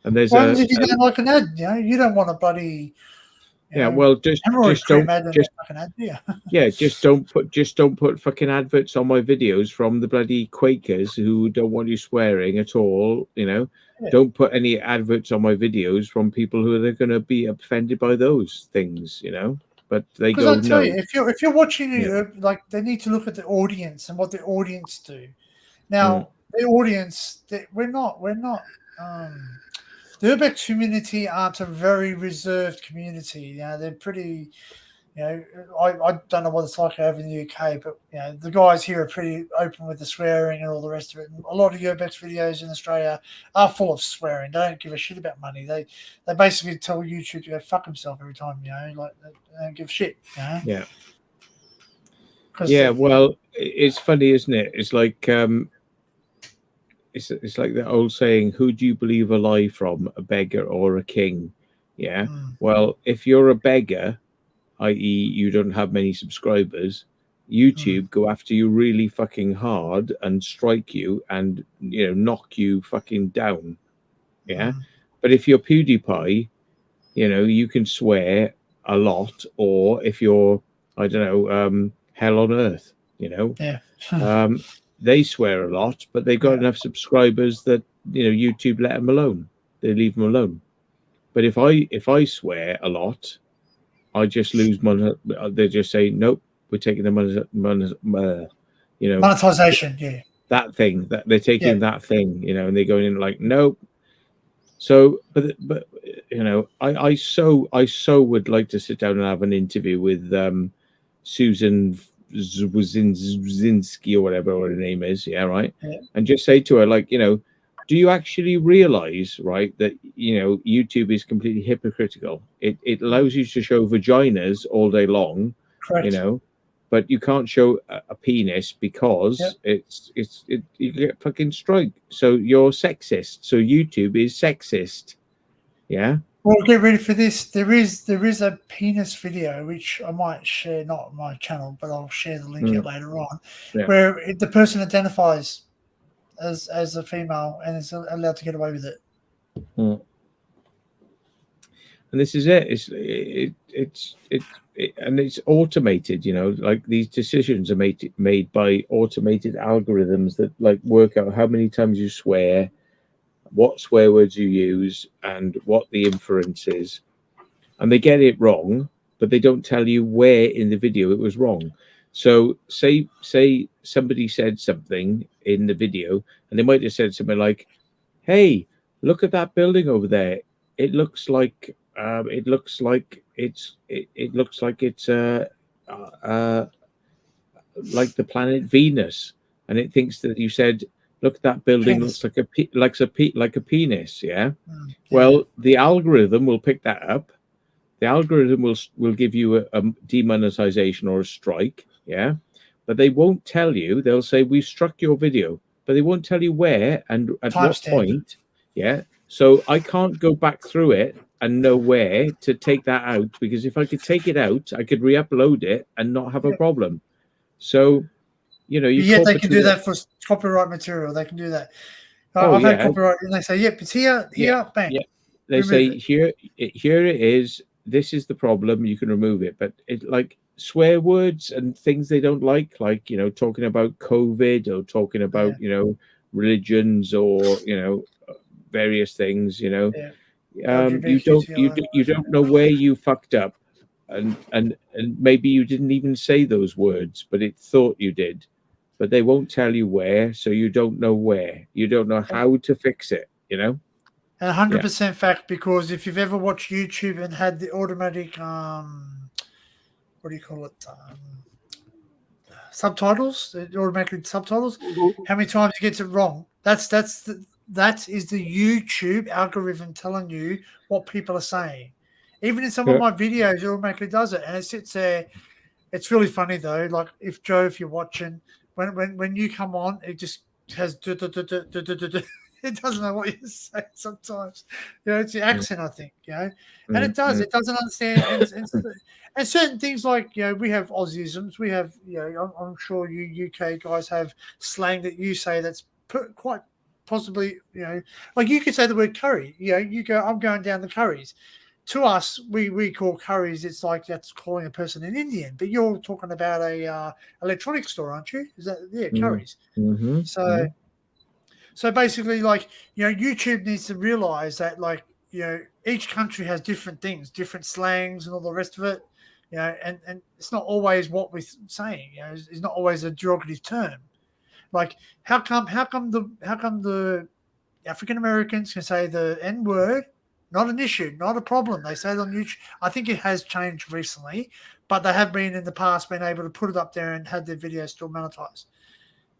And there's what happens if you don't like an ad? You don't want a bloody. Well, just don't just don't put fucking adverts on my videos from the bloody Quakers who don't want you swearing at all. Don't put any adverts on my videos from people who are going to be offended by those things. But they go I'll tell no. you, if you're watching it, like they need to look at the audience and what the audience do. Now, the audience, we're not. The urbex community aren't a very reserved community. They're pretty. I don't know what it's like over in the UK, but the guys here are pretty open with the swearing and all the rest of it. And a lot of urbex videos in Australia are full of swearing. They don't give a shit about money. They basically tell YouTube to go fuck himself every time. Like they don't give a shit. Yeah. Well, it's funny, isn't it? It's like it's like the old saying, who do you believe a lie from, a beggar or a king? Yeah. Well, if you're a beggar, i.e. you don't have many subscribers, YouTube go after you really fucking hard and strike you and knock you fucking down. Yeah. But if you're PewDiePie, you can swear a lot, or if you're hell on earth, they swear a lot, but they've got enough subscribers that YouTube let them alone. They leave them alone. But if I swear a lot, I just lose money. They just say nope. We're taking the monetization. Yeah, that thing that they're taking that thing. And they're going in like nope. So, but I so would like to sit down and have an interview with Susan Wojcinski or whatever her name is, and just say to her, like, do you actually realize, right, that YouTube is completely hypocritical? It allows you to show vaginas all day long, but you can't show a penis because you get fucking strike. So you're sexist. So YouTube is sexist. Yeah. Well, get ready for this. There is a penis video which I might share, not on my channel, but I'll share the link out later on, where the person identifies as a female and is allowed to get away with it. And this is it. It's automated. Like these decisions are made by automated algorithms that like work out how many times you swear, what swear words you use, and what the inference is. And they get it wrong, but they don't tell you where in the video it was wrong. So say somebody said something in the video, and they might have said something like, "Hey, look at that building over there. It looks like it's like the planet Venus," and it thinks that you said, "Look, that building looks like a penis." Yeah. Well, the algorithm will pick that up. The algorithm will give you a demonetization or a strike. Yeah. But they won't tell you. They'll say, "We've struck your video," but they won't tell you where and at what point. Yeah. So I can't go back through it and know where to take that out, because if I could take it out, I could re-upload it and not have a problem. So, they can do that for copyright material. They can do that. I've had copyright, and they say, "Yep, it's here, bang." Yeah. They say here it is. This is the problem. You can remove it, but it like swear words and things they don't like talking about COVID or talking about religions or various things. You don't know where you fucked up, and maybe you didn't even say those words, but it thought you did. But they won't tell you where, so you don't know where. You don't know how to fix it, And 100% fact, because if you've ever watched YouTube and had the automatic, what do you call it? Subtitles, automatic subtitles. How many times it gets it wrong? That's that is the YouTube algorithm telling you what people are saying. Even in some of my videos, it automatically does it, and it sits there. It's really funny though. Like if Joe, if you're watching, when you come on, it just has it doesn't know what you're saying sometimes. It's the accent, I think. And it does. It doesn't understand and certain things like we have Aussiisms. We have I'm sure you UK guys have slang that you say that's quite possibly like you could say the word curry. You go, I'm going down the curries. To us, we call curries. It's like that's calling a person an Indian, but you're talking about a electronics store, aren't you? Is that curries? Mm-hmm. So basically, like YouTube needs to realize that each country has different things, different slangs, and all the rest of it. And it's not always what we're saying. It's not always a derogative term. Like how come the African Americans can say the N word? Not an issue, not a problem. They say it on YouTube. I think it has changed recently, but they have been in the past been able to put it up there and had their videos still monetized.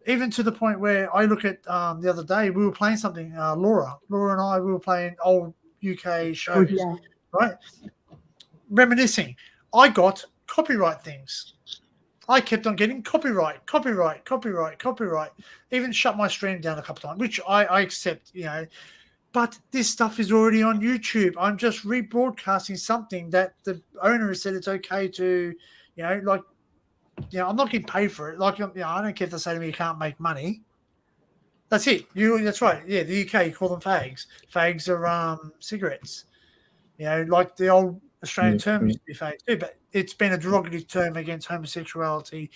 Even to the point where I look at the other day, we were playing something. Laura and I, we were playing old UK shows, right? Reminiscing. I got copyright things. I kept on getting copyright. Even shut my stream down a couple of times, which I accept, But this stuff is already on YouTube. I'm just rebroadcasting something that the owner has said it's okay to, I'm not getting paid for it. Like, I don't care if they say to me you can't make money. That's it. That's right. Yeah, the UK, you call them fags. Fags are cigarettes. Like the old Australian term used to be fags too, but it's been a derogative term against homosexuality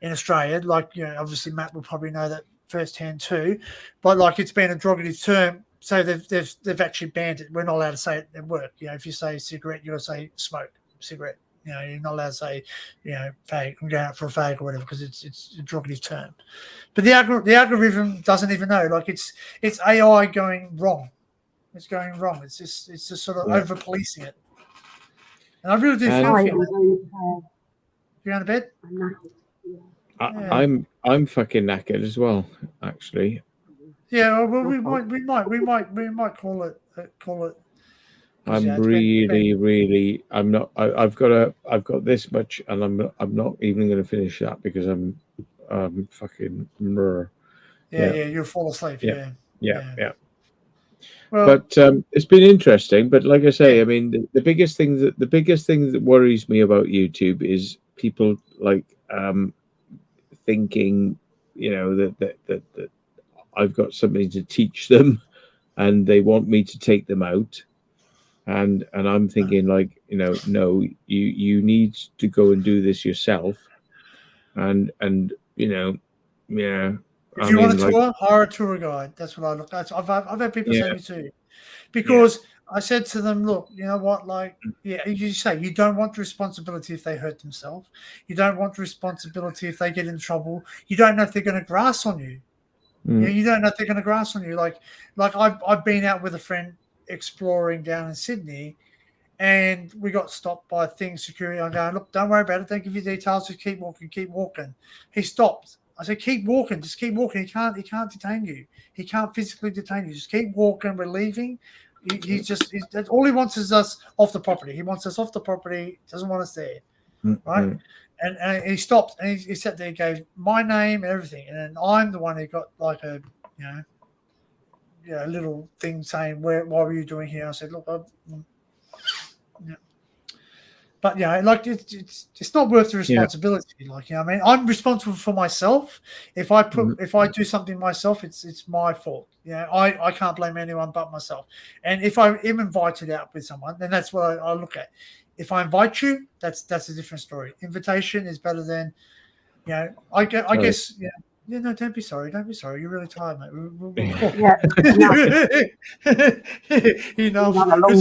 in Australia. Like, obviously Matt will probably know that firsthand too. But like, it's been a derogative term. So they've actually banned it. We're not allowed to say it at work. If you say cigarette, you got to say smoke cigarette. You're not allowed to say, fag. I'm going out for a fag or whatever because it's a derogative term. But the algorithm doesn't even know. Like it's AI going wrong. It's going wrong. It's just sort of over policing it. And I really do feel for you. You going to bed? I'm fucking knackered as well, actually. Yeah, well, we might call it. I'm really. I'm not. I've got this much, and I'm not even going to finish that because I'm fucking. Yeah, you'll fall asleep. Yeah. Well, but it's been interesting. But like I say, I mean, the biggest thing that worries me about YouTube is people like thinking, that I've got something to teach them, and they want me to take them out, and I'm thinking like, no, you need to go and do this yourself, and If you want a tour, hire a tour guide. That's what I look at. I've had people say me too, because I said to them, look, you know what, like, you say you don't want the responsibility if they hurt themselves. You don't want the responsibility if they get in trouble. You don't know if they're going to grass on you. You don't know if they're going to grass on you. Like I've been out with a friend exploring down in Sydney, and we got stopped by security. I'm going, look, don't worry about it. Don't give you details. Just keep walking. He stopped. I said, keep walking. Just keep walking. He can't detain you. He can't physically detain you. Just keep walking. We're leaving. That's all he wants is us off the property. He wants us off the property. Doesn't want us there, right? And he stopped and he sat there, gave my name and everything, and then I'm the one who got like a little thing saying why were you doing here? I said, look, but like it's not worth the responsibility. Like I mean, I'm responsible for myself. If I do something myself, it's my fault. I can't blame anyone but myself. And if I am invited out with someone, then that's what I look at. If I invite you, that's a different story. Invitation is better than, I guess. Yeah, no, don't be sorry. Don't be sorry. You're really tired, mate. It's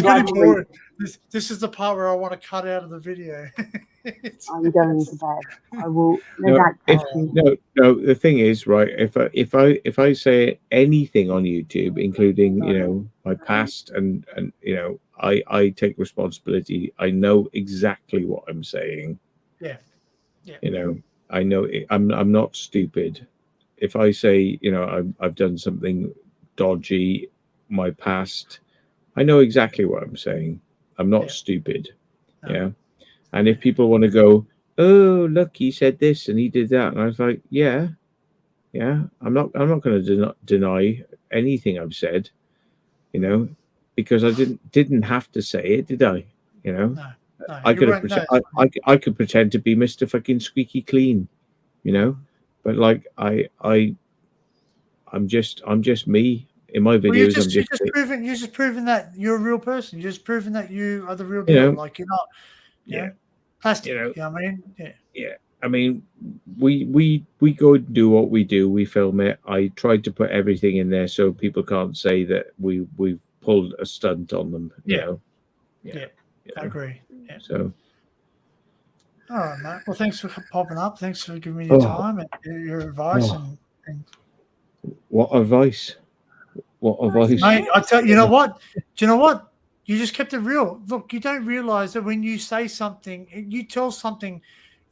getting boring. This is the part where I want to cut out of the video. I'm going to bed. I will. No, the thing is, right? If I say anything on YouTube, including my past and I take responsibility. I know exactly what I'm saying. Yeah. I know I'm not stupid. If I say I've done something dodgy, my past. I know exactly what I'm saying. I'm not stupid. No. Yeah. And if people want to go, oh, look, he said this and he did that, and I was like, yeah. I'm not going to deny anything I've said, you know, because I didn't have to say it, did I? You know, No, I could have I could pretend to be Mr. fucking squeaky clean, you know, but like I'm just me in my videos. Well, you're just proving that you're a real person. You're just proving that you are the real deal. Like you're not, you know, plastic. You know what I mean? Yeah. I mean, we go and do what we do. We film it. I tried to put everything in there so people can't say that we've pulled a stunt on them. You know? Yeah. I agree. Yeah. So. All right, mate. Well, thanks for popping up. Thanks for giving me your time and your advice. And what advice? What advice? Mate, I tell you know what? Do you know what? You just kept it real. Look, you don't realize that when you say something, you tell something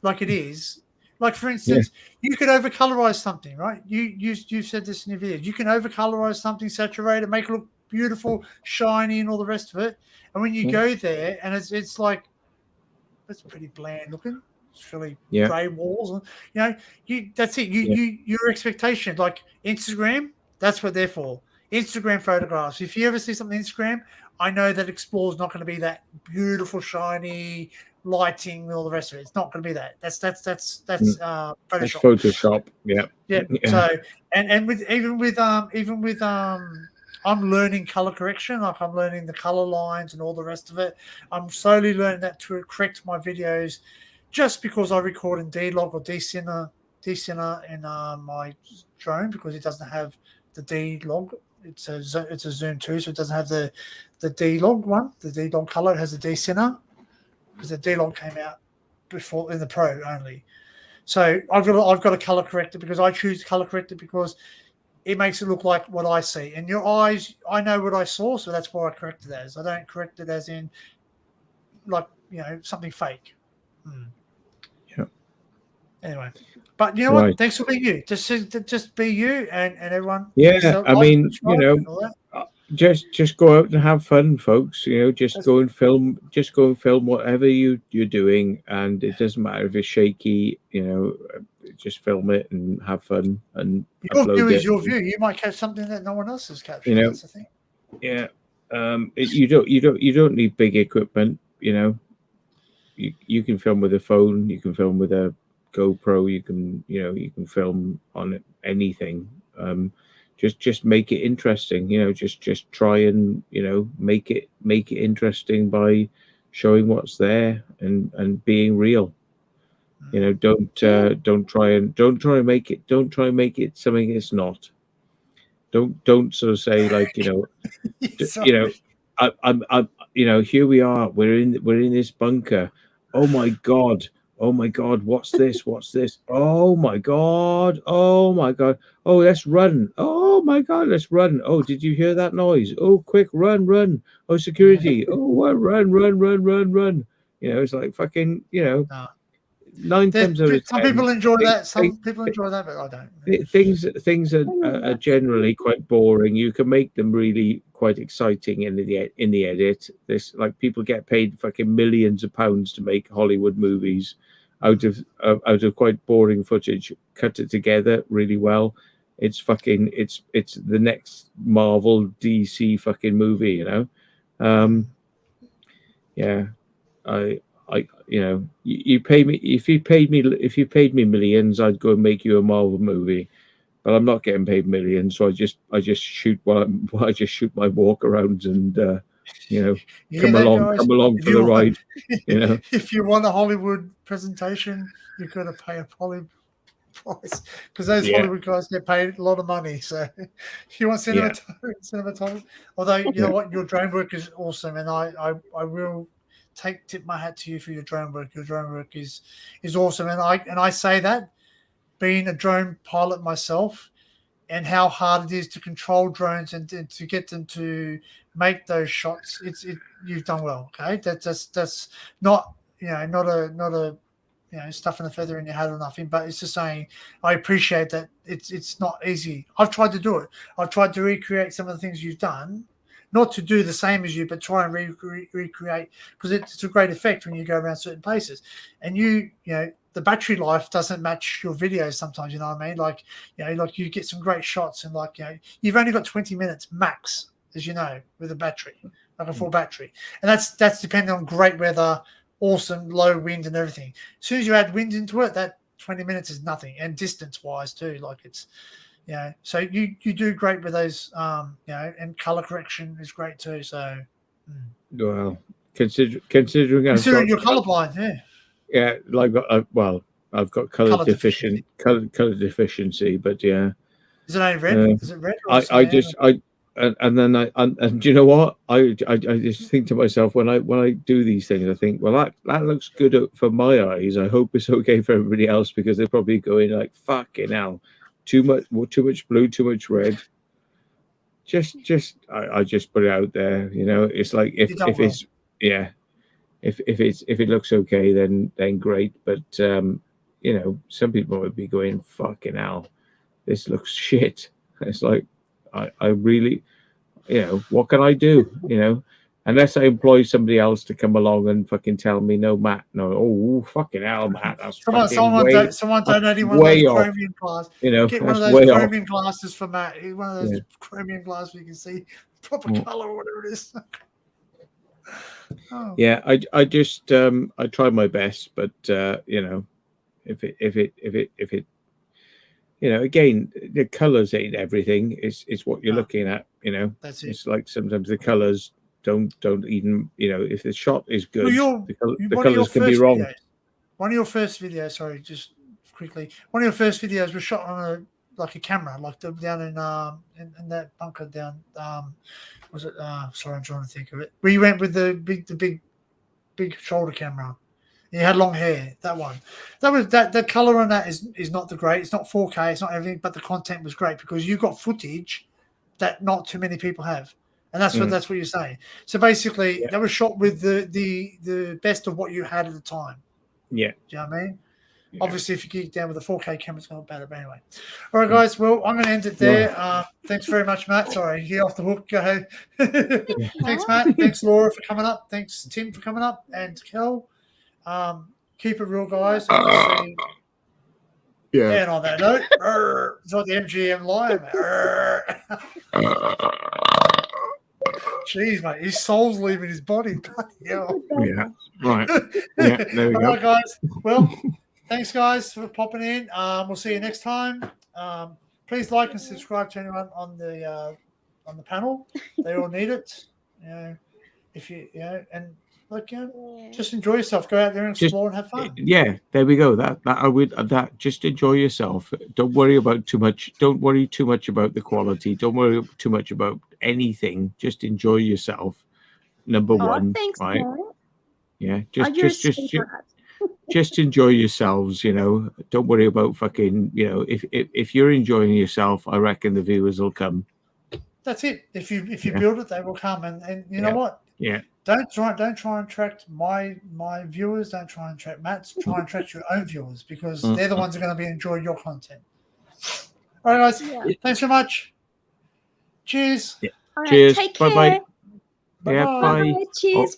like it is. Like for instance, you could overcolorize something, right? You said this in your video. You can overcolorize something, saturate it, make it look beautiful, shiny, and all the rest of it. And when you go there, and it's like it's pretty bland looking. It's really grey walls, and that's it. Your expectation, like Instagram, that's what they're for. Instagram photographs. If you ever see something on Instagram, I know that Explore's not going to be that beautiful, shiny lighting and all the rest of it. It's not going to be that. That's Photoshop. That's Photoshop. Yeah. So and with I'm learning color correction. Like I'm learning the color lines and all the rest of it. I'm slowly learning that to correct my videos, just because I record in D-Log or D-Ciner in my drone because it doesn't have the D-Log. It's a Zoom 2, so it doesn't have the D-Log one. The D-Log color, it has the D-Ciner because the D-Log came out before in the Pro only. So I've got to color correct it because I choose to color correct it because it makes it look like what I see. And your eyes, I know what I saw, so that's why I correct it as. I don't correct it as in like something fake. Yeah. Anyway, but you know what? Thanks for being you. Just be you and everyone. Yeah, I mean, just go out and have fun, folks. Just go and film. Just go and film whatever you're doing, and it doesn't matter if it's shaky. Just film it and have fun and your upload view it. is your view. You might catch something that no one else has captured. That's the thing. Yeah. You don't need big equipment. You can film with a phone. You can film with a GoPro. You can film on anything. Just make it interesting. Just try and make it interesting by showing what's there and being real. Don't try and make it something it's not. Don't sort of say like I'm here we are, we're in this bunker. Oh my god, what's this, oh my god, oh let's run, oh my god, let's run. Oh, did you hear that noise? Oh, quick, run. Oh, security. Oh, run. It's like fucking 9 times out of 10. Some people enjoy that. Some people enjoy that, but I don't. Things are generally quite boring. You can make them really quite exciting in the edit. This like people get paid fucking millions of pounds to make Hollywood movies out of quite boring footage. Cut it together really well. It's the next Marvel DC fucking movie. You pay me if you paid me millions, I'd go and make you a Marvel movie, but I'm not getting paid millions, so I just shoot I just shoot my walk arounds and come along for the ride. If you want a Hollywood presentation, you've got to pay a Hollywood price because those Hollywood guys get paid a lot of money. So you want cinematography. Although you know what, your drone work is awesome, and I will tip my hat to you for your drone work. Your drone work is awesome, and I say that being a drone pilot myself, and how hard it is to control drones and to get them to make those shots. You've done well. Okay, that's not not a stuffing the feather in your hat or nothing, but it's just saying I appreciate that it's not easy. I've tried to do it. I've tried to recreate some of the things you've done, not to do the same as you, but try and recreate, because it's a great effect when you go around certain places. And the battery life doesn't match your videos sometimes. You know what I mean? Like you get some great shots, and you've only got 20 minutes max, as you know, with a battery, like a full battery, and that's depending on great weather. Awesome low wind and everything. As soon as you add wind into it, that 20 minutes is nothing. And distance wise too, like it's so you do great with those and color correction is great too. So well, considering you're colorblind, like I've got color deficiency, but yeah. Is it only red? Is it red? Or and then do you know what? I just think to myself when I do these things, I think, well, that looks good for my eyes. I hope it's okay for everybody else, because they're probably going like, fucking hell, too much blue, too much red. I just put it out there, It's like if it looks okay, then great. But some people would be going, fucking hell, this looks shit. It's like, I really, what can I do? Unless I employ somebody else to come along and fucking tell me, no, Matt, no, oh, fucking hell, Matt, that's someone donating one of those chromium glasses. Get one of those chromium glasses for Matt. One of those chromium glasses where you can see proper color or whatever it is. Yeah, I just I try my best, but if it again, the colors ain't everything. It's what you're looking at. That's it. It's like sometimes the colors don't even. If the shot is good, the colors can be wrong. One of your first videos, sorry, just quickly. One of your first videos was shot on a camera, down in that bunker down. Was it? Sorry, I'm trying to think of it. Where you went with the big shoulder camera. You had long hair. That one. That color on that is not the great. It's not 4K. It's not everything, but the content was great because you got footage that not too many people have, and that's what you're saying. So basically, that was shot with the best of what you had at the time. Yeah. Do you know what I mean? Yeah. Obviously, if you geek down with a 4K camera, it's not better. But anyway, all right, guys. Well, I'm going to end it there. Thanks very much, Matt. Sorry, you're off the hook. Go ahead. Thanks, Matt. Thanks, Laura, for coming up. Thanks, Tim, for coming up, and Kel. Keep it real, guys. And on that note, it's like the MGM lion. Jeez, mate, his soul's leaving his body. Yeah, right. Yeah, there we go. All right, guys. Well, thanks, guys, for popping in. We'll see you next time. Please like and subscribe to anyone on the panel. They all need it. If you and. Just enjoy yourself. Go out there and explore and have fun. Yeah, there we go. That just enjoy yourself. Don't worry about too much. Don't worry too much about the quality. Don't worry too much about anything. Just enjoy yourself. Number one, thanks, right? Matt. Yeah, just enjoy yourselves. Don't worry about fucking. If you're enjoying yourself, I reckon the viewers will come. That's it. If you build it, they will come. And you know what? Yeah. Don't try and attract my viewers. Don't try and attract Matt's. Try and attract your own viewers because they're the ones who are going to be enjoying your content. All right, guys. Yeah. Thanks so much. Cheers. Yeah. All right, cheers. Take care. Bye-bye. Bye-bye. Yeah, bye. Cheers.